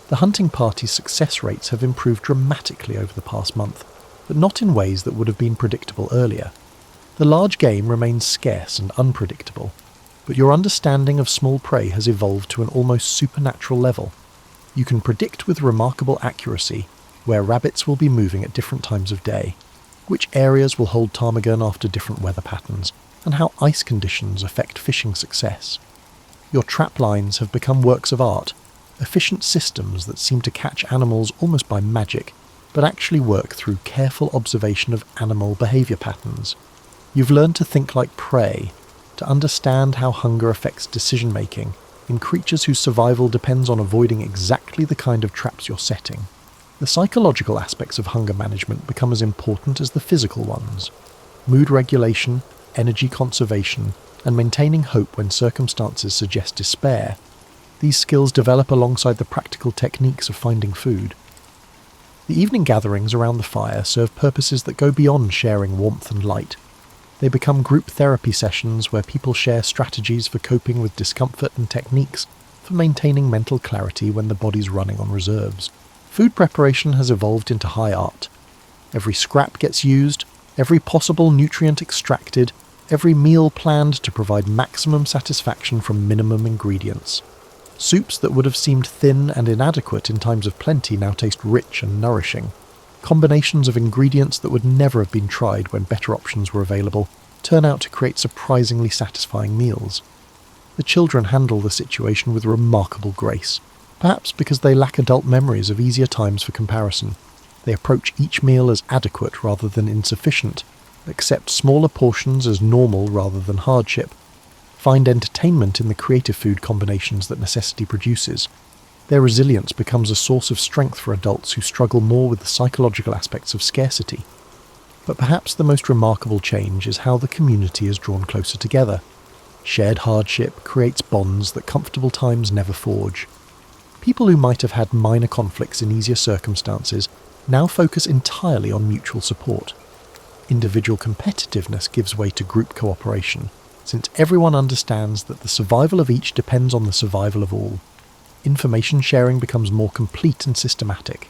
The hunting party's success rates have improved dramatically over the past month, but not in ways that would have been predictable earlier. The large game remains scarce and unpredictable, but your understanding of small prey has evolved to an almost supernatural level. You can predict with remarkable accuracy where rabbits will be moving at different times of day, which areas will hold ptarmigan after different weather patterns, and how ice conditions affect fishing success. Your trap lines have become works of art, efficient systems that seem to catch animals almost by magic, but actually work through careful observation of animal behaviour patterns. You've learned to think like prey, to understand how hunger affects decision-making in creatures whose survival depends on avoiding exactly the kind of traps you're setting. The psychological aspects of hunger management become as important as the physical ones. Mood regulation, energy conservation, and maintaining hope when circumstances suggest despair. These skills develop alongside the practical techniques of finding food. The evening gatherings around the fire serve purposes that go beyond sharing warmth and light. They become group therapy sessions where people share strategies for coping with discomfort and techniques for maintaining mental clarity when the body's running on reserves. Food preparation has evolved into high art. Every scrap gets used, every possible nutrient extracted, every meal planned to provide maximum satisfaction from minimum ingredients. Soups that would have seemed thin and inadequate in times of plenty now taste rich and nourishing. Combinations of ingredients that would never have been tried when better options were available turn out to create surprisingly satisfying meals. The children handle the situation with remarkable grace, perhaps because they lack adult memories of easier times for comparison. They approach each meal as adequate rather than insufficient, accept smaller portions as normal rather than hardship, find entertainment in the creative food combinations that necessity produces. Their resilience becomes a source of strength for adults who struggle more with the psychological aspects of scarcity. But perhaps the most remarkable change is how the community is drawn closer together. Shared hardship creates bonds that comfortable times never forge. People who might have had minor conflicts in easier circumstances now focus entirely on mutual support. Individual competitiveness gives way to group cooperation, since everyone understands that the survival of each depends on the survival of all. Information sharing becomes more complete and systematic.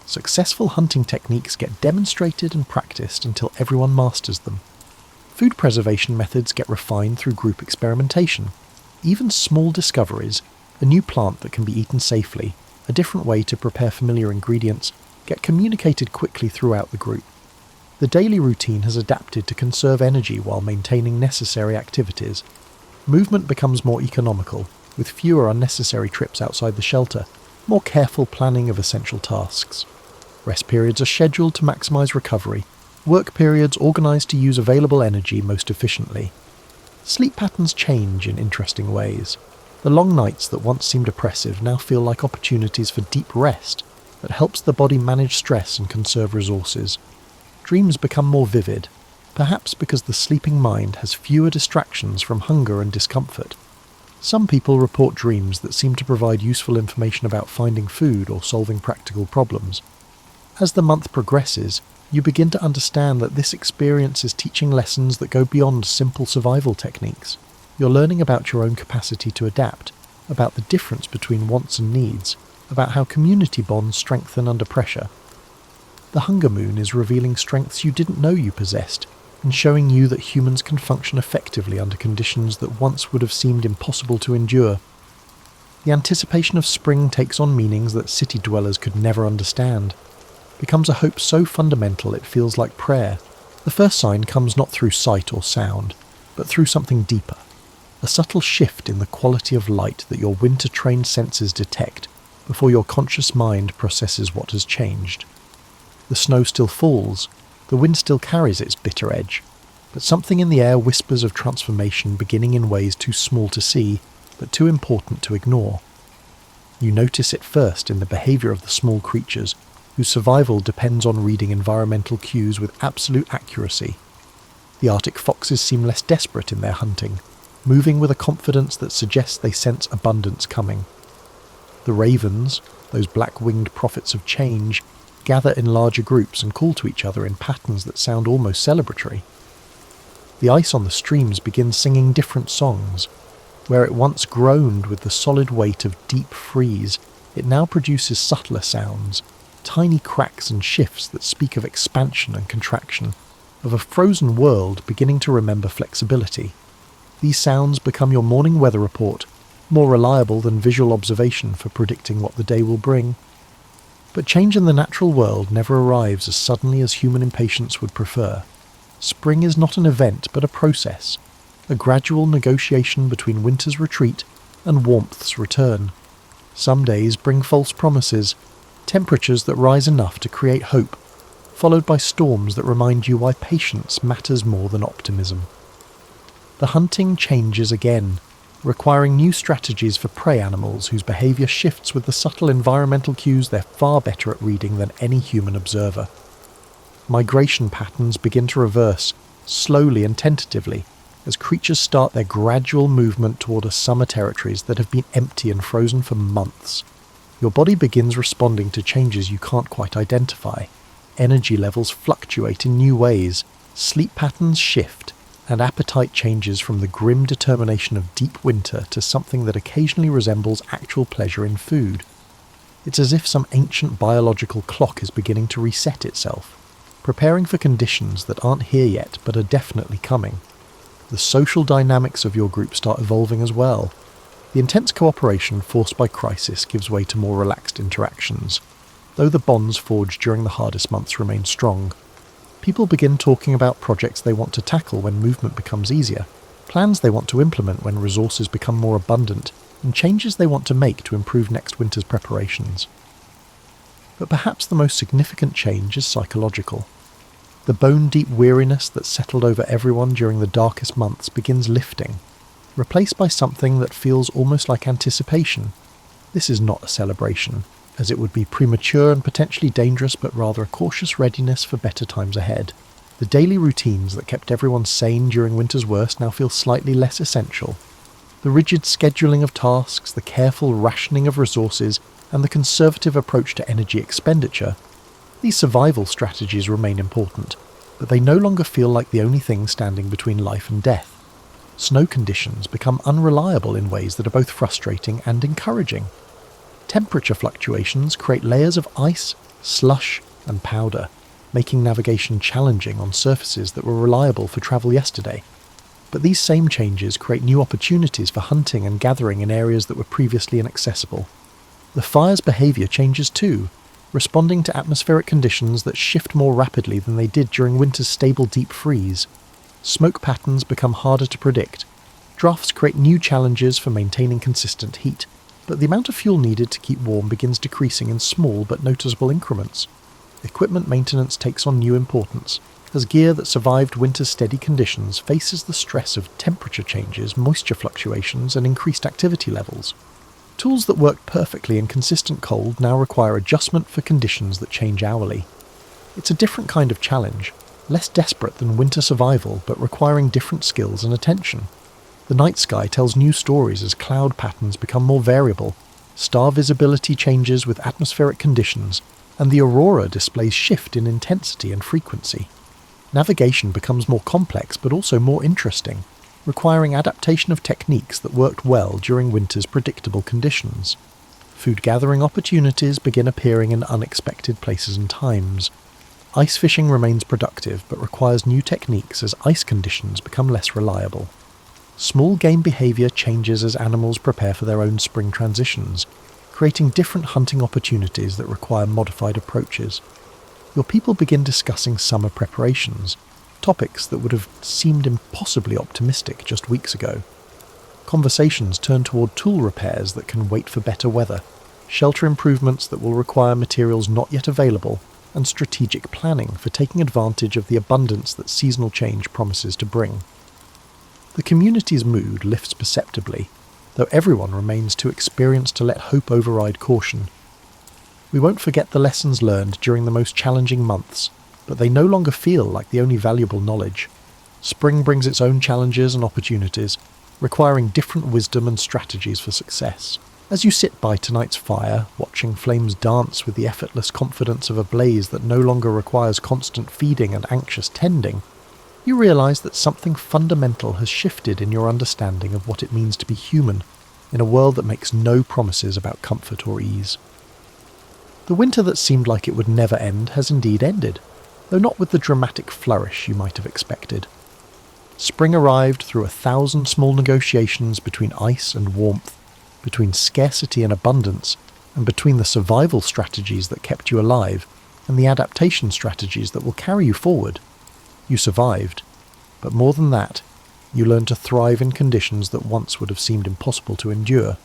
Successful hunting techniques get demonstrated and practiced until everyone masters them. Food preservation methods get refined through group experimentation. Even small discoveries, a new plant that can be eaten safely, a different way to prepare familiar ingredients, get communicated quickly throughout the group. The daily routine has adapted to conserve energy while maintaining necessary activities. Movement becomes more economical, with fewer unnecessary trips outside the shelter, more careful planning of essential tasks. Rest periods are scheduled to maximise recovery, work periods organised to use available energy most efficiently. Sleep patterns change in interesting ways. The long nights that once seemed oppressive now feel like opportunities for deep rest that helps the body manage stress and conserve resources. Dreams become more vivid, perhaps because the sleeping mind has fewer distractions from hunger and discomfort. Some people report dreams that seem to provide useful information about finding food or solving practical problems. As the month progresses, you begin to understand that this experience is teaching lessons that go beyond simple survival techniques. You're learning about your own capacity to adapt, about the difference between wants and needs, about how community bonds strengthen under pressure. The hunger moon is revealing strengths you didn't know you possessed, and showing you that humans can function effectively under conditions that once would have seemed impossible to endure. The anticipation of spring takes on meanings that city dwellers could never understand, becomes a hope so fundamental it feels like prayer. The first sign comes not through sight or sound, but through something deeper, a subtle shift in the quality of light that your winter-trained senses detect before your conscious mind processes what has changed. The snow still falls, the wind still carries its bitter edge, but something in the air whispers of transformation beginning in ways too small to see, but too important to ignore. You notice it first in the behaviour of the small creatures, whose survival depends on reading environmental cues with absolute accuracy. The Arctic foxes seem less desperate in their hunting, moving with a confidence that suggests they sense abundance coming. The ravens, those black-winged prophets of change, gather in larger groups and call to each other in patterns that sound almost celebratory. The ice on the streams begins singing different songs. Where it once groaned with the solid weight of deep freeze, it now produces subtler sounds, tiny cracks and shifts that speak of expansion and contraction, of a frozen world beginning to remember flexibility. These sounds become your morning weather report, more reliable than visual observation for predicting what the day will bring. But change in the natural world never arrives as suddenly as human impatience would prefer. Spring is not an event but a process, a gradual negotiation between winter's retreat and warmth's return. Some days bring false promises, temperatures that rise enough to create hope, followed by storms that remind you why patience matters more than optimism. The hunting changes again, requiring new strategies for prey animals whose behaviour shifts with the subtle environmental cues they're far better at reading than any human observer. Migration patterns begin to reverse, slowly and tentatively, as creatures start their gradual movement toward summer territories that have been empty and frozen for months. Your body begins responding to changes you can't quite identify. Energy levels fluctuate in new ways, sleep patterns shift, and appetite changes from the grim determination of deep winter to something that occasionally resembles actual pleasure in food. It's as if some ancient biological clock is beginning to reset itself, preparing for conditions that aren't here yet but are definitely coming. The social dynamics of your group start evolving as well. The intense cooperation forced by crisis gives way to more relaxed interactions, though the bonds forged during the hardest months remain strong. People begin talking about projects they want to tackle when movement becomes easier, plans they want to implement when resources become more abundant, and changes they want to make to improve next winter's preparations. But perhaps the most significant change is psychological. The bone-deep weariness that settled over everyone during the darkest months begins lifting, replaced by something that feels almost like anticipation. This is not a celebration, as it would be premature and potentially dangerous, but rather a cautious readiness for better times ahead. The daily routines that kept everyone sane during winter's worst now feel slightly less essential. The rigid scheduling of tasks, the careful rationing of resources, and the conservative approach to energy expenditure, these survival strategies remain important, but they no longer feel like the only thing standing between life and death. Snow conditions become unreliable in ways that are both frustrating and encouraging. Temperature fluctuations create layers of ice, slush, and powder, making navigation challenging on surfaces that were reliable for travel yesterday. But these same changes create new opportunities for hunting and gathering in areas that were previously inaccessible. The fire's behaviour changes too, responding to atmospheric conditions that shift more rapidly than they did during winter's stable deep freeze. Smoke patterns become harder to predict. Drafts create new challenges for maintaining consistent heat, but the amount of fuel needed to keep warm begins decreasing in small but noticeable increments. Equipment maintenance takes on new importance, as gear that survived winter's steady conditions faces the stress of temperature changes, moisture fluctuations, and increased activity levels. Tools that worked perfectly in consistent cold now require adjustment for conditions that change hourly. It's a different kind of challenge, less desperate than winter survival, but requiring different skills and attention. The night sky tells new stories as cloud patterns become more variable, star visibility changes with atmospheric conditions, and the aurora displays shift in intensity and frequency. Navigation becomes more complex but also more interesting, requiring adaptation of techniques that worked well during winter's predictable conditions. Food gathering opportunities begin appearing in unexpected places and times. Ice fishing remains productive but requires new techniques as ice conditions become less reliable. Small game behaviour changes as animals prepare for their own spring transitions, creating different hunting opportunities that require modified approaches. Your people begin discussing summer preparations, topics that would have seemed impossibly optimistic just weeks ago. Conversations turn toward tool repairs that can wait for better weather, shelter improvements that will require materials not yet available, and strategic planning for taking advantage of the abundance that seasonal change promises to bring. The community's mood lifts perceptibly, though everyone remains too experienced to let hope override caution. We won't forget the lessons learned during the most challenging months, but they no longer feel like the only valuable knowledge. Spring brings its own challenges and opportunities, requiring different wisdom and strategies for success. As you sit by tonight's fire, watching flames dance with the effortless confidence of a blaze that no longer requires constant feeding and anxious tending, you realise that something fundamental has shifted in your understanding of what it means to be human in a world that makes no promises about comfort or ease. The winter that seemed like it would never end has indeed ended, though not with the dramatic flourish you might have expected. Spring arrived through 1,000 small negotiations between ice and warmth, between scarcity and abundance, and between the survival strategies that kept you alive and the adaptation strategies that will carry you forward. You survived, but more than that, you learned to thrive in conditions that once would have seemed impossible to endure.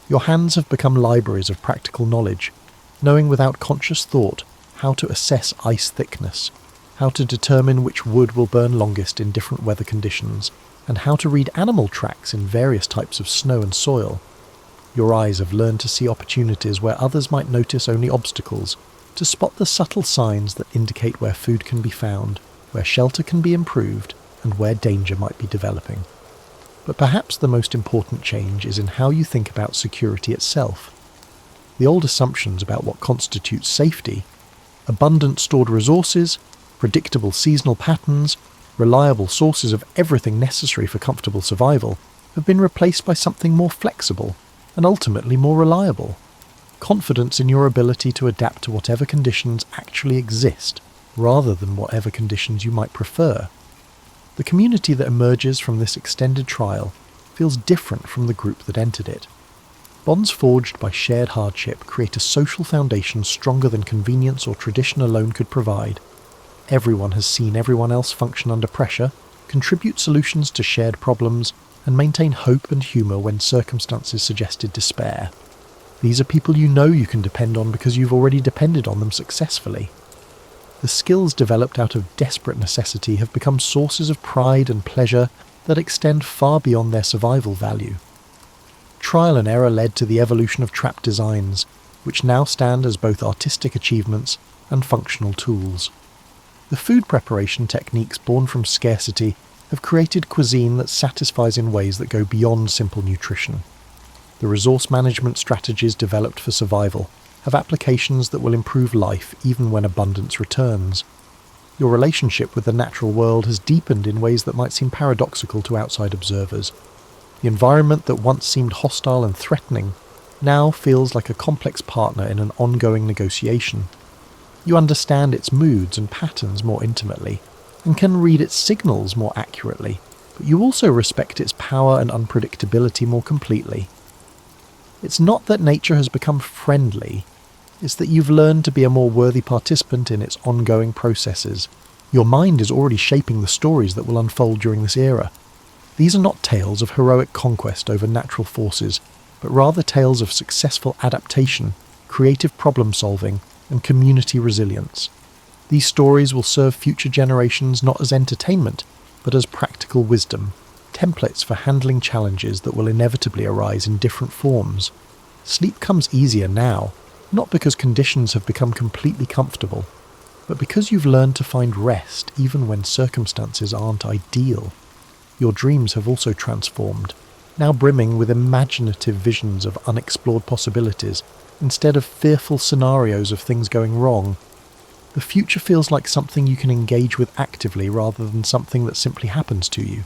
Your hands have become libraries of practical knowledge, knowing without conscious thought how to assess ice thickness, how to determine which wood will burn longest in different weather conditions, and how to read animal tracks in various types of snow and soil. Your eyes have learned to see opportunities where others might notice only obstacles, to spot the subtle signs that indicate where food can be found, where shelter can be improved, and where danger might be developing. But perhaps the most important change is in how you think about security itself. The old assumptions about what constitutes safety, abundant stored resources, predictable seasonal patterns, reliable sources of everything necessary for comfortable survival, have been replaced by something more flexible and ultimately more reliable. Confidence in your ability to adapt to whatever conditions actually exist, rather than whatever conditions you might prefer. The community that emerges from this extended trial feels different from the group that entered it. Bonds forged by shared hardship create a social foundation stronger than convenience or tradition alone could provide. Everyone has seen everyone else function under pressure, contribute solutions to shared problems, and maintain hope and humour when circumstances suggested despair. These are people you know you can depend on because you've already depended on them successfully. The skills developed out of desperate necessity have become sources of pride and pleasure that extend far beyond their survival value. Trial and error led to the evolution of trap designs, which now stand as both artistic achievements and functional tools. The food preparation techniques born from scarcity have created cuisine that satisfies in ways that go beyond simple nutrition. The resource management strategies developed for survival have applications that will improve life even when abundance returns. Your relationship with the natural world has deepened in ways that might seem paradoxical to outside observers. The environment that once seemed hostile and threatening now feels like a complex partner in an ongoing negotiation. You understand its moods and patterns more intimately, and can read its signals more accurately, but you also respect its power and unpredictability more completely. It's not that nature has become friendly, it's that you've learned to be a more worthy participant in its ongoing processes. Your mind is already shaping the stories that will unfold during this era. These are not tales of heroic conquest over natural forces, but rather tales of successful adaptation, creative problem-solving, and community resilience. These stories will serve future generations not as entertainment, but as practical wisdom, templates for handling challenges that will inevitably arise in different forms. Sleep comes easier now, not because conditions have become completely comfortable, but because you've learned to find rest even when circumstances aren't ideal. Your dreams have also transformed, now brimming with imaginative visions of unexplored possibilities, instead of fearful scenarios of things going wrong. The future feels like something you can engage with actively rather than something that simply happens to you.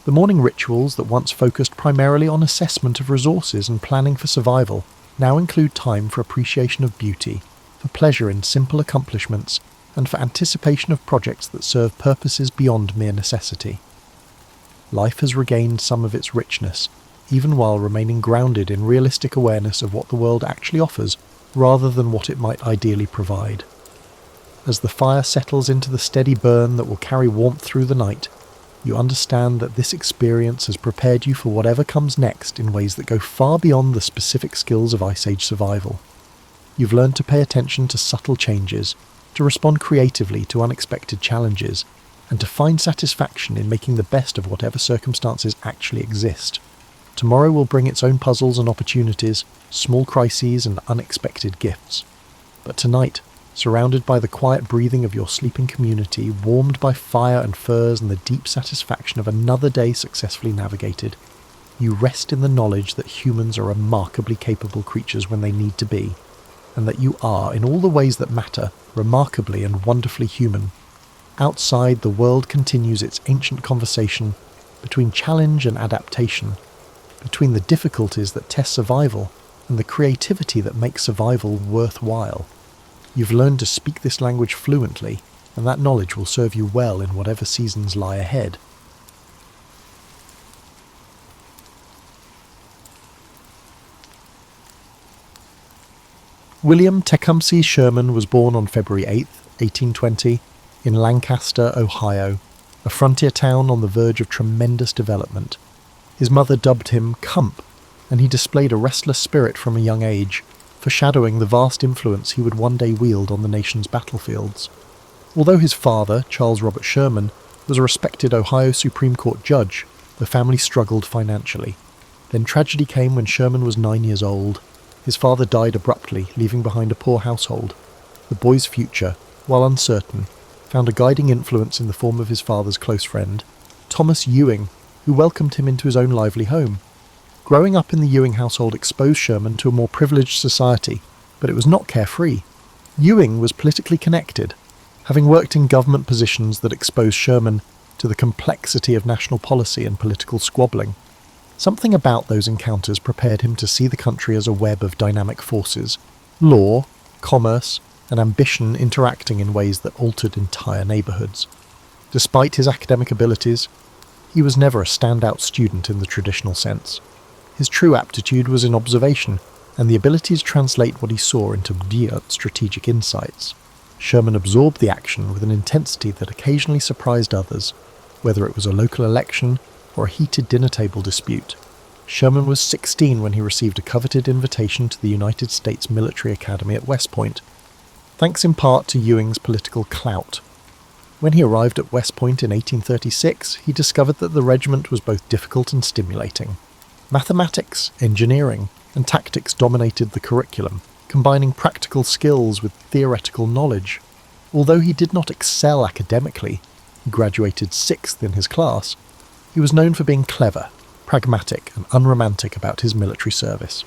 The morning rituals that once focused primarily on assessment of resources and planning for survival now include time for appreciation of beauty, for pleasure in simple accomplishments, and for anticipation of projects that serve purposes beyond mere necessity. Life has regained some of its richness, even while remaining grounded in realistic awareness of what the world actually offers, rather than what it might ideally provide. As the fire settles into the steady burn that will carry warmth through the night, you understand that this experience has prepared you for whatever comes next in ways that go far beyond the specific skills of Ice Age survival. You've learned to pay attention to subtle changes, to respond creatively to unexpected challenges, and to find satisfaction in making the best of whatever circumstances actually exist. Tomorrow will bring its own puzzles and opportunities, small crises and unexpected gifts. But tonight, surrounded by the quiet breathing of your sleeping community, warmed by fire and furs and the deep satisfaction of another day successfully navigated, you rest in the knowledge that humans are remarkably capable creatures when they need to be, and that you are, in all the ways that matter, remarkably and wonderfully human. Outside, the world continues its ancient conversation between challenge and adaptation, between the difficulties that test survival and the creativity that makes survival worthwhile. You've learned to speak this language fluently, and that knowledge will serve you well in whatever seasons lie ahead. William Tecumseh Sherman was born on February 8, 1820, in Lancaster, Ohio, a frontier town on the verge of tremendous development. His mother dubbed him Cump, and he displayed a restless spirit from a young age, foreshadowing the vast influence he would one day wield on the nation's battlefields. Although his father, Charles Robert Sherman, was a respected Ohio Supreme Court judge, the family struggled financially. Then tragedy came when Sherman was 9 years old. His father died abruptly, leaving behind a poor household. The boy's future, while uncertain, found a guiding influence in the form of his father's close friend, Thomas Ewing, who welcomed him into his own lively home. Growing up in the Ewing household exposed Sherman to a more privileged society, but it was not carefree. Ewing was politically connected, having worked in government positions that exposed Sherman to the complexity of national policy and political squabbling. Something about those encounters prepared him to see the country as a web of dynamic forces, law, commerce, and ambition interacting in ways that altered entire neighbourhoods. Despite his academic abilities, he was never a standout student in the traditional sense. His true aptitude was in observation, and the ability to translate what he saw into deep strategic insights. Sherman absorbed the action with an intensity that occasionally surprised others, whether it was a local election or a heated dinner table dispute. Sherman was 16 when he received a coveted invitation to the United States Military Academy at West Point, thanks in part to Ewing's political clout. When he arrived at West Point in 1836, he discovered that the regiment was both difficult and stimulating. Mathematics, engineering, and tactics dominated the curriculum, combining practical skills with theoretical knowledge. Although he did not excel academically, he graduated 6th in his class, he was known for being clever, pragmatic, and unromantic about his military service.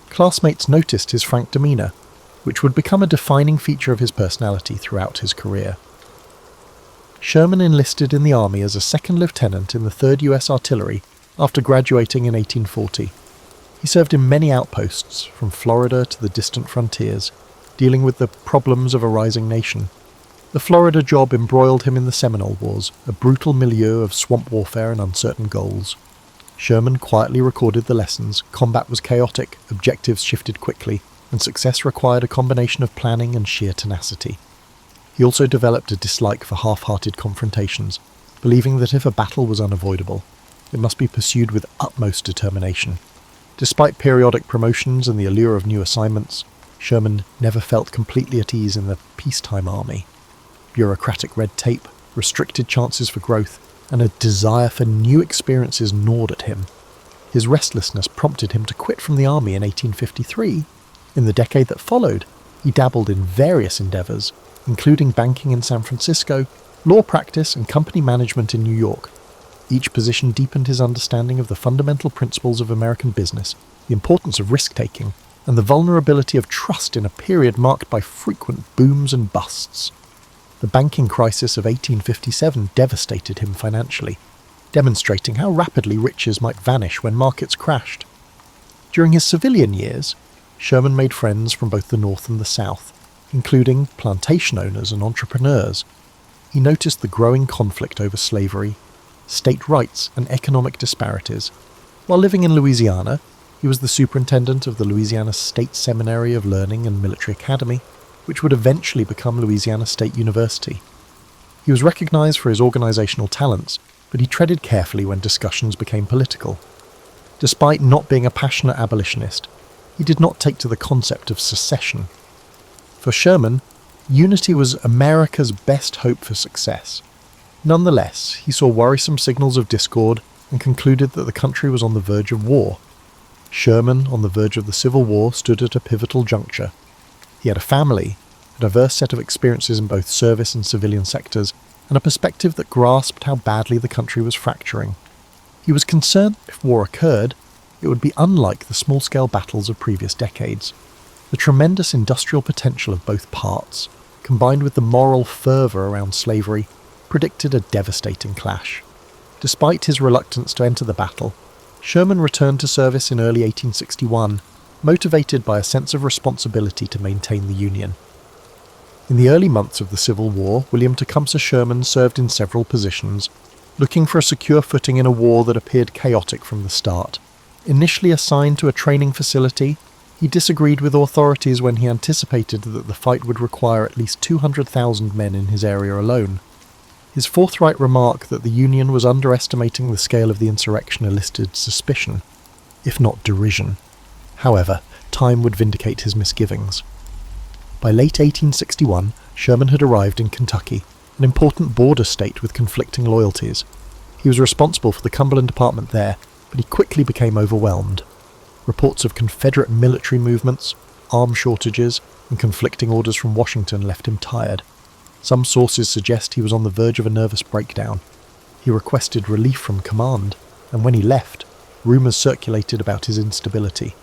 Classmates noticed his frank demeanour, which would become a defining feature of his personality throughout his career. Sherman enlisted in the army as a second lieutenant in the 3rd U.S. Artillery after graduating in 1840. He served in many outposts, from Florida to the distant frontiers, dealing with the problems of a rising nation. The Florida job embroiled him in the Seminole Wars, a brutal milieu of swamp warfare and uncertain goals. Sherman quietly recorded the lessons. Combat was chaotic, objectives shifted quickly, and success required a combination of planning and sheer tenacity. He also developed a dislike for half-hearted confrontations, believing that if a battle was unavoidable, it must be pursued with utmost determination. Despite periodic promotions and the allure of new assignments, Sherman never felt completely at ease in the peacetime army. Bureaucratic red tape, restricted chances for growth, and a desire for new experiences gnawed at him. His restlessness prompted him to quit from the army in 1853. In the decade that followed, he dabbled in various endeavours, including banking in San Francisco, law practice, and company management in New York. Each position deepened his understanding of the fundamental principles of American business, the importance of risk-taking, and the vulnerability of trust in a period marked by frequent booms and busts. The banking crisis of 1857 devastated him financially, demonstrating how rapidly riches might vanish when markets crashed. During his civilian years, Sherman made friends from both the North and the South. including plantation owners and entrepreneurs. He noticed the growing conflict over slavery, state rights, and economic disparities. While living in Louisiana, he was the superintendent of the Louisiana State Seminary of Learning and Military Academy, which would eventually become Louisiana State University. He was recognized for his organizational talents, but he treaded carefully when discussions became political. Despite not being a passionate abolitionist, he did not take to the concept of secession. For Sherman, unity was America's best hope for success. Nonetheless, he saw worrisome signals of discord and concluded that the country was on the verge of war. Sherman, on the verge of the Civil War, stood at a pivotal juncture. He had a family, a diverse set of experiences in both service and civilian sectors, and a perspective that grasped how badly the country was fracturing. He was concerned that if war occurred, it would be unlike the small-scale battles of previous decades. The tremendous industrial potential of both parts, combined with the moral fervour around slavery, predicted a devastating clash. Despite his reluctance to enter the battle, Sherman returned to service in early 1861, motivated by a sense of responsibility to maintain the Union. In the early months of the Civil War, William Tecumseh Sherman served in several positions, looking for a secure footing in a war that appeared chaotic from the start. Initially assigned to a training facility, he disagreed with authorities when he anticipated that the fight would require at least 200,000 men in his area alone. His forthright remark that the Union was underestimating the scale of the insurrection elicited suspicion, if not derision. However, time would vindicate his misgivings. By late 1861, Sherman had arrived in Kentucky, an important border state with conflicting loyalties. He was responsible for the Cumberland Department there, but he quickly became overwhelmed. Reports of Confederate military movements, arms shortages, and conflicting orders from Washington left him tired. Some sources suggest he was on the verge of a nervous breakdown. He requested relief from command, and when he left, rumours circulated about his instability.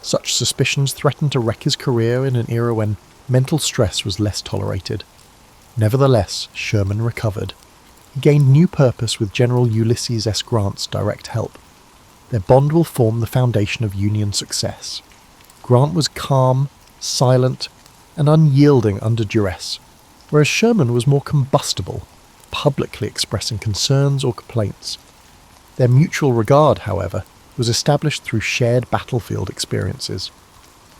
Such suspicions threatened to wreck his career in an era when mental stress was less tolerated. Nevertheless, Sherman recovered. He gained new purpose with General Ulysses S. Grant's direct help. Their bond will form the foundation of Union success. Grant was calm, silent, and unyielding under duress, whereas Sherman was more combustible, publicly expressing concerns or complaints. Their mutual regard, however, was established through shared battlefield experiences.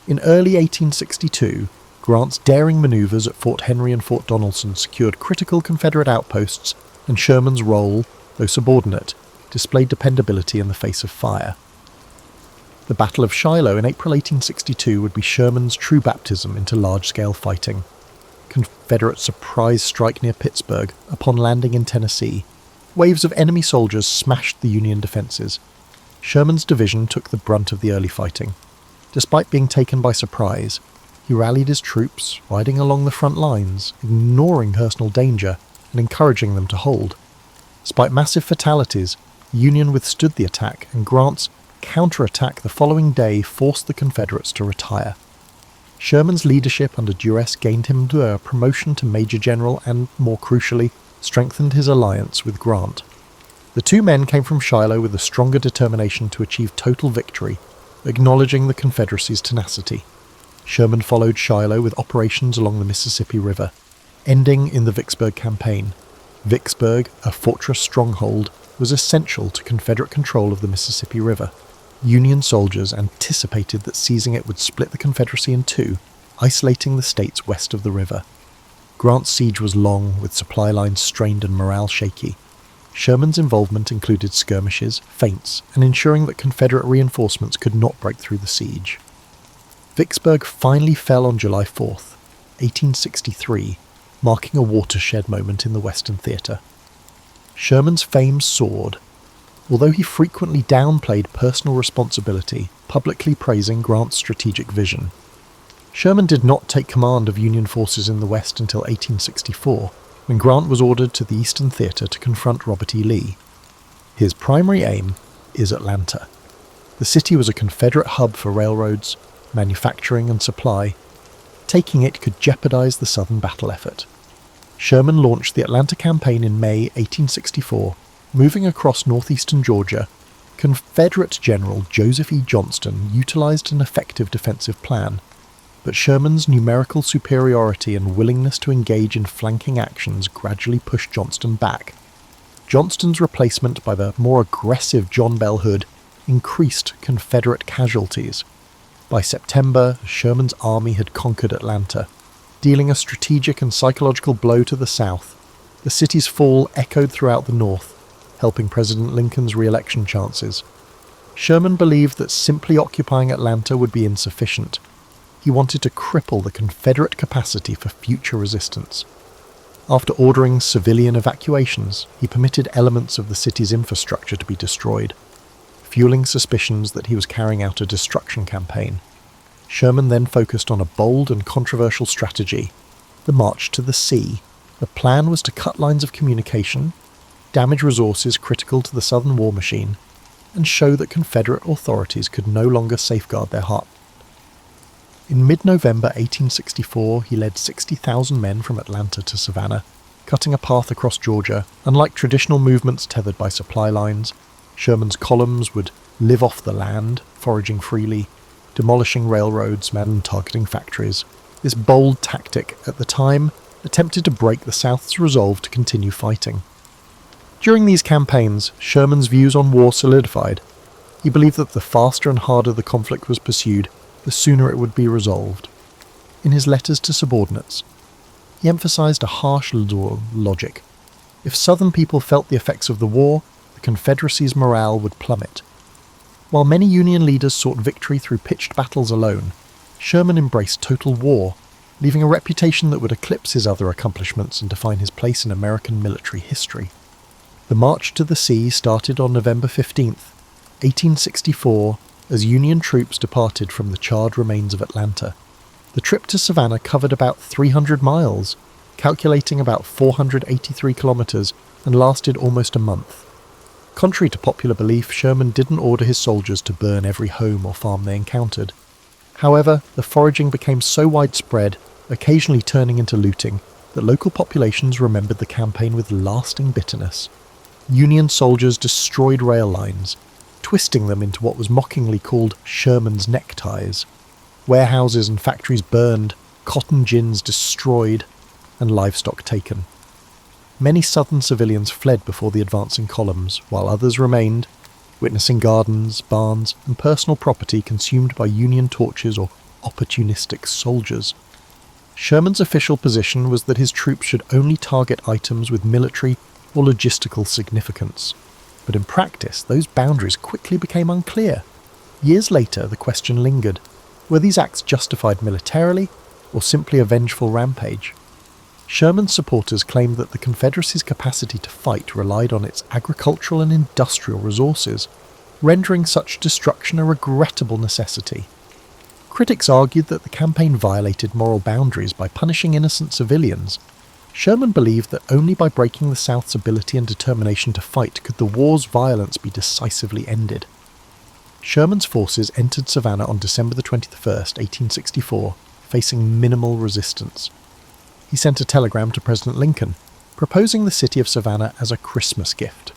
In early 1862, Grant's daring manoeuvres at Fort Henry and Fort Donelson secured critical Confederate outposts, and Sherman's role, though subordinate, displayed dependability in the face of fire. The Battle of Shiloh in April 1862 would be Sherman's true baptism into large-scale fighting. Confederate surprise strike near Pittsburgh upon landing in Tennessee. Waves of enemy soldiers smashed the Union defences. Sherman's division took the brunt of the early fighting. Despite being taken by surprise, he rallied his troops, riding along the front lines, ignoring personal danger and encouraging them to hold. Despite massive fatalities, the Union withstood the attack, and Grant's counterattack the following day forced the Confederates to retire. Sherman's leadership under duress gained him a promotion to Major General and, more crucially, strengthened his alliance with Grant. The two men came from Shiloh with a stronger determination to achieve total victory, acknowledging the Confederacy's tenacity. Sherman followed Shiloh with operations along the Mississippi River, ending in the Vicksburg Campaign. Vicksburg, a fortress stronghold, was essential to Confederate control of the Mississippi River. Union soldiers anticipated that seizing it would split the Confederacy in two, isolating the states west of the river. Grant's siege was long, with supply lines strained and morale shaky. Sherman's involvement included skirmishes, feints, and ensuring that Confederate reinforcements could not break through the siege. Vicksburg finally fell on July 4th, 1863, marking a watershed moment in the Western theatre. Sherman's fame soared, although he frequently downplayed personal responsibility, publicly praising Grant's strategic vision. Sherman did not take command of Union forces in the West until 1864, when Grant was ordered to the Eastern Theatre to confront Robert E. Lee. His primary aim is Atlanta. The city was a Confederate hub for railroads, manufacturing and supply. Taking it could jeopardize the Southern battle effort. Sherman launched the Atlanta campaign in May 1864, moving across northeastern Georgia. Confederate General Joseph E. Johnston utilized an effective defensive plan. but Sherman's numerical superiority and willingness to engage in flanking actions gradually pushed Johnston back. Johnston's replacement by the more aggressive John Bell Hood increased Confederate casualties. By September, Sherman's army had conquered Atlanta, dealing a strategic and psychological blow to the South. The city's fall echoed throughout the North, helping President Lincoln's re-election chances. Sherman believed that simply occupying Atlanta would be insufficient. He wanted to cripple the Confederate capacity for future resistance. After ordering civilian evacuations, he permitted elements of the city's infrastructure to be destroyed, fueling suspicions that he was carrying out a destruction campaign. Sherman then focused on a bold and controversial strategy, the March to the Sea. The plan was to cut lines of communication, damage resources critical to the Southern war machine, and show that Confederate authorities could no longer safeguard their heart. In mid-November 1864, he led 60,000 men from Atlanta to Savannah, cutting a path across Georgia. Unlike traditional movements tethered by supply lines, Sherman's columns would live off the land, foraging freely, demolishing railroads and targeting factories. This bold tactic, at the time, attempted to break the South's resolve to continue fighting. During these campaigns, Sherman's views on war solidified. He believed that the faster and harder the conflict was pursued, the sooner it would be resolved. In his letters to subordinates, he emphasized a harsh logic. If Southern people felt the effects of the war, the Confederacy's morale would plummet. While many Union leaders sought victory through pitched battles alone, Sherman embraced total war, leaving a reputation that would eclipse his other accomplishments and define his place in American military history. The March to the Sea started on November 15th, 1864, as Union troops departed from the charred remains of Atlanta. The trip to Savannah covered about 300 miles, calculating about 483 kilometers, and lasted almost a month. Contrary to popular belief, Sherman didn't order his soldiers to burn every home or farm they encountered. However, the foraging became so widespread, occasionally turning into looting, that local populations remembered the campaign with lasting bitterness. Union soldiers destroyed rail lines, twisting them into what was mockingly called Sherman's neckties. Warehouses and factories burned, cotton gins destroyed, and livestock taken. Many Southern civilians fled before the advancing columns, while others remained, witnessing gardens, barns, and personal property consumed by Union torches or opportunistic soldiers. Sherman's official position was that his troops should only target items with military or logistical significance. But in practice, those boundaries quickly became unclear. Years later, the question lingered: were these acts justified militarily, or simply a vengeful rampage? Sherman's supporters claimed that the Confederacy's capacity to fight relied on its agricultural and industrial resources, rendering such destruction a regrettable necessity. Critics argued that the campaign violated moral boundaries by punishing innocent civilians. Sherman believed that only by breaking the South's ability and determination to fight could the war's violence be decisively ended. Sherman's forces entered Savannah on December 21st, 1864, facing minimal resistance. He sent a telegram to President Lincoln, proposing the city of Savannah as a Christmas gift.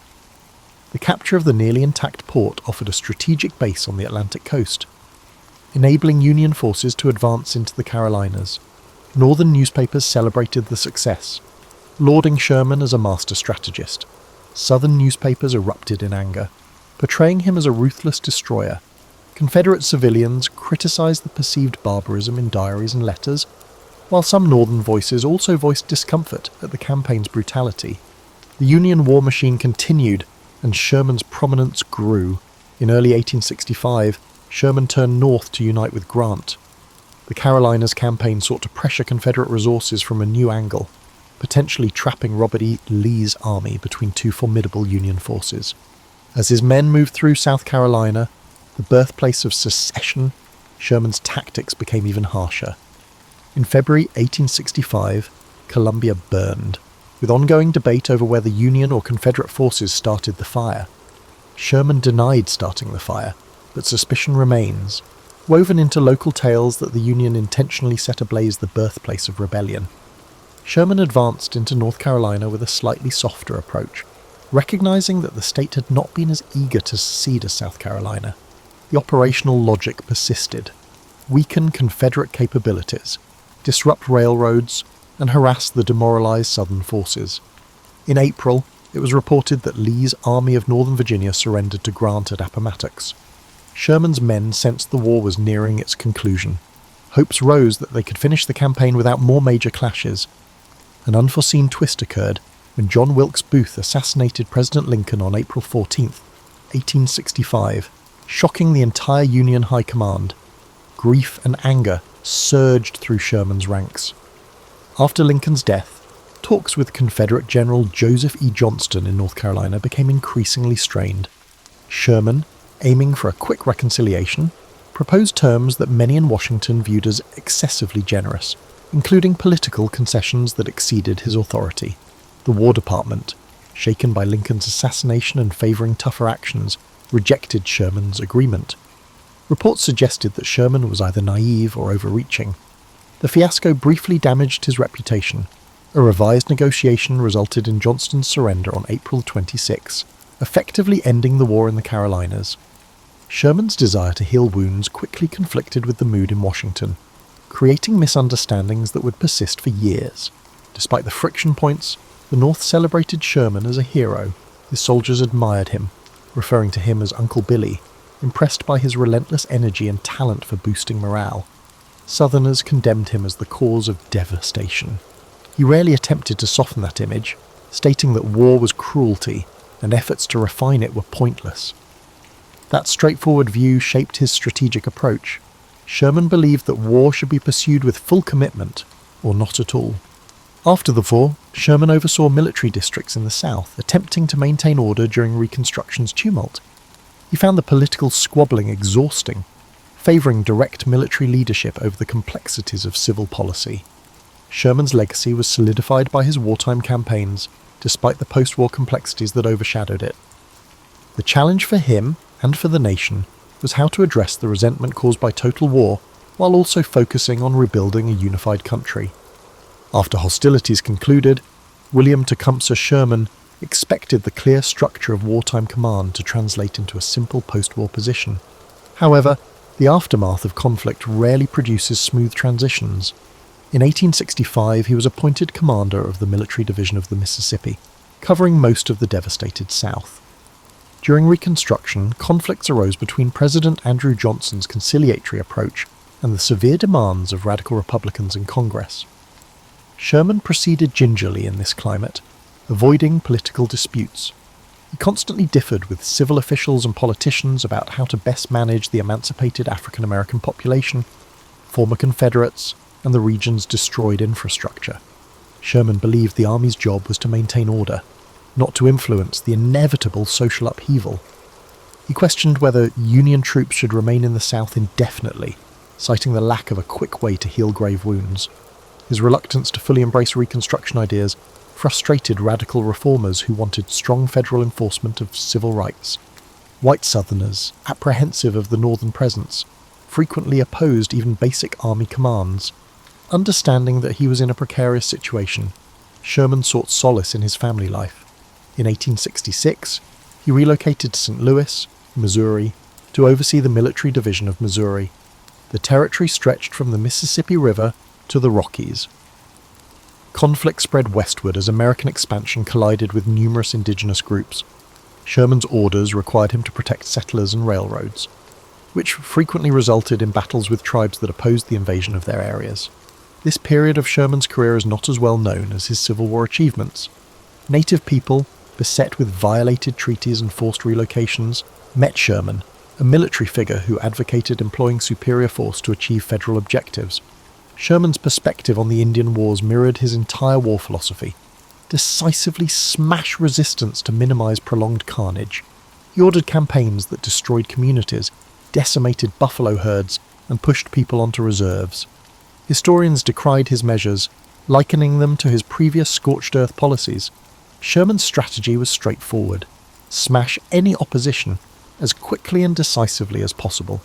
The capture of the nearly intact port offered a strategic base on the Atlantic coast, enabling Union forces to advance into the Carolinas. Northern newspapers celebrated the success, lauding Sherman as a master strategist. Southern newspapers erupted in anger, portraying him as a ruthless destroyer. Confederate civilians criticized the perceived barbarism in diaries and letters, while some Northern voices also voiced discomfort at the campaign's brutality. The Union war machine continued, and Sherman's prominence grew. In early 1865, Sherman turned north to unite with Grant. The Carolinas campaign sought to pressure Confederate resources from a new angle, potentially trapping Robert E. Lee's army between two formidable Union forces. As his men moved through South Carolina, the birthplace of secession, Sherman's tactics became even harsher. In February 1865, Columbia burned, with ongoing debate over whether Union or Confederate forces started the fire. Sherman denied starting the fire, but suspicion remains, woven into local tales that the Union intentionally set ablaze the birthplace of rebellion. Sherman advanced into North Carolina with a slightly softer approach, recognizing that the state had not been as eager to secede as South Carolina. The operational logic persisted. weaken Confederate capabilities, disrupt railroads, and harass the demoralized Southern forces. In April, it was reported that Lee's Army of Northern Virginia surrendered to Grant at Appomattox. Sherman's men sensed the war was nearing its conclusion. Hopes rose that they could finish the campaign without more major clashes. An unforeseen twist occurred when John Wilkes Booth assassinated President Lincoln on April 14, 1865, shocking the entire Union High Command. Grief and anger surged through Sherman's ranks. After Lincoln's death, talks with Confederate General Joseph E. Johnston in North Carolina became increasingly strained. Sherman, aiming for a quick reconciliation, proposed terms that many in Washington viewed as excessively generous, including political concessions that exceeded his authority. The War Department, shaken by Lincoln's assassination and favouring tougher actions, rejected Sherman's agreement. Reports suggested that Sherman was either naive or overreaching. The fiasco briefly damaged his reputation. A revised negotiation resulted in Johnston's surrender on April 26, effectively ending the war in the Carolinas. Sherman's desire to heal wounds quickly conflicted with the mood in Washington, creating misunderstandings that would persist for years. Despite the friction points, the North celebrated Sherman as a hero. His soldiers admired him, referring to him as Uncle Billy, impressed by his relentless energy and talent for boosting morale. Southerners condemned him as the cause of devastation. He rarely attempted to soften that image, stating that war was cruelty and efforts to refine it were pointless. That straightforward view shaped his strategic approach. Sherman believed that war should be pursued with full commitment, or not at all. After the war, Sherman oversaw military districts in the South, attempting to maintain order during Reconstruction's tumult. He found the political squabbling exhausting, favouring direct military leadership over the complexities of civil policy. Sherman's legacy was solidified by his wartime campaigns, despite the post-war complexities that overshadowed it. The challenge for him, and for the nation, was how to address the resentment caused by total war, while also focusing on rebuilding a unified country. After hostilities concluded, William Tecumseh Sherman expected the clear structure of wartime command to translate into a simple post-war position. However, the aftermath of conflict rarely produces smooth transitions. In 1865, he was appointed commander of the Military Division of the Mississippi, covering most of the devastated South. During Reconstruction, conflicts arose between President Andrew Johnson's conciliatory approach and the severe demands of radical Republicans in Congress. Sherman proceeded gingerly in this climate, avoiding political disputes. He constantly differed with civil officials and politicians about how to best manage the emancipated African American population, former Confederates, and the region's destroyed infrastructure. Sherman believed the Army's job was to maintain order, not to influence the inevitable social upheaval. He questioned whether Union troops should remain in the South indefinitely, citing the lack of a quick way to heal grave wounds. His reluctance to fully embrace Reconstruction ideas frustrated radical reformers who wanted strong federal enforcement of civil rights. White Southerners, apprehensive of the Northern presence, frequently opposed even basic Army commands. Understanding that he was in a precarious situation, Sherman sought solace in his family life. In 1866, he relocated to St. Louis, Missouri, to oversee the Military Division of Missouri. The territory stretched from the Mississippi River to the Rockies. Conflict spread westward as American expansion collided with numerous indigenous groups. Sherman's orders required him to protect settlers and railroads, which frequently resulted in battles with tribes that opposed the invasion of their areas. This period of Sherman's career is not as well known as his Civil War achievements. Native people, beset with violated treaties and forced relocations, met Sherman, a military figure who advocated employing superior force to achieve federal objectives. Sherman's perspective on the Indian Wars mirrored his entire war philosophy: decisively smash resistance to minimize prolonged carnage. He ordered campaigns that destroyed communities, decimated buffalo herds, and pushed people onto reserves. Historians decried his measures, likening them to his previous scorched earth policies. Sherman's strategy was straightforward: smash any opposition as quickly and decisively as possible.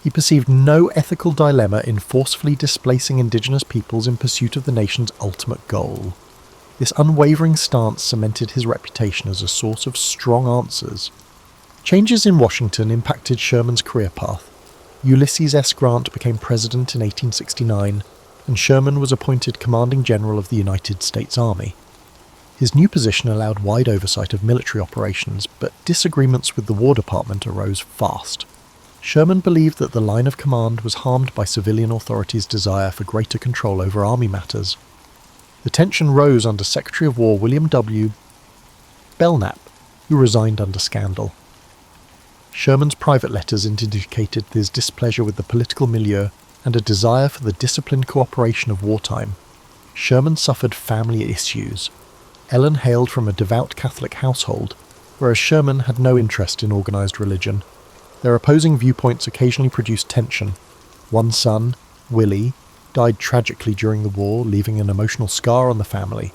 He perceived no ethical dilemma in forcefully displacing indigenous peoples in pursuit of the nation's ultimate goal. This unwavering stance cemented his reputation as a source of strong answers. Changes in Washington impacted Sherman's career path. Ulysses S. Grant became president in 1869, and Sherman was appointed commanding general of the United States Army. His new position allowed wide oversight of military operations, but disagreements with the War Department arose fast. Sherman believed that the line of command was harmed by civilian authorities' desire for greater control over army matters. The tension rose under Secretary of War William W. Belknap, who resigned under scandal. Sherman's private letters indicated his displeasure with the political milieu and a desire for the disciplined cooperation of wartime. Sherman suffered family issues. Ellen hailed from a devout Catholic household, whereas Sherman had no interest in organised religion. Their opposing viewpoints occasionally produced tension. One son, Willie, died tragically during the war, leaving an emotional scar on the family.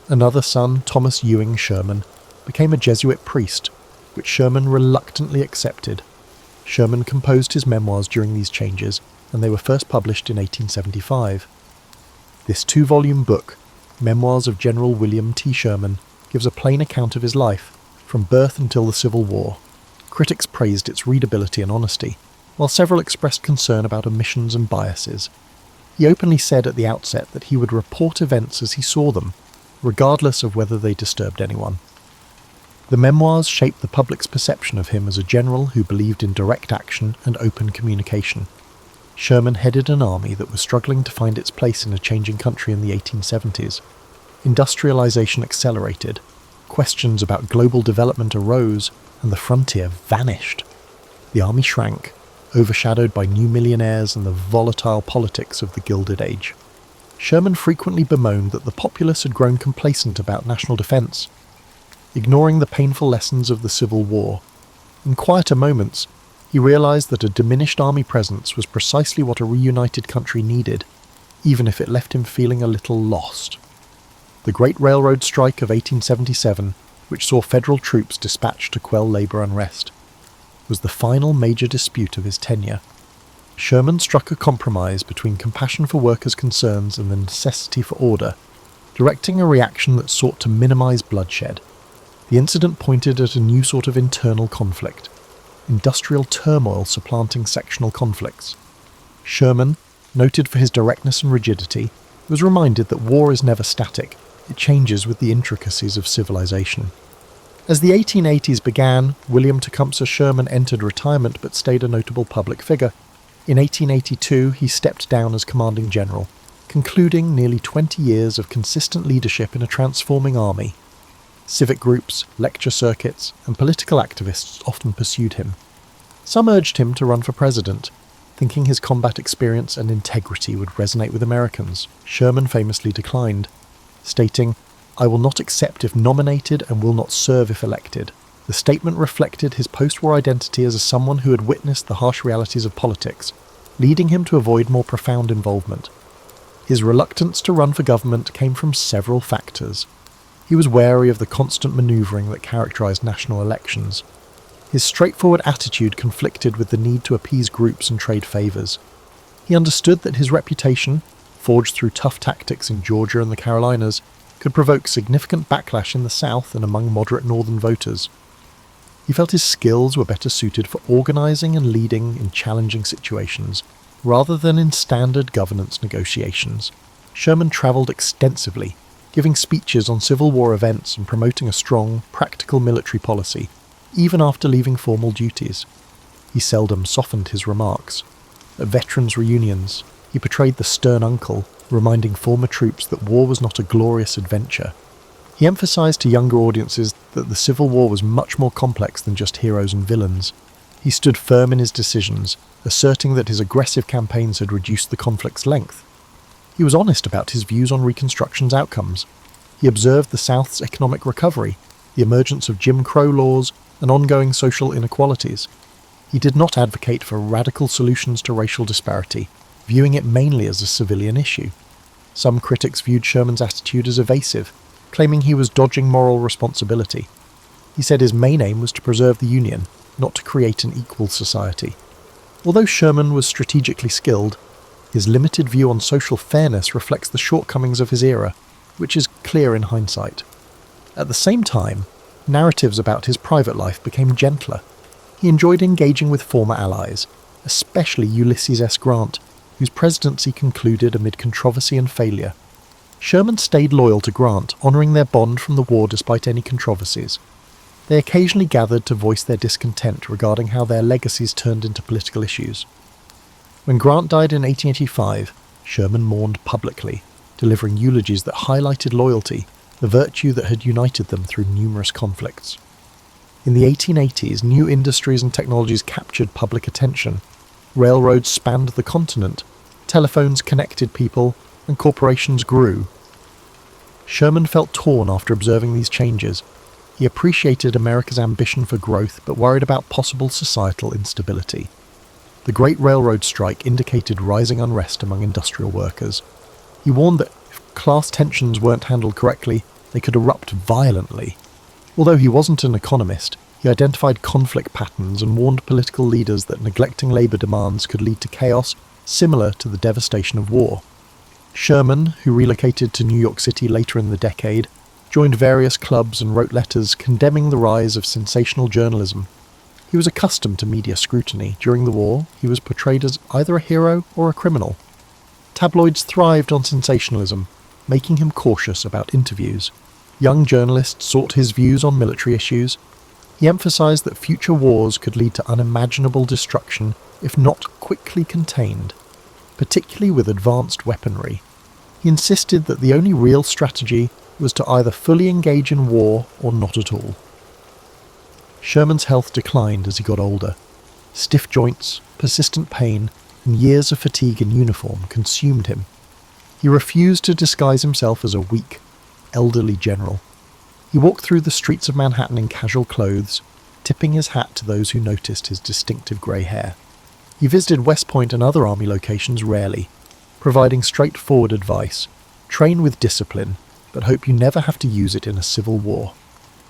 Another son, Thomas Ewing Sherman, became a Jesuit priest, which Sherman reluctantly accepted. Sherman composed his memoirs during these changes, and they were first published in 1875. This 2-volume book, Memoirs of General William T. Sherman, gives a plain account of his life, from birth until the Civil War. Critics praised its readability and honesty, while several expressed concern about omissions and biases. He openly said at the outset that he would report events as he saw them, regardless of whether they disturbed anyone. The memoirs shaped the public's perception of him as a general who believed in direct action and open communication. Sherman headed an army that was struggling to find its place in a changing country in the 1870s. Industrialization accelerated, questions about global development arose, and the frontier vanished. The army shrank, overshadowed by new millionaires and the volatile politics of the Gilded Age. Sherman frequently bemoaned that the populace had grown complacent about national defense, ignoring the painful lessons of the Civil War. In quieter moments, he realized that a diminished army presence was precisely what a reunited country needed, even if it left him feeling a little lost. The Great Railroad Strike of 1877, which saw federal troops dispatched to quell labor unrest, was the final major dispute of his tenure. Sherman struck a compromise between compassion for workers' concerns and the necessity for order, directing a reaction that sought to minimize bloodshed. The incident pointed at a new sort of internal conflict, industrial turmoil supplanting sectional conflicts. Sherman, noted for his directness and rigidity, was reminded that war is never static, it changes with the intricacies of civilization. As the 1880s began, William Tecumseh Sherman entered retirement but stayed a notable public figure. In 1882, he stepped down as commanding general, concluding nearly 20 years of consistent leadership in a transforming army. Civic groups, lecture circuits, and political activists often pursued him. Some urged him to run for president, thinking his combat experience and integrity would resonate with Americans. Sherman famously declined, stating, "I will not accept if nominated and will not serve if elected." The statement reflected his post-war identity as someone who had witnessed the harsh realities of politics, leading him to avoid more profound involvement. His reluctance to run for government came from several factors. He was wary of the constant manoeuvring that characterized national elections. His straightforward attitude conflicted with the need to appease groups and trade favors. He understood that his reputation, forged through tough tactics in Georgia and the Carolinas, could provoke significant backlash in the South and among moderate northern voters. He felt his skills were better suited for organizing and leading in challenging situations, rather than in standard governance negotiations. Sherman traveled extensively, giving speeches on Civil War events and promoting a strong, practical military policy, even after leaving formal duties. He seldom softened his remarks. At veterans' reunions, he portrayed the stern uncle, reminding former troops that war was not a glorious adventure. He emphasized to younger audiences that the Civil War was much more complex than just heroes and villains. He stood firm in his decisions, asserting that his aggressive campaigns had reduced the conflict's length. He was honest about his views on Reconstruction's outcomes. He observed the South's economic recovery, the emergence of Jim Crow laws, and ongoing social inequalities. He did not advocate for radical solutions to racial disparity, viewing it mainly as a civilian issue. Some critics viewed Sherman's attitude as evasive, claiming he was dodging moral responsibility. He said his main aim was to preserve the Union, not to create an equal society. Although Sherman was strategically skilled, his limited view on social fairness reflects the shortcomings of his era, which is clear in hindsight. At the same time, narratives about his private life became gentler. He enjoyed engaging with former allies, especially Ulysses S. Grant, whose presidency concluded amid controversy and failure. Sherman stayed loyal to Grant, honouring their bond from the war despite any controversies. They occasionally gathered to voice their discontent regarding how their legacies turned into political issues. When Grant died in 1885, Sherman mourned publicly, delivering eulogies that highlighted loyalty, the virtue that had united them through numerous conflicts. In the 1880s, new industries and technologies captured public attention. Railroads spanned the continent, telephones connected people, and corporations grew. Sherman felt torn after observing these changes. He appreciated America's ambition for growth, but worried about possible societal instability. The Great Railroad Strike indicated rising unrest among industrial workers. He warned that if class tensions weren't handled correctly, they could erupt violently. Although he wasn't an economist, he identified conflict patterns and warned political leaders that neglecting labour demands could lead to chaos similar to the devastation of war. Sherman, who relocated to New York City later in the decade, joined various clubs and wrote letters condemning the rise of sensational journalism. He was accustomed to media scrutiny. During the war, he was portrayed as either a hero or a criminal. Tabloids thrived on sensationalism, making him cautious about interviews. Young journalists sought his views on military issues. He emphasized that future wars could lead to unimaginable destruction if not quickly contained, particularly with advanced weaponry. He insisted that the only real strategy was to either fully engage in war or not at all. Sherman's health declined as he got older. Stiff joints, persistent pain, and years of fatigue in uniform consumed him. He refused to disguise himself as a weak, elderly general. He walked through the streets of Manhattan in casual clothes, tipping his hat to those who noticed his distinctive grey hair. He visited West Point and other army locations rarely, providing straightforward advice: train with discipline, but hope you never have to use it in a civil war.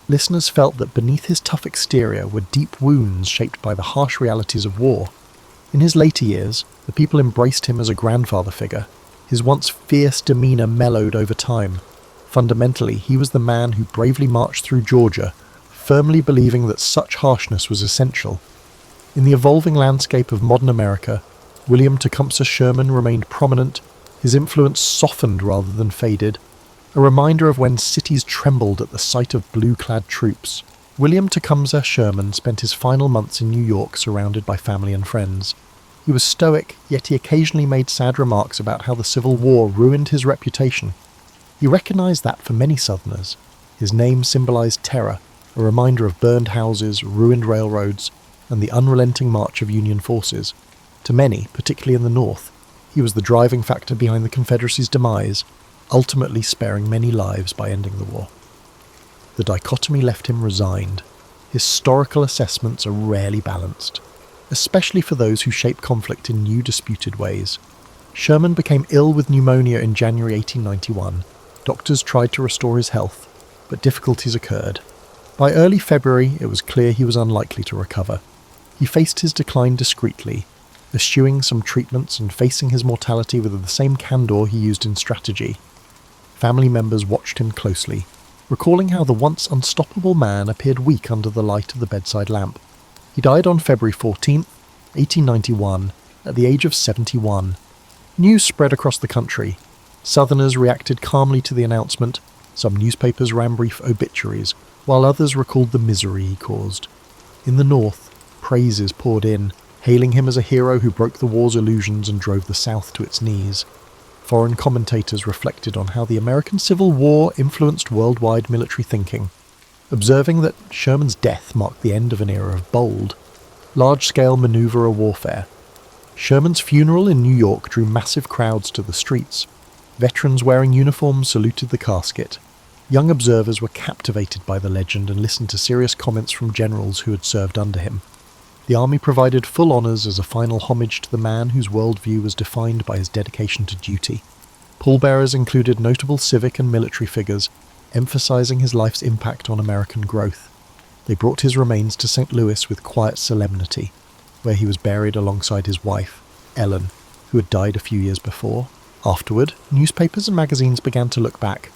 Listeners felt that beneath his tough exterior were deep wounds shaped by the harsh realities of war. In his later years, the people embraced him as a grandfather figure. His once fierce demeanour mellowed over time. Fundamentally, he was the man who bravely marched through Georgia, firmly believing that such harshness was essential. In the evolving landscape of modern America, William Tecumseh Sherman remained prominent, his influence softened rather than faded, a reminder of when cities trembled at the sight of blue-clad troops. William Tecumseh Sherman spent his final months in New York surrounded by family and friends. He was stoic, yet he occasionally made sad remarks about how the Civil War ruined his reputation. He recognized that for many Southerners, his name symbolized terror, a reminder of burned houses, ruined railroads, and the unrelenting march of Union forces. To many, particularly in the North, he was the driving factor behind the Confederacy's demise, ultimately sparing many lives by ending the war. The dichotomy left him resigned. Historical assessments are rarely balanced, especially for those who shape conflict in new disputed ways. Sherman became ill with pneumonia in January 1891. Doctors tried to restore his health, but difficulties occurred. By early February, it was clear he was unlikely to recover. He faced his decline discreetly, eschewing some treatments and facing his mortality with the same candour he used in strategy. Family members watched him closely, recalling how the once unstoppable man appeared weak under the light of the bedside lamp. He died on February 14, 1891, at the age of 71. News spread across the country. Southerners reacted calmly to the announcement. Some newspapers ran brief obituaries, while others recalled the misery he caused. In the North, praises poured in, hailing him as a hero who broke the war's illusions and drove the South to its knees. Foreign commentators reflected on how the American Civil War influenced worldwide military thinking, observing that Sherman's death marked the end of an era of bold, large-scale maneuver warfare. Sherman's funeral in New York drew massive crowds to the streets. Veterans wearing uniforms saluted the casket. Young observers were captivated by the legend and listened to serious comments from generals who had served under him. The army provided full honours as a final homage to the man whose worldview was defined by his dedication to duty. Pallbearers included notable civic and military figures, emphasising his life's impact on American growth. They brought his remains to St. Louis with quiet solemnity, where he was buried alongside his wife, Ellen, who had died a few years before. Afterward, newspapers and magazines began to look back.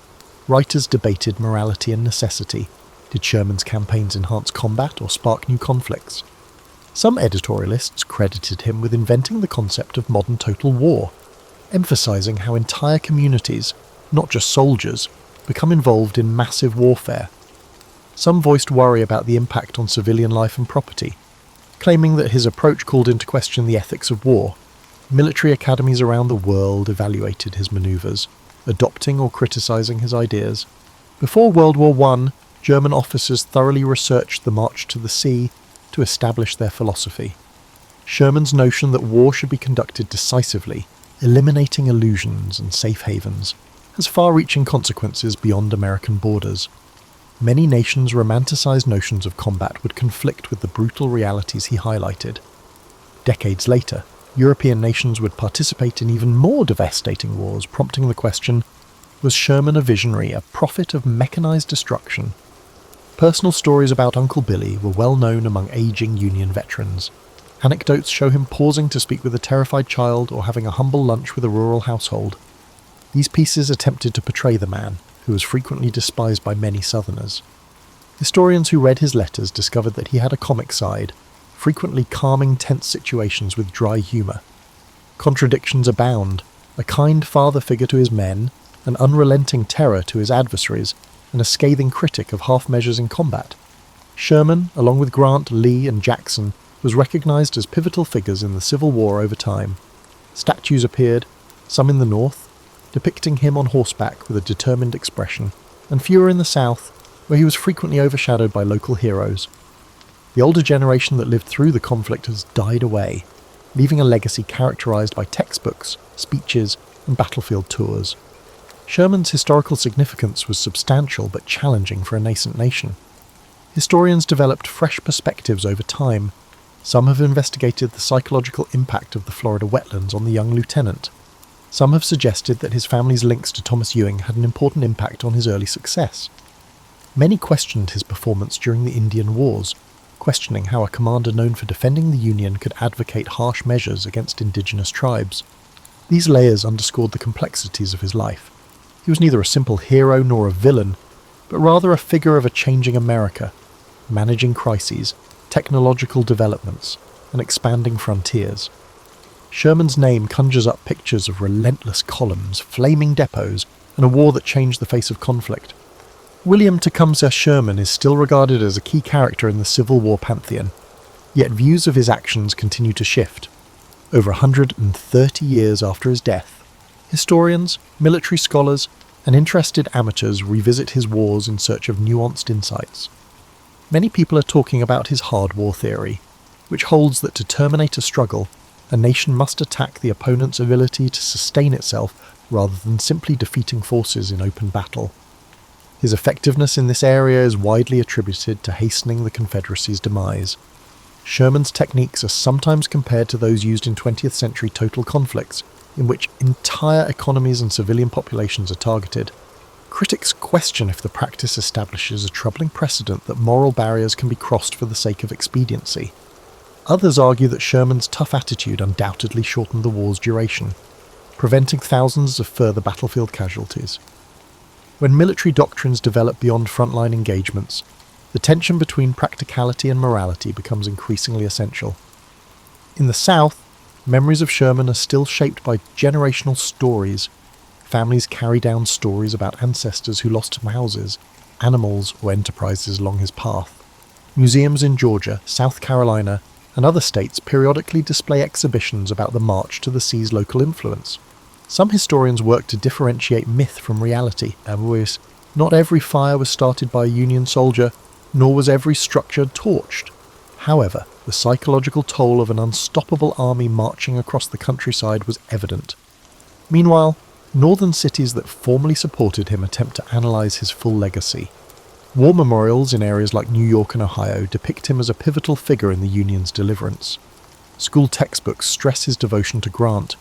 Writers debated morality and necessity. Did Sherman's campaigns enhance combat or spark new conflicts? Some editorialists credited him with inventing the concept of modern total war, emphasizing how entire communities, not just soldiers, become involved in massive warfare. Some voiced worry about the impact on civilian life and property, claiming that his approach called into question the ethics of war. Military academies around the world evaluated his maneuvers, adopting or criticizing his ideas. Before World War I, German officers thoroughly researched the march to the sea to establish their philosophy. Sherman's notion that war should be conducted decisively, eliminating illusions and safe havens, has far-reaching consequences beyond American borders. Many nations' romanticized notions of combat would conflict with the brutal realities he highlighted. Decades later, European nations would participate in even more devastating wars, prompting the question, was Sherman a visionary, a prophet of mechanized destruction? Personal stories about Uncle Billy were well known among aging Union veterans. Anecdotes show him pausing to speak with a terrified child or having a humble lunch with a rural household. These pieces attempted to portray the man, who was frequently despised by many Southerners. Historians who read his letters discovered that he had a comic side, frequently calming tense situations with dry humour. Contradictions abound, a kind father figure to his men, an unrelenting terror to his adversaries, and a scathing critic of half measures in combat. Sherman, along with Grant, Lee and Jackson, was recognised as pivotal figures in the Civil War over time. Statues appeared, some in the north, depicting him on horseback with a determined expression, and fewer in the south, where he was frequently overshadowed by local heroes. The older generation that lived through the conflict has died away, leaving a legacy characterised by textbooks, speeches, and battlefield tours. Sherman's historical significance was substantial but challenging for a nascent nation. Historians developed fresh perspectives over time. Some have investigated the psychological impact of the Florida wetlands on the young lieutenant. Some have suggested that his family's links to Thomas Ewing had an important impact on his early success. Many questioned his performance during the Indian Wars, questioning how a commander known for defending the Union could advocate harsh measures against indigenous tribes. These layers underscored the complexities of his life. He was neither a simple hero nor a villain, but rather a figure of a changing America, managing crises, technological developments, and expanding frontiers. Sherman's name conjures up pictures of relentless columns, flaming depots, and a war that changed the face of conflict. William Tecumseh Sherman is still regarded as a key character in the Civil War pantheon, yet views of his actions continue to shift. Over 130 years after his death, historians, military scholars, and interested amateurs revisit his wars in search of nuanced insights. Many people are talking about his hard war theory, which holds that to terminate a struggle, a nation must attack the opponent's ability to sustain itself rather than simply defeating forces in open battle. His effectiveness in this area is widely attributed to hastening the Confederacy's demise. Sherman's techniques are sometimes compared to those used in 20th century total conflicts, in which entire economies and civilian populations are targeted. Critics question if the practice establishes a troubling precedent that moral barriers can be crossed for the sake of expediency. Others argue that Sherman's tough attitude undoubtedly shortened the war's duration, preventing thousands of further battlefield casualties. When military doctrines develop beyond frontline engagements, the tension between practicality and morality becomes increasingly essential. In the South, memories of Sherman are still shaped by generational stories. Families carry down stories about ancestors who lost houses, animals, or enterprises along his path. Museums in Georgia, South Carolina, and other states periodically display exhibitions about the march to the sea's local influence. Some historians work to differentiate myth from reality, and not every fire was started by a Union soldier, nor was every structure torched. However, the psychological toll of an unstoppable army marching across the countryside was evident. Meanwhile, northern cities that formerly supported him attempt to analyse his full legacy. War memorials in areas like New York and Ohio depict him as a pivotal figure in the Union's deliverance. School textbooks stress his devotion to Grant,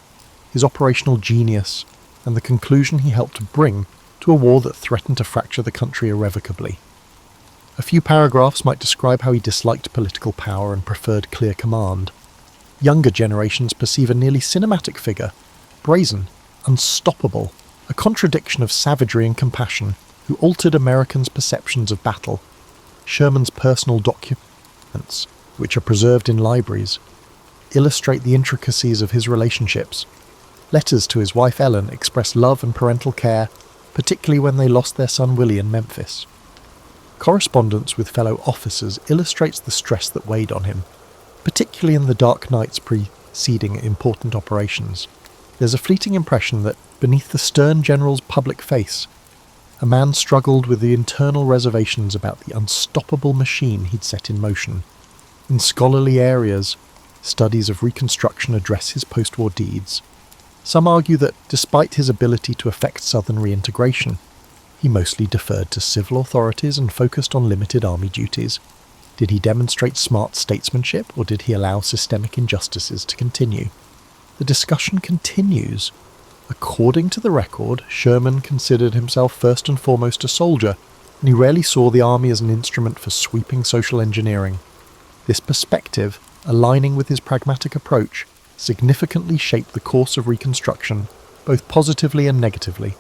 his operational genius, and the conclusion he helped to bring to a war that threatened to fracture the country irrevocably. A few paragraphs might describe how he disliked political power and preferred clear command. Younger generations perceive a nearly cinematic figure, brazen, unstoppable, a contradiction of savagery and compassion, who altered Americans' perceptions of battle. Sherman's personal documents, which are preserved in libraries, illustrate the intricacies of his relationships. Letters to his wife Ellen express love and parental care, particularly when they lost their son Willie in Memphis. Correspondence with fellow officers illustrates the stress that weighed on him, particularly in the dark nights preceding important operations. There's a fleeting impression that beneath the stern general's public face, a man struggled with the internal reservations about the unstoppable machine he'd set in motion. In scholarly areas, studies of Reconstruction address his post-war deeds. Some argue that, despite his ability to effect Southern reintegration, he mostly deferred to civil authorities and focused on limited army duties. Did he demonstrate smart statesmanship, or did he allow systemic injustices to continue? The discussion continues. According to the record, Sherman considered himself first and foremost a soldier, and he rarely saw the army as an instrument for sweeping social engineering. This perspective, aligning with his pragmatic approach, significantly shaped the course of Reconstruction, both positively and negatively.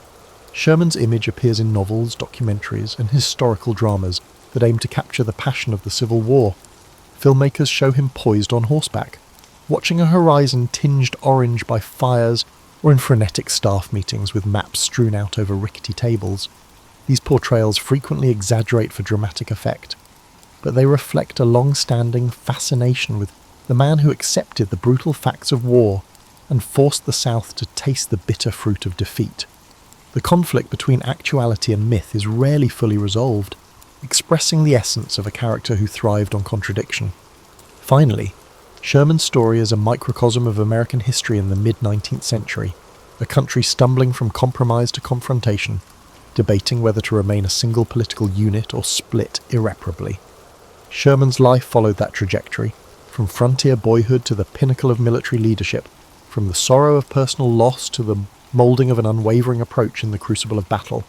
Sherman's image appears in novels, documentaries, and historical dramas that aim to capture the passion of the Civil War. Filmmakers show him poised on horseback, watching a horizon tinged orange by fires, or in frenetic staff meetings with maps strewn out over rickety tables. These portrayals frequently exaggerate for dramatic effect, but they reflect a long-standing fascination with the man who accepted the brutal facts of war and forced the South to taste the bitter fruit of defeat. The conflict between actuality and myth is rarely fully resolved, expressing the essence of a character who thrived on contradiction. Finally, Sherman's story is a microcosm of American history in the mid-19th century, a country stumbling from compromise to confrontation, debating whether to remain a single political unit or split irreparably. Sherman's life followed that trajectory, from frontier boyhood to the pinnacle of military leadership, from the sorrow of personal loss to the moulding of an unwavering approach in the crucible of battle.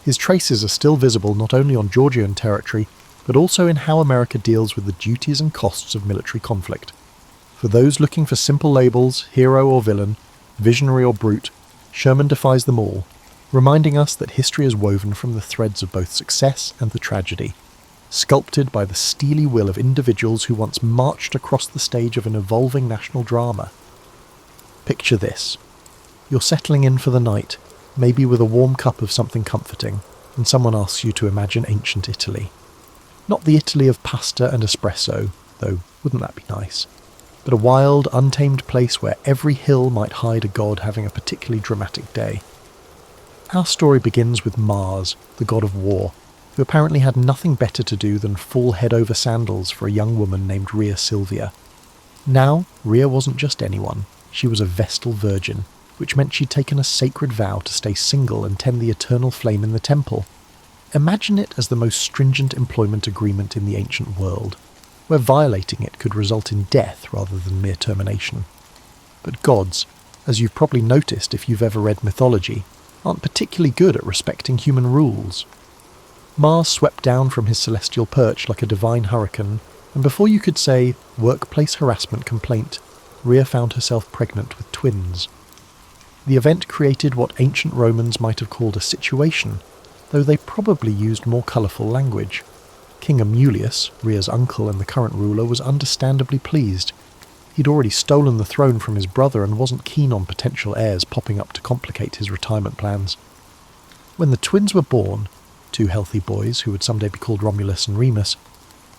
His traces are still visible not only on Georgian territory, but also in how America deals with the duties and costs of military conflict. For those looking for simple labels, hero or villain, visionary or brute, Sherman defies them all, reminding us that history is woven from the threads of both success and the tragedy, sculpted by the steely will of individuals who once marched across the stage of an evolving national drama. Picture this. You're settling in for the night, maybe with a warm cup of something comforting, and someone asks you to imagine ancient Italy. Not the Italy of pasta and espresso, though wouldn't that be nice, but a wild, untamed place where every hill might hide a god having a particularly dramatic day. Our story begins with Mars, the god of war, who apparently had nothing better to do than fall head over sandals for a young woman named Rhea Silvia. Now, Rhea wasn't just anyone, she was a Vestal virgin, which meant she'd taken a sacred vow to stay single and tend the eternal flame in the temple. Imagine it as the most stringent employment agreement in the ancient world, where violating it could result in death rather than mere termination. But gods, as you've probably noticed if you've ever read mythology, aren't particularly good at respecting human rules. Mars swept down from his celestial perch like a divine hurricane, and before you could say workplace harassment complaint, Rhea found herself pregnant with twins. The event created what ancient Romans might have called a situation, though they probably used more colourful language. King Romulus, Rhea's uncle and the current ruler, was understandably pleased. He'd already stolen the throne from his brother and wasn't keen on potential heirs popping up to complicate his retirement plans. When the twins were born, two healthy boys who would someday be called Romulus and Remus,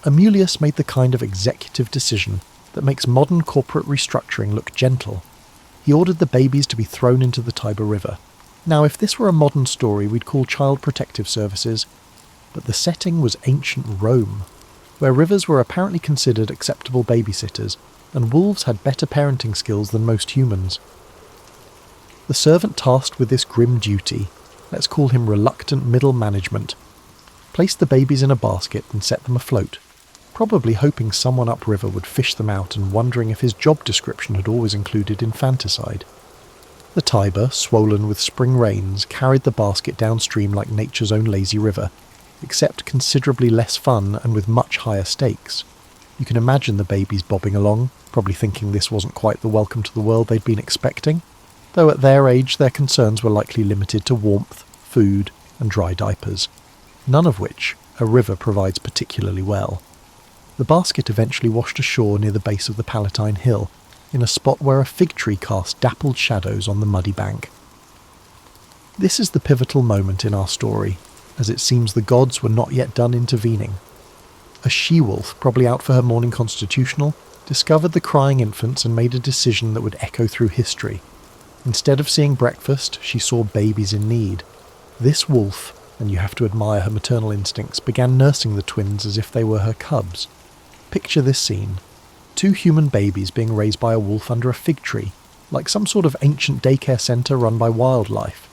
Romulus made the kind of executive decision that makes modern corporate restructuring look gentle. He ordered the babies to be thrown into the Tiber River. Now, if this were a modern story, we'd call Child Protective Services, but the setting was ancient Rome, where rivers were apparently considered acceptable babysitters, and wolves had better parenting skills than most humans. The servant tasked with this grim duty, let's call him reluctant middle management, placed the babies in a basket and set them afloat, probably hoping someone upriver would fish them out and wondering if his job description had always included infanticide. The Tiber, swollen with spring rains, carried the basket downstream like nature's own lazy river, except considerably less fun and with much higher stakes. You can imagine the babies bobbing along, probably thinking this wasn't quite the welcome to the world they'd been expecting, though at their age their concerns were likely limited to warmth, food, and dry diapers, none of which a river provides particularly well. The basket eventually washed ashore near the base of the Palatine Hill, in a spot where a fig tree cast dappled shadows on the muddy bank. This is the pivotal moment in our story, as it seems the gods were not yet done intervening. A she-wolf, probably out for her morning constitutional, discovered the crying infants and made a decision that would echo through history. Instead of seeing breakfast, she saw babies in need. This wolf, and you have to admire her maternal instincts, began nursing the twins as if they were her cubs. Picture this scene. 2 human babies being raised by a wolf under a fig tree, like some sort of ancient daycare centre run by wildlife.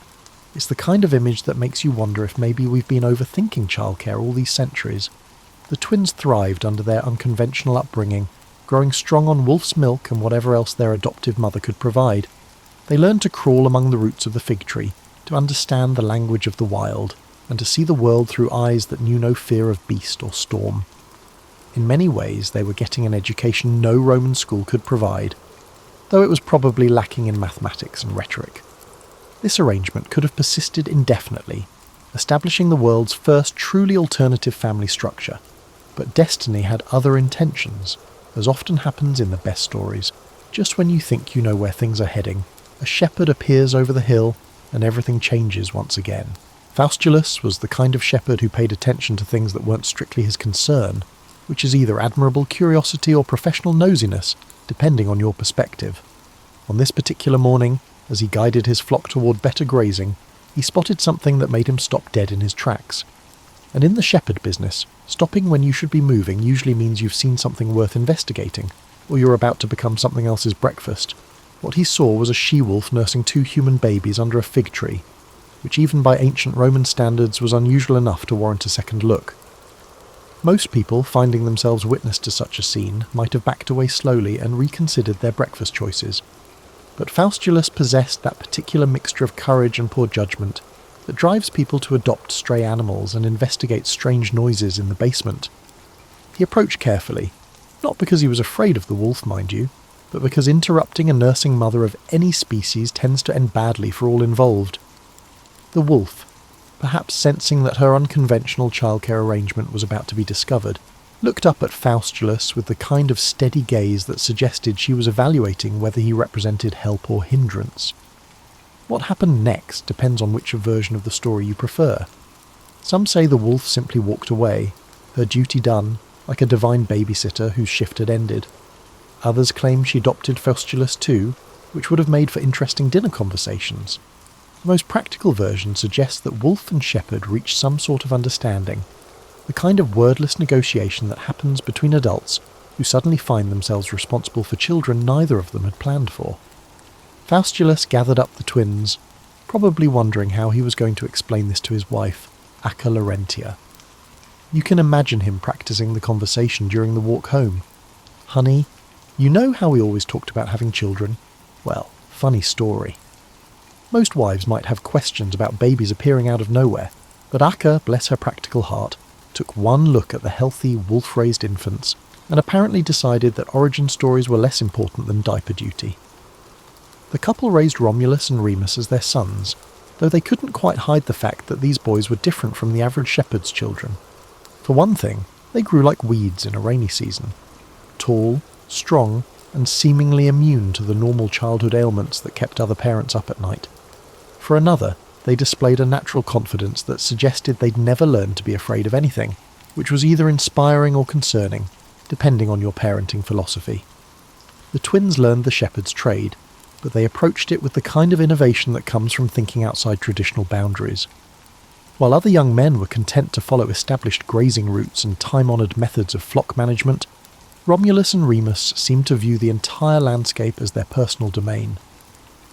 It's the kind of image that makes you wonder if maybe we've been overthinking childcare all these centuries. The twins thrived under their unconventional upbringing, growing strong on wolf's milk and whatever else their adoptive mother could provide. They learned to crawl among the roots of the fig tree, to understand the language of the wild, and to see the world through eyes that knew no fear of beast or storm. In many ways, they were getting an education no Roman school could provide, though it was probably lacking in mathematics and rhetoric. This arrangement could have persisted indefinitely, establishing the world's first truly alternative family structure, but destiny had other intentions, as often happens in the best stories. Just when you think you know where things are heading, a shepherd appears over the hill, and everything changes once again. Faustulus was the kind of shepherd who paid attention to things that weren't strictly his concern, which is either admirable curiosity or professional nosiness, depending on your perspective. On this particular morning, as he guided his flock toward better grazing, he spotted something that made him stop dead in his tracks. And in the shepherd business, stopping when you should be moving usually means you've seen something worth investigating, or you're about to become something else's breakfast. What he saw was a she-wolf nursing 2 human babies under a fig tree, which even by ancient Roman standards was unusual enough to warrant a second look. Most people, finding themselves witness to such a scene, might have backed away slowly and reconsidered their breakfast choices. But Faustulus possessed that particular mixture of courage and poor judgment that drives people to adopt stray animals and investigate strange noises in the basement. He approached carefully, not because he was afraid of the wolf, mind you, but because interrupting a nursing mother of any species tends to end badly for all involved. The wolf, perhaps sensing that her unconventional childcare arrangement was about to be discovered, looked up at Faustulus with the kind of steady gaze that suggested she was evaluating whether he represented help or hindrance. What happened next depends on which version of the story you prefer. Some say the wolf simply walked away, her duty done, like a divine babysitter whose shift had ended. Others claim she adopted Faustulus too, which would have made for interesting dinner conversations. The most practical version suggests that wolf and shepherd reached some sort of understanding, the kind of wordless negotiation that happens between adults who suddenly find themselves responsible for children neither of them had planned for. Faustulus gathered up the twins, probably wondering how he was going to explain this to his wife, Acca Laurentia. You can imagine him practicing the conversation during the walk home. "Honey, you know how we always talked about having children? Well, funny story." Most wives might have questions about babies appearing out of nowhere, but Acca, bless her practical heart, took one look at the healthy, wolf-raised infants and apparently decided that origin stories were less important than diaper duty. The couple raised Romulus and Remus as their sons, though they couldn't quite hide the fact that these boys were different from the average shepherd's children. For one thing, they grew like weeds in a rainy season. Tall, strong, and seemingly immune to the normal childhood ailments that kept other parents up at night. For another, they displayed a natural confidence that suggested they'd never learned to be afraid of anything, which was either inspiring or concerning, depending on your parenting philosophy. The twins learned the shepherd's trade, but they approached it with the kind of innovation that comes from thinking outside traditional boundaries. While other young men were content to follow established grazing routes and time-honoured methods of flock management, Romulus and Remus seemed to view the entire landscape as their personal domain.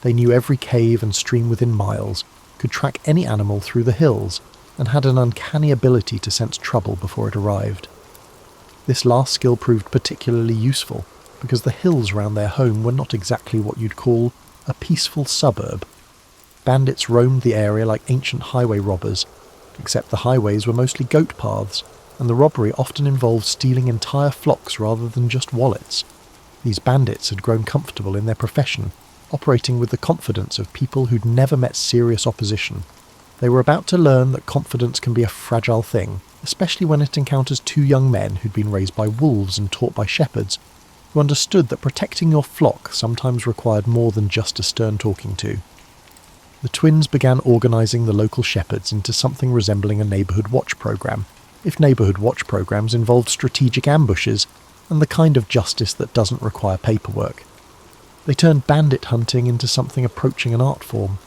They knew every cave and stream within miles, could track any animal through the hills, and had an uncanny ability to sense trouble before it arrived. This last skill proved particularly useful, because the hills around their home were not exactly what you'd call a peaceful suburb. Bandits roamed the area like ancient highway robbers, except the highways were mostly goat paths, and the robbery often involved stealing entire flocks rather than just wallets. These bandits had grown comfortable in their profession, operating with the confidence of people who'd never met serious opposition. They were about to learn that confidence can be a fragile thing, especially when it encounters two young men who'd been raised by wolves and taught by shepherds, who understood that protecting your flock sometimes required more than just a stern talking to. The twins began organising the local shepherds into something resembling a neighbourhood watch programme, if neighbourhood watch programmes involved strategic ambushes and the kind of justice that doesn't require paperwork. They turned bandit hunting into something approaching an art form,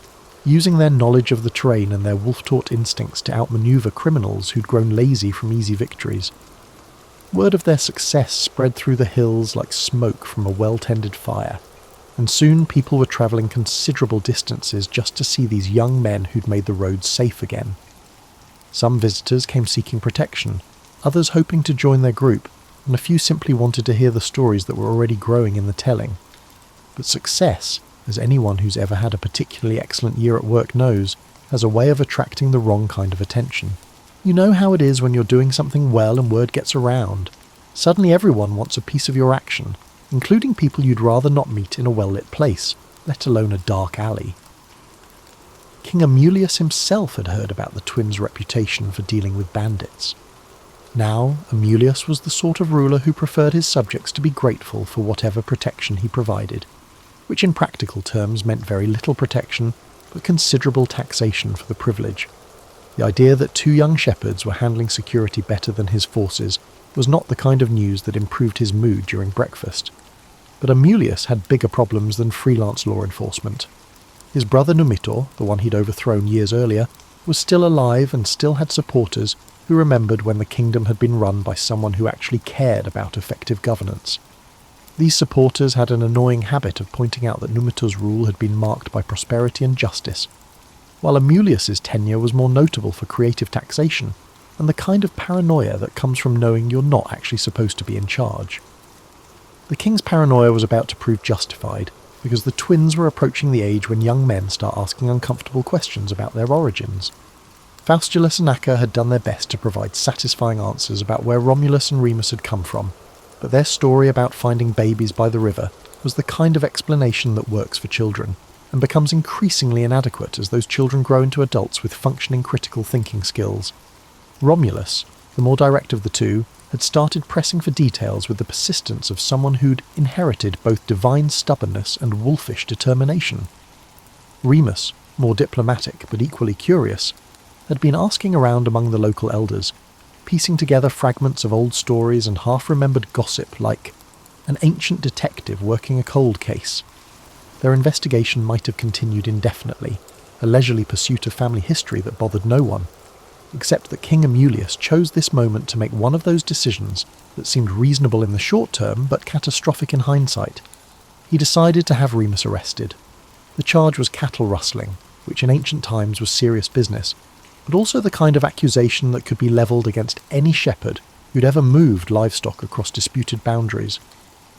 using their knowledge of the terrain and their wolf-taught instincts to outmaneuver criminals who'd grown lazy from easy victories. Word of their success spread through the hills like smoke from a well-tended fire, and soon people were travelling considerable distances just to see these young men who'd made the roads safe again. Some visitors came seeking protection, others hoping to join their group, and a few simply wanted to hear the stories that were already growing in the telling. But success, as anyone who's ever had a particularly excellent year at work knows, has a way of attracting the wrong kind of attention. You know how it is when you're doing something well and word gets around. Suddenly everyone wants a piece of your action, including people you'd rather not meet in a well-lit place, let alone a dark alley. King Romulus himself had heard about the twins' reputation for dealing with bandits. Now, Romulus was the sort of ruler who preferred his subjects to be grateful for whatever protection he provided, which in practical terms meant very little protection, but considerable taxation for the privilege. The idea that two young shepherds were handling security better than his forces was not the kind of news that improved his mood during breakfast. But Romulus had bigger problems than freelance law enforcement. His brother Numitor, the one he'd overthrown years earlier, was still alive and still had supporters who remembered when the kingdom had been run by someone who actually cared about effective governance. These supporters had an annoying habit of pointing out that Numitor's rule had been marked by prosperity and justice, while Romulus's tenure was more notable for creative taxation and the kind of paranoia that comes from knowing you're not actually supposed to be in charge. The king's paranoia was about to prove justified, because the twins were approaching the age when young men start asking uncomfortable questions about their origins. Faustulus and Acca had done their best to provide satisfying answers about where Romulus and Remus had come from, but their story about finding babies by the river was the kind of explanation that works for children, and becomes increasingly inadequate as those children grow into adults with functioning critical thinking skills. Romulus, the more direct of the two, had started pressing for details with the persistence of someone who'd inherited both divine stubbornness and wolfish determination. Remus, more diplomatic but equally curious, had been asking around among the local elders, piecing together fragments of old stories and half-remembered gossip like an ancient detective working a cold case. Their investigation might have continued indefinitely, a leisurely pursuit of family history that bothered no one, except that King Romulus chose this moment to make one of those decisions that seemed reasonable in the short term but catastrophic in hindsight. He decided to have Remus arrested. The charge was cattle rustling, which in ancient times was serious business, but also the kind of accusation that could be levelled against any shepherd who'd ever moved livestock across disputed boundaries.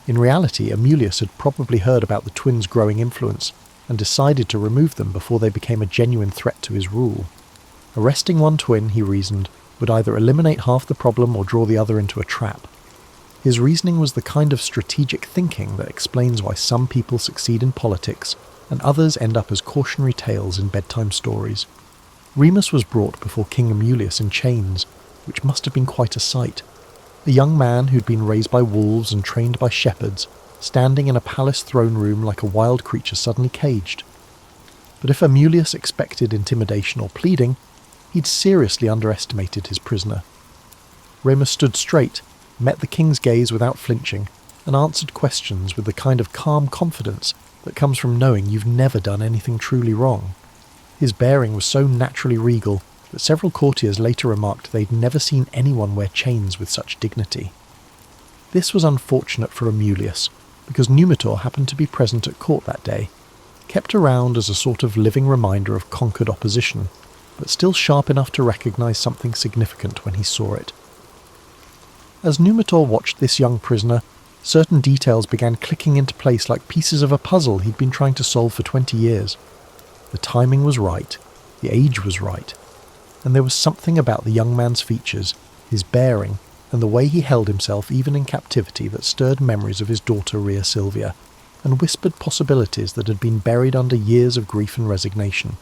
In reality, Romulus had probably heard about the twins' growing influence and decided to remove them before they became a genuine threat to his rule. Arresting one twin, he reasoned, would either eliminate half the problem or draw the other into a trap. His reasoning was the kind of strategic thinking that explains why some people succeed in politics and others end up as cautionary tales in bedtime stories. Remus was brought before King Romulus in chains, which must have been quite a sight. A young man who'd been raised by wolves and trained by shepherds, standing in a palace throne room like a wild creature suddenly caged. But if Romulus expected intimidation or pleading, he'd seriously underestimated his prisoner. Remus stood straight, met the king's gaze without flinching, and answered questions with the kind of calm confidence that comes from knowing you've never done anything truly wrong. His bearing was so naturally regal that several courtiers later remarked they'd never seen anyone wear chains with such dignity. This was unfortunate for Romulus, because Numitor happened to be present at court that day, kept around as a sort of living reminder of conquered opposition, but still sharp enough to recognise something significant when he saw it. As Numitor watched this young prisoner, certain details began clicking into place like pieces of a puzzle he'd been trying to solve for 20 years. The timing was right, the age was right, and there was something about the young man's features, his bearing, and the way he held himself even in captivity that stirred memories of his daughter Rhea Silvia, and whispered possibilities that had been buried under years of grief and resignation.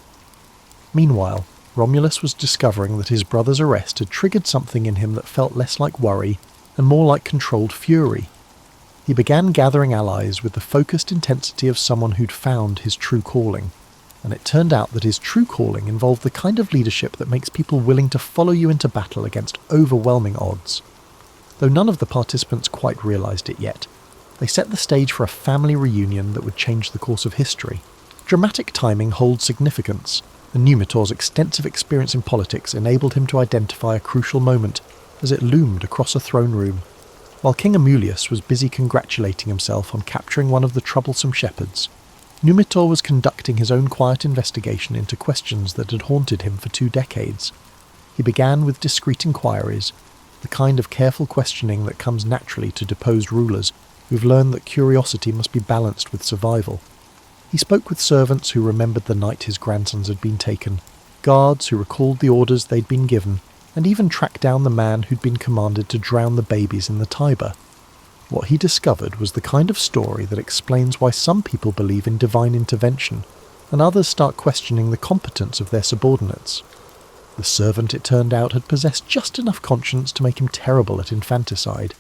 Meanwhile, Romulus was discovering that his brother's arrest had triggered something in him that felt less like worry and more like controlled fury. He began gathering allies with the focused intensity of someone who'd found his true calling, and it turned out that his true calling involved the kind of leadership that makes people willing to follow you into battle against overwhelming odds. Though none of the participants quite realised it yet, they set the stage for a family reunion that would change the course of history. Dramatic timing holds significance, and Numitor's extensive experience in politics enabled him to identify a crucial moment as it loomed across a throne room, while King Amulius was busy congratulating himself on capturing one of the troublesome shepherds. Numitor was conducting his own quiet investigation into questions that had haunted him for 2 decades. He began with discreet inquiries, the kind of careful questioning that comes naturally to deposed rulers who've learned that curiosity must be balanced with survival. He spoke with servants who remembered the night his grandsons had been taken, guards who recalled the orders they'd been given, and even tracked down the man who'd been commanded to drown the babies in the Tiber. What he discovered was the kind of story that explains why some people believe in divine intervention, and others start questioning the competence of their subordinates. The servant, it turned out, had possessed just enough conscience to make him terrible at infanticide.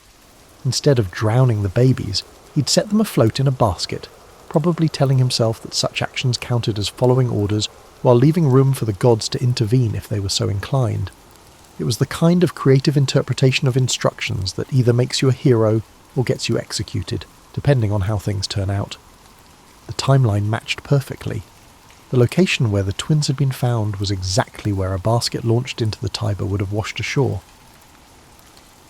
Instead of drowning the babies, he'd set them afloat in a basket, probably telling himself that such actions counted as following orders while leaving room for the gods to intervene if they were so inclined. It was the kind of creative interpretation of instructions that either makes you a hero or gets you executed, depending on how things turn out. The timeline matched perfectly. The location where the twins had been found was exactly where a basket launched into the Tiber would have washed ashore.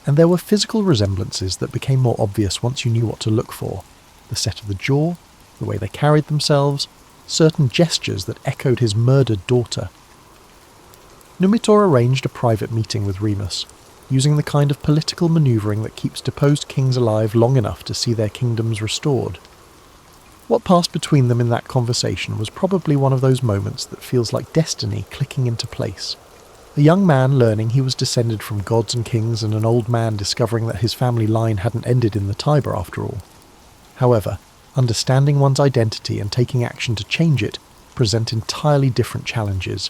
And there were physical resemblances that became more obvious once you knew what to look for. The set of the jaw, the way they carried themselves, certain gestures that echoed his murdered daughter. Numitor arranged a private meeting with Remus, using the kind of political manoeuvring that keeps deposed kings alive long enough to see their kingdoms restored. What passed between them in that conversation was probably one of those moments that feels like destiny clicking into place. A young man learning he was descended from gods and kings, and an old man discovering that his family line hadn't ended in the Tiber after all. However, understanding one's identity and taking action to change it present entirely different challenges.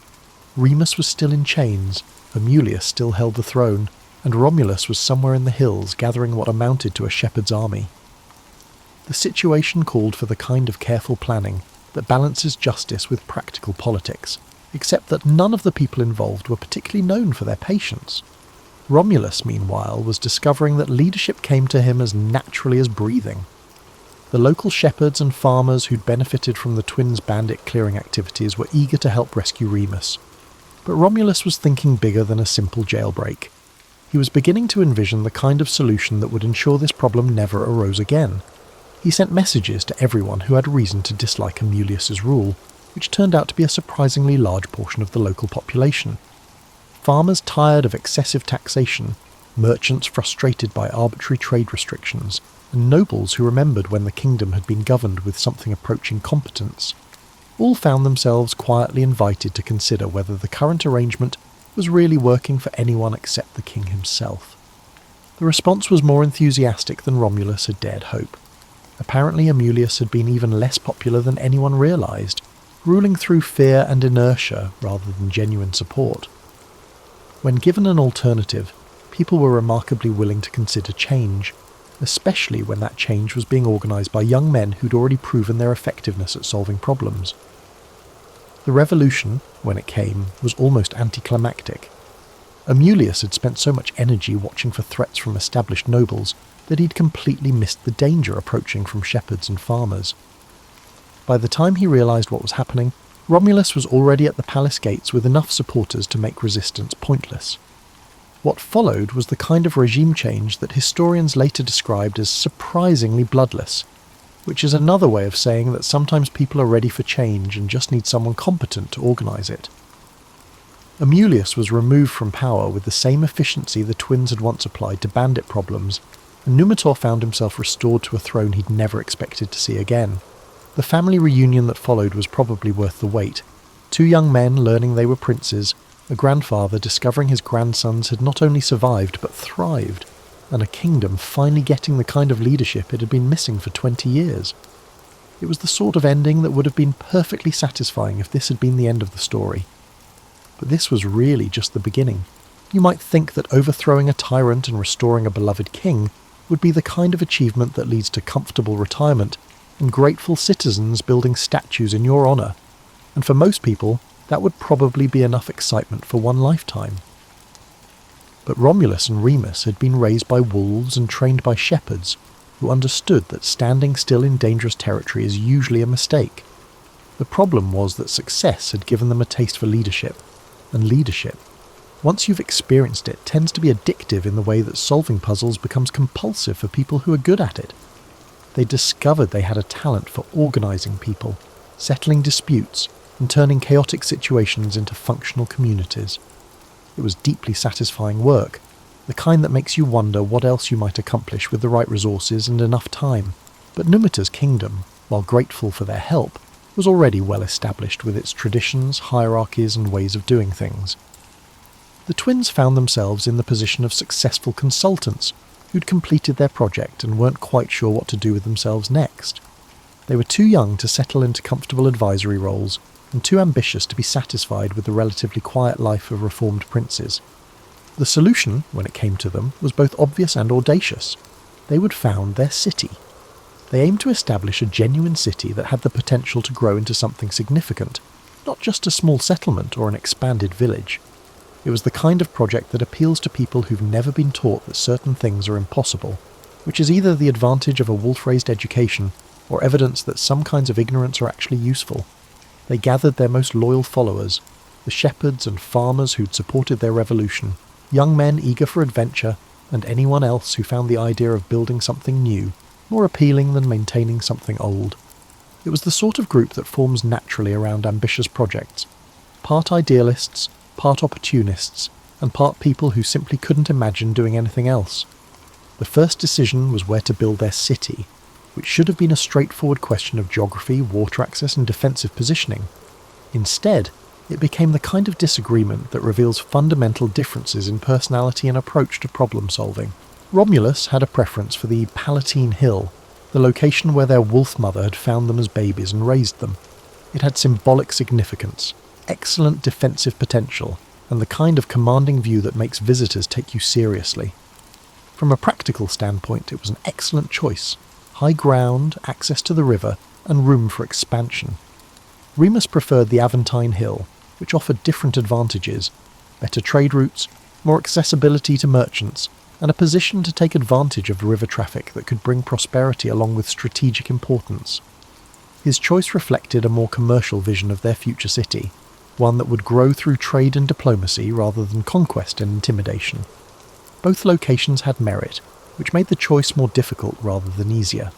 Remus was still in chains, Amulius still held the throne, and Romulus was somewhere in the hills gathering what amounted to a shepherd's army. The situation called for the kind of careful planning that balances justice with practical politics, except that none of the people involved were particularly known for their patience. Romulus, meanwhile, was discovering that leadership came to him as naturally as breathing. The local shepherds and farmers who'd benefited from the twins' bandit clearing activities were eager to help rescue Remus. But Romulus was thinking bigger than a simple jailbreak. He was beginning to envision the kind of solution that would ensure this problem never arose again. He sent messages to everyone who had reason to dislike Amulius's rule, which turned out to be a surprisingly large portion of the local population. Farmers tired of excessive taxation, merchants frustrated by arbitrary trade restrictions, and nobles who remembered when the kingdom had been governed with something approaching competence, all found themselves quietly invited to consider whether the current arrangement was really working for anyone except the king himself. The response was more enthusiastic than Romulus had dared hope. Apparently Amulius had been even less popular than anyone realised, ruling through fear and inertia rather than genuine support. When given an alternative, people were remarkably willing to consider change, especially when that change was being organised by young men who'd already proven their effectiveness at solving problems. The revolution, when it came, was almost anticlimactic. Amulius had spent so much energy watching for threats from established nobles that he'd completely missed the danger approaching from shepherds and farmers. By the time he realised what was happening, Romulus was already at the palace gates with enough supporters to make resistance pointless. What followed was the kind of regime change that historians later described as surprisingly bloodless, which is another way of saying that sometimes people are ready for change and just need someone competent to organise it. Amulius was removed from power with the same efficiency the twins had once applied to bandit problems, and Numitor found himself restored to a throne he'd never expected to see again. The family reunion that followed was probably worth the wait. 2 young men learning they were princes, a grandfather discovering his grandsons had not only survived but thrived, and a kingdom finally getting the kind of leadership it had been missing for 20 years. It was the sort of ending that would have been perfectly satisfying if this had been the end of the story. But this was really just the beginning. You might think that overthrowing a tyrant and restoring a beloved king would be the kind of achievement that leads to comfortable retirement and grateful citizens building statues in your honour. And for most people, that would probably be enough excitement for one lifetime. But Romulus and Remus had been raised by wolves and trained by shepherds, who understood that standing still in dangerous territory is usually a mistake. The problem was that success had given them a taste for leadership, and leadership, once you've experienced it, tends to be addictive in the way that solving puzzles becomes compulsive for people who are good at it. They discovered they had a talent for organising people, settling disputes, and turning chaotic situations into functional communities. It was deeply satisfying work, the kind that makes you wonder what else you might accomplish with the right resources and enough time. But Numita's kingdom, while grateful for their help, was already well established with its traditions, hierarchies, and ways of doing things. The twins found themselves in the position of successful consultants who'd completed their project and weren't quite sure what to do with themselves next. They were too young to settle into comfortable advisory roles, and too ambitious to be satisfied with the relatively quiet life of reformed princes. The solution, when it came to them, was both obvious and audacious. They would found their city. They aimed to establish a genuine city that had the potential to grow into something significant, not just a small settlement or an expanded village. It was the kind of project that appeals to people who've never been taught that certain things are impossible, which is either the advantage of a wolf-raised education or evidence that some kinds of ignorance are actually useful. They gathered their most loyal followers, the shepherds and farmers who'd supported their revolution, young men eager for adventure, and anyone else who found the idea of building something new more appealing than maintaining something old. It was the sort of group that forms naturally around ambitious projects, part idealists, part opportunists, and part people who simply couldn't imagine doing anything else. The first decision was where to build their city, which should have been a straightforward question of geography, water access, and defensive positioning. Instead, it became the kind of disagreement that reveals fundamental differences in personality and approach to problem solving. Romulus had a preference for the Palatine Hill, the location where their wolf mother had found them as babies and raised them. It had symbolic significance, excellent defensive potential, and the kind of commanding view that makes visitors take you seriously. From a practical standpoint, it was an excellent choice. High ground, access to the river, and room for expansion. Remus preferred the Aventine Hill, which offered different advantages, better trade routes, more accessibility to merchants, and a position to take advantage of the river traffic that could bring prosperity along with strategic importance. His choice reflected a more commercial vision of their future city, one that would grow through trade and diplomacy rather than conquest and intimidation. Both locations had merit, which made the choice more difficult rather than easier.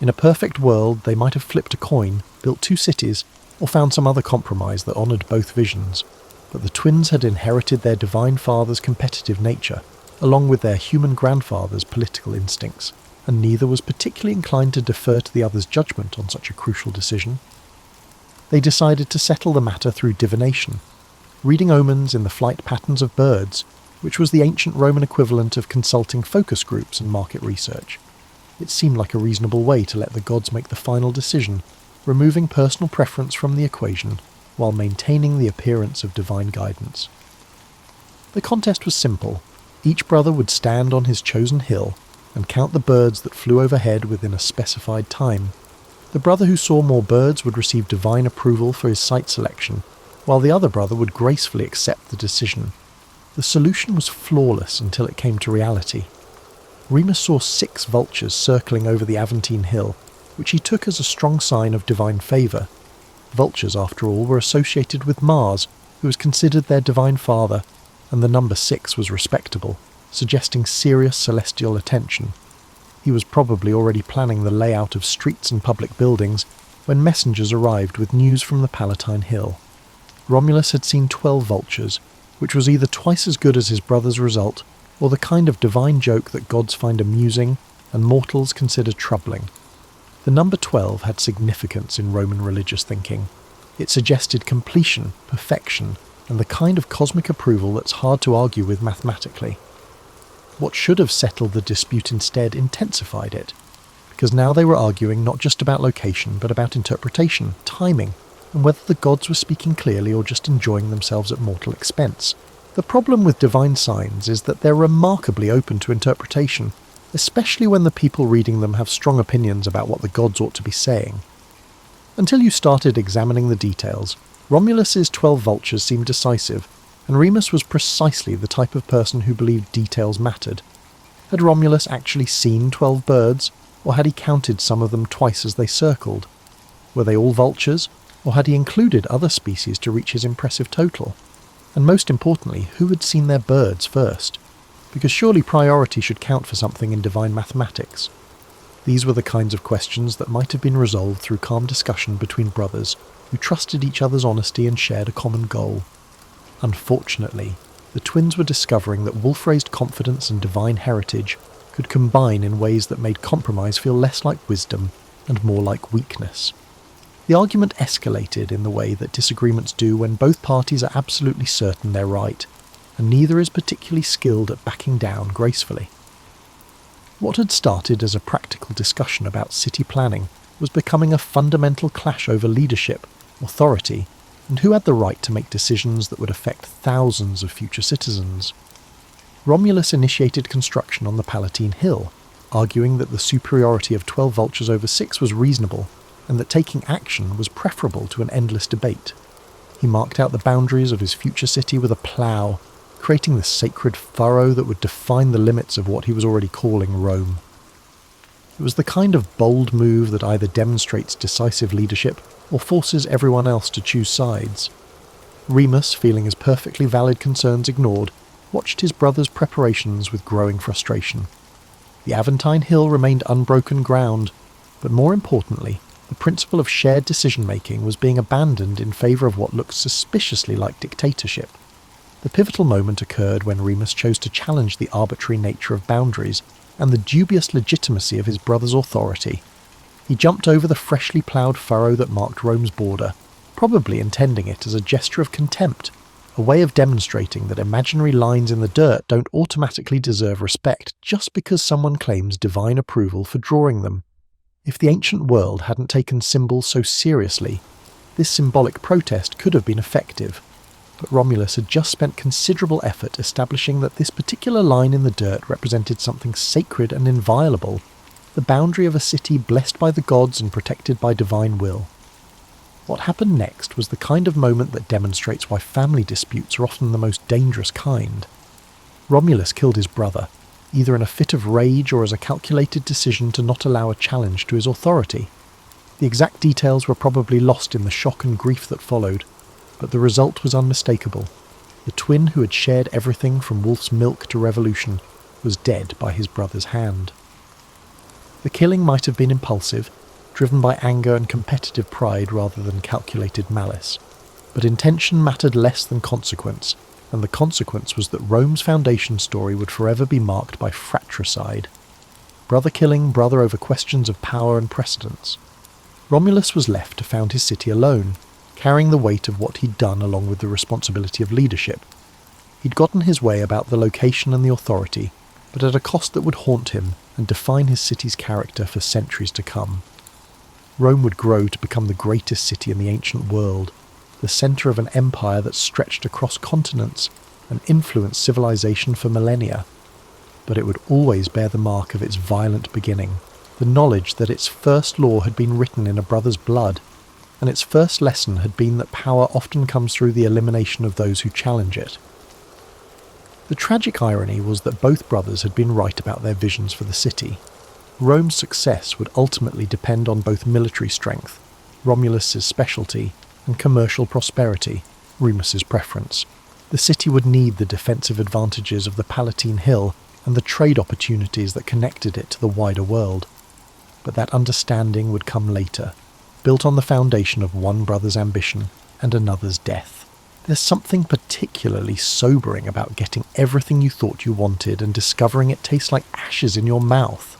In a perfect world, they might have flipped a coin, built two cities, or found some other compromise that honoured both visions. But the twins had inherited their divine father's competitive nature, along with their human grandfather's political instincts, and neither was particularly inclined to defer to the other's judgment on such a crucial decision. They decided to settle the matter through divination, reading omens in the flight patterns of birds, which was the ancient Roman equivalent of consulting focus groups and market research. It seemed like a reasonable way to let the gods make the final decision, removing personal preference from the equation, while maintaining the appearance of divine guidance. The contest was simple. Each brother would stand on his chosen hill and count the birds that flew overhead within a specified time. The brother who saw more birds would receive divine approval for his site selection, while the other brother would gracefully accept the decision. The solution was flawless until it came to reality. Remus saw 6 vultures circling over the Aventine Hill, which he took as a strong sign of divine favour. Vultures, after all, were associated with Mars, who was considered their divine father, and the number 6 was respectable, suggesting serious celestial attention. He was probably already planning the layout of streets and public buildings when messengers arrived with news from the Palatine Hill. Romulus had seen 12 vultures, which was either twice as good as his brother's result, or the kind of divine joke that gods find amusing and mortals consider troubling. The number 12 had significance in Roman religious thinking. It suggested completion, perfection, and the kind of cosmic approval that's hard to argue with mathematically. What should have settled the dispute instead intensified it, because now they were arguing not just about location, but about interpretation, timing, and whether the gods were speaking clearly or just enjoying themselves at mortal expense. The problem with divine signs is that they're remarkably open to interpretation, especially when the people reading them have strong opinions about what the gods ought to be saying. Until you started examining the details, Romulus's 12 vultures seemed decisive, and Remus was precisely the type of person who believed details mattered. Had Romulus actually seen 12 birds, or had he counted some of them twice as they circled? Were they all vultures, or had he included other species to reach his impressive total? And most importantly, who had seen their birds first? Because surely priority should count for something in divine mathematics. These were the kinds of questions that might have been resolved through calm discussion between brothers who trusted each other's honesty and shared a common goal. Unfortunately, the twins were discovering that wolf-raised confidence and divine heritage could combine in ways that made compromise feel less like wisdom and more like weakness. The argument escalated in the way that disagreements do when both parties are absolutely certain they're right, and neither is particularly skilled at backing down gracefully. What had started as a practical discussion about city planning was becoming a fundamental clash over leadership, authority, and who had the right to make decisions that would affect thousands of future citizens. Romulus initiated construction on the Palatine Hill, arguing that the superiority of 12 vultures over 6 was reasonable, and that taking action was preferable to an endless debate. He marked out the boundaries of his future city with a plough, creating the sacred furrow that would define the limits of what he was already calling Rome. It was the kind of bold move that either demonstrates decisive leadership or forces everyone else to choose sides. Remus, feeling his perfectly valid concerns ignored, watched his brother's preparations with growing frustration. The Aventine Hill remained unbroken ground, but more importantly, the principle of shared decision-making was being abandoned in favour of what looked suspiciously like dictatorship. The pivotal moment occurred when Remus chose to challenge the arbitrary nature of boundaries and the dubious legitimacy of his brother's authority. He jumped over the freshly ploughed furrow that marked Rome's border, probably intending it as a gesture of contempt, a way of demonstrating that imaginary lines in the dirt don't automatically deserve respect just because someone claims divine approval for drawing them. If the ancient world hadn't taken symbols so seriously, this symbolic protest could have been effective. But Romulus had just spent considerable effort establishing that this particular line in the dirt represented something sacred and inviolable, the boundary of a city blessed by the gods and protected by divine will. What happened next was the kind of moment that demonstrates why family disputes are often the most dangerous kind. Romulus killed his brother, either in a fit of rage or as a calculated decision to not allow a challenge to his authority. The exact details were probably lost in the shock and grief that followed, but the result was unmistakable. The twin who had shared everything from wolf's milk to revolution was dead by his brother's hand. The killing might have been impulsive, driven by anger and competitive pride rather than calculated malice, but intention mattered less than consequence, and the consequence was that Rome's foundation story would forever be marked by fratricide. Brother killing brother over questions of power and precedence. Romulus was left to found his city alone, carrying the weight of what he'd done along with the responsibility of leadership. He'd gotten his way about the location and the authority, but at a cost that would haunt him and define his city's character for centuries to come. Rome would grow to become the greatest city in the ancient world, the centre of an empire that stretched across continents and influenced civilization for millennia. But it would always bear the mark of its violent beginning, the knowledge that its first law had been written in a brother's blood, and its first lesson had been that power often comes through the elimination of those who challenge it. The tragic irony was that both brothers had been right about their visions for the city. Rome's success would ultimately depend on both military strength, Romulus's specialty, and commercial prosperity, Remus's preference. The city would need the defensive advantages of the Palatine Hill and the trade opportunities that connected it to the wider world. But that understanding would come later, built on the foundation of one brother's ambition and another's death. There's something particularly sobering about getting everything you thought you wanted and discovering it tastes like ashes in your mouth.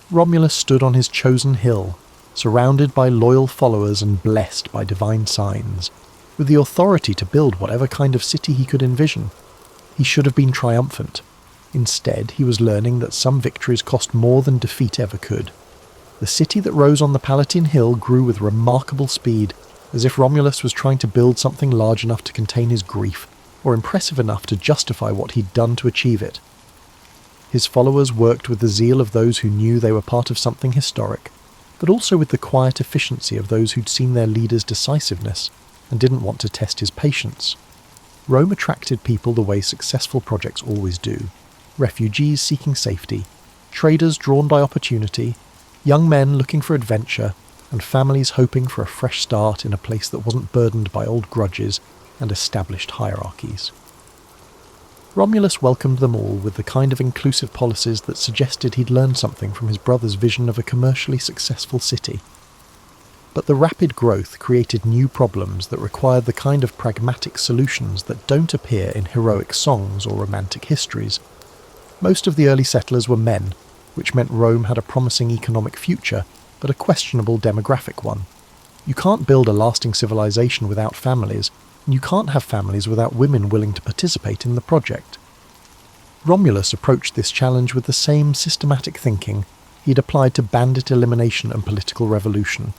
Romulus stood on his chosen hill, surrounded by loyal followers and blessed by divine signs, with the authority to build whatever kind of city he could envision. He should have been triumphant. Instead, he was learning that some victories cost more than defeat ever could. The city that rose on the Palatine Hill grew with remarkable speed, as if Romulus was trying to build something large enough to contain his grief, or impressive enough to justify what he'd done to achieve it. His followers worked with the zeal of those who knew they were part of something historic, but also with the quiet efficiency of those who'd seen their leader's decisiveness and didn't want to test his patience. Rome attracted people the way successful projects always do: refugees seeking safety, traders drawn by opportunity, young men looking for adventure, and families hoping for a fresh start in a place that wasn't burdened by old grudges and established hierarchies. Romulus welcomed them all with the kind of inclusive policies that suggested he'd learned something from his brother's vision of a commercially successful city. But the rapid growth created new problems that required the kind of pragmatic solutions that don't appear in heroic songs or romantic histories. Most of the early settlers were men, which meant Rome had a promising economic future, but a questionable demographic one. You can't build a lasting civilization without families, and you can't have families without women willing to participate in the project. Romulus approached this challenge with the same systematic thinking he'd applied to bandit elimination and political revolution.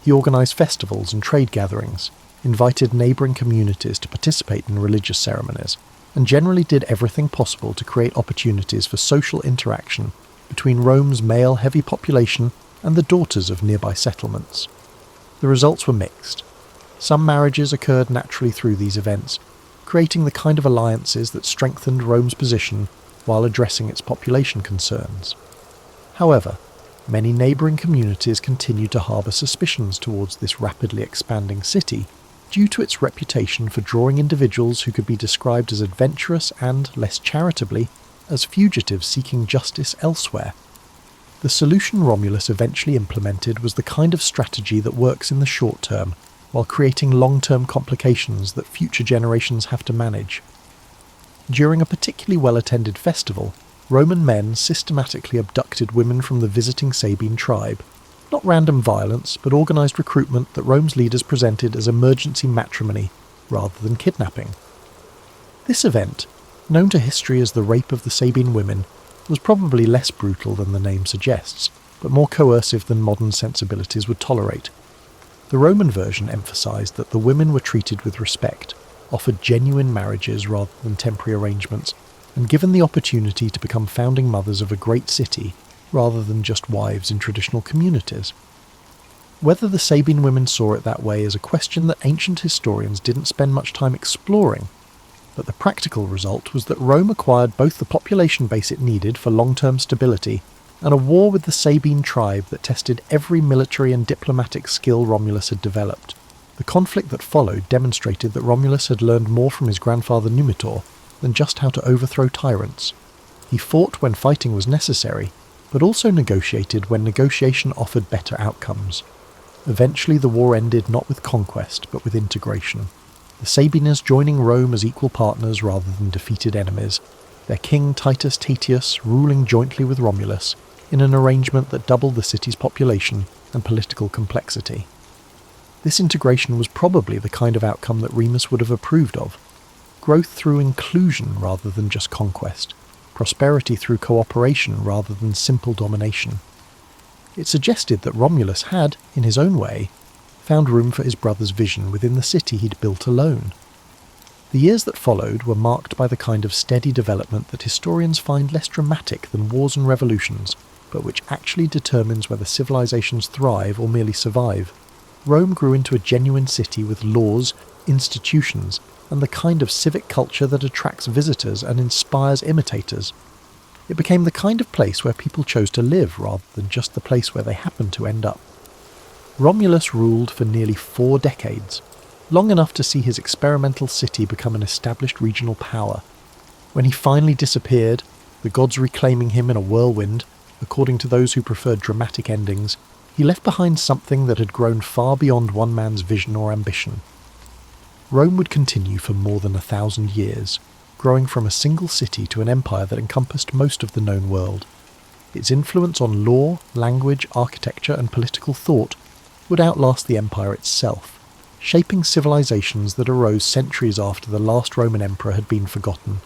He organised festivals and trade gatherings, invited neighbouring communities to participate in religious ceremonies, and generally did everything possible to create opportunities for social interaction between Rome's male-heavy population and the daughters of nearby settlements. The results were mixed. Some marriages occurred naturally through these events, creating the kind of alliances that strengthened Rome's position while addressing its population concerns. However, many neighbouring communities continued to harbour suspicions towards this rapidly expanding city due to its reputation for drawing individuals who could be described as adventurous and, less charitably, as fugitives seeking justice elsewhere. The solution Romulus eventually implemented was the kind of strategy that works in the short term, while creating long-term complications that future generations have to manage. During a particularly well-attended festival, Roman men systematically abducted women from the visiting Sabine tribe. Not random violence, but organised recruitment that Rome's leaders presented as emergency matrimony, rather than kidnapping. This event, known to history as the Rape of the Sabine Women, was probably less brutal than the name suggests, but more coercive than modern sensibilities would tolerate. The Roman version emphasised that the women were treated with respect, offered genuine marriages rather than temporary arrangements, and given the opportunity to become founding mothers of a great city rather than just wives in traditional communities. Whether the Sabine women saw it that way is a question that ancient historians didn't spend much time exploring, but the practical result was that Rome acquired both the population base it needed for long-term stability and a war with the Sabine tribe that tested every military and diplomatic skill Romulus had developed. The conflict that followed demonstrated that Romulus had learned more from his grandfather Numitor than just how to overthrow tyrants. He fought when fighting was necessary, but also negotiated when negotiation offered better outcomes. Eventually the war ended not with conquest, but with integration. The Sabines joining Rome as equal partners rather than defeated enemies, their king Titus Tatius ruling jointly with Romulus, in an arrangement that doubled the city's population and political complexity. This integration was probably the kind of outcome that Remus would have approved of. Growth through inclusion rather than just conquest, prosperity through cooperation rather than simple domination. It suggested that Romulus had, in his own way, found room for his brother's vision within the city he'd built alone. The years that followed were marked by the kind of steady development that historians find less dramatic than wars and revolutions, but which actually determines whether civilizations thrive or merely survive. Rome grew into a genuine city with laws, institutions, and the kind of civic culture that attracts visitors and inspires imitators. It became the kind of place where people chose to live rather than just the place where they happened to end up. Romulus ruled for nearly 4 decades, long enough to see his experimental city become an established regional power. When he finally disappeared, the gods reclaiming him in a whirlwind, according to those who preferred dramatic endings, he left behind something that had grown far beyond one man's vision or ambition. Rome would continue for more than 1,000 years, growing from a single city to an empire that encompassed most of the known world. Its influence on law, language, architecture, and political thought would outlast the empire itself, shaping civilizations that arose centuries after the last Roman emperor had been forgotten.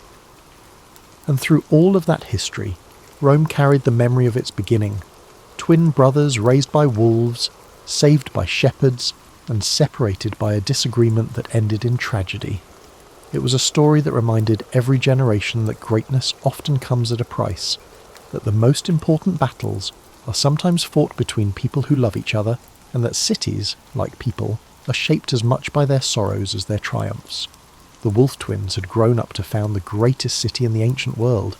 And through all of that history, Rome carried the memory of its beginning, twin brothers raised by wolves, saved by shepherds, and separated by a disagreement that ended in tragedy. It was a story that reminded every generation that greatness often comes at a price, that the most important battles are sometimes fought between people who love each other, and that cities, like people, are shaped as much by their sorrows as their triumphs. The Wolf Twins had grown up to found the greatest city in the ancient world,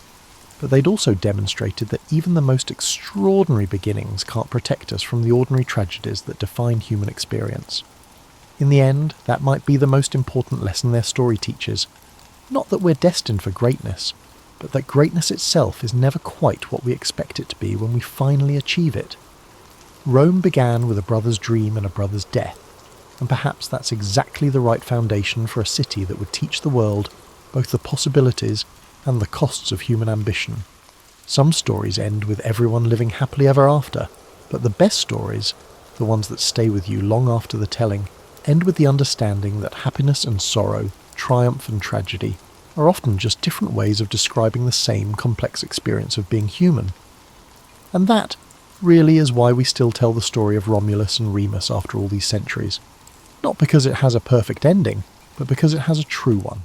but they'd also demonstrated that even the most extraordinary beginnings can't protect us from the ordinary tragedies that define human experience. In the end, that might be the most important lesson their story teaches. Not that we're destined for greatness, but that greatness itself is never quite what we expect it to be when we finally achieve it. Rome began with a brother's dream and a brother's death, and perhaps that's exactly the right foundation for a city that would teach the world both the possibilities and the costs of human ambition. Some stories end with everyone living happily ever after, but the best stories, the ones that stay with you long after the telling, end with the understanding that happiness and sorrow, triumph and tragedy, are often just different ways of describing the same complex experience of being human. And that really is why we still tell the story of Romulus and Remus after all these centuries. Not because it has a perfect ending, but because it has a true one.